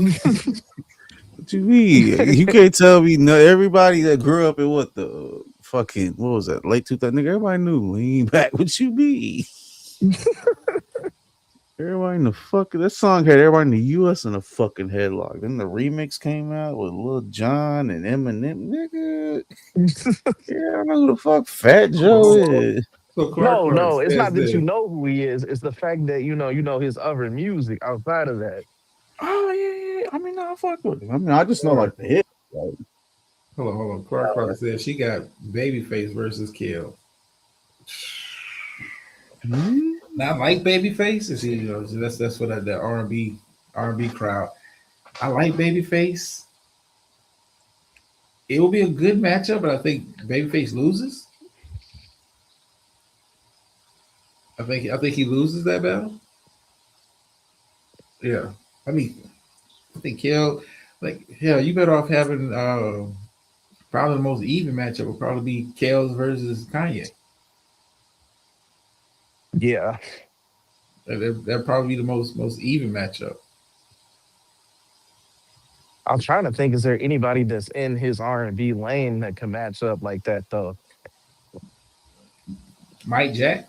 [SPEAKER 4] What you mean? You can't tell me no. Everybody that grew up in what was that, late 2000s? Nigga, everybody knew Lean Back. What you mean? Everybody in the fucking that song had everybody in the U.S. in a fucking headlock. Then the remix came out with Lil Jon and Eminem. Nigga, yeah, I don't know who the fuck Fat Joe is.
[SPEAKER 2] So Clark
[SPEAKER 5] No,
[SPEAKER 2] Clark
[SPEAKER 5] no, it's
[SPEAKER 2] says
[SPEAKER 5] not that you
[SPEAKER 2] this.
[SPEAKER 5] know who he is. It's the fact that you know his other music outside of that.
[SPEAKER 4] Oh yeah, yeah. I mean, I fuck with him. I mean, I just know
[SPEAKER 2] Clark,
[SPEAKER 4] like the hit. Like,
[SPEAKER 2] hold on. Clark Clark says she got Babyface versus Kill.
[SPEAKER 4] hmm?
[SPEAKER 2] Not like Babyface. Is he? That's what the R&B crowd. I like Babyface. It will be a good matchup, but I think Babyface loses. I think he loses that battle. Yeah. I mean, I think Kill, like, hell, you better off having probably the most even matchup would probably be Kels versus Kanye.
[SPEAKER 5] Yeah,
[SPEAKER 2] That'd probably be the most even matchup.
[SPEAKER 5] I'm trying to think. Is there anybody that's in his R&B lane that can match up like that though?
[SPEAKER 2] Mike Jack.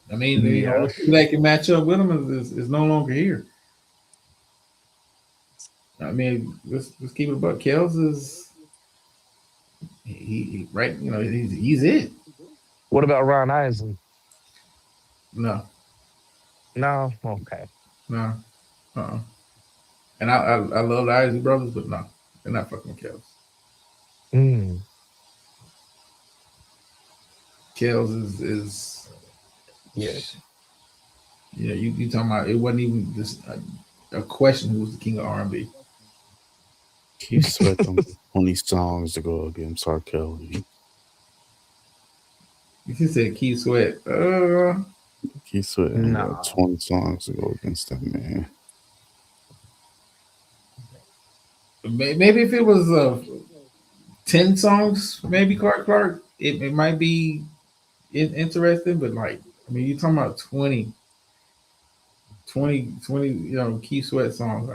[SPEAKER 2] I mean,
[SPEAKER 5] Yeah,
[SPEAKER 2] the people that can match up with him is no longer here. I mean, let's keep it a buck. Kels is right. He's it.
[SPEAKER 5] what about Ron Isley?
[SPEAKER 2] No,
[SPEAKER 5] No, okay.
[SPEAKER 2] no, uh-uh. And I love the Isley brothers, but no, they're not fucking with Kels.
[SPEAKER 5] Mm.
[SPEAKER 2] Kels is
[SPEAKER 5] Yeah.
[SPEAKER 2] you talking about it wasn't even just a question who was the king of R&B.
[SPEAKER 4] Keith Sweat them 20 songs to go against R. Kelly.
[SPEAKER 2] You just said Keith Sweat.
[SPEAKER 4] Keith Sweat only got
[SPEAKER 5] Nah.
[SPEAKER 4] 20 songs to go against that man.
[SPEAKER 2] Maybe if it was 10 songs, maybe Clark, it might be interesting. But like, I mean, you're talking about 20, Keith Sweat songs.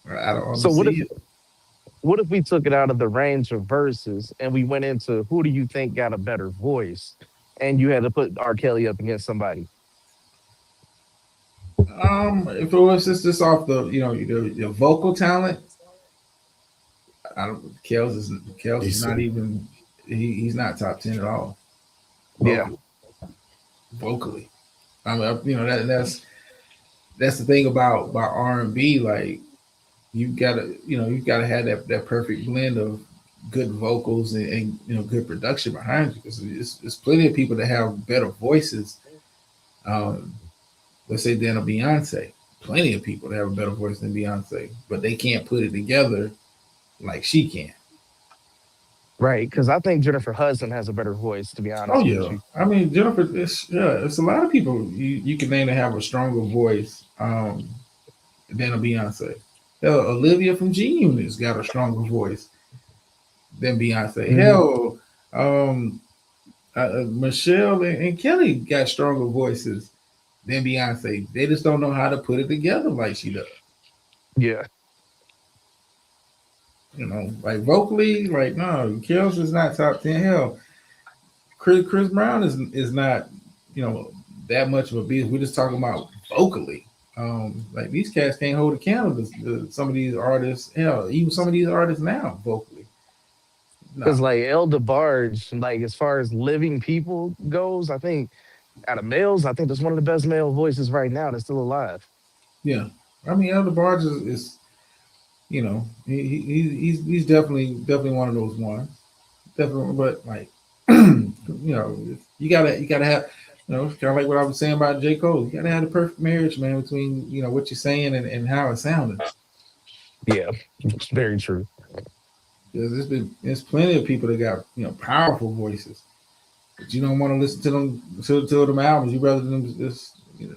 [SPEAKER 2] I don't
[SPEAKER 5] So
[SPEAKER 2] see it.
[SPEAKER 5] what if we took it out of the range of verses and we went into who do you think got a better voice, and you had to put R. Kelly up against somebody?
[SPEAKER 2] If it was just off the vocal talent, I don't. Kels is not
[SPEAKER 4] Decent.
[SPEAKER 2] even. He's not top 10 at all.
[SPEAKER 5] Yeah.
[SPEAKER 2] Vocal, vocally. I mean, that's the thing about R&B. Like you gotta have that perfect blend of good vocals and good production behind you, because it's plenty of people that have better voices. Um, let's say than a Beyonce. Plenty of people that have a better voice than Beyonce, but they can't put it together like she can.
[SPEAKER 5] Right, because I think Jennifer Hudson has a better voice, to be
[SPEAKER 2] Oh
[SPEAKER 5] honest with
[SPEAKER 2] yeah,
[SPEAKER 5] you.
[SPEAKER 2] I mean Jennifer. It's a lot of people you can name that have a stronger voice than a Beyonce. Hell, Olivia from G Unit's got a stronger voice than Beyonce.
[SPEAKER 5] Mhm.
[SPEAKER 2] Hell, um, Michelle and Kelly got stronger voices than Beyonce. They just don't know how to put it together like she does.
[SPEAKER 5] Yeah.
[SPEAKER 2] Like vocally, like no, Kels is not top 10. Hell, Chris Brown is not, you know, that much of a beast. We're just talking about vocally. Like these cats can't hold a candle to some of these artists. Hell, even some of these artists now vocally.
[SPEAKER 5] Because
[SPEAKER 2] No,
[SPEAKER 5] like El DeBarge, like as far as living people goes, I think out of males, I think that's one of the best male voices right now that's still alive.
[SPEAKER 2] yeah. I mean, Elder Barge is he's definitely one of those ones. Definitely, but like you gotta have it's kind of like what I was saying about J. Cole. You gotta have the perfect marriage, man, between what you're saying and how it's sounding.
[SPEAKER 5] Yeah, it's very true.
[SPEAKER 2] Because there's plenty of people that got powerful voices, but you don't want to listen to them to them albums. You rather them just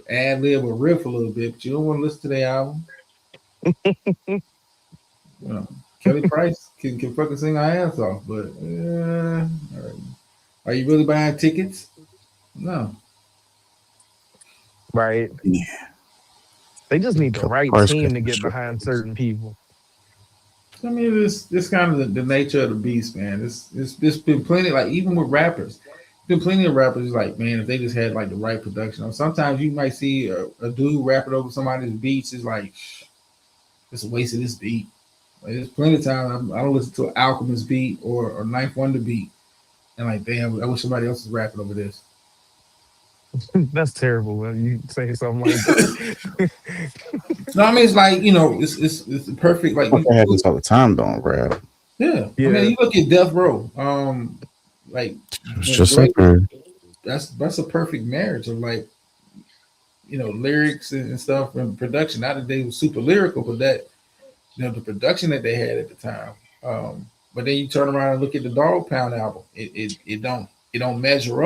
[SPEAKER 2] ad lib or riff a little bit, but you don't want to listen to their album. You know, Kelly Price can fucking sing her ass off, but are you really buying tickets? No.
[SPEAKER 5] Right.
[SPEAKER 4] Yeah,
[SPEAKER 5] They just need the
[SPEAKER 4] Kelly
[SPEAKER 5] right
[SPEAKER 4] Price got
[SPEAKER 5] team to
[SPEAKER 4] the
[SPEAKER 5] get
[SPEAKER 4] short
[SPEAKER 5] behind
[SPEAKER 4] voice.
[SPEAKER 5] certain people.
[SPEAKER 2] I mean, this kind of the nature of the beast, man. It's been plenty. Like even with rappers, Been plenty of rappers like, man, if they just had like the right production. Or sometimes you might see a dude rapping over somebody's beats. It's like it's a waste of this beat. Like, there's plenty of times I don't listen to an Alchemist beat or Ninth Wonder beat, and like, damn, I wish somebody else was rapping over this.
[SPEAKER 5] That's terrible when you say something like that.
[SPEAKER 2] No, I mean it's like it's perfect. Like
[SPEAKER 4] Fuck, I have this all the time. Don't rap.
[SPEAKER 2] yeah, I mean
[SPEAKER 5] Yeah.
[SPEAKER 2] you look at Death Row, like
[SPEAKER 4] It's
[SPEAKER 2] when
[SPEAKER 4] just like
[SPEAKER 2] Dre,
[SPEAKER 4] her.
[SPEAKER 2] that's a perfect marriage of like lyrics and stuff and production. Not that they were super lyrical, but that the production that they had at the time. But then you turn around and look at the Dog Pound album. It don't measure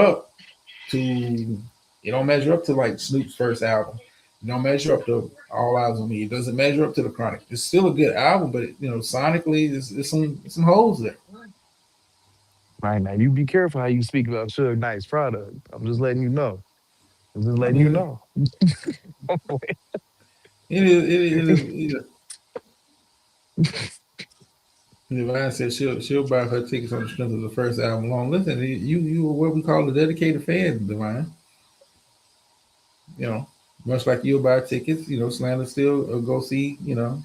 [SPEAKER 2] up to like Snoop's first album. It don't measure up to All Eyes on Me. It doesn't measure up to the Chronic. It's still a good album, but sonically, there's some holes there.
[SPEAKER 5] Right now, you be careful how you speak about Suge Knight's product. I'm just letting you know. I'm just
[SPEAKER 2] I
[SPEAKER 5] letting you
[SPEAKER 2] mean,
[SPEAKER 5] know.
[SPEAKER 2] it is. Divine said she'll buy her tickets on the strength of the first album alone. Listen, you were what we call a dedicated fan, Divine. You know, much like you'll buy tickets. Slander still go see. The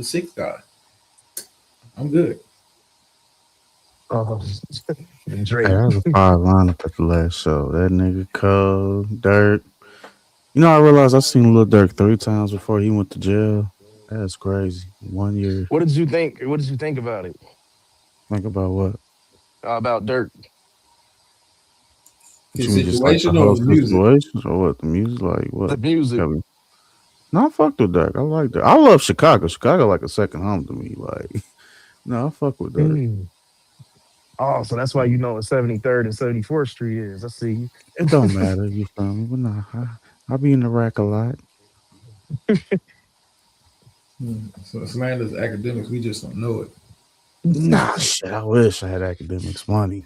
[SPEAKER 2] Sixth God. I'm good.
[SPEAKER 5] Uh,
[SPEAKER 4] Hey,
[SPEAKER 5] Drake.
[SPEAKER 4] that was a fire lineup at the last show. That nigga Cole, Dirk. I realized I seen Lil Durk 3 times before he went to jail. That's crazy. 1 year.
[SPEAKER 5] What did you think? What did you think about it?
[SPEAKER 4] Think about what?
[SPEAKER 5] About Dirk?
[SPEAKER 4] What
[SPEAKER 2] His
[SPEAKER 4] you mean, just like the
[SPEAKER 2] situation or
[SPEAKER 4] whole
[SPEAKER 2] the music.
[SPEAKER 4] situations or what? The music, like
[SPEAKER 5] The
[SPEAKER 4] what?
[SPEAKER 5] music.
[SPEAKER 4] Kevin? No, I fucked with Dirk. I like Dirk. I love Chicago. Chicago like a second home to me. Like, no, I fuck with Dirk.
[SPEAKER 5] Mm. Oh, so that's why you know what 73rd and 74th Street is. I see.
[SPEAKER 4] It don't matter. You feel me? But nah, I be in the rack a lot.
[SPEAKER 2] So Slander's academics, we just don't know it.
[SPEAKER 4] Nah, shit. I wish I had academics money.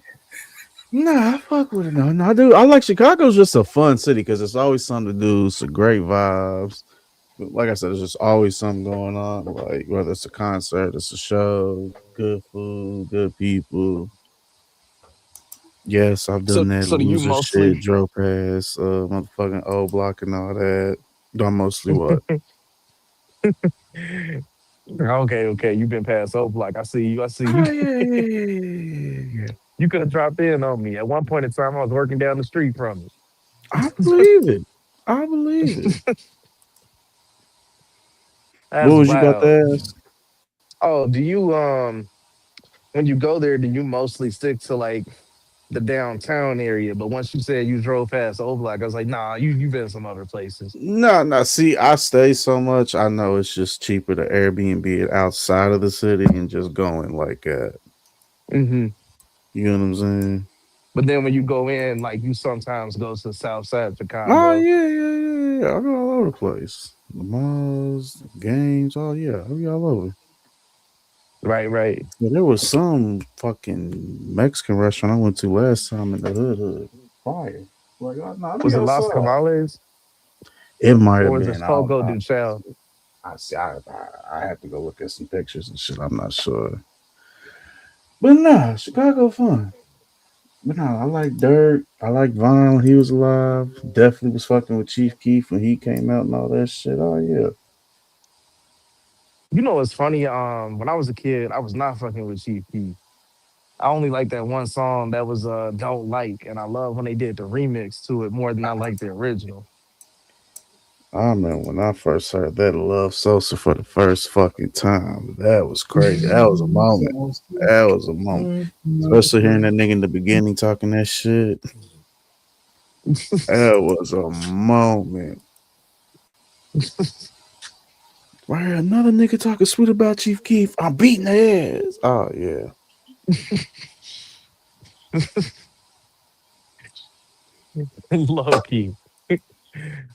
[SPEAKER 4] Nah, I fuck with it. No, no, I do. I like Chicago's just a fun city because it's always something to do. It's a great vibes. But like I said, there's just always something going on. Like whether it's a concert, it's a show, good food, good people. Yes, I've done
[SPEAKER 5] So,
[SPEAKER 4] that
[SPEAKER 5] so do you
[SPEAKER 4] loser shit,
[SPEAKER 5] mostly?
[SPEAKER 4] drove past motherfucking old block and all that. Do I mostly what?
[SPEAKER 5] Okay, okay. You've been past Oak Block. I see you. I see you.
[SPEAKER 4] Oh yeah, yeah, yeah, yeah, yeah, yeah.
[SPEAKER 5] You could have dropped in on me. At one point in time, I was working down the street from
[SPEAKER 4] I believe it. I believe it.
[SPEAKER 5] it.
[SPEAKER 4] What
[SPEAKER 5] That's
[SPEAKER 4] was you about
[SPEAKER 5] wild.
[SPEAKER 4] to ask?
[SPEAKER 5] Oh, do you when you go there, do you mostly stick to like the downtown area? But once you said you drove past Oak Block, I was like, nah, you've been some other places.
[SPEAKER 4] No, no. See, I stay so much. I know it's just cheaper to Airbnb it outside of the city and just going like
[SPEAKER 5] Hmm.
[SPEAKER 4] you know what I'm saying?
[SPEAKER 5] But then when you go in, like you sometimes go to the south side of
[SPEAKER 4] Oh
[SPEAKER 5] Chicago.
[SPEAKER 4] yeah, yeah, yeah, yeah. I go all over the place. The malls, the games. Oh yeah, I be all over.
[SPEAKER 5] Right, right.
[SPEAKER 4] Yeah, there was some fucking Mexican restaurant I went to last time in the hood. Fire. Like, oh, no, I be
[SPEAKER 5] Was it Las
[SPEAKER 4] outside.
[SPEAKER 5] Camales
[SPEAKER 4] It might
[SPEAKER 5] or
[SPEAKER 4] have
[SPEAKER 5] was it
[SPEAKER 4] been. I don't
[SPEAKER 5] Fogo
[SPEAKER 4] know.
[SPEAKER 5] de Chao?
[SPEAKER 4] I see. I have to go look at some pictures and shit. I'm not sure. But nah, Chicago fun. But nah, I like Dirk. I like Vine when he was alive. Definitely was fucking with Chief Keef when he came out and all that shit. Oh yeah.
[SPEAKER 5] You know what's funny? When I was a kid, I was not fucking with Chief Keef. I only like that one song that was "Don't Like," and I love when they did the remix to it more than I like the original.
[SPEAKER 4] I remember when I first heard that Love Sosa for the first fucking time. That was crazy. That was a moment. That was a moment. Especially hearing that nigga in the beginning talking that shit. That was a moment. Right here, another nigga talking sweet about Chief Keef. I'm beating their ass. Oh yeah.
[SPEAKER 5] Low key.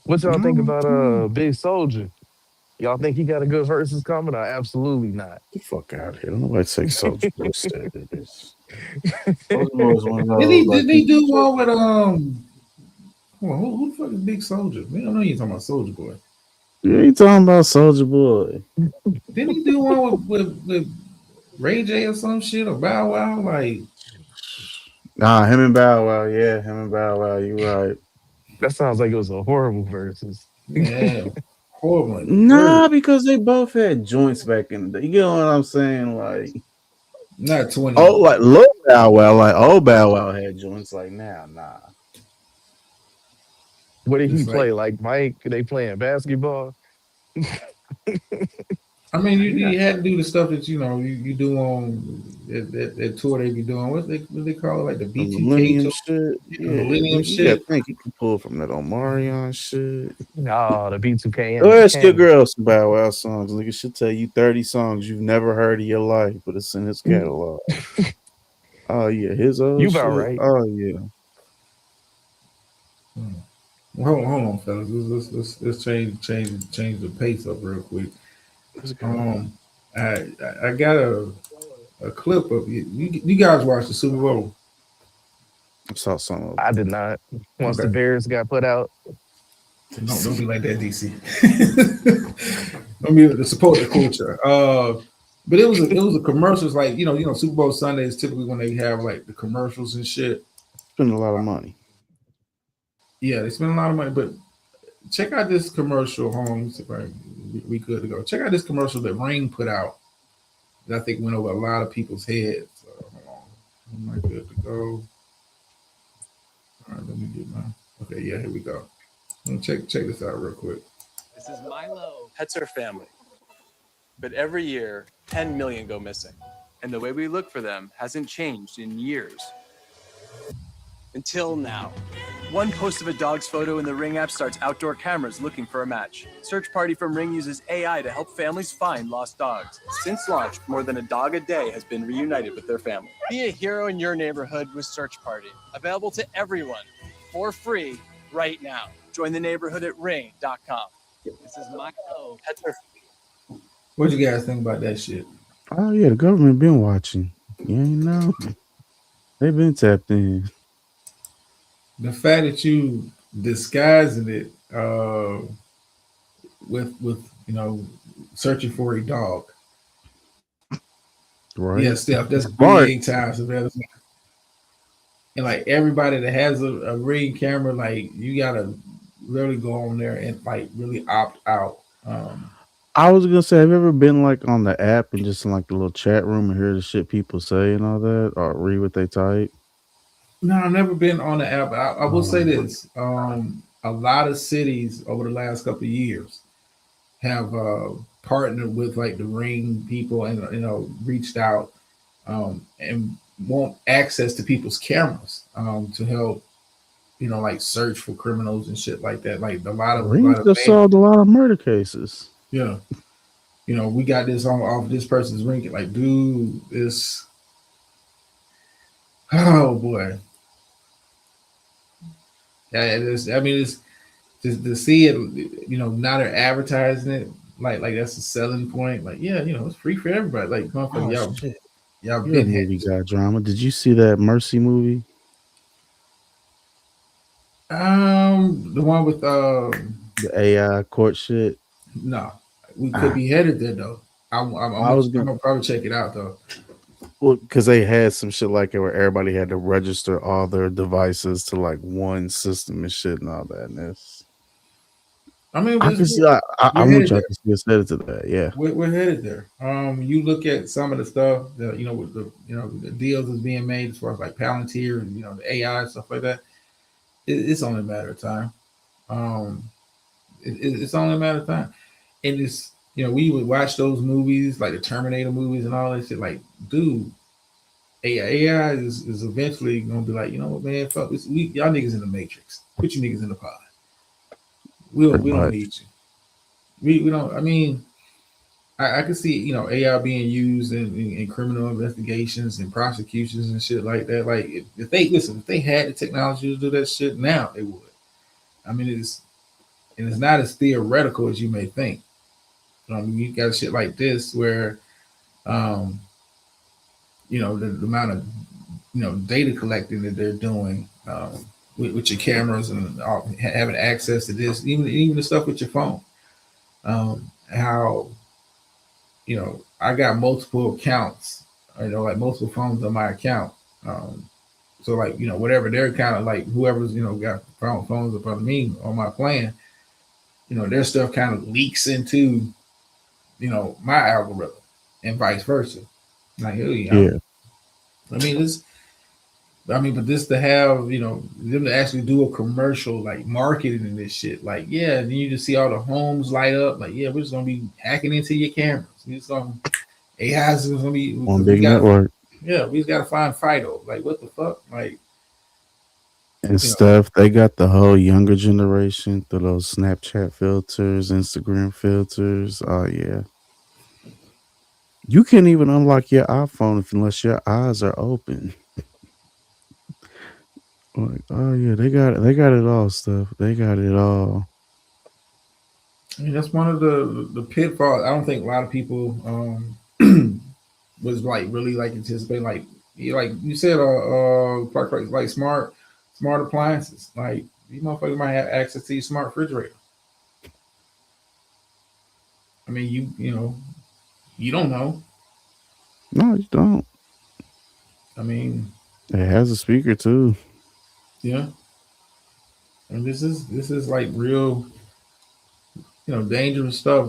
[SPEAKER 5] What y'all think
[SPEAKER 4] No,
[SPEAKER 5] about
[SPEAKER 4] no.
[SPEAKER 5] Big Soldier? Y'all think he got a good versus coming? Or absolutely not.
[SPEAKER 4] Get the fuck out of here. Don't nobody take Soldier Boy serious. Soldier Boy is one of
[SPEAKER 2] Did
[SPEAKER 4] those
[SPEAKER 2] he
[SPEAKER 4] like
[SPEAKER 2] did he do one with hold on, who the fuck is Big Soldier? Man, I know you talking about Soldier Boy.
[SPEAKER 4] yeah, you talking about Soldier Boy.
[SPEAKER 2] Didn't he do one with Ray J or some shit or Bow Wow? Like
[SPEAKER 4] Nah, him and Bow Wow. Yeah, him and Bow Wow. You right.
[SPEAKER 5] That sounds like it was a horrible versus.
[SPEAKER 2] Man, horrible in the word.
[SPEAKER 4] Nah, because they both had joints back in the day. You get what I'm saying? Like,
[SPEAKER 2] Not 20.
[SPEAKER 4] oh, like low Bow Wow, like old Bow Wow had joints. Like now, nah.
[SPEAKER 5] What did he
[SPEAKER 2] It's like,
[SPEAKER 5] play? Like Mike? They playing basketball?
[SPEAKER 2] I mean,
[SPEAKER 4] Yeah,
[SPEAKER 2] you had to do the stuff that you do on that tour they be doing. What they call it, like the
[SPEAKER 4] the
[SPEAKER 2] B2K
[SPEAKER 4] Millennium
[SPEAKER 2] tour,
[SPEAKER 4] shit.
[SPEAKER 2] the
[SPEAKER 4] Yeah,
[SPEAKER 2] Millennium
[SPEAKER 4] nigga, you gotta
[SPEAKER 2] shit.
[SPEAKER 4] think you can pull from that Omarion shit.
[SPEAKER 5] No, the B2K
[SPEAKER 4] Go
[SPEAKER 5] and the
[SPEAKER 4] ask your
[SPEAKER 5] Kane.
[SPEAKER 4] girl some Bow Wow songs. Nigga should tell you 30 songs you've never heard in your life, but it's in his catalog. Oh yeah, his
[SPEAKER 5] You
[SPEAKER 4] old
[SPEAKER 5] about
[SPEAKER 4] shit.
[SPEAKER 5] right.
[SPEAKER 4] Oh yeah.
[SPEAKER 2] Well, hold on, fellas. Let's change the pace up real quick.
[SPEAKER 4] Let's go.
[SPEAKER 2] Um, I got a clip of you guys watched the Super Bowl.
[SPEAKER 4] I saw some of
[SPEAKER 5] I did not. Once the
[SPEAKER 2] Okay,
[SPEAKER 5] Bears got put out,
[SPEAKER 2] don't be like that, DC. Don't be to support the culture. But it was a commercials like Super Bowl Sunday is typically when they have like the commercials and shit.
[SPEAKER 4] spend a lot of money.
[SPEAKER 2] Yeah, they spend a lot of money, but check out this commercial, Holmes. If we good to go. Check out this commercial that Ring put out that I think went over a lot of people's heads. Hold on. Am I good to go? All right, let me get my. Okay, yeah, here we go. Check this out real quick.
[SPEAKER 6] This is Milo. Pets are family. But every year, 10 million go missing. And the way we look for them hasn't changed in years. Until now. One post of a dog's photo in the Ring app starts outdoor cameras looking for a match. Search Party from Ring uses AI to help families find lost dogs. Since launch, more than a dog a day has been reunited with their family. Be a hero in your neighborhood with Search Party. Available to everyone for free right now. Join the neighborhood at ring.com. This is Milo. Pets are
[SPEAKER 2] What you guys think about that shit?
[SPEAKER 4] Oh yeah, the government been watching. You ain't know. They've been tapped in.
[SPEAKER 2] The fact that you disguising it with searching for a dog. Yeah,
[SPEAKER 4] Right?
[SPEAKER 2] Steph, that's
[SPEAKER 4] Smart.
[SPEAKER 2] 38 times the better. And like everybody that has a Ring camera, like you gotta really go on there and like really opt out.
[SPEAKER 4] I was gonna say, have you ever been like on the app and just in like the little chat room and hear the shit people say and all that, or read what they type?
[SPEAKER 2] No, I've never been on the app. I will say
[SPEAKER 4] Um,
[SPEAKER 2] this: a lot of cities over the last couple of years have partnered with like the Ring people and reached out and want access to people's cameras to help like search for criminals and shit like that. Like
[SPEAKER 4] Rings have solved a lot of murder cases.
[SPEAKER 2] yeah, we got this on off this person's Ring. Like, dude, this oh boy, yeah, it is. I mean, it's just to see it. Now they're advertising it like that's a selling point. Like, yeah, it's free for everybody. Like, motherfucker,
[SPEAKER 4] Oh
[SPEAKER 2] y'all,
[SPEAKER 4] shit!
[SPEAKER 2] y'all
[SPEAKER 4] You're a
[SPEAKER 2] been had
[SPEAKER 4] movie
[SPEAKER 2] this.
[SPEAKER 4] guy, drama. Did you see that Mercy movie?
[SPEAKER 2] The one with
[SPEAKER 4] The AI court shit.
[SPEAKER 2] no, we could
[SPEAKER 4] Ah,
[SPEAKER 2] be headed there though. I'm
[SPEAKER 4] I was
[SPEAKER 2] I'm
[SPEAKER 4] gonna.
[SPEAKER 2] gonna probably check it out though.
[SPEAKER 4] Well, because they had some shit like it where everybody had to register all their devices to like one system and shit and all that. And it's,
[SPEAKER 2] I mean,
[SPEAKER 4] I can see. I
[SPEAKER 2] we're
[SPEAKER 4] want
[SPEAKER 2] headed
[SPEAKER 4] y'all
[SPEAKER 2] there.
[SPEAKER 4] to see us headed to that. Yeah.
[SPEAKER 2] We're headed there. You look at some of the stuff that with the the deals that's being made as far as like Palantir and the AI and stuff like that. It's only a matter of time. Um, it's only a matter of time. And it's we would watch those movies like the Terminator movies and all that shit. Like, dude, AI is eventually gonna be like, you know what, man, fuck this. Y'all niggas in the Matrix. Put you niggas in the pod.
[SPEAKER 4] Pretty
[SPEAKER 2] We don't
[SPEAKER 4] much.
[SPEAKER 2] need you. We don't. I mean, I can see AI being used in criminal investigations and prosecutions and shit like that. Like if they listen, if they had the technology to do that shit now, they would. I mean, it's not as theoretical as you may think. You got shit like this where um, the amount of data collecting that they're doing with your cameras and having access to this, even the stuff with your phone. How I got multiple accounts, like multiple phones on my account. So like whatever they're kind of like whoever's got phones up on me on my plan, their stuff kind of leaks into my algorithm and vice versa. Like, hey,
[SPEAKER 4] Yeah.
[SPEAKER 2] I mean this. I mean, but this to have them to actually do a commercial like marketing and this shit, like yeah, then you just see all the homes light up, like yeah, we're just gonna be hacking into your cameras. We just gonna AI's is gonna be
[SPEAKER 4] One
[SPEAKER 2] because we
[SPEAKER 4] big
[SPEAKER 2] got
[SPEAKER 4] network.
[SPEAKER 2] yeah, we just gotta find Fido. Like what the fuck, like
[SPEAKER 4] And
[SPEAKER 2] you know,
[SPEAKER 4] stuff. They got the whole younger generation through those Snapchat filters, Instagram filters. Oh yeah. You can't even unlock your iPhone unless your eyes are open. Like, oh yeah, they got it all stuff. They got it all.
[SPEAKER 2] I mean that's one of the pitfalls. I don't think a lot of people was like really like anticipating like you said like smart appliances like these motherfuckers might have access to your smart refrigerator. I mean you don't know.
[SPEAKER 4] No, you don't.
[SPEAKER 2] I mean
[SPEAKER 4] It has a speaker too.
[SPEAKER 2] yeah, and this is like real dangerous stuff.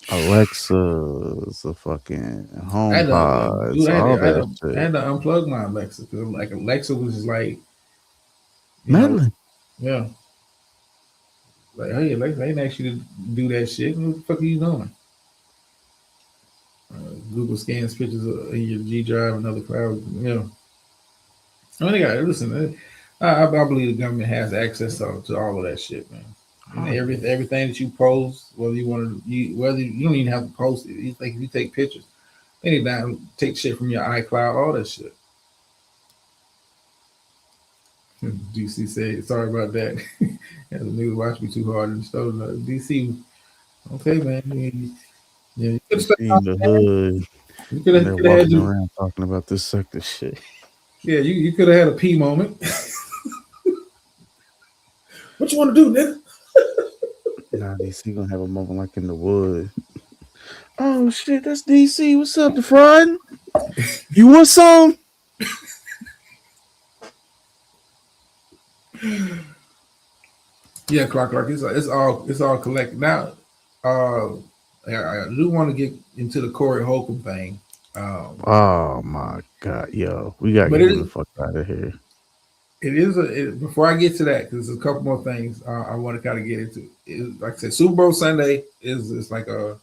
[SPEAKER 4] Alexa's, a fucking
[SPEAKER 2] I had
[SPEAKER 4] home
[SPEAKER 2] to
[SPEAKER 4] pods,
[SPEAKER 2] do
[SPEAKER 4] all
[SPEAKER 2] I had
[SPEAKER 4] that
[SPEAKER 2] to, I
[SPEAKER 4] shit.
[SPEAKER 2] had to unplug my Alexa because like Alexa was just like you know
[SPEAKER 4] Madeline.
[SPEAKER 2] yeah like hey Alexa I didn't ask you to do that shit. What the fuck are you doing? Google scans pictures in your G drive and other cloud. I mean, they got listen. I believe the government has access to all of that shit, man. And
[SPEAKER 3] Oh, yeah.
[SPEAKER 2] everything that you post, whether you want to, whether you don't even have to post it. You think if you take pictures, they need to take shit from your iCloud, all that shit. DC said, "Sorry about that." As a nigga watch me too hard in the store. DC, okay, man. You could have
[SPEAKER 4] You seen the hood and they're
[SPEAKER 2] had
[SPEAKER 4] walking around talking about this sector shit.
[SPEAKER 2] yeah, you could have had a P moment. What you want to do, nigga?
[SPEAKER 4] Nah, DC gonna have a moment like in the wood. Oh shit, that's DC. What's up, the fraud? You want some?
[SPEAKER 2] Yeah, Clark. It's all collected now. Uh, I do want to get into the Corey Holcomb thing,
[SPEAKER 4] Oh my god, yo, we gotta
[SPEAKER 2] but
[SPEAKER 4] get him the fuck out of here.
[SPEAKER 2] before I get to that because there's a couple more things I want to kind of get into. Like I said, Super Bowl Sunday is like a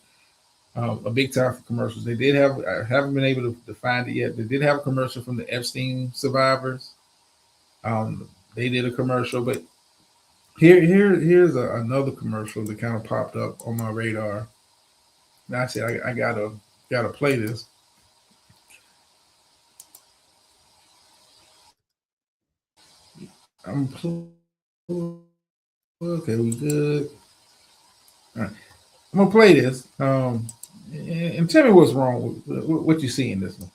[SPEAKER 2] big time for commercials. They did have I haven't been able to find it yet. They did have a commercial from the Epstein survivors. They did a commercial, but here's another commercial that kind of popped up on my radar. And I said I gotta play this. I'm okay. We good. All right. I'm gonna play this. And tell me what's wrong with what you see in this one.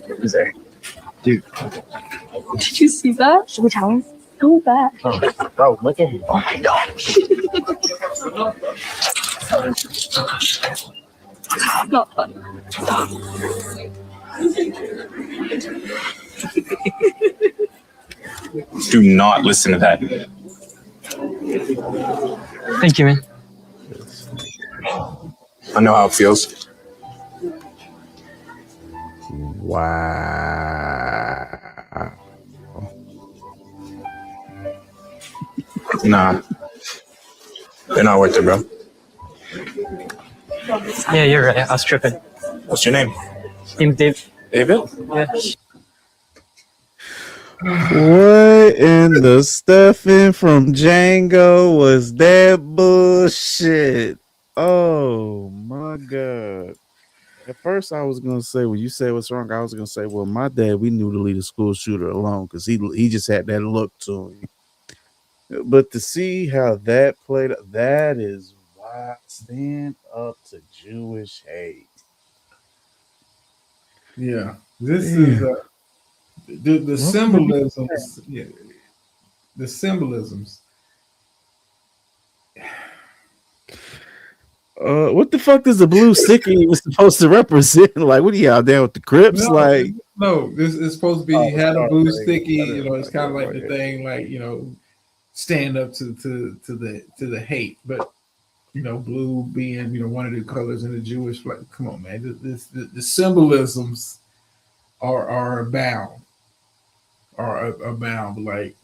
[SPEAKER 7] Who's there? Dude. Did you see that? So bad. Oh, bro, look at him. Oh my gosh. Not funny. Do not listen to that. Thank you, man. I know how it feels.
[SPEAKER 4] Wow.
[SPEAKER 7] Nah, they're not worth it, bro.
[SPEAKER 8] Yeah, you're right. I was tripping.
[SPEAKER 7] What's your name?
[SPEAKER 8] Name's Dave.
[SPEAKER 7] David?
[SPEAKER 8] Yeah.
[SPEAKER 4] What in the stuffing from Django was that bullshit? Oh my god. At first I was gonna say when you said what's wrong, I was gonna say, well, my dad, we knew to leave the school shooter alone because he just had that look to him. But to see how that played, that is why stand up to Jewish hate.
[SPEAKER 2] Yeah, this is
[SPEAKER 4] Damn.
[SPEAKER 2] the
[SPEAKER 4] Welcome to
[SPEAKER 2] symbolisms. Yeah, the symbolisms
[SPEAKER 4] What the fuck is the blue sticker even supposed to represent? Like, what are y'all down with the Crips?
[SPEAKER 2] No,
[SPEAKER 4] Like,
[SPEAKER 2] no, this is supposed to be
[SPEAKER 4] oh,
[SPEAKER 2] had a
[SPEAKER 4] sorry,
[SPEAKER 2] blue
[SPEAKER 4] man.
[SPEAKER 2] sticky.
[SPEAKER 4] I
[SPEAKER 2] You
[SPEAKER 4] didn't
[SPEAKER 2] know, it's
[SPEAKER 4] like
[SPEAKER 2] kind of
[SPEAKER 4] that
[SPEAKER 2] like
[SPEAKER 4] right
[SPEAKER 2] the
[SPEAKER 4] here.
[SPEAKER 2] thing, like stand up to the hate. But blue being one of the colors in the Jewish flag. Come on, man, the symbolisms are abound, abound. Like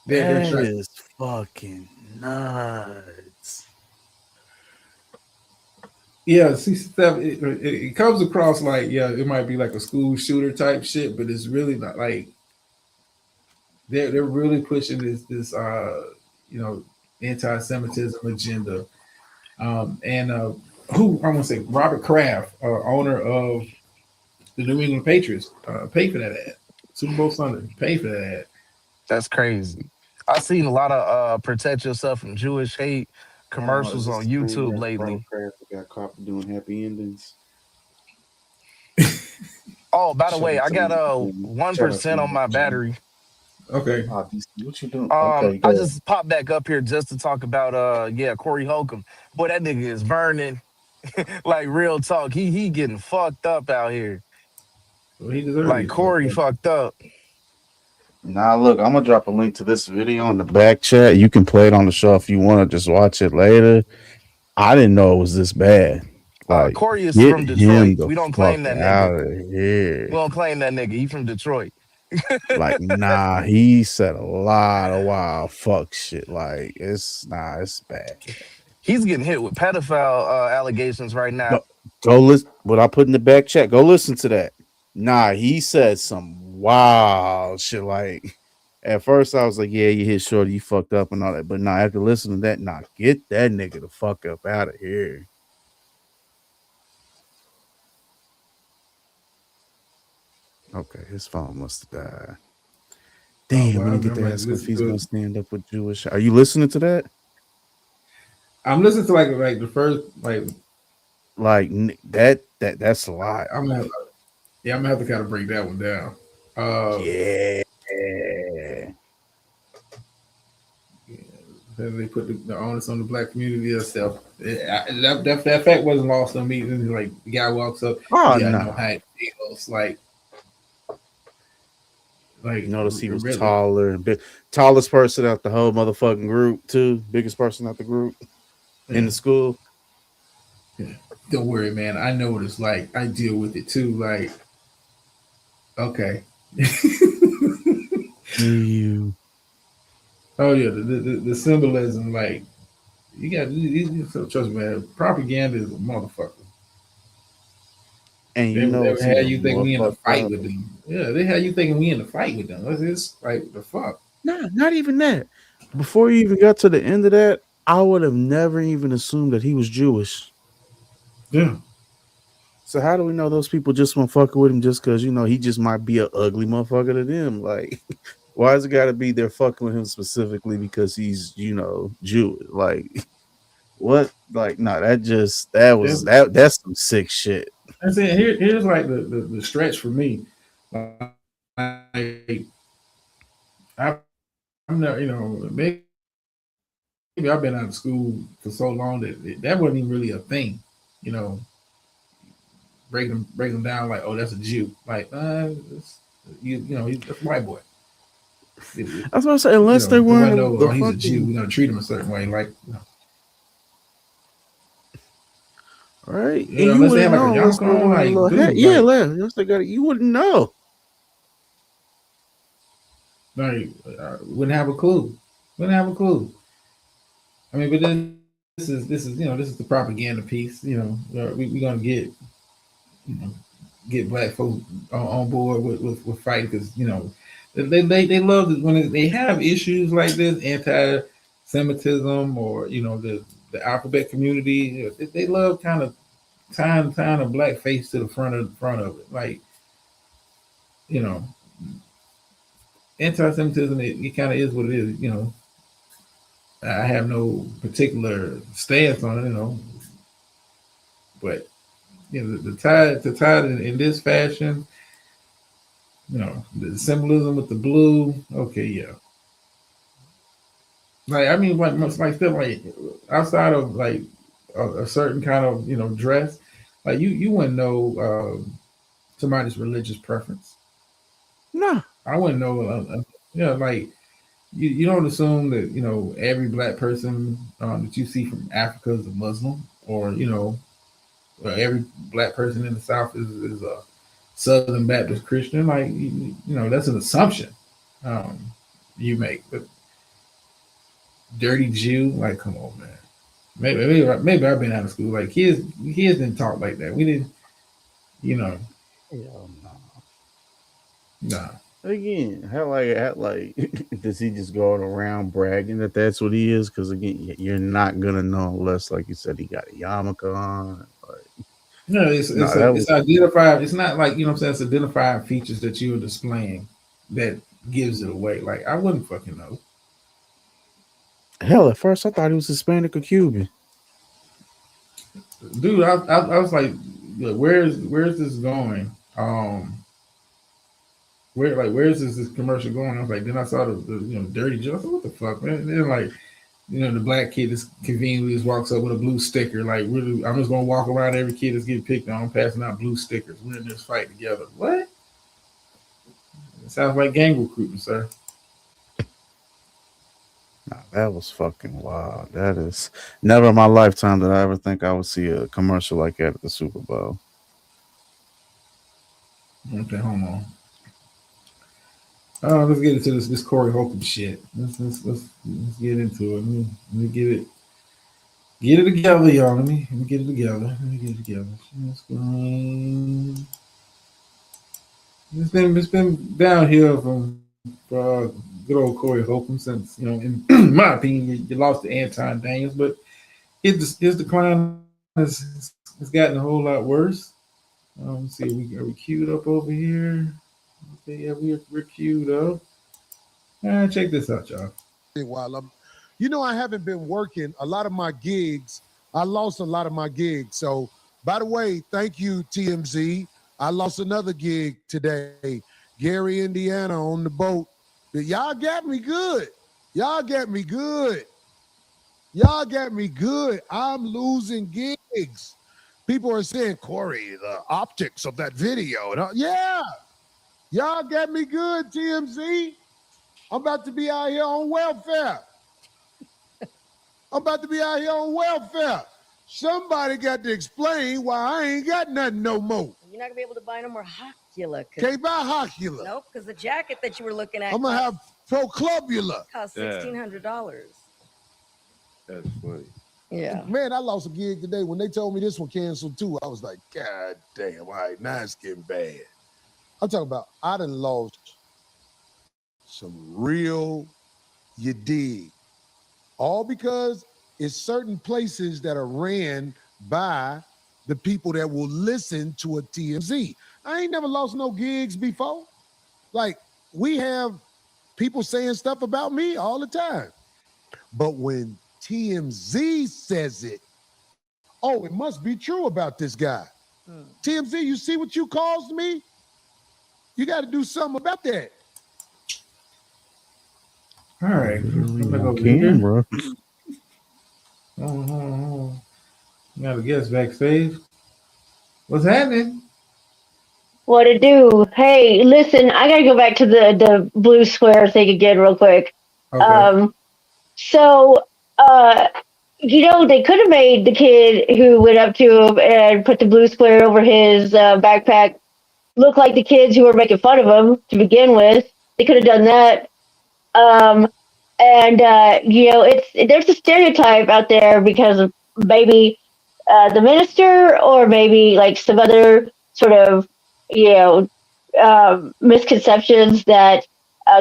[SPEAKER 2] they're
[SPEAKER 4] That
[SPEAKER 2] trying.
[SPEAKER 4] is fucking nuts.
[SPEAKER 2] Yeah, see stuff. It comes across like it might be like a school shooter type shit, but it's really not like they're really pushing this you know anti-Semitism agenda. And who I want to say Robert Kraft, owner of the New England Patriots, paid for that ad. Super Bowl Sunday paid for that ad.
[SPEAKER 5] That's crazy. I've seen a lot of protect yourself from Jewish hate
[SPEAKER 4] Oh, is
[SPEAKER 5] commercials
[SPEAKER 4] this
[SPEAKER 5] on
[SPEAKER 4] the same
[SPEAKER 5] YouTube
[SPEAKER 4] guy Robert
[SPEAKER 5] lately.
[SPEAKER 4] Kraft that got caught for doing happy endings?
[SPEAKER 5] Oh, by the
[SPEAKER 4] Shout
[SPEAKER 5] way,
[SPEAKER 4] out
[SPEAKER 5] I
[SPEAKER 4] to
[SPEAKER 5] got
[SPEAKER 4] my
[SPEAKER 5] a
[SPEAKER 4] shout out to
[SPEAKER 5] 1%
[SPEAKER 4] my
[SPEAKER 5] on my
[SPEAKER 4] G.
[SPEAKER 5] battery.
[SPEAKER 2] Okay.
[SPEAKER 4] DC, what you doing? Okay,
[SPEAKER 5] I
[SPEAKER 4] good.
[SPEAKER 5] just popped back up here just to talk about Corey Holcomb. Boy, that nigga is burning. Like real talk. He getting fucked up out here.
[SPEAKER 2] Well, he deserved to
[SPEAKER 5] Like
[SPEAKER 2] get fucked
[SPEAKER 5] Corey
[SPEAKER 2] up.
[SPEAKER 5] fucked up.
[SPEAKER 4] Now, look, I'm gonna drop a link to this video in the back chat. You can play it on the show if you want to just watch it later. I didn't know it was this bad. Like,
[SPEAKER 5] Corey is
[SPEAKER 4] get
[SPEAKER 5] from
[SPEAKER 4] him
[SPEAKER 5] Detroit.
[SPEAKER 4] the
[SPEAKER 5] We don't
[SPEAKER 4] fuck
[SPEAKER 5] claim that nigga.
[SPEAKER 4] out of
[SPEAKER 5] We
[SPEAKER 4] here.
[SPEAKER 5] don't claim that nigga. He from Detroit.
[SPEAKER 4] Like, nah, he said a lot of wild fuck shit. Like, it's bad.
[SPEAKER 5] He's getting hit with pedophile allegations right now.
[SPEAKER 4] Go listen. What I put in the back chat. Go listen to that. Nah, he said some wild shit. Like, at first I was like, yeah, you hit shorty, you fucked up and all that. But nah, after listening to that, nah, get that nigga the fuck up out of here. Okay, his phone must have died.
[SPEAKER 2] Oh
[SPEAKER 4] Damn,
[SPEAKER 2] well,
[SPEAKER 4] we
[SPEAKER 2] I'm,
[SPEAKER 4] didn't get
[SPEAKER 2] I'm
[SPEAKER 4] to
[SPEAKER 2] like
[SPEAKER 4] ask him if
[SPEAKER 2] listen
[SPEAKER 4] he's
[SPEAKER 2] to
[SPEAKER 4] gonna
[SPEAKER 2] it.
[SPEAKER 4] stand up with Jewish. Are you listening to that?
[SPEAKER 2] I'm listening to like the first like
[SPEAKER 4] Like that's a lot.
[SPEAKER 2] I'm gonna have, I'm gonna have to kind of break that one down. Uh,
[SPEAKER 4] Yeah.
[SPEAKER 2] they put the onus on the black community itself. That fact wasn't lost on me. And like the guy walks up,
[SPEAKER 4] Oh
[SPEAKER 2] yeah, I know
[SPEAKER 4] no.
[SPEAKER 2] how it feels. Like
[SPEAKER 4] Notice he was
[SPEAKER 2] really.
[SPEAKER 4] taller and big, tallest person out the whole motherfucking group too. Biggest person out the group in
[SPEAKER 2] Yeah.
[SPEAKER 4] the school.
[SPEAKER 2] Yeah. Don't worry, man. I know what it's like. I deal with it too. Like, okay.
[SPEAKER 4] Do you?
[SPEAKER 2] Oh yeah, the symbolism, like you got. Trust me, man. Propaganda is a motherfucker.
[SPEAKER 4] And
[SPEAKER 2] They
[SPEAKER 4] you know what's
[SPEAKER 2] had
[SPEAKER 4] even
[SPEAKER 2] you thinking
[SPEAKER 4] more
[SPEAKER 2] we in a
[SPEAKER 4] fucked
[SPEAKER 2] fight
[SPEAKER 4] up?
[SPEAKER 2] with them. Yeah, they had you thinking we in a fight with them. It's like the fuck.
[SPEAKER 4] Nah, not even that. Before you even got to the end of that, I would have never even assumed that he was Jewish.
[SPEAKER 2] Yeah.
[SPEAKER 4] So how do we know those people just want fucking with him just because he just might be an ugly motherfucker to them? Like, why has it got to be they're fucking with him specifically because he's Jewish? Like, what? Like, no,
[SPEAKER 2] Yeah.
[SPEAKER 4] that's some sick shit.
[SPEAKER 2] I'm saying here's like the stretch for me. Like, I'm not, maybe I've been out of school for so long that wasn't even really a thing. You know, break them down like, oh, that's a Jew. Like, that's a white boy.
[SPEAKER 4] That's what I say. Unless they
[SPEAKER 2] It wasn't
[SPEAKER 4] wearing
[SPEAKER 2] no,
[SPEAKER 4] the
[SPEAKER 2] oh, he's a Jew.
[SPEAKER 4] fucking
[SPEAKER 2] We're gonna treat him a certain way. Like,
[SPEAKER 4] right, and you
[SPEAKER 2] unless they have
[SPEAKER 4] wouldn't
[SPEAKER 2] like a
[SPEAKER 4] know unless
[SPEAKER 2] yarmulke
[SPEAKER 4] they're
[SPEAKER 2] on,
[SPEAKER 4] wearing a
[SPEAKER 2] like,
[SPEAKER 4] little hat.
[SPEAKER 2] dude,
[SPEAKER 4] Yeah, unless they got it, you wouldn't know.
[SPEAKER 2] wouldn't have a clue. Wouldn't have a clue. I mean, but then this is the propaganda piece. We're gonna get black folks on board with fight because they love it when they have issues like this, anti-Semitism or the alphabet community. They love kind of tying a black face to the front of it, like you know, anti-Semitism. It kind of is what it is. I have no particular stance on it, but the tide in this fashion, the symbolism with the blue. Okay, yeah. Like I mean, like still like outside of like a certain kind of dress, like you wouldn't know somebody's religious preference.
[SPEAKER 4] Nah.
[SPEAKER 2] I wouldn't know. Like you don't assume that every black person that you see from Africa is a Muslim, or every black person in the South is a Southern Baptist Christian. Like that's an assumption you make. But dirty Jew, like come on, man. Maybe I've been out of school. Like kids didn't talk like that. We didn't, you know,
[SPEAKER 4] Hell no.
[SPEAKER 2] nah.
[SPEAKER 4] Again, how like does he just go around bragging that that's what he is? Because again, you're not gonna know unless, like you said, he got a yarmulke on. Like,
[SPEAKER 2] No, it's identified. It's not like what I'm saying. It's identifying features that you're displaying that gives it away. Like I wouldn't fucking know.
[SPEAKER 4] hell, at first I thought he was Hispanic or Cuban.
[SPEAKER 2] Dude, I was like, look, where's this going? Where's this commercial going? I was like, then I saw the dirty Joe. I said, what the fuck, man? And then like, the black kid just conveniently just walks up with a blue sticker. Like, really, I'm just gonna walk around every kid that's getting picked on, passing out blue stickers. We're in this fight together. What? It sounds like gang recruiting, sir.
[SPEAKER 4] Nah, that was fucking wild. That is never in my lifetime did I ever think I would see a commercial like that at the Super Bowl.
[SPEAKER 2] Okay, hold on. Let's get into this Corey Holcomb shit. Let's get into it. Let me get it together, y'all. Let me get it together. It's been downhill from good old Corey Holcomb since in my opinion, you lost to Anton Daniels, but his decline has gotten a whole lot worse. Let's see, are we queued up over here? Okay, yeah, we're queued up. Check this out, y'all.
[SPEAKER 9] While I haven't been working a lot of my gigs. I lost a lot of my gigs. So, by the way, thank you, TMZ. I lost another gig today. Gary, Indiana, on the boat. Y'all got me good. I'm losing gigs. People are saying, Corey, the optics of that video. Yeah. Y'all got me good, TMZ. I'm about to be out here on welfare. Somebody got to explain why I ain't got nothing no more.
[SPEAKER 10] You're not going to be able to buy no more Hocula.
[SPEAKER 9] Can't buy Hocula.
[SPEAKER 10] Nope, because the jacket that you were looking at
[SPEAKER 9] I'm going to have Proclubula.
[SPEAKER 10] cost $1,600.
[SPEAKER 11] That's funny.
[SPEAKER 10] Yeah.
[SPEAKER 9] Man, I lost a gig today. When they told me this one canceled too, I was like, God damn, all right, now it's getting bad. I'm talking about I done lost some real, you dig. All because it's certain places that are ran by the people that will listen to a TMZ. I ain't never lost no gigs before. Like, we have people saying stuff about me all the time. But when TMZ says it, oh, it must be true about this guy. TMZ, you see what you caused me? You got to do something about that.
[SPEAKER 2] All right.
[SPEAKER 4] Camera.
[SPEAKER 2] Hold on. Got a guest backstage. What's happening?
[SPEAKER 12] What it do? Hey, listen, I gotta go back to the blue square thing again real quick.
[SPEAKER 2] Okay.
[SPEAKER 12] So, they could have made the kid who went up to him and put the blue square over his backpack look like the kids who were making fun of him to begin with. They could have done that. There's a stereotype out there because of maybe the minister or maybe like some other sort of, misconceptions that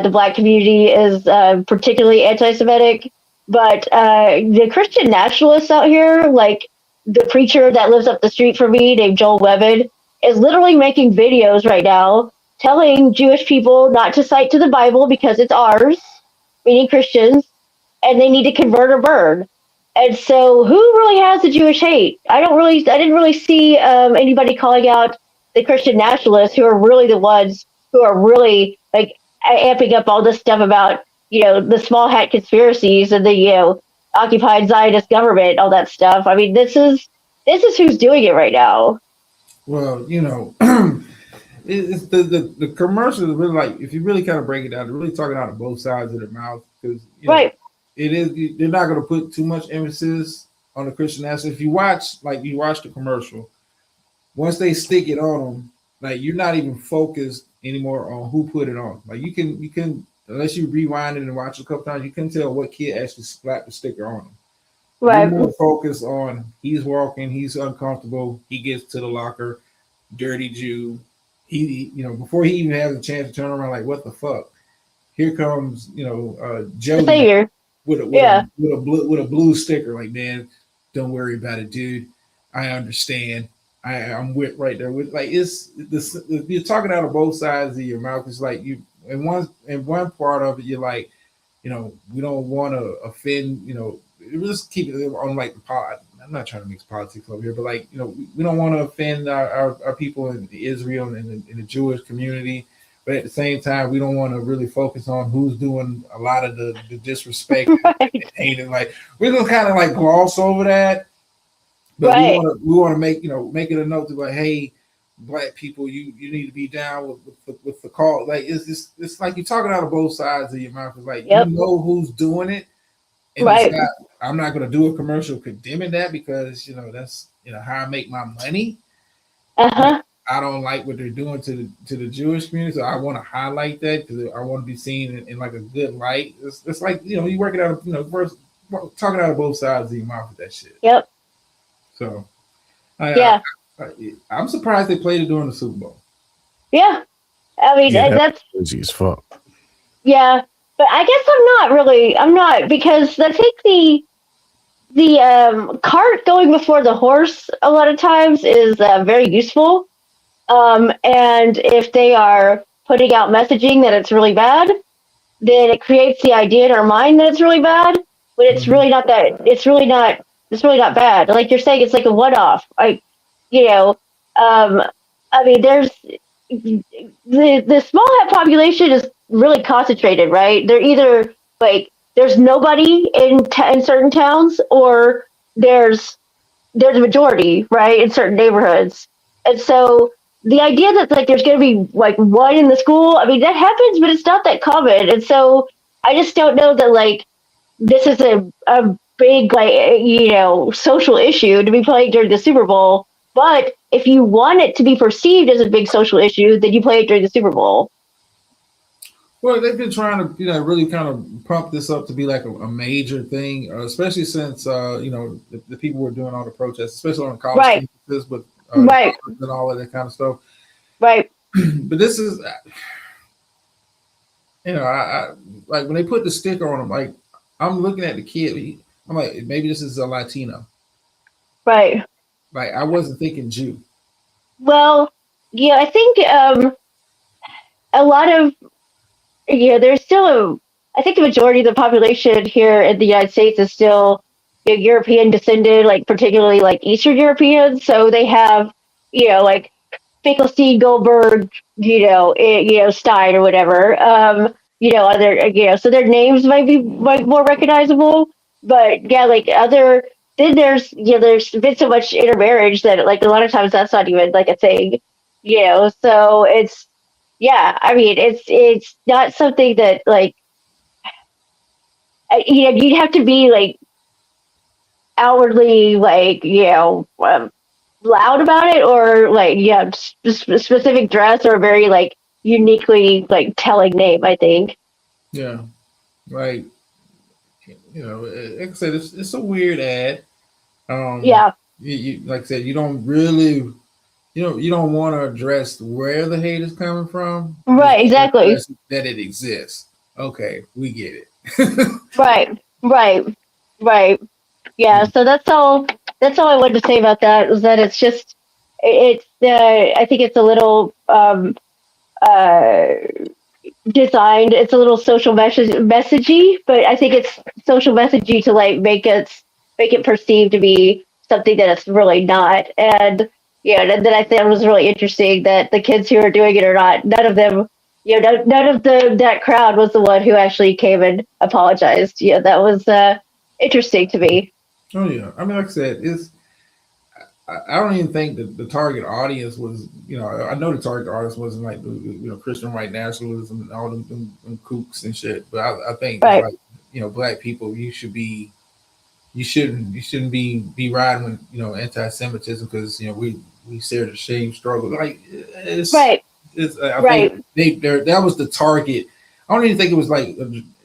[SPEAKER 12] the black community is particularly anti-Semitic. But the Christian nationalists out here, like the preacher that lives up the street from me named Joel Webben, is literally making videos right now telling Jewish people not to cite to the Bible because it's ours, meaning Christians, and they need to convert or burn. And so, who really has the Jewish hate? I didn't really see anybody calling out the Christian nationalists, who are really the ones who are really like amping up all this stuff about the small hat conspiracies and the occupied Zionist government, all that stuff. I mean, this is who's doing it right now.
[SPEAKER 2] Well, it's the commercials are really like, if you really kind of break it down, they're really talking out of both sides of their mouth, because
[SPEAKER 12] Right.
[SPEAKER 2] it is, they're not going to put too much emphasis on the Christian aspect. If you watch the commercial, once they stick it on them, like, you're not even focused anymore on who put it on. Like, you can unless you rewind it and watch it a couple times, you can tell what kid actually slapped the sticker on them. You're
[SPEAKER 12] Right.
[SPEAKER 2] more focused on, he's walking, he's uncomfortable, he gets to the locker, dirty Jew. He, before he even has a chance to turn around, like, what the fuck? Here comes,
[SPEAKER 12] The
[SPEAKER 2] Jody
[SPEAKER 12] savior.
[SPEAKER 2] with a
[SPEAKER 12] Yeah.
[SPEAKER 2] with a blue sticker, like, man, don't worry about it, dude. I understand. I'm with right there with, like, it's this, you're talking out of both sides of your mouth. It's like, you in one part of it, you're like, we don't want to offend, just keep it on, like, the pod. I'm not trying to mix politics over here, but, like, we don't want to offend our people in Israel and in the Jewish community. But at the same time, we don't want to really focus on who's doing a lot of the disrespect and hating. Like, we're gonna kind of like gloss over that, but
[SPEAKER 12] Right.
[SPEAKER 2] we want to make make it a note to, like, hey, black people, you need to be down with the call. Like, it's like you're talking out of both sides of your mouth. It's like,
[SPEAKER 12] Yep.
[SPEAKER 2] who's doing it, and it's
[SPEAKER 12] Right.
[SPEAKER 2] not. I'm not gonna do a commercial condemning that, because that's how I make my money.
[SPEAKER 12] Uh-huh.
[SPEAKER 2] I don't like what they're doing to the Jewish community, so I want to highlight that, because I want to be seen in like a good light. It's like, you working out, first talking out of both sides of your mouth with that shit.
[SPEAKER 12] Yep.
[SPEAKER 2] So,
[SPEAKER 12] Yeah.
[SPEAKER 2] I'm surprised they played it during the Super Bowl.
[SPEAKER 12] Yeah. I mean,
[SPEAKER 4] Yeah,
[SPEAKER 12] that's
[SPEAKER 4] crazy as fuck.
[SPEAKER 12] yeah. But I guess I'm not, because I think the cart going before the horse a lot of times is very useful. And if they are putting out messaging that it's really bad, then it creates the idea in our mind that it's really bad, but it's really not that. It's really not bad. Like you're saying, it's like a one-off. You know, um, I mean, the small hat population is really concentrated, right? They're either like there's nobody in certain towns, or there's a majority, right, in certain neighborhoods. And so the idea that like there's going to be like one in the school, I mean, that happens, but it's not that common. And so I just don't know that like this is a big like social issue to be playing during the Super Bowl. But if you want it to be perceived as a big social issue, then you play it during the Super Bowl.
[SPEAKER 2] Well, they've been trying to, really kind of pump this up to be like a major thing, especially since, the people were doing all the protests, especially on the college
[SPEAKER 12] Right.
[SPEAKER 2] campuses with
[SPEAKER 12] Right.
[SPEAKER 2] and all of that kind of stuff.
[SPEAKER 12] Right.
[SPEAKER 2] But this is, I like when they put the sticker on him, like, I'm looking at the kid, I'm like, maybe this is a Latino.
[SPEAKER 12] Right.
[SPEAKER 2] Like, I wasn't thinking Jew.
[SPEAKER 12] Well, yeah, I think a lot of there's still I think the majority of the population here in the United States is still European descended, like particularly like Eastern Europeans. So they have, like Finkelstein, Goldberg, Stein or whatever. Other, so their names might be more recognizable. But yeah, like then there's been so much intermarriage that like a lot of times that's not even like a thing. So it's yeah, I mean, it's not something that like you'd have to be like outwardly like loud about it, or like specific dress, or a very like uniquely like telling name, I think.
[SPEAKER 2] Yeah, like, like I said, it's a weird ad.
[SPEAKER 12] Yeah.
[SPEAKER 2] You like I said, you don't really, you don't want to address where the hate is coming from.
[SPEAKER 12] Right. Exactly.
[SPEAKER 2] That it exists. Okay, we get it.
[SPEAKER 12] Right. Right. Yeah. So that's all I wanted to say about that, was that it's just it's I think it's a little designed. It's a little social messagey, but I think it's social messagey to like make it perceived to be something that it's really not. And then I thought it was really interesting that the kids who are doing it are not. None of them none of that crowd was the one who actually came and apologized. Yeah, that was interesting to me.
[SPEAKER 2] Oh yeah, I mean, like I said, it's I don't even think that the target audience was, I know the target audience wasn't like the Christian white nationalism and all them kooks and shit, but I think it's
[SPEAKER 12] Right,
[SPEAKER 2] like, black people, you shouldn't be riding with anti-Semitism because we share the same struggle. Like
[SPEAKER 12] right,
[SPEAKER 2] I think
[SPEAKER 12] right.
[SPEAKER 2] that was the target. I don't even think it was like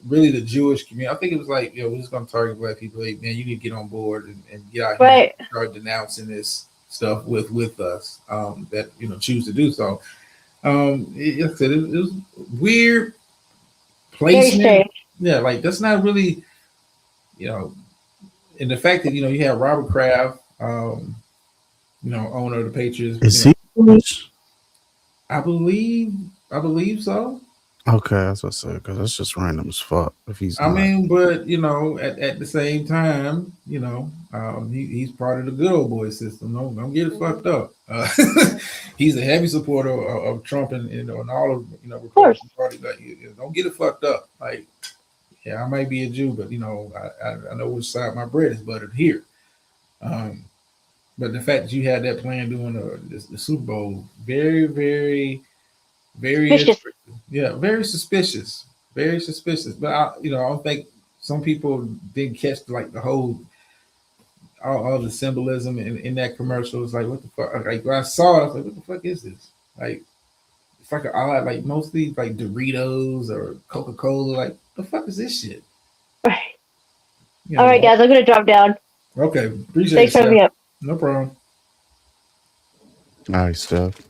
[SPEAKER 2] really the Jewish community. I think it was like, we're just gonna target black people. Like, man, you need to get on board and get out here and
[SPEAKER 12] Right.
[SPEAKER 2] start denouncing this stuff with us that choose to do so. Like I said, it was weird
[SPEAKER 12] Very
[SPEAKER 2] placement.
[SPEAKER 12] strange.
[SPEAKER 2] Yeah, like that's not really you know, and the fact that you have Robert Kraft, owner of the Patriots,
[SPEAKER 4] Is he Jewish?
[SPEAKER 2] I believe, I believe so.
[SPEAKER 4] Okay, that's what I said because that's just random as fuck. If he's
[SPEAKER 2] I
[SPEAKER 4] not,
[SPEAKER 2] mean, but at the same time, he's part of the good old boy system. Don't get it fucked up. He's a heavy supporter of Trump and all of
[SPEAKER 12] Of course.
[SPEAKER 2] Republican Party. Like, don't get it fucked up. Like, yeah, I might be a Jew, but I know which side my bread is buttered here. Um, but the fact that you had that plan during the Super Bowl, very, very, very
[SPEAKER 12] Suspicious.
[SPEAKER 2] interesting. Yeah, very suspicious. Very suspicious. But I don't think some people didn't catch like the whole all the symbolism in that commercial. It's like, what the fuck? Like when I saw it, I was like, what the fuck is this? Like it's like a odd, like mostly like Doritos or Coca Cola. Like the fuck is this shit?
[SPEAKER 12] Right.
[SPEAKER 2] You
[SPEAKER 12] All right,
[SPEAKER 2] know?
[SPEAKER 12] guys, I'm gonna drop down.
[SPEAKER 2] Okay, appreciate it,
[SPEAKER 12] Thanks for having
[SPEAKER 2] Steph.
[SPEAKER 12] me up.
[SPEAKER 2] No problem.
[SPEAKER 4] all right, Steph.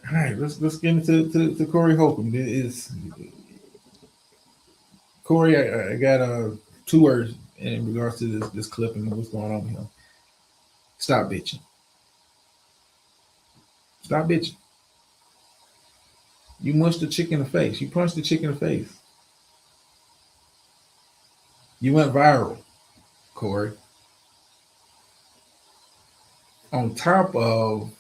[SPEAKER 2] All right, let's get into to Corey Holcomb. It is Corey? I got two words in regards to this clip and what's going on here. Stop bitching. Stop bitching. You mushed the chick in the face. You punched the chick in the face. You went viral, Corey. On top of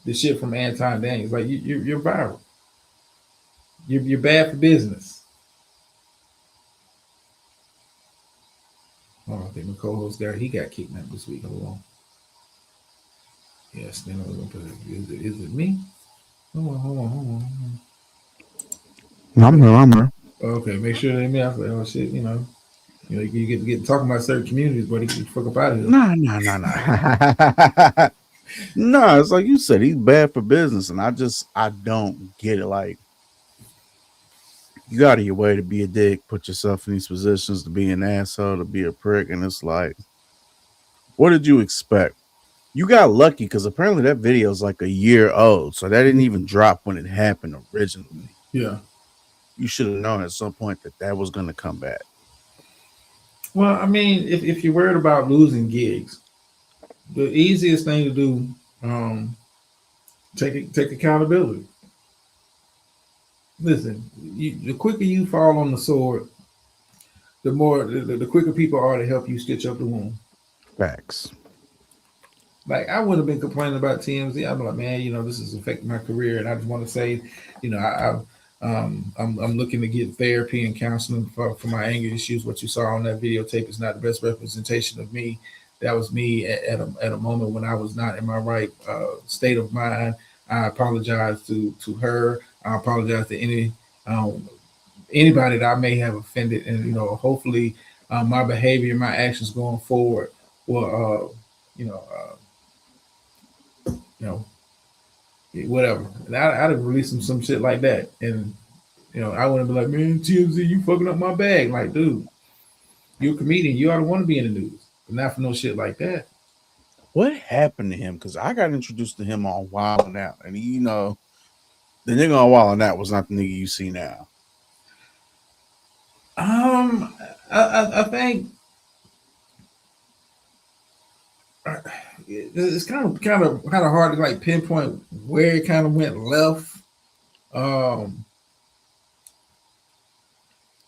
[SPEAKER 2] the shit from Anton Daniels, like you're viral. You're bad for business. Oh, I think my co-host he got kidnapped this week. Hold on. Yes, then I was gonna put it. Is it me? Hold on.
[SPEAKER 4] I'm here. I'm here.
[SPEAKER 2] Okay, make sure they me. I was like, oh shit, you get talking about certain communities, but he get the fuck up out of here.
[SPEAKER 4] Nah. No, it's like you said, he's bad for business, and I don't get it. Like, you got your way to be a dick, put yourself in these positions to be an asshole, to be a prick, and it's like, what did you expect? You got lucky because apparently that video is like a year old, so that didn't even drop when it happened originally.
[SPEAKER 2] Yeah.
[SPEAKER 4] You should have known at some point that was going to come back.
[SPEAKER 2] Well, I mean, if you're worried about losing gigs, the easiest thing to do, take accountability. Listen, the quicker you fall on the sword, the quicker people are to help you stitch up the wound.
[SPEAKER 4] Facts.
[SPEAKER 2] Like I would have been complaining about TMZ. I'm like, man, this is affecting my career, and I just want to say, I'm looking to get therapy and counseling for my anger issues. What you saw on that videotape is not the best representation of me. That was me at a moment when I was not in my right state of mind. I apologize to her. I apologize to anybody that I may have offended, and hopefully my behavior, my actions going forward will you know, whatever. And I'd have released some shit like that. And, I wouldn't be like, man, TMZ, you fucking up my bag. Like, dude, you're a comedian. You ought to want to be in the news. But not for no shit like that.
[SPEAKER 4] What happened to him? Because I got introduced to him on Wild 'N Out. And, the nigga on Wild 'N Out was not the nigga you see now.
[SPEAKER 2] I think it's kind of hard to like pinpoint where it kind of went left.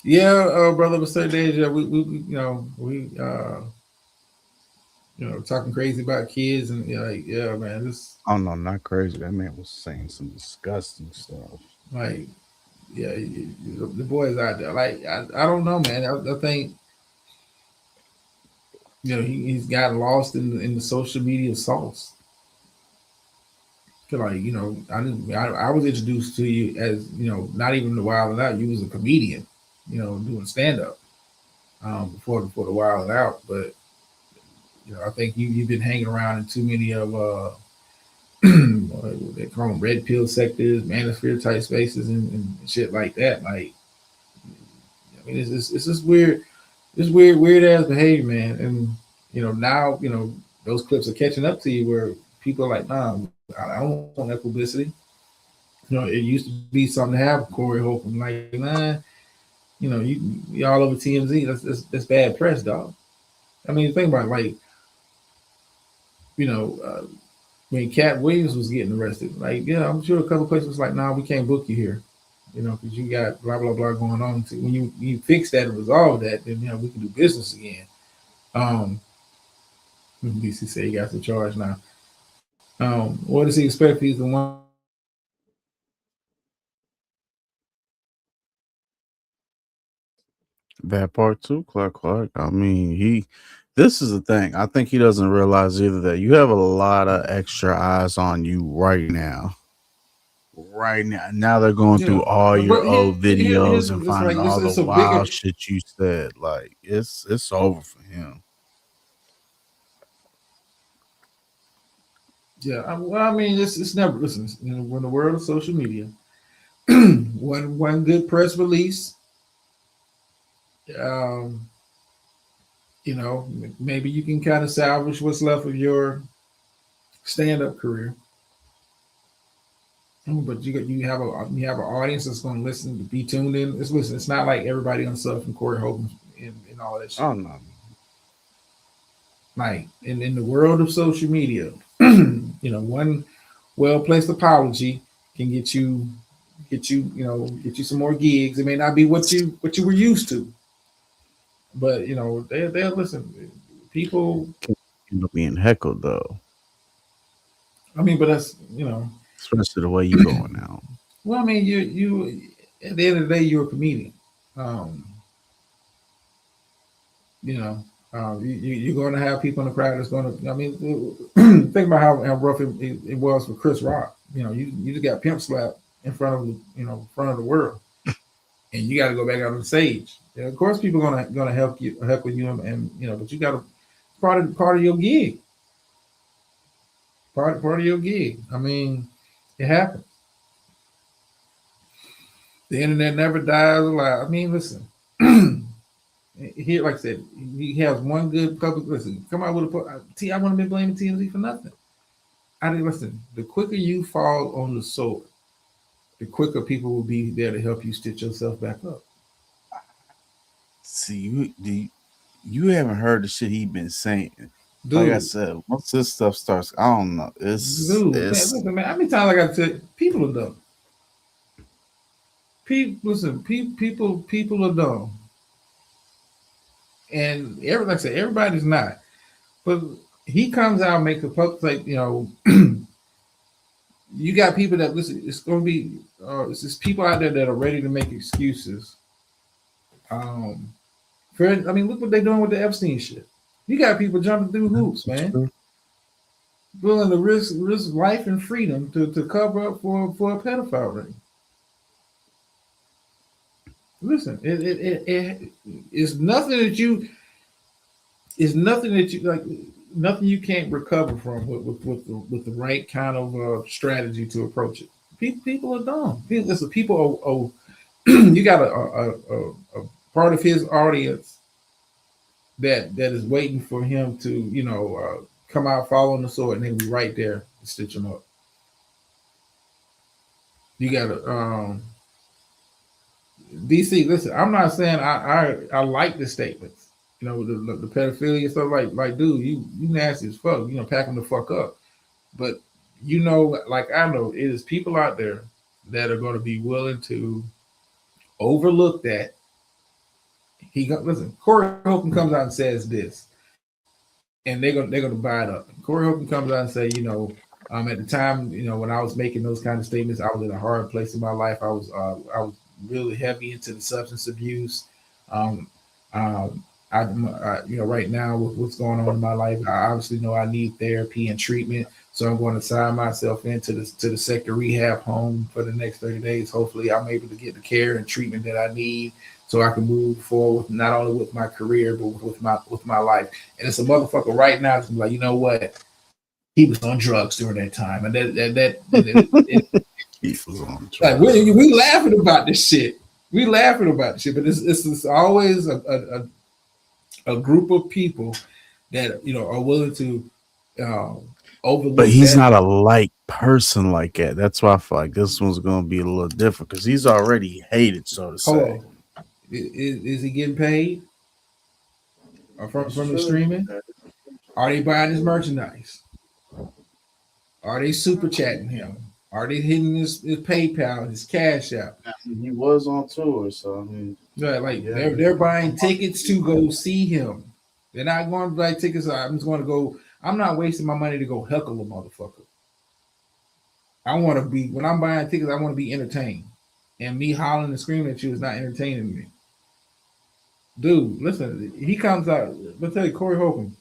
[SPEAKER 2] Yeah, brother was saying, yeah, we talking crazy about kids and yeah, man, this
[SPEAKER 4] Oh, no, not crazy. That man was saying some disgusting stuff.
[SPEAKER 2] like Yeah, the boys out there. Like I don't know, man. I think he's got lost in the social media sauce. Feel like I was introduced to you as not even the Wild and Out. You was a comedian, doing stand up before the Wild and Out. But I think you've been hanging around in too many of what they call them red pill sectors, manosphere type spaces, and shit like that. Like, I mean, it's just weird. It's weird ass behavior, man. And now those clips are catching up to you where people are like, nah, I don't want that publicity. It used to be something to have Corey Holcomb. Like, nah, you all over TMZ. That's bad press, dog. I mean, think about it, like, you know, uh, when Cat Williams was getting arrested. Like, yeah, I'm sure a couple places was like, nah, we can't book you here. Because you got blah blah blah going on. When you fix that and resolve that, then we can do business again. Um, DC say he got the charge now. What does he expect? He's the one.
[SPEAKER 4] That part too, Clark. I mean, this is the thing. I think he doesn't realize either that you have a lot of extra eyes on you right now. Right now. Now they're going through all your
[SPEAKER 2] But
[SPEAKER 4] old videos
[SPEAKER 2] here's
[SPEAKER 4] and
[SPEAKER 2] it's like
[SPEAKER 4] finding all the
[SPEAKER 2] it's a bigger.
[SPEAKER 4] wild shit you said. Like it's over for him.
[SPEAKER 2] Yeah, well, I mean, it's never listen. When the world of social media, one good press release, um, maybe you can kind of salvage what's left of your stand-up career. But you have an audience that's going to listen, to be tuned in. It's not like everybody on stuff from Corey Holcomb and all that shit.
[SPEAKER 4] Oh no.
[SPEAKER 2] Like in the world of social media, one well placed apology can get you some more gigs. It may not be what you were used to, but they'll listen. People,
[SPEAKER 4] You're being heckled though.
[SPEAKER 2] I mean, but that's
[SPEAKER 4] Especially the way you going now.
[SPEAKER 2] well, I mean, you at the end of the day, you're a comedian. Um, you know, you're going to have people in the crowd that's going to. I mean, think about how rough it was for Chris Rock. You just got pimp slapped in front of the world, and you got to go back out on the stage. Of course, people are gonna help with you, and but you got to part of your gig. Part of your gig. I mean, it happens. The internet never dies alive. I mean, listen. Here, like I said, he has one good public. Listen, come out with I wouldn't be blaming TMZ for nothing. I didn't listen. The quicker you fall on the sword, the quicker people will be there to help you stitch yourself back up.
[SPEAKER 4] See, you haven't heard the shit he been saying.
[SPEAKER 2] Dude,
[SPEAKER 4] like I said, once this stuff starts, I don't know.
[SPEAKER 2] Man, listen, man. How many times I got to tell you, people are dumb. People are dumb. And like I said, everybody's not. But he comes out and makes a public, like, you got people that listen. It's going to be it's just people out there that are ready to make excuses. I mean, look what they're doing with the Epstein shit. You got people jumping through hoops, man, willing to risk life and freedom to cover up for a pedophile ring. Listen, it's nothing that you. It's nothing that you like. Nothing you can't recover from with the right kind of strategy to approach it. People are dumb. Listen, people you got a part of his audience that is waiting for him to come out following the sword, and then be right there to stitch him up. You got to DC. Listen, I'm not saying I like the statements. The pedophilia stuff. Like, dude, you nasty as fuck. Pack them the fuck up. But like I know, it is people out there that are going to be willing to overlook that. Listen. Corey Holcomb comes out and says this, and they're gonna buy it up. Corey Holcomb comes out and say, at the time, when I was making those kind of statements, I was in a hard place in my life. I was really heavy into the substance abuse. Um, I right now with what's going on in my life, I obviously know I need therapy and treatment. So I'm going to sign myself into the sector rehab home for the next 30 days. Hopefully, I'm able to get the care and treatment that I need so I can move forward not only with my career but with my life. And it's a motherfucker right now that's like, you know what? He was on drugs during that time, and
[SPEAKER 4] He was on
[SPEAKER 2] like
[SPEAKER 4] drugs.
[SPEAKER 2] we laughing about this shit. We laughing about this shit, but it's always a group of people that are willing to
[SPEAKER 4] But
[SPEAKER 2] overlook
[SPEAKER 4] he's
[SPEAKER 2] that.
[SPEAKER 4] not a light person like that. That's why I feel like this one's gonna be a little different because he's already hated, so to
[SPEAKER 2] Hold
[SPEAKER 4] say.
[SPEAKER 2] on, is he getting paid from the streaming? Are they buying his merchandise? Are they super chatting him? Are they hitting his PayPal, his Cash App?
[SPEAKER 4] He was on tour, so I mean,
[SPEAKER 2] Yeah, like
[SPEAKER 4] yeah.
[SPEAKER 2] they're buying tickets to go see him. They're not going to buy tickets. I'm just going to go. I'm not wasting my money to go heckle a motherfucker. I want to be when I'm buying tickets. I want to be entertained, and me hollering and screaming at you is not entertaining me. Dude, listen. He comes out. Let's tell you, Corey Holcomb.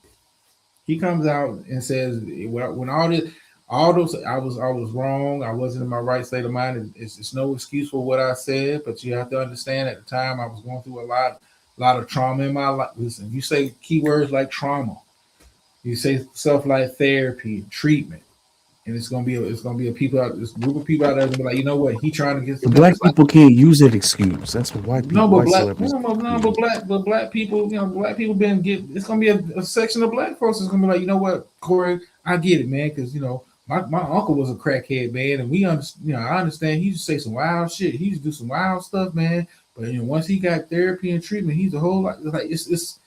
[SPEAKER 2] He comes out and says, when all those, I was wrong. I wasn't in my right state of mind. It's no excuse for what I said, but you have to understand at the time I was going through a lot of trauma in my life. Listen, you say keywords like trauma, you say stuff like therapy, treatment, and it's gonna be a people out, this group of people out there gonna be like, you know what, he trying to get some help.
[SPEAKER 4] Black
[SPEAKER 2] It's like
[SPEAKER 4] people can't use that excuse. That's what white
[SPEAKER 2] no,
[SPEAKER 4] people,
[SPEAKER 2] but
[SPEAKER 4] white
[SPEAKER 2] black,
[SPEAKER 4] celebrities.
[SPEAKER 2] but black people, black people been get. It's gonna be a section of black folks that's gonna be like, you know what, Corey, I get it, man, because my uncle was a crackhead, man, and I understand. He used to say some wild shit. He used to do some wild stuff, man. But once he got therapy and treatment, he's a whole lot. It's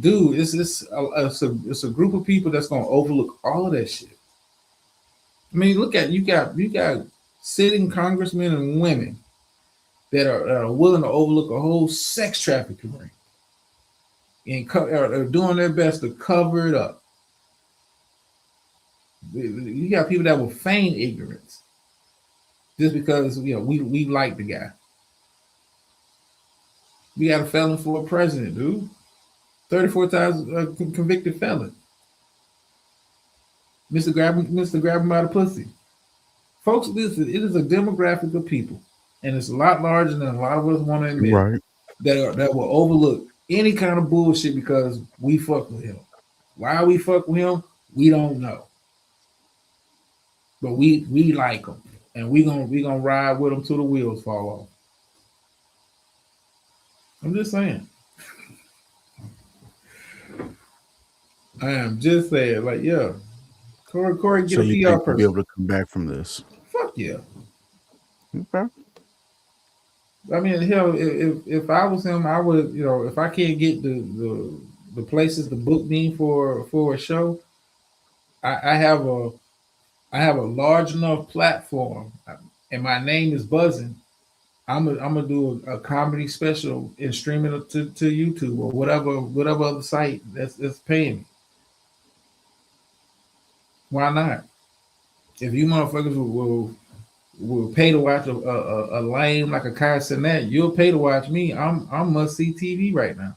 [SPEAKER 2] dude, it's a group of people that's gonna overlook all of that shit. I mean, look at you got sitting congressmen and women that are willing to overlook a whole sex trafficking ring and are doing their best to cover it up. You got people that will feign ignorance just because we like the guy. We got a felon for a president, dude. 34 times convicted felon. Mr. Grab him by the pussy. Folks, listen, it is a demographic of people, and it's a lot larger than a lot of us want to admit
[SPEAKER 4] Right.
[SPEAKER 2] that will overlook any kind of bullshit because we fuck with him. Why we fuck with him, we don't know. But we like him, and we gonna ride with him till the wheels fall off. I'm just saying. I am just saying, like, yeah, Corey, get
[SPEAKER 4] So
[SPEAKER 2] a
[SPEAKER 4] you
[SPEAKER 2] PR
[SPEAKER 4] think we'll be
[SPEAKER 2] person.
[SPEAKER 4] able to come back from this?
[SPEAKER 2] Fuck yeah.
[SPEAKER 4] Okay.
[SPEAKER 2] I mean, hell, if I was him, I would, if I can't get the places to book me for a show, I have a large enough platform, and my name is buzzing. I'm gonna do a comedy special and stream it to YouTube or whatever other site that's paying me. Why not? If you motherfuckers will pay to watch a lame like a Kai Cenat, you'll pay to watch me. I'm must see TV right now.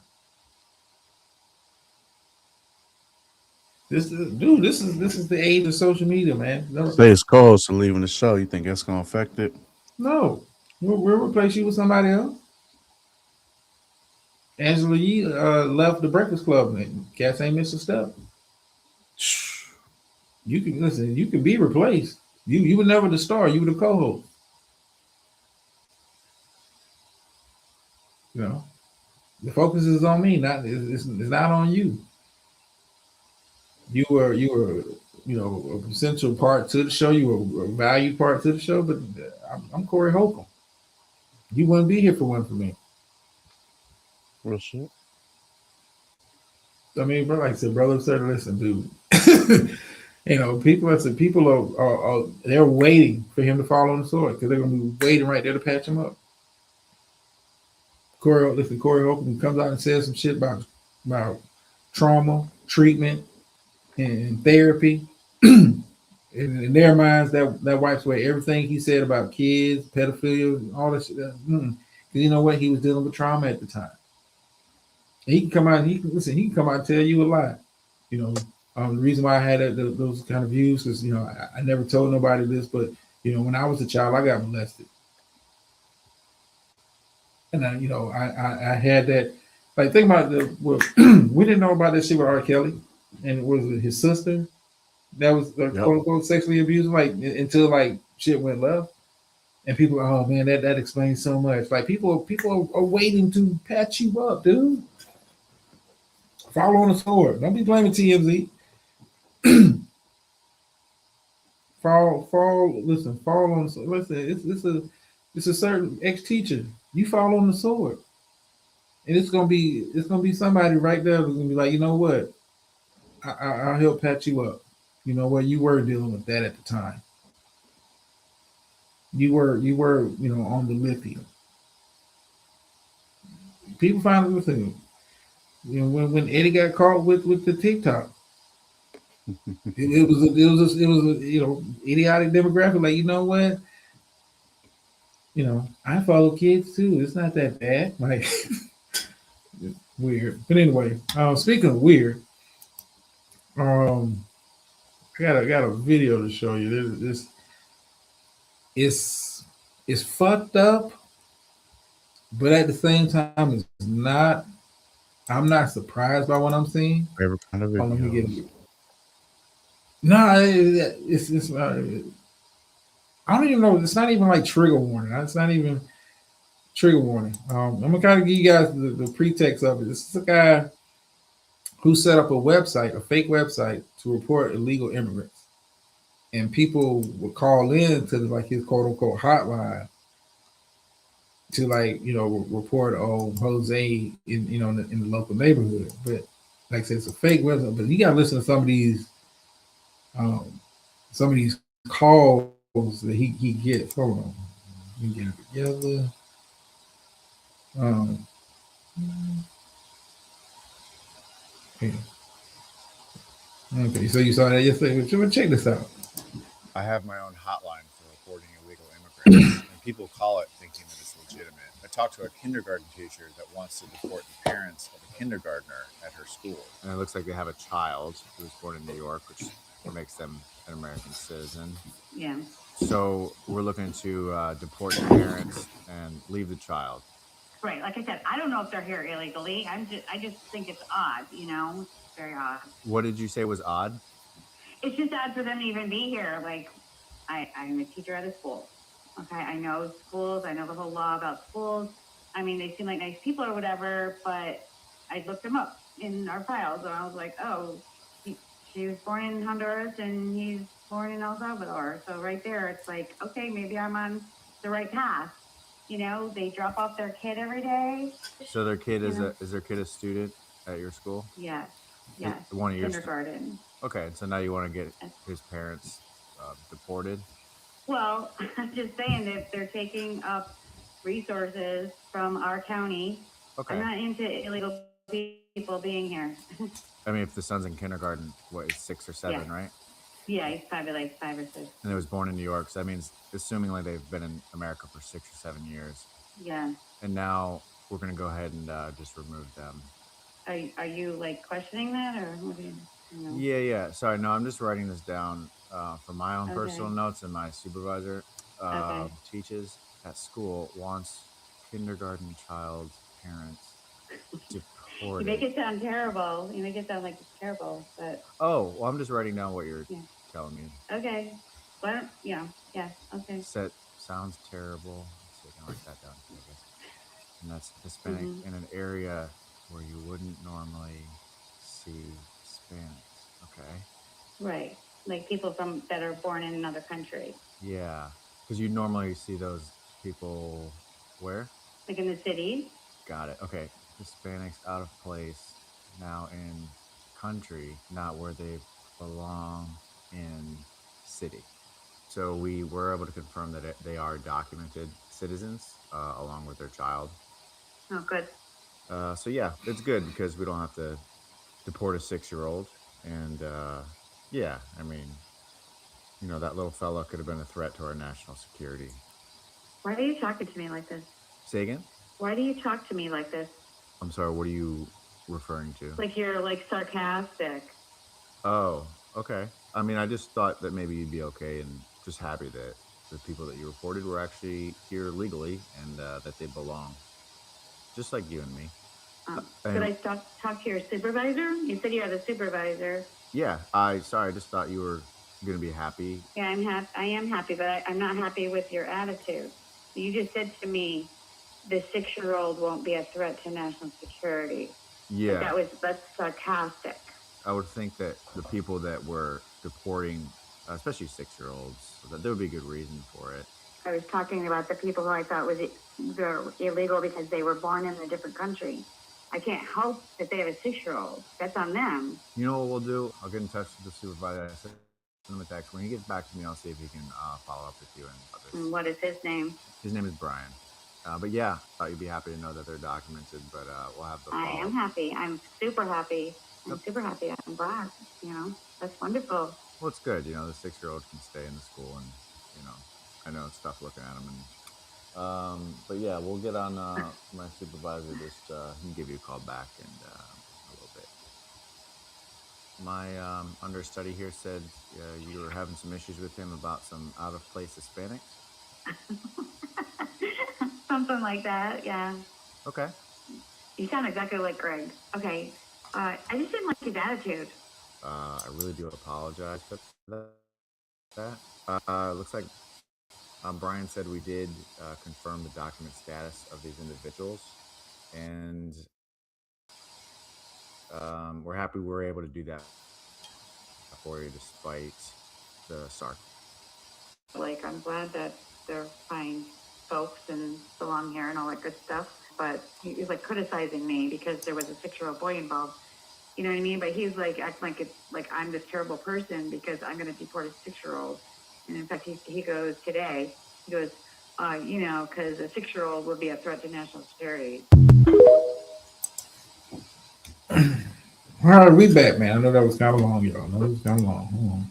[SPEAKER 2] This is the age of social media, man. No,
[SPEAKER 4] Say his co-hosts are leaving the show. You think that's gonna affect it?
[SPEAKER 2] no. We'll replace you with somebody else. Angela Yee left the Breakfast Club, man. Cats ain't missed a step. You can listen. You can be replaced. You were never the star. You were the co-host. The focus is on me. It's not on you. You were a essential part to the show. You were a valued part to the show. But I'm Corey Holcomb. You wouldn't be here for one for me.
[SPEAKER 4] Real shit.
[SPEAKER 2] I mean, bro, like I said, brother, sir, listen, dude. People are they're waiting for him to fall on the sword because they're gonna be waiting right there to patch him up. Corey Holcomb comes out and says some shit about trauma, treatment, and therapy. in their minds, that wipes away everything he said about kids, pedophilia, all this. Because you know what, he was dealing with trauma at the time. He can come out. He can come out and tell you a lie. You know, the reason why I had those kind of views is, you know, I never told nobody this, but you know, when I was a child, I got molested, and you know, I had that. Like, think about well, we didn't know about that shit with R. Kelly, and it was his sister that was
[SPEAKER 4] Yep.
[SPEAKER 2] quote unquote sexually abused, like until like shit went left, and people, oh man, that explains so much. Like people are waiting to patch you up, dude. Fall on the sword. Don't be blaming TMZ. Fall. Listen, fall on the sword. Listen, it's a certain ex teacher. You fall on the sword, and it's gonna be somebody right there who's gonna be like, you know what, I'll help patch you up. You know what, you were dealing with that at the time. You were on the lithium. People finally listen. You know, when Eddie got caught with the TikTok, it was a idiotic demographic. Like, you know what, I follow kids too. It's not that bad. Like, weird. But anyway, speaking of weird, um, I got a video to show you. This it's fucked up, but at the same time, it's not. I'm not surprised by what I'm seeing.
[SPEAKER 4] Favorite kind of
[SPEAKER 2] Hold on, let me get
[SPEAKER 4] videos.
[SPEAKER 2] it. No, it's I don't even know. It's not even like trigger warning. It's not even trigger warning. I'm gonna kind of give you guys the pretext of it. This is a guy who set up a website, a fake website, to report illegal immigrants, and people would call in to like his quote unquote hotline to, like, report on Jose in the local neighborhood. But like I said, it's a fake website. But you gotta listen to um, some of these calls that he gets. Hold on, let me get it together. Um, okay. Okay, so you saw that yesterday. Well, check this out.
[SPEAKER 13] I have my own hotline for reporting illegal immigrants, and people call it thinking that it's legitimate. I talked to a kindergarten teacher that wants to deport the parents of a kindergartner at her school. And it looks like they have a child who was born in New York, which makes them an American citizen.
[SPEAKER 14] Yeah.
[SPEAKER 13] So we're looking to deport the parents and leave the child.
[SPEAKER 14] Right. Like I said, I don't know if they're here illegally. I just think it's odd, It's very odd.
[SPEAKER 13] What did you say was odd?
[SPEAKER 14] It's just odd for them to even be here. Like, I'm a teacher at a school. Okay, I know schools. I know the whole law about schools. I mean, they seem like nice people or whatever, but I looked them up in our files, and I was like, oh, she was born in Honduras, and he's born in El Salvador. So right there, it's like, okay, maybe I'm on the right path. They drop off their kid every day.
[SPEAKER 13] So their kid is their kid a student at your school?
[SPEAKER 14] Yes. Yes.
[SPEAKER 13] One of your
[SPEAKER 14] kindergarten.
[SPEAKER 13] Okay, so now you want to get his parents deported?
[SPEAKER 14] Well, I'm just saying that they're taking up resources from our county.
[SPEAKER 13] Okay.
[SPEAKER 14] I'm not into illegal people being here.
[SPEAKER 13] I mean, if the son's in kindergarten, what, is 6 or 7,
[SPEAKER 14] Yeah.
[SPEAKER 13] right?
[SPEAKER 14] Yeah, he's probably like 5 or 6.
[SPEAKER 13] And he was born in New York, so that means, assumingly, they've been in America for 6 or 7 years.
[SPEAKER 14] Yeah.
[SPEAKER 13] And now we're going to go ahead and just remove them.
[SPEAKER 14] Are you like questioning that, or what do you know?
[SPEAKER 13] Yeah. Sorry, no, I'm just writing this down for my own personal notes, and my supervisor teaches at school, wants kindergarten child parents deported.
[SPEAKER 14] You make it sound terrible. You make it sound like it's terrible, but...
[SPEAKER 13] Oh, well, I'm just writing down what you're telling me.
[SPEAKER 14] Okay. Well, yeah, okay.
[SPEAKER 13] Sounds terrible. So you can write that down, I guess. And that's Hispanic in an area where you wouldn't normally see Hispanics. Okay.
[SPEAKER 14] Right. Like people that are born in another country.
[SPEAKER 13] Yeah. Because you normally see those people where?
[SPEAKER 14] Like in the city.
[SPEAKER 13] Got it. Okay. Hispanics out of place now in country, not where they belong in city. So we were able to confirm that they are documented citizens along with their child.
[SPEAKER 14] Oh, good.
[SPEAKER 13] So yeah, it's good because we don't have to deport a 6-year-old. And yeah, I mean, You know, that little fella could have been a threat to our national security.
[SPEAKER 14] Why are you talking to me like this?
[SPEAKER 13] Say again?
[SPEAKER 14] Why do you talk to me like this?
[SPEAKER 13] I'm sorry, what are you referring to?
[SPEAKER 14] Like you're like sarcastic.
[SPEAKER 13] Oh, okay. I mean, I just thought that maybe you'd be okay and just happy that the people that you reported were actually here legally and that they belong, just like you and me.
[SPEAKER 14] Did I talk to your supervisor? You said you are the supervisor.
[SPEAKER 13] Yeah, I just thought you were gonna be happy.
[SPEAKER 14] Yeah, I am happy, but I'm not happy with your attitude. You just said to me, the 6-year-old won't be a threat to national security.
[SPEAKER 13] Yeah.
[SPEAKER 14] That's sarcastic.
[SPEAKER 13] I would think that the people that were deporting, especially 6-year-olds, that there would be a good reason for it.
[SPEAKER 14] I was talking about the people who I thought they're illegal because they were born in a different country. I can't help that they have a 6-year-old. That's on them.
[SPEAKER 13] You know what we'll do? I'll get in touch with the supervisor. I send him a text. When he gets back to me, I'll see if he can follow up with you and others.
[SPEAKER 14] And what is his name?
[SPEAKER 13] His name is Brian. But yeah, thought you'd be happy to know that they're documented. But we'll have the.
[SPEAKER 14] I am happy. I'm super happy. Super happy. I'm glad. You know, that's wonderful.
[SPEAKER 13] Well, it's good. You know, the 6-year-old can stay in the school, and you know, I know it's tough looking at him. And but yeah, we'll get on my supervisor. Just he can give you a call back in a little bit. My understudy here said you were having some issues with him about some out of place Hispanics.
[SPEAKER 14] Something like that, yeah.
[SPEAKER 13] Okay.
[SPEAKER 14] You sound exactly like Greg. Okay. I just didn't like his attitude.
[SPEAKER 13] I really do apologize for that. Looks like Brian said we did confirm the document status of these individuals, and we're happy we were able to do that for you despite the SARC.
[SPEAKER 14] Like, I'm glad that they're fine folks and belong here and all that good stuff. But he was like criticizing me because there was a 6-year-old boy involved. You know what I mean? But he's like acting like it's like I'm this terrible person because I'm going to deport a 6-year-old. And in fact, he goes today. He goes, you know, because a 6-year-old would be a threat to national security.
[SPEAKER 2] All right, we back, man. I know that was kind of long, y'all. I know it was kind of long. Hold on.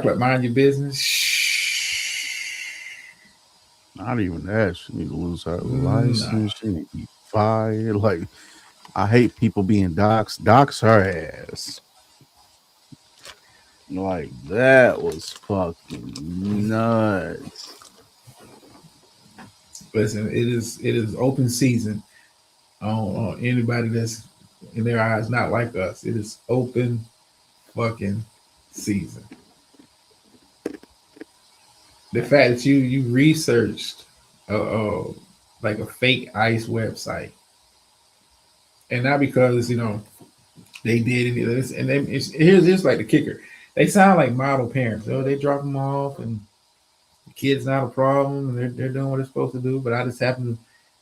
[SPEAKER 2] Clock, mind your business.
[SPEAKER 4] Not even that. She need to lose her license. She need to be fired. Like, I hate people being doxxed. Dox her ass. Like, that was fucking nuts.
[SPEAKER 2] Listen, it is open season on anybody that's in their eyes not like us. It is open fucking season. The fact that you researched like a fake ICE website, and not because they did any of this, and then here's like the kicker: they sound like model parents. Oh, they drop them off, and the kid's not a problem, and they're doing what they're supposed to do. But I just happen to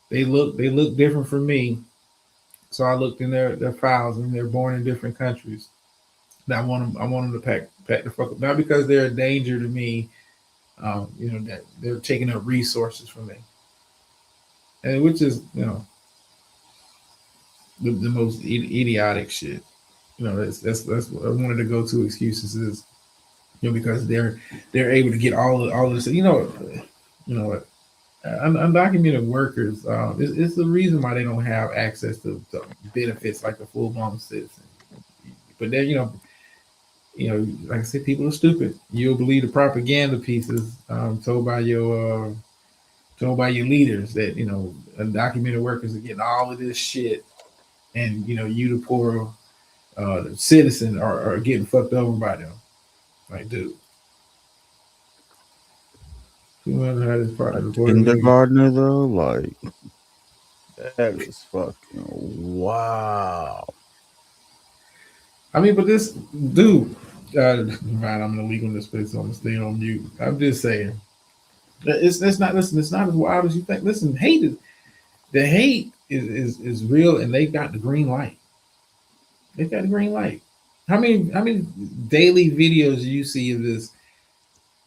[SPEAKER 2] they look different from me, so I looked in their files, and they're born in different countries. Now I want them to pack the fuck up, not because they're a danger to me. That they're taking up resources from me, and which is the most idiotic shit. That's one of the go-to excuses is because they're able to get all of this. What undocumented workers. It's the reason why they don't have access to benefits like a full-blown citizen. But they're like I said, people are stupid. You'll believe the propaganda pieces told by your leaders that undocumented workers are getting all of this shit, and you the poor citizen are getting fucked over by them. Like, dude,
[SPEAKER 4] Kindergartner though, like that is fucking wow.
[SPEAKER 2] I mean, but this dude, right? I'm gonna leave on this place, so I'm gonna stay on mute. I'm just saying, it's not. Listen, it's not as wild as you think. Listen, the hate is real, and they got the green light. They got the green light. How many daily videos do you see of this?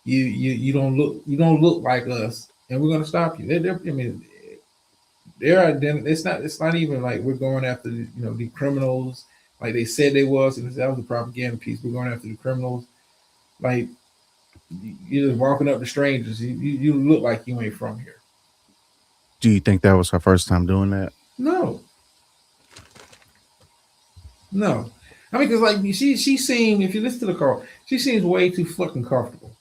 [SPEAKER 2] You don't look like us, and we're gonna stop you. It's not even like we're going after the criminals like they said they was, and that was a propaganda piece. We're going after the criminals. Like you're just walking up to strangers. You look like you ain't from here.
[SPEAKER 4] Do you think that was her first time doing that?
[SPEAKER 2] No, no. I mean, because like she seemed, if you listen to the call, she seems way too fucking comfortable.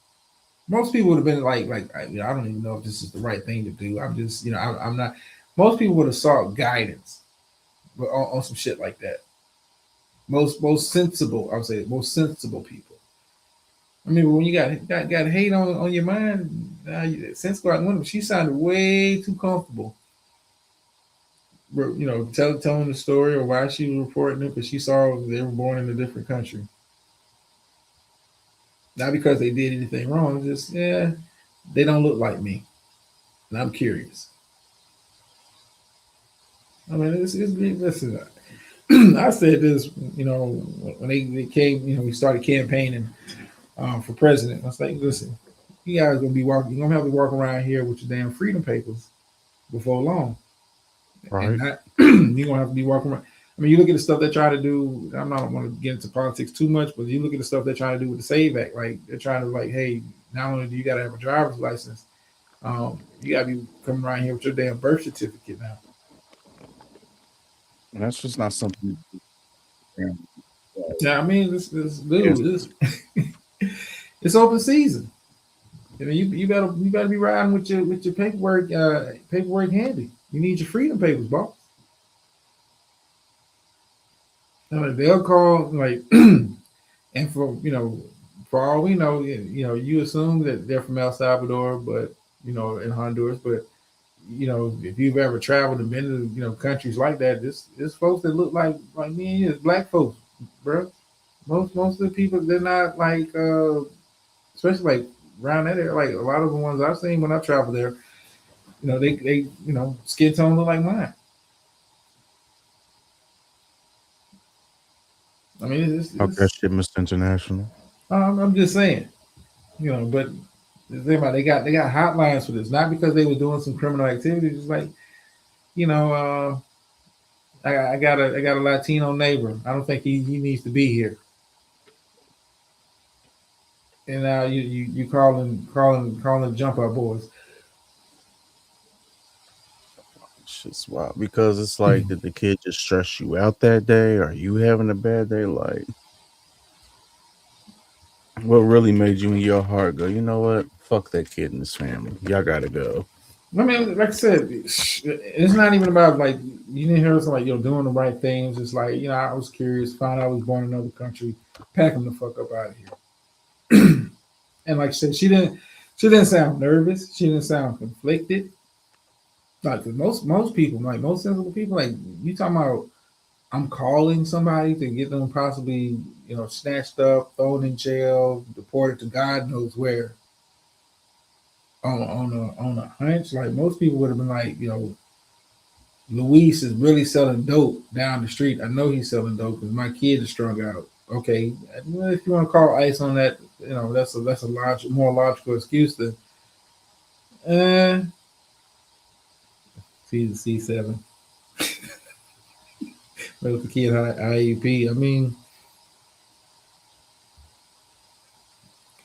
[SPEAKER 2] Most people would have been like I don't even know if this is the right thing to do. I'm just, I'm not. Most people would have sought guidance, but on some shit like that. Most sensible, I would say, most sensible people. I mean, when you got hate on your mind, sense go out the window. She sounded way too comfortable. Telling the story or why she was reporting it because she saw they were born in a different country. Not because they did anything wrong, just they don't look like me, and I'm curious. I mean, listen. I said this, when they came, we started campaigning for president. I was like, listen, you guys gonna be walking, you're gonna have to walk around here with your damn freedom papers before long, and
[SPEAKER 4] Right.
[SPEAKER 2] not you're gonna have to be walking around. I mean, you look at the stuff they try to do. I'm not want to get into politics too much, but you look at the stuff they're trying to do with the Save Act. Like they're trying to hey, not only do you got to have a driver's license, you got to be coming around here with your damn birth certificate now.
[SPEAKER 4] And that's just not something.
[SPEAKER 2] Yeah, I mean, dude, it's open season. I mean, you better be riding with your paperwork handy. You need your freedom papers, boss. I mean, they'll call and for all we know, you assume that they're from El Salvador, but in Honduras, but if you've ever traveled and been to countries like that, this folks that look like me and you, it's black folks, bro. Most of the people, they're not especially around that area. Like a lot of the ones I've seen when I travel there, they skin tone look like mine. I mean,
[SPEAKER 4] Talk that shit, Mr. International.
[SPEAKER 2] I'm just saying, but they got hotlines for this, not because they were doing some criminal activity, just I got a Latino neighbor. I don't think he needs to be here. And now you calling jump out boys.
[SPEAKER 4] Shit's wild because it's like, did the kid just stress you out that day? Or are you having a bad day? Like, what really made you in your heart go, you know what? Fuck that kid and his family. Y'all gotta go.
[SPEAKER 2] I mean, like I said, it's not even about you didn't hear us doing the right things. It's I was curious, found out I was born in another country, pack him the fuck up out of here. And like I said, she didn't sound nervous. She didn't sound conflicted. Like most people, like most sensible people, like you talking about, I'm calling somebody to get them possibly snatched up, thrown in jail, deported to God knows where. On a hunch, like most people would have been like, Luis is really selling dope down the street. I know he's selling dope because my kid is strung out. Okay, if you want to call ICE on that, that's a more logical excuse than C7. With the kid IEP. I mean,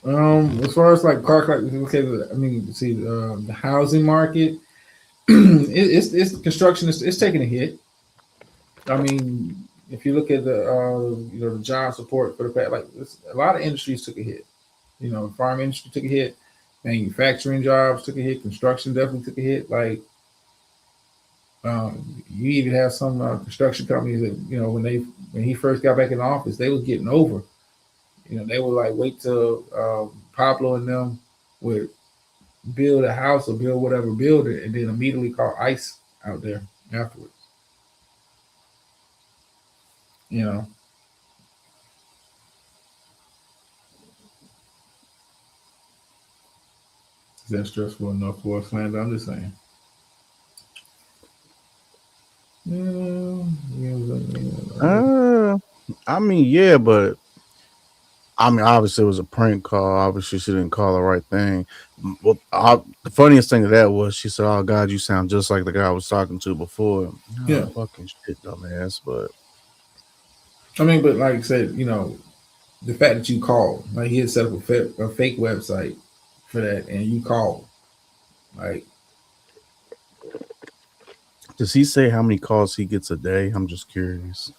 [SPEAKER 2] as far as car, okay, I mean, see, the housing market, it's construction. It's taking a hit. I mean, if you look at the job support for the past, a lot of industries took a hit. Farm industry took a hit, manufacturing jobs took a hit, construction definitely took a hit. You even have some construction companies that when he first got back in the office, they was getting over. They would wait till Pablo and them would build a house or build whatever building, and then immediately call ICE out there afterwards. Is that stressful enough for us, Slander? I'm just saying.
[SPEAKER 4] I mean, yeah, but I mean, obviously it was a prank call. Obviously, she didn't call the right thing. Well, the funniest thing of that was she said, "Oh God, you sound just like the guy I was talking to before." No,
[SPEAKER 2] Yeah.
[SPEAKER 4] fucking shit, dumbass. But
[SPEAKER 2] I mean, but like I said, the fact that you called, like he had set up a fake website for that, and you called, like,
[SPEAKER 4] Does he say how many calls he gets a day? I'm just curious.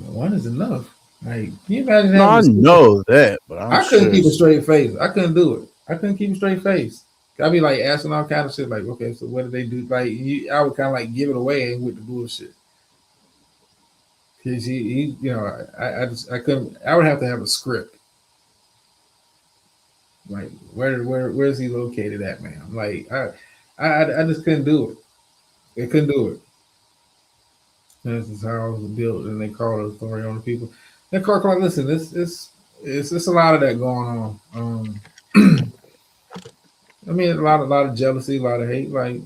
[SPEAKER 2] one is enough. Like, can you imagine
[SPEAKER 4] No,
[SPEAKER 2] having
[SPEAKER 4] I know that, but I'm
[SPEAKER 2] I couldn't
[SPEAKER 4] sure
[SPEAKER 2] keep a
[SPEAKER 4] it's
[SPEAKER 2] straight face. I couldn't do it. I couldn't keep a straight face. I'd be like asking all kind of shit. Like, okay, so what did they do? Like, I would kind of like give it away with the bullshit. Cause I couldn't. I would have to have a script. Like, where's he located at, man? Like, I just couldn't do it. I couldn't do it. And this is how I was built, and they call the authority on the people. And Clark, listen, it's a lot of that going on. I mean, a lot of jealousy, a lot of hate. Like,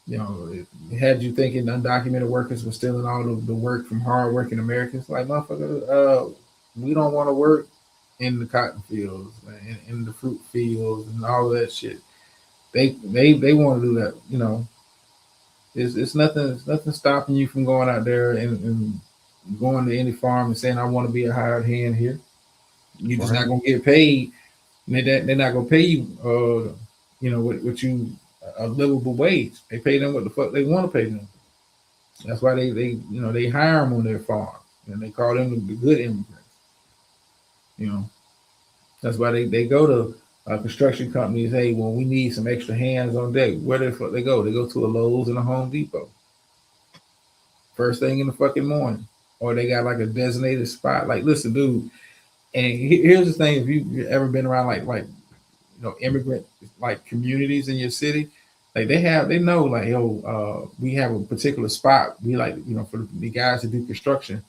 [SPEAKER 2] it had you thinking undocumented workers were stealing all of the work from hardworking Americans. Like, motherfucker, we don't want to work in the cotton fields, in the fruit fields, and all of that shit. They want to do that. It's nothing stopping you from going out there and going to any farm and saying I want to be a hired hand here. You're just not gonna get paid. They're not gonna pay you. What you a livable wage. They pay them what the fuck they want to pay them. That's why they hire them on their farm and they call them the good immigrants. That's why they go to construction companies. Hey, well, we need some extra hands on deck. Where the fuck they go? They go to a Lowe's and a Home Depot. First thing in the fucking morning, or they got like a designated spot. Like, listen, dude. And here's the thing: if you've ever been around like immigrant like communities in your city, like they know like, yo, we have a particular spot. We like, for the guys that do construction.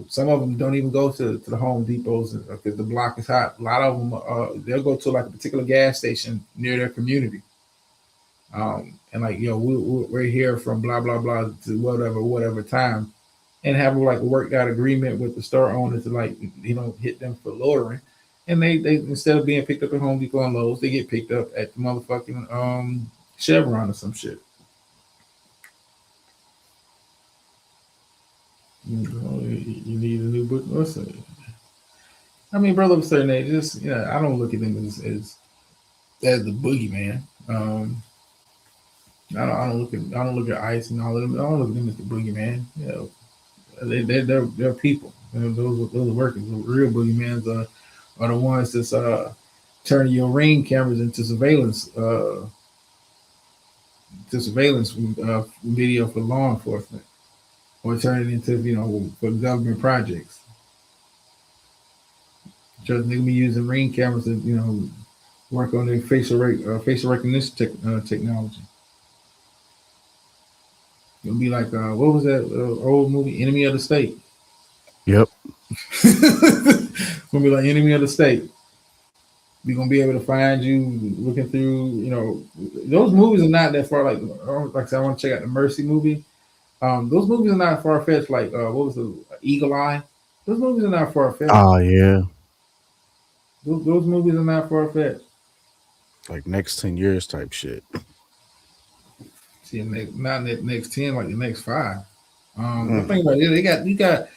[SPEAKER 2] Some of them don't even go to the Home Depots because the block is hot. A lot of them they'll go to like a particular gas station near their community. And like, we're here from blah blah blah to whatever time, and have like a worked out agreement with the store owner to like hit them for loitering, and they instead of being picked up at Home Depot and Lowe's, they get picked up at the motherfucking Chevron or some shit. You need a new book. Listen, I mean, brother, of a certain age, I don't look at them as the boogeyman. I don't look at ICE and all of them. I don't look at them as the boogeyman. They're people. Those are workers. The real boogeymans are the ones that's turning your Ring cameras into surveillance video for law enforcement, or turn it into for government projects. Just they can be using Ring cameras to work on their facial recognition technology. It'll be like what was that old movie, Enemy of the State?
[SPEAKER 4] Yep.
[SPEAKER 2] It's gonna be like Enemy of the State. We're gonna be able to find you looking through. Those movies are not that far. Like I said, I want to check out the Mercy movie. Those movies are not far fetched. Like what was the Eagle Eye? Those movies are not far fetched.
[SPEAKER 4] Oh yeah.
[SPEAKER 2] Those movies are not far fetched.
[SPEAKER 4] Like next 10 years type shit.
[SPEAKER 2] See, not the next 10, like the next 5. The thing about it,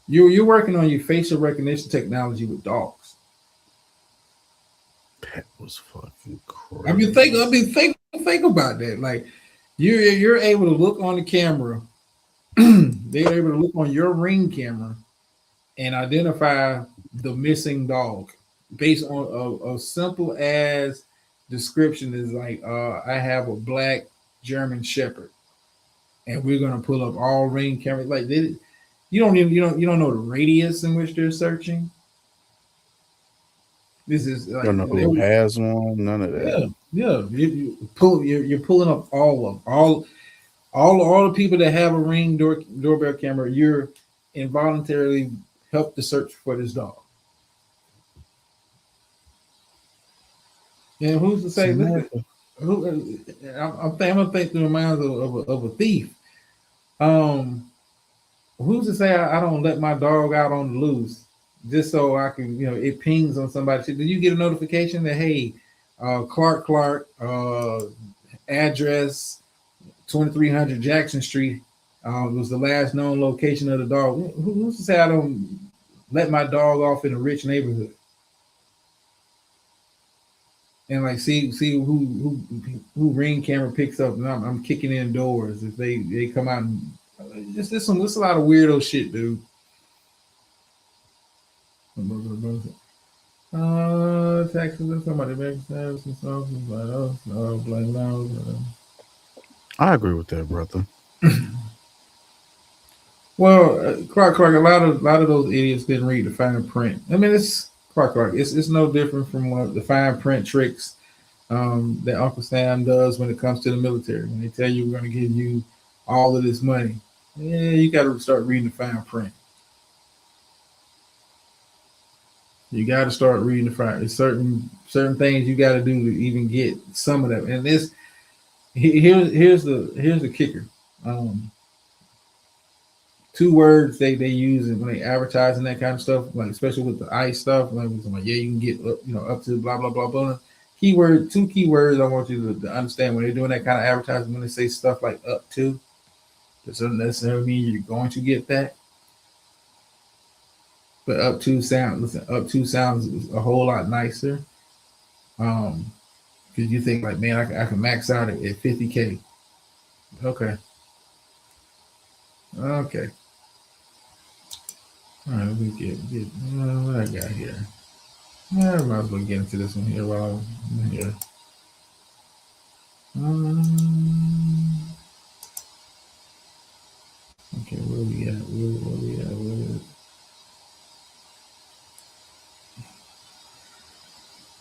[SPEAKER 2] you're working on your facial recognition technology with dogs.
[SPEAKER 4] That was fucking crazy.
[SPEAKER 2] I mean, think about that. Like, you're able to look on the camera. They're able to look on your Ring camera and identify the missing dog based on a simple as description is like, I have a black German Shepherd, and we're gonna pull up all Ring cameras. Like, you don't know the radius in which they're searching. This is like,
[SPEAKER 4] you don't know who has one. None of that.
[SPEAKER 2] Yeah. You're pulling up all the people that have a Ring doorbell camera. You're involuntarily help to search for this dog. And who's to say? I'm gonna think through the minds of a thief. Who's to say I don't let my dog out on the loose just so I can, it pings on somebody? Did you get a notification that, hey, Clark, address 2300 Jackson Street, It was the last known location of the dog. Who's to say I don't let my dog off in a rich neighborhood and like see who ring camera picks up, and I'm kicking in doors if they come out and just this a lot of weirdo shit, dude. Taxes. Somebody makes sense and something. No, blame now.
[SPEAKER 4] I agree with that, brother.
[SPEAKER 2] Well, Clark, a lot of those idiots didn't read the fine print. I mean, it's Clark. It's no different from what the fine print tricks that Uncle Sam does when it comes to the military. When they tell you we're going to give you all of this money, yeah, you got to start reading the fine print. You got to start reading the fine. There's certain things you got to do to even get some of them. And this here's the kicker. Two words they use when they advertise and that kind of stuff, like especially with the ICE stuff, like yeah, you can get up to blah blah blah blah. Two keywords I want you to understand when they're doing that kind of advertising. When they say stuff like up to, doesn't necessarily mean you're going to get that. But up to sounds a whole lot nicer. Because you think like, man, I can max out at 50K. Okay. All right, let me get what I got here. I might as well get into this one here while I'm here. Okay, where we at? Where we at?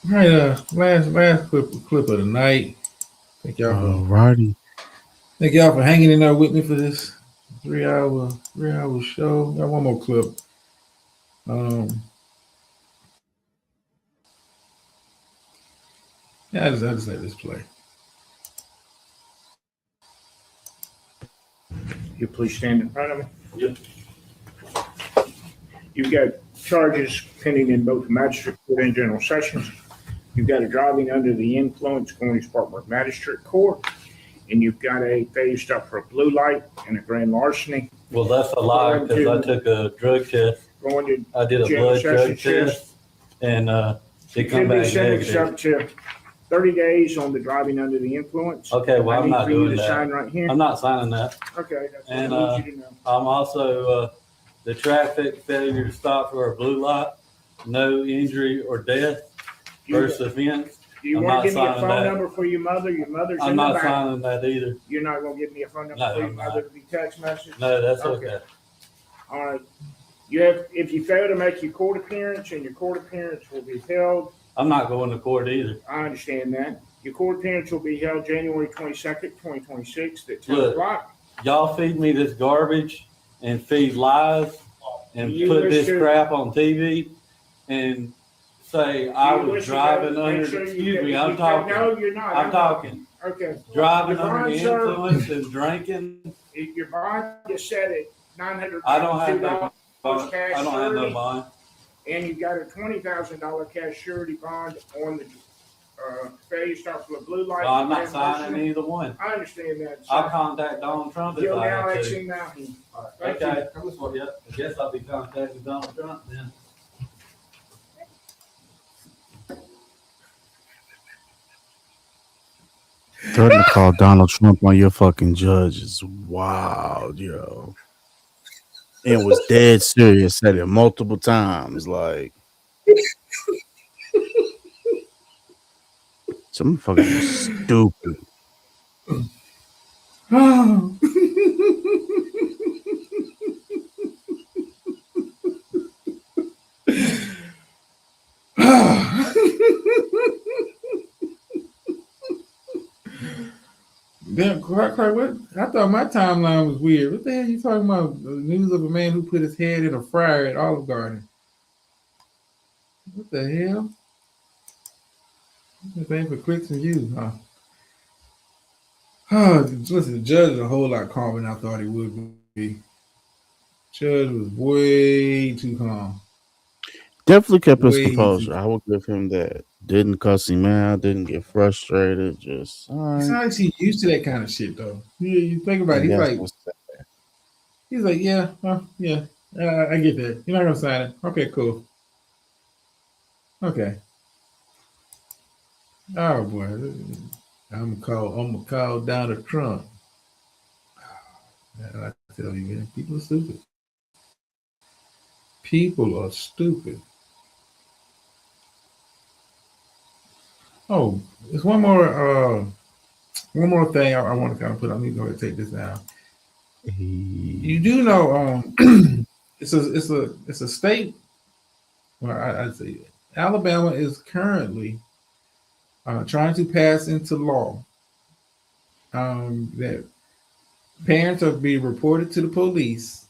[SPEAKER 2] All right, last clip of the night. Thank y'all for hanging in there with me for this 3 hour show. Got one more clip. Yeah, I just let this play.
[SPEAKER 15] You please stand in front of me. Yep. You've got charges pending in both the magistrate court and general sessions. You've got a driving under the influence going to Spartanburg Magistrate Court, and you've got a failure stop for a blue light and a grand larceny.
[SPEAKER 16] Well, that's a lie because I took a drug test. I did a blood drug test, and it come back negative.
[SPEAKER 15] Up to 30 days on the driving under the influence.
[SPEAKER 16] Okay, well, I'm not doing that.
[SPEAKER 15] Sign right here.
[SPEAKER 16] I'm not signing that.
[SPEAKER 15] Okay, that's
[SPEAKER 16] and
[SPEAKER 15] what I need you to know.
[SPEAKER 16] I'm also the traffic failure to stop for a blue light, no injury or death, first offense.
[SPEAKER 15] Do you want to give me a phone number for your mother? Your mother's
[SPEAKER 16] I'm
[SPEAKER 15] in the
[SPEAKER 16] not
[SPEAKER 15] back.
[SPEAKER 16] signing that either.
[SPEAKER 15] You're not going to give me a phone number for your mother to be text message?
[SPEAKER 16] No, that's okay.
[SPEAKER 15] All right. If you fail to make your court appearance, and your court appearance will be held.
[SPEAKER 16] I'm not going to court either.
[SPEAKER 15] I understand that. Your court appearance will be held January 22nd, 2026 at 10 o'clock.
[SPEAKER 16] Y'all feed me this garbage and feed lies and put this crap on TV and say I was driving under, excuse me, I'm talking.
[SPEAKER 15] No, you're not.
[SPEAKER 16] I'm talking.
[SPEAKER 15] Okay.
[SPEAKER 16] Driving under the influence and drinking.
[SPEAKER 15] Your bond is set at $900.
[SPEAKER 16] I don't have no bond. I don't have no bond.
[SPEAKER 15] And you got a $20,000 cash surety bond on the failure stop for a blue light.
[SPEAKER 16] Well, I'm not signing either one.
[SPEAKER 15] I understand that.
[SPEAKER 16] I'll contact Donald Trump if I have to.
[SPEAKER 15] Thank
[SPEAKER 16] Okay.
[SPEAKER 15] you.
[SPEAKER 16] Yep. I guess I'll be contacting Donald Trump then.
[SPEAKER 4] Threatening to call Donald Trump on your fucking judge is wild, yo. It was dead serious. Said it multiple times. Like, some fucking stupid.
[SPEAKER 2] Damn, what? I thought my timeline was weird. What the hell are you talking about? The news of a man who put his head in a fryer at Olive Garden. What the hell? This ain't for clicks and views, huh? Listen, the judge is a whole lot calmer than I thought he would be. Judge was way too calm.
[SPEAKER 4] Definitely kept his composure. I will give him that. Didn't cuss him out. Didn't get frustrated. Just all right.
[SPEAKER 2] It's not like he's used to that kind of shit, though. You think about it. He's like, He's like, yeah, yeah, I get that. You're not gonna sign it. Okay, cool. Okay. Oh boy, I'm gonna call down the Trump. Man, I tell you, man, people are stupid. People are stupid. Oh, there's one more thing I want to kind of put on. Let me go ahead and take this down. You do know, it's a state. Well, I'd say Alabama is currently trying to pass into law that parents are being reported to the police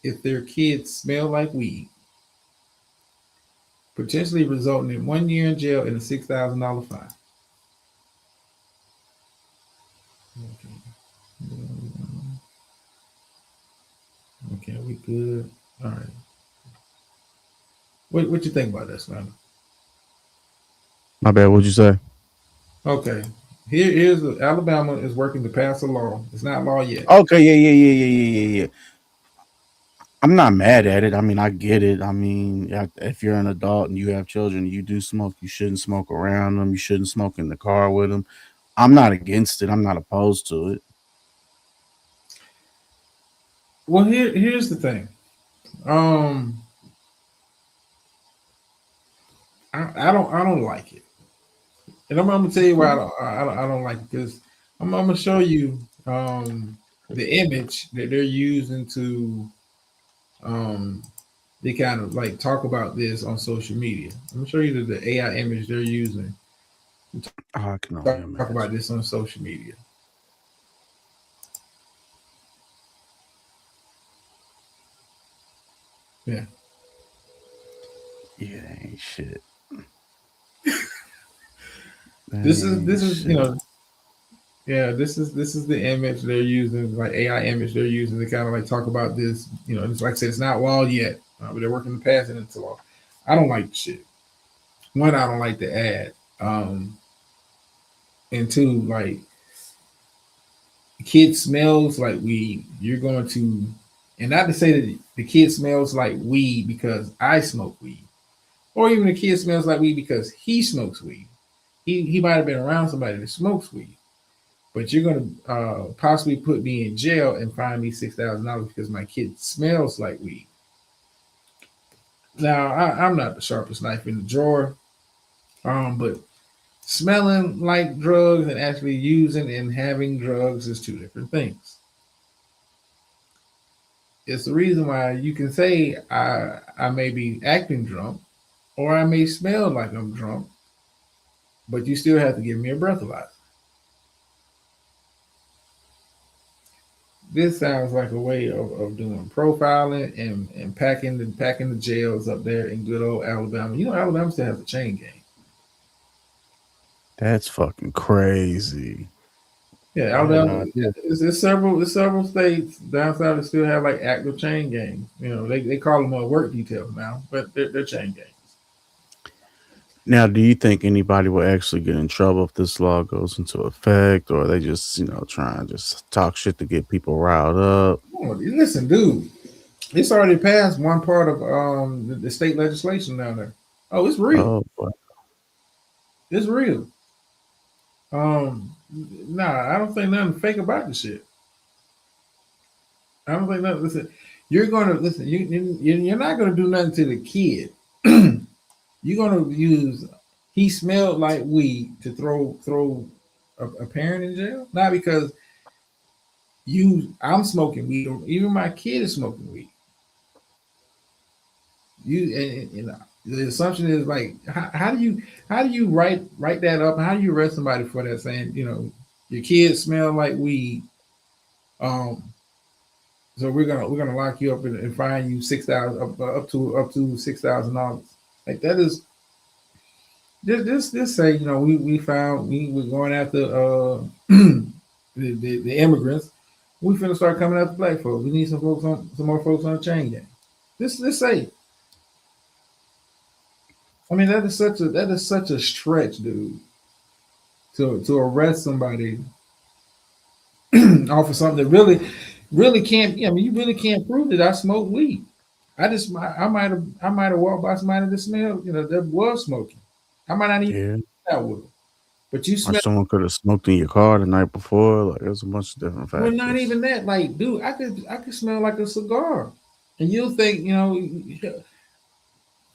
[SPEAKER 2] if their kids smell like weed, potentially resulting in 1 year in jail and a $6,000 fine. Okay, we good. All right. What you think about that, Snyder?
[SPEAKER 4] My bad. What'd you say?
[SPEAKER 2] Okay. Alabama is working to pass a law. It's not law yet.
[SPEAKER 4] Okay, yeah. I'm not mad at it. I mean, I get it. I mean, if you're an adult and you have children, you do smoke. You shouldn't smoke around them. You shouldn't smoke in the car with them. I'm not against it. I'm not opposed to it.
[SPEAKER 2] Well, here's the thing. Um, I don't like it, and I'm gonna tell you why I don't like it because I'm gonna show you the image that they're using to um they kind of like talk about this on social media. I'm gonna show you the AI image they're using to
[SPEAKER 4] Oh, I can only
[SPEAKER 2] talk about
[SPEAKER 4] imagine.
[SPEAKER 2] this on social media. Yeah.
[SPEAKER 4] Yeah, ain't shit.
[SPEAKER 2] This is
[SPEAKER 4] Ain't
[SPEAKER 2] this is
[SPEAKER 4] shit.
[SPEAKER 2] yeah, this is the image they're using, like AI image they're using to kind of like talk about this. It's like I said, it's not law yet, but they're working to pass it into law. I don't like the shit. One, I don't like the ad. And two, like the kid smells like weed. You're going to, and not to say that the kid smells like weed because I smoke weed, or even the kid smells like weed because he smokes weed. He might have been around somebody that smokes weed. But you're going to possibly put me in jail and fine me $6,000 because my kid smells like weed. Now, I'm not the sharpest knife in the drawer, but smelling like drugs and actually using and having drugs is two different things. It's the reason why you can say I may be acting drunk or I may smell like I'm drunk, but you still have to give me a breathalyzer. This sounds like a way of doing profiling and packing the jails up there in good old Alabama. Alabama still has a chain gang.
[SPEAKER 4] That's fucking crazy.
[SPEAKER 2] Yeah,
[SPEAKER 4] I had no
[SPEAKER 2] Alabama.
[SPEAKER 4] idea.
[SPEAKER 2] There's several states down south that still have like active chain gangs. They call them work details now, but they're chain gangs.
[SPEAKER 4] Now, do you think anybody will actually get in trouble if this law goes into effect, or they just, try and just talk shit to get people riled up?
[SPEAKER 2] Oh, listen, dude, it's already passed one part of the state legislation down there. Oh, it's real.
[SPEAKER 4] Oh, boy.
[SPEAKER 2] It's real. Nah, I don't think nothing fake about the shit. I don't think nothing. Listen, you're gonna listen. You're not gonna do nothing to the kid. You're gonna use. He smelled like weed to throw a parent in jail, not because I'm smoking weed, or even my kid is smoking weed. The assumption is like, how do you write that up? How do you arrest somebody for that? Saying your kids smell like weed. Um, so we're gonna lock you up and fine you 6,000 up to $6,000. Like that is just say we found we were going after the immigrants. We finna start coming after black folks. We need some more folks on the chain gang. This say. I mean that is such a stretch, dude. To arrest somebody off of something that really really can't. I mean, you really can't prove that I smoke weed. I might have walked by somebody that smelled, that was smoking. I might not even
[SPEAKER 4] Yeah.
[SPEAKER 2] out with them. But you
[SPEAKER 4] Or
[SPEAKER 2] smell.
[SPEAKER 4] someone could have smoked in your car the night before. Like there's a bunch of different
[SPEAKER 2] Well, not
[SPEAKER 4] factors.
[SPEAKER 2] even that. Like, dude, I could smell like a cigar, and you'll think,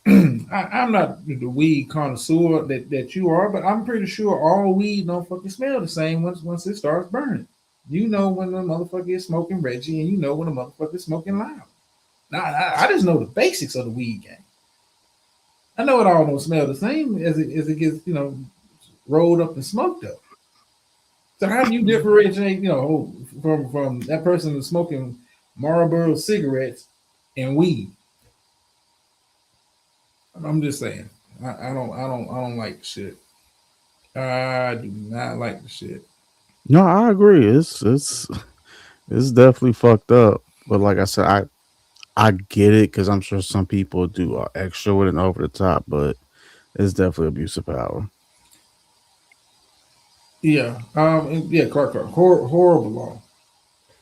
[SPEAKER 2] I'm not the weed connoisseur that you are, but I'm pretty sure all weed don't fucking smell the same once it starts burning. You know when the motherfucker is smoking Reggie, and you know when the motherfucker is smoking loud. Now, I just know the basics of the weed game. I know it all don't smell the same as it gets, rolled up and smoked up. So how do you differentiate, from that person who's smoking Marlboro cigarettes and weed? I'm just saying. I don't like the shit. I do not like the shit.
[SPEAKER 4] No, I agree. It's definitely fucked up. But like I said, I get it because I'm sure some people do extra with it and over the top, but it's definitely abuse of power.
[SPEAKER 2] Yeah. Yeah. Horrible law.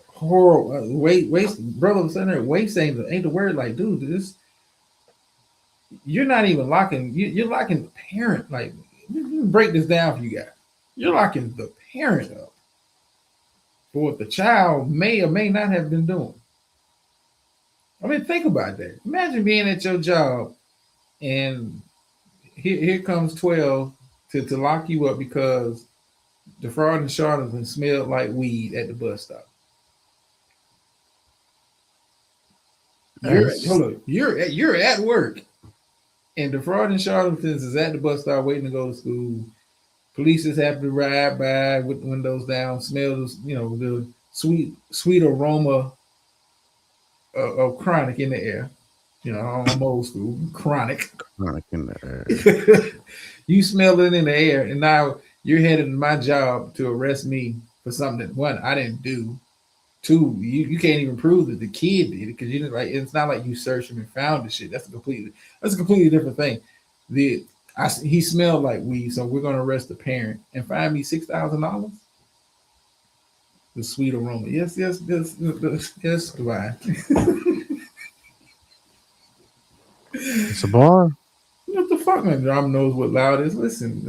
[SPEAKER 2] Horrible. Waste. Brother was saying there. Waste ain't the word. Like, dude, this you're not even locking. You're locking the parent. Like, let me break this down for you guys. You're locking the parent up for what the child may or may not have been doing. I mean, think about that. Imagine being at your job and here comes 12 to lock you up because the fraud and charlatan smelled like weed at the bus stop.
[SPEAKER 4] That's
[SPEAKER 2] Hold on. You're at work, and the fraud and charlatans is at the bus stop waiting to go to school. Police is happy to ride by with the windows down, smell the sweet aroma of chronic in the air. I'm old school. Chronic.
[SPEAKER 4] chronic in the air.
[SPEAKER 2] You smell it in the air, and now you're headed to my job to arrest me for something that one I didn't do. Two, you can't even prove that the kid did it because you didn't like. It's not like you searched him and found the shit. That's a completely different thing. He smelled like weed, so we're gonna arrest the parent and fine me $6,000. The sweet aroma. Yes, Divine.
[SPEAKER 4] It's a bar.
[SPEAKER 2] What the fuck, man? Drum knows what loud is. Listen.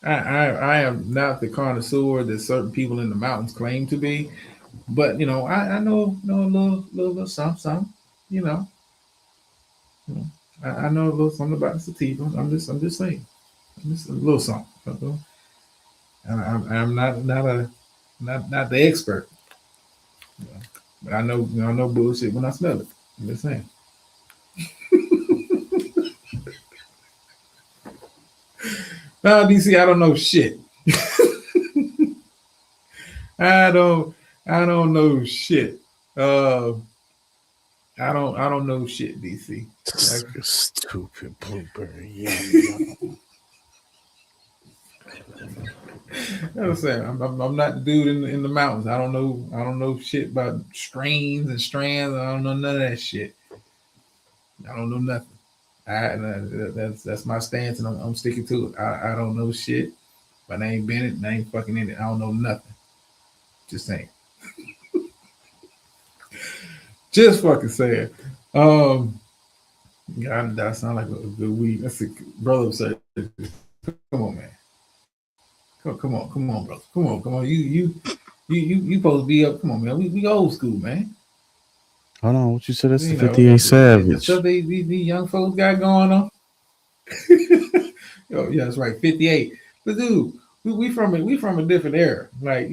[SPEAKER 2] I am not the connoisseur that certain people in the mountains claim to be, but I know a little something. You know, I know a little something about the sativa. I'm just saying. I'm just a little something. I'm not the expert, but I know bullshit when I smell it. I'm just saying. DC, I don't know shit. I don't I don't know shit. Uh, I don't know shit, DC.
[SPEAKER 4] Stupid blueberry. Yum.
[SPEAKER 2] I'm saying I'm not the dude in the mountains. I don't know shit about strains and strands. I don't know none of that shit. I don't know nothing. That's my stance, and I'm sticking to it. I don't know shit. My name Bennett, and I ain't fucking in it. I don't know nothing. Just saying. Just fucking saying. God, that sound like a good week. That's a brother say, come on, man. Come on, brother. Come on. You supposed to be up. Come on, man. We old school, man.
[SPEAKER 4] Hold on, what you said? That's the
[SPEAKER 2] You know,
[SPEAKER 4] 58
[SPEAKER 2] the stuff
[SPEAKER 4] Savage.
[SPEAKER 2] these young folks got going on. Oh, yeah, that's right. 58. But dude, we from a different era. Like,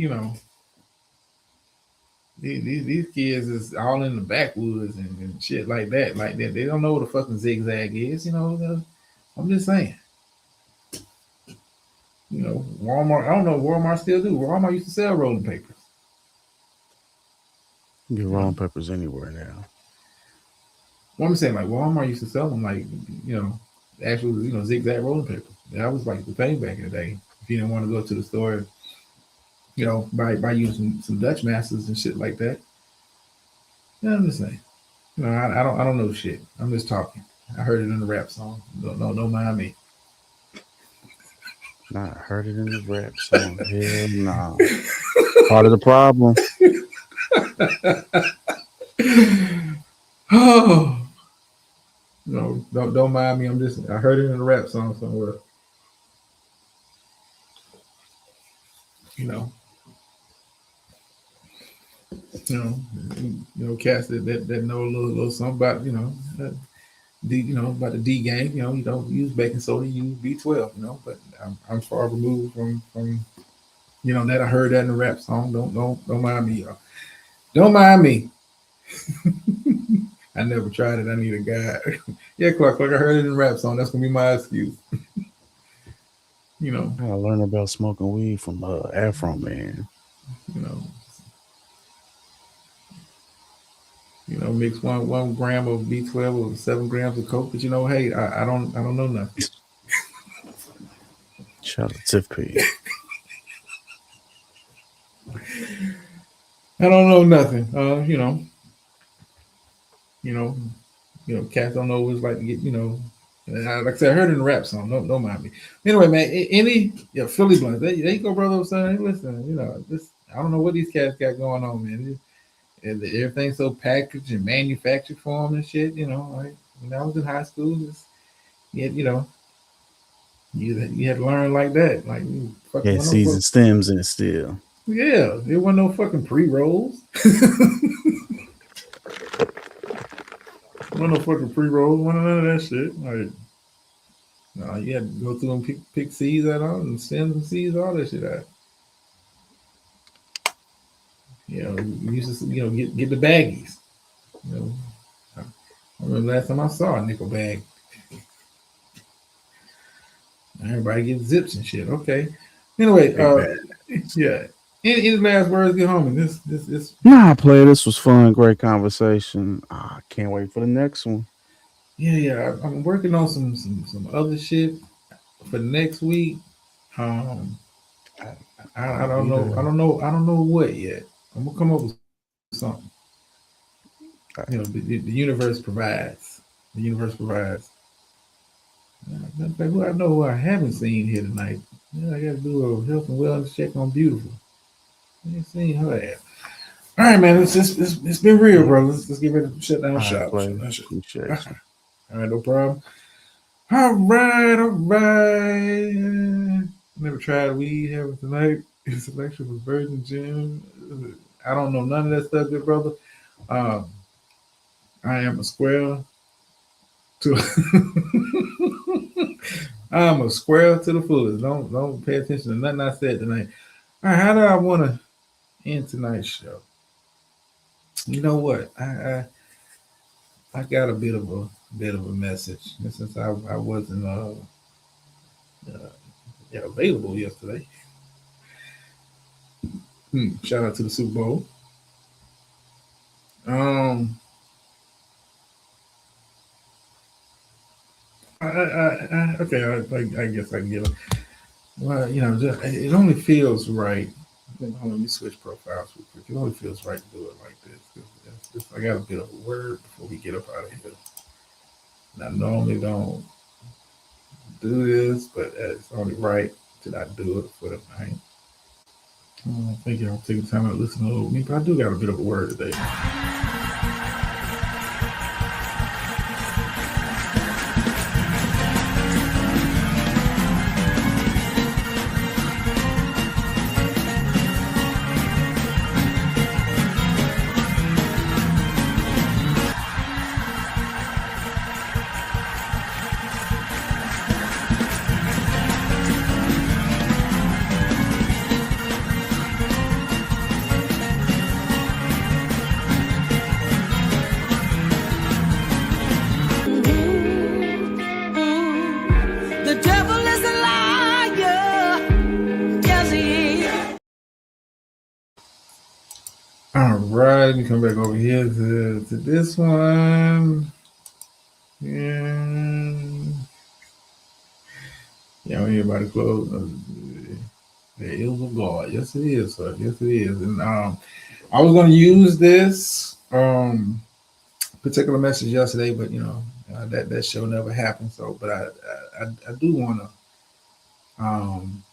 [SPEAKER 2] these kids is all in the backwoods and shit like that. Like that, they don't know what a fucking zigzag is. I'm just saying. Walmart. I don't know if Walmart still do. Walmart used to sell rolling papers.
[SPEAKER 4] You get rolling peppers anywhere now.
[SPEAKER 2] Well, I'm saying like Walmart used to sell them like actual zigzag rolling papers. That was like the thing back in the day. If you didn't want to go to the store, by using some Dutch masters and shit like that. Yeah, I'm just saying. I don't know shit. I'm just talking. I heard it in the rap song. Don't mind me.
[SPEAKER 4] Not heard it in the rap song. Hell nah. Part of the problem.
[SPEAKER 2] Oh no, don't mind me. I heard it in a rap song somewhere. You know, you know, cats that know a little something about about the D game. You don't use baking soda, you use B12. But I'm far removed from that. I heard that in a rap song. Don't mind me, y'all. Don't mind me. I never tried it. I need a guide. Yeah, Clark. I heard it in a rap song. That's gonna be my excuse.
[SPEAKER 4] I learned about smoking weed from Afro Man.
[SPEAKER 2] Mix one gram of B12 with 7 grams of coke. But hey, I don't know nothing.
[SPEAKER 4] Shout out to Tiff P.
[SPEAKER 2] I don't know nothing. Cats don't know what it's like to get. Like I said, I heard it in a rap song. Don't mind me. Anyway, man, Philly blunts. There you go, brother. Son, listen, this I don't know what these cats got going on, man. Everything's so packaged and manufactured for them and shit. Like when I was in high school, you had to learn like that. Like
[SPEAKER 4] Yeah, seasoned stems in it still.
[SPEAKER 2] Yeah, there wasn't no fucking pre-rolls. Wasn't no fucking pre-rolls. Wasn't none of that shit. Like, no, you had to go through and pick seeds out and stems and seeds, all that shit out. You used to get the baggies. I remember last time I saw a nickel bag. Everybody gets zips and shit. Okay. Anyway, yeah. Any last words, get home? This.
[SPEAKER 4] Nah, player. This was fun. Great conversation. I can't wait for the next one.
[SPEAKER 2] Yeah. I'm working on some other shit for next week. I don't know. I don't know what yet. I'm gonna come up with something. The universe provides. The universe provides. Who I know who I haven't seen here tonight. I got to do a health and wellness check on Beautiful. I ain't seen her at. All right, man. It's been real, bro. Let's get ready to shut down shop.
[SPEAKER 4] Appreciate you.
[SPEAKER 2] All right, no problem. All right. Never tried weed having tonight. Selection was Virgin Gin. I don't know none of that stuff, good brother. I am a square to I'm a square to the fullest. Don't pay attention to nothing I said tonight. All right, how do I want to end tonight's show? You know what? I got a bit of a message. And since I wasn't available yesterday. Shout out to the Super Bowl. I guess I can get it. Well, it only feels right. Let me switch profiles real quick. It only feels right to do it like this. I got a bit of a word before we get up out of here. And I normally don't do this, but it's only right to not do it for the night. I think y'all take the time to listen to me, but I do got a bit of a word today. All right, let me come back over here to this one. Everybody close. There is a God. Yes, it is, sir. Yes, it is. And I was going to use this particular message yesterday, but that show never happened. So, but I do want to um,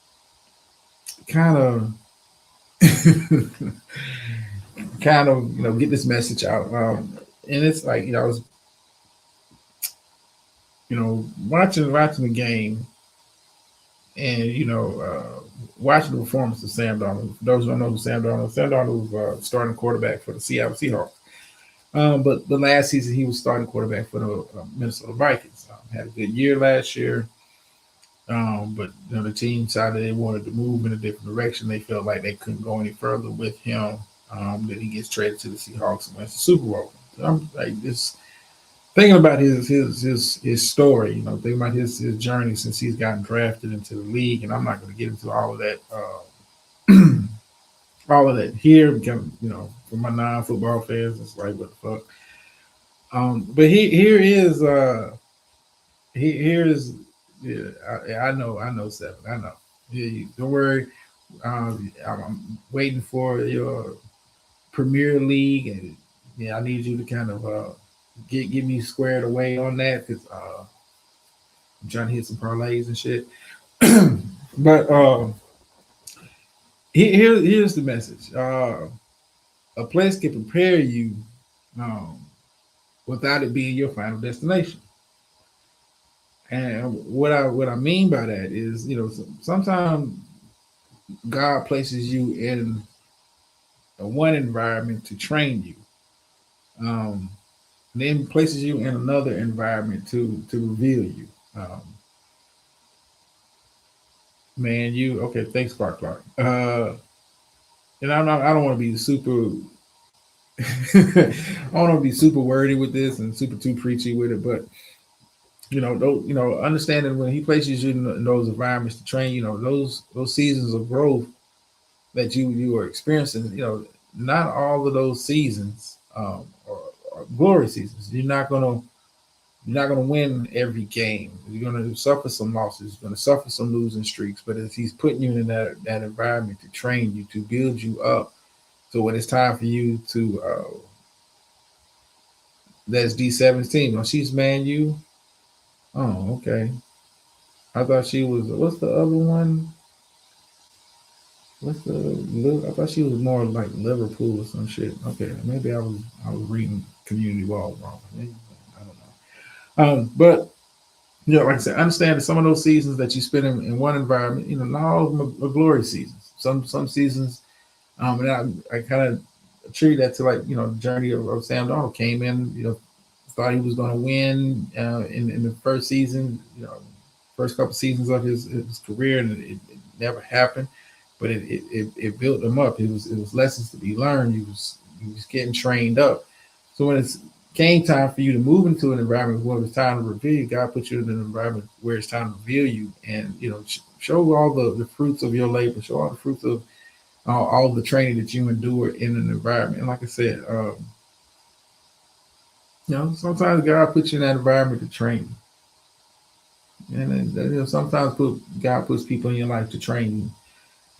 [SPEAKER 2] kind of, kind of, get this message out. And it's like, I was, watching the game, and watching the performance of Sam Darnold. For those who don't know who Sam Darnold was starting quarterback for the Seattle Seahawks. But the last season he was starting quarterback for the Minnesota Vikings. Had a good year last year. But the team decided they wanted to move in a different direction. They felt like they couldn't go any further with him. That he gets traded to the Seahawks and wins the Super Bowl. So I'm like this thinking about his story, thinking about his journey since he's gotten drafted into the league, and I'm not going to get into all of that, all of that here, because for my non-football fans, it's like what the fuck. But here is, yeah, I know Seven, I know. Yeah, don't worry, I'm waiting for your Premier League, and yeah, I need you to kind of get me squared away on that because I'm trying to hit some parlays and shit. But here's the message: a place can prepare you um, without it being your final destination. And what I mean by that is, sometimes God places you in one environment to train you. Um, then places you in another environment to reveal you. Um, Man, you okay? Thanks, Clark. And I don't want to be super. I don't want to be super wordy with this and super too preachy with it, but understanding when he places you in those environments to train, those seasons of growth that you are experiencing, not all of those seasons are glory seasons. You're not gonna win every game. You're gonna suffer some losses. You're gonna suffer some losing streaks. But if he's putting you in that environment to train you, to build you up, so when it's time for you to that's D17. Oh, she's Man U. Oh, okay. I thought she was. What's the other one? I thought she was more like Liverpool or some shit. Okay, maybe I was reading Community Wall wrong. Maybe, I don't know. But like I said, understand that some of those seasons that you spend in one environment, not all of them are glory seasons. Some seasons, and I kind of attribute that to like the journey of Sam Darnold. Came in, thought he was going to win in the first season, first couple seasons of his career, and it never happened. But it built him up. It was lessons to be learned. He was getting trained up. So when it's came time for you to move into an environment where it's time to reveal you, God put you in an environment where it's time to reveal you, and show all the fruits of your labor, show all the fruits of all the training that you endure in an environment. And like I said, sometimes God puts you in that environment to train you, and then, sometimes God puts people in your life to train you,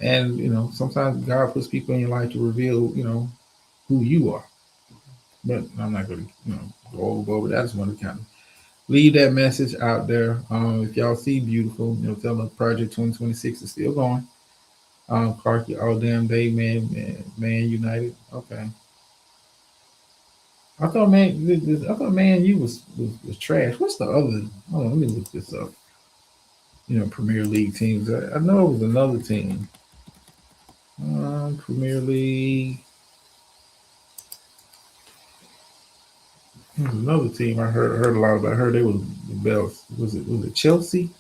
[SPEAKER 2] and sometimes God puts people in your life to reveal who you are. But I'm not going to go over that. I just want to kind of leave that message out there. If y'all see beautiful, tell them Project 2026 is still going. Clark, all damn day, man United. Okay. I thought Man U was trash. What's the other? Hold on, let me look this up. Premier League teams. I know it was another team. Premier League. There's another team I heard a lot about. I heard they was the best. Was it Chelsea?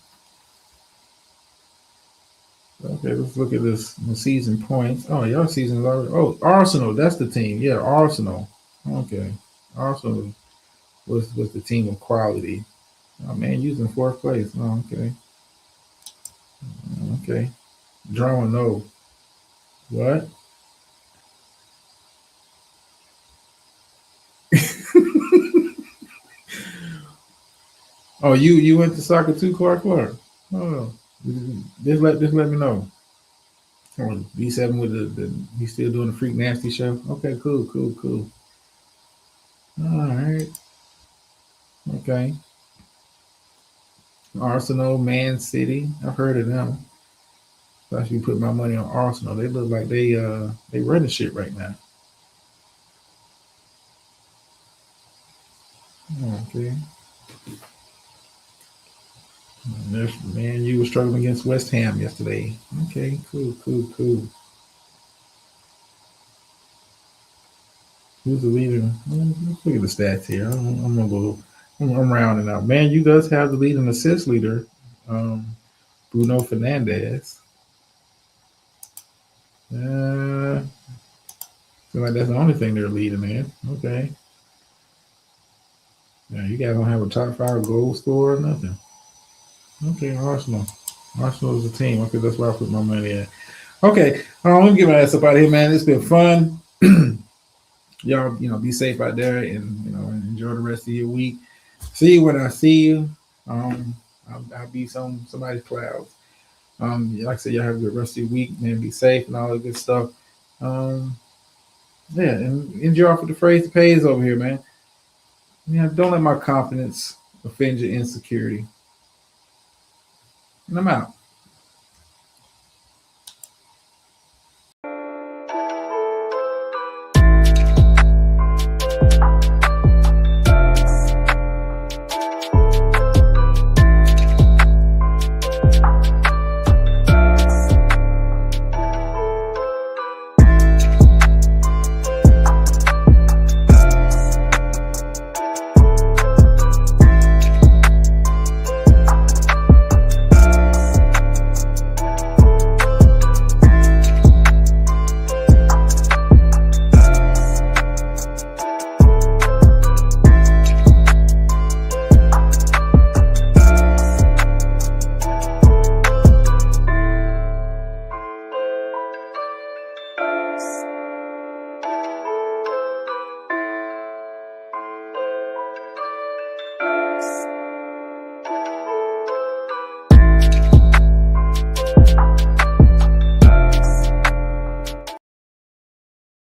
[SPEAKER 2] Okay, let's look at this the season points. Oh, y'all season is already. Oh, Arsenal. That's the team. Yeah, Arsenal. Okay, Arsenal was the team of quality. Oh man, using fourth place. Oh, okay. Okay. Drawing no. What? Oh, you went to soccer too, Clark? Oh, just let me know. Oh, B7 with the he's still doing the Freak Nasty show. Okay, cool. All right. Okay. Arsenal, Man City. I've heard of them. So I should put my money on Arsenal. They look like they running shit right now. Okay. Man, you were struggling against West Ham yesterday. Okay, cool. Who's the leader? Let's look at the stats here. I'm gonna go. I'm rounding out. Man, you does have the lead and assist leader, Bruno Fernandez. Feel like that's the only thing they're leading in. Okay. Yeah, you guys don't have a top 5 goal scorer or nothing. Okay, Arsenal. Arsenal is a team. Okay, that's where I put my money at. Okay, let me get my ass up out of here, man. It's been fun. Y'all, be safe out there and enjoy the rest of your week. See you when I see you. I'll be somebody's clouds. Like I said, y'all have a good rest of your week, man. Be safe and all that good stuff. Yeah, and enjoy for the phrase that pays over here, man. Don't let my confidence offend your insecurity. And I'm out.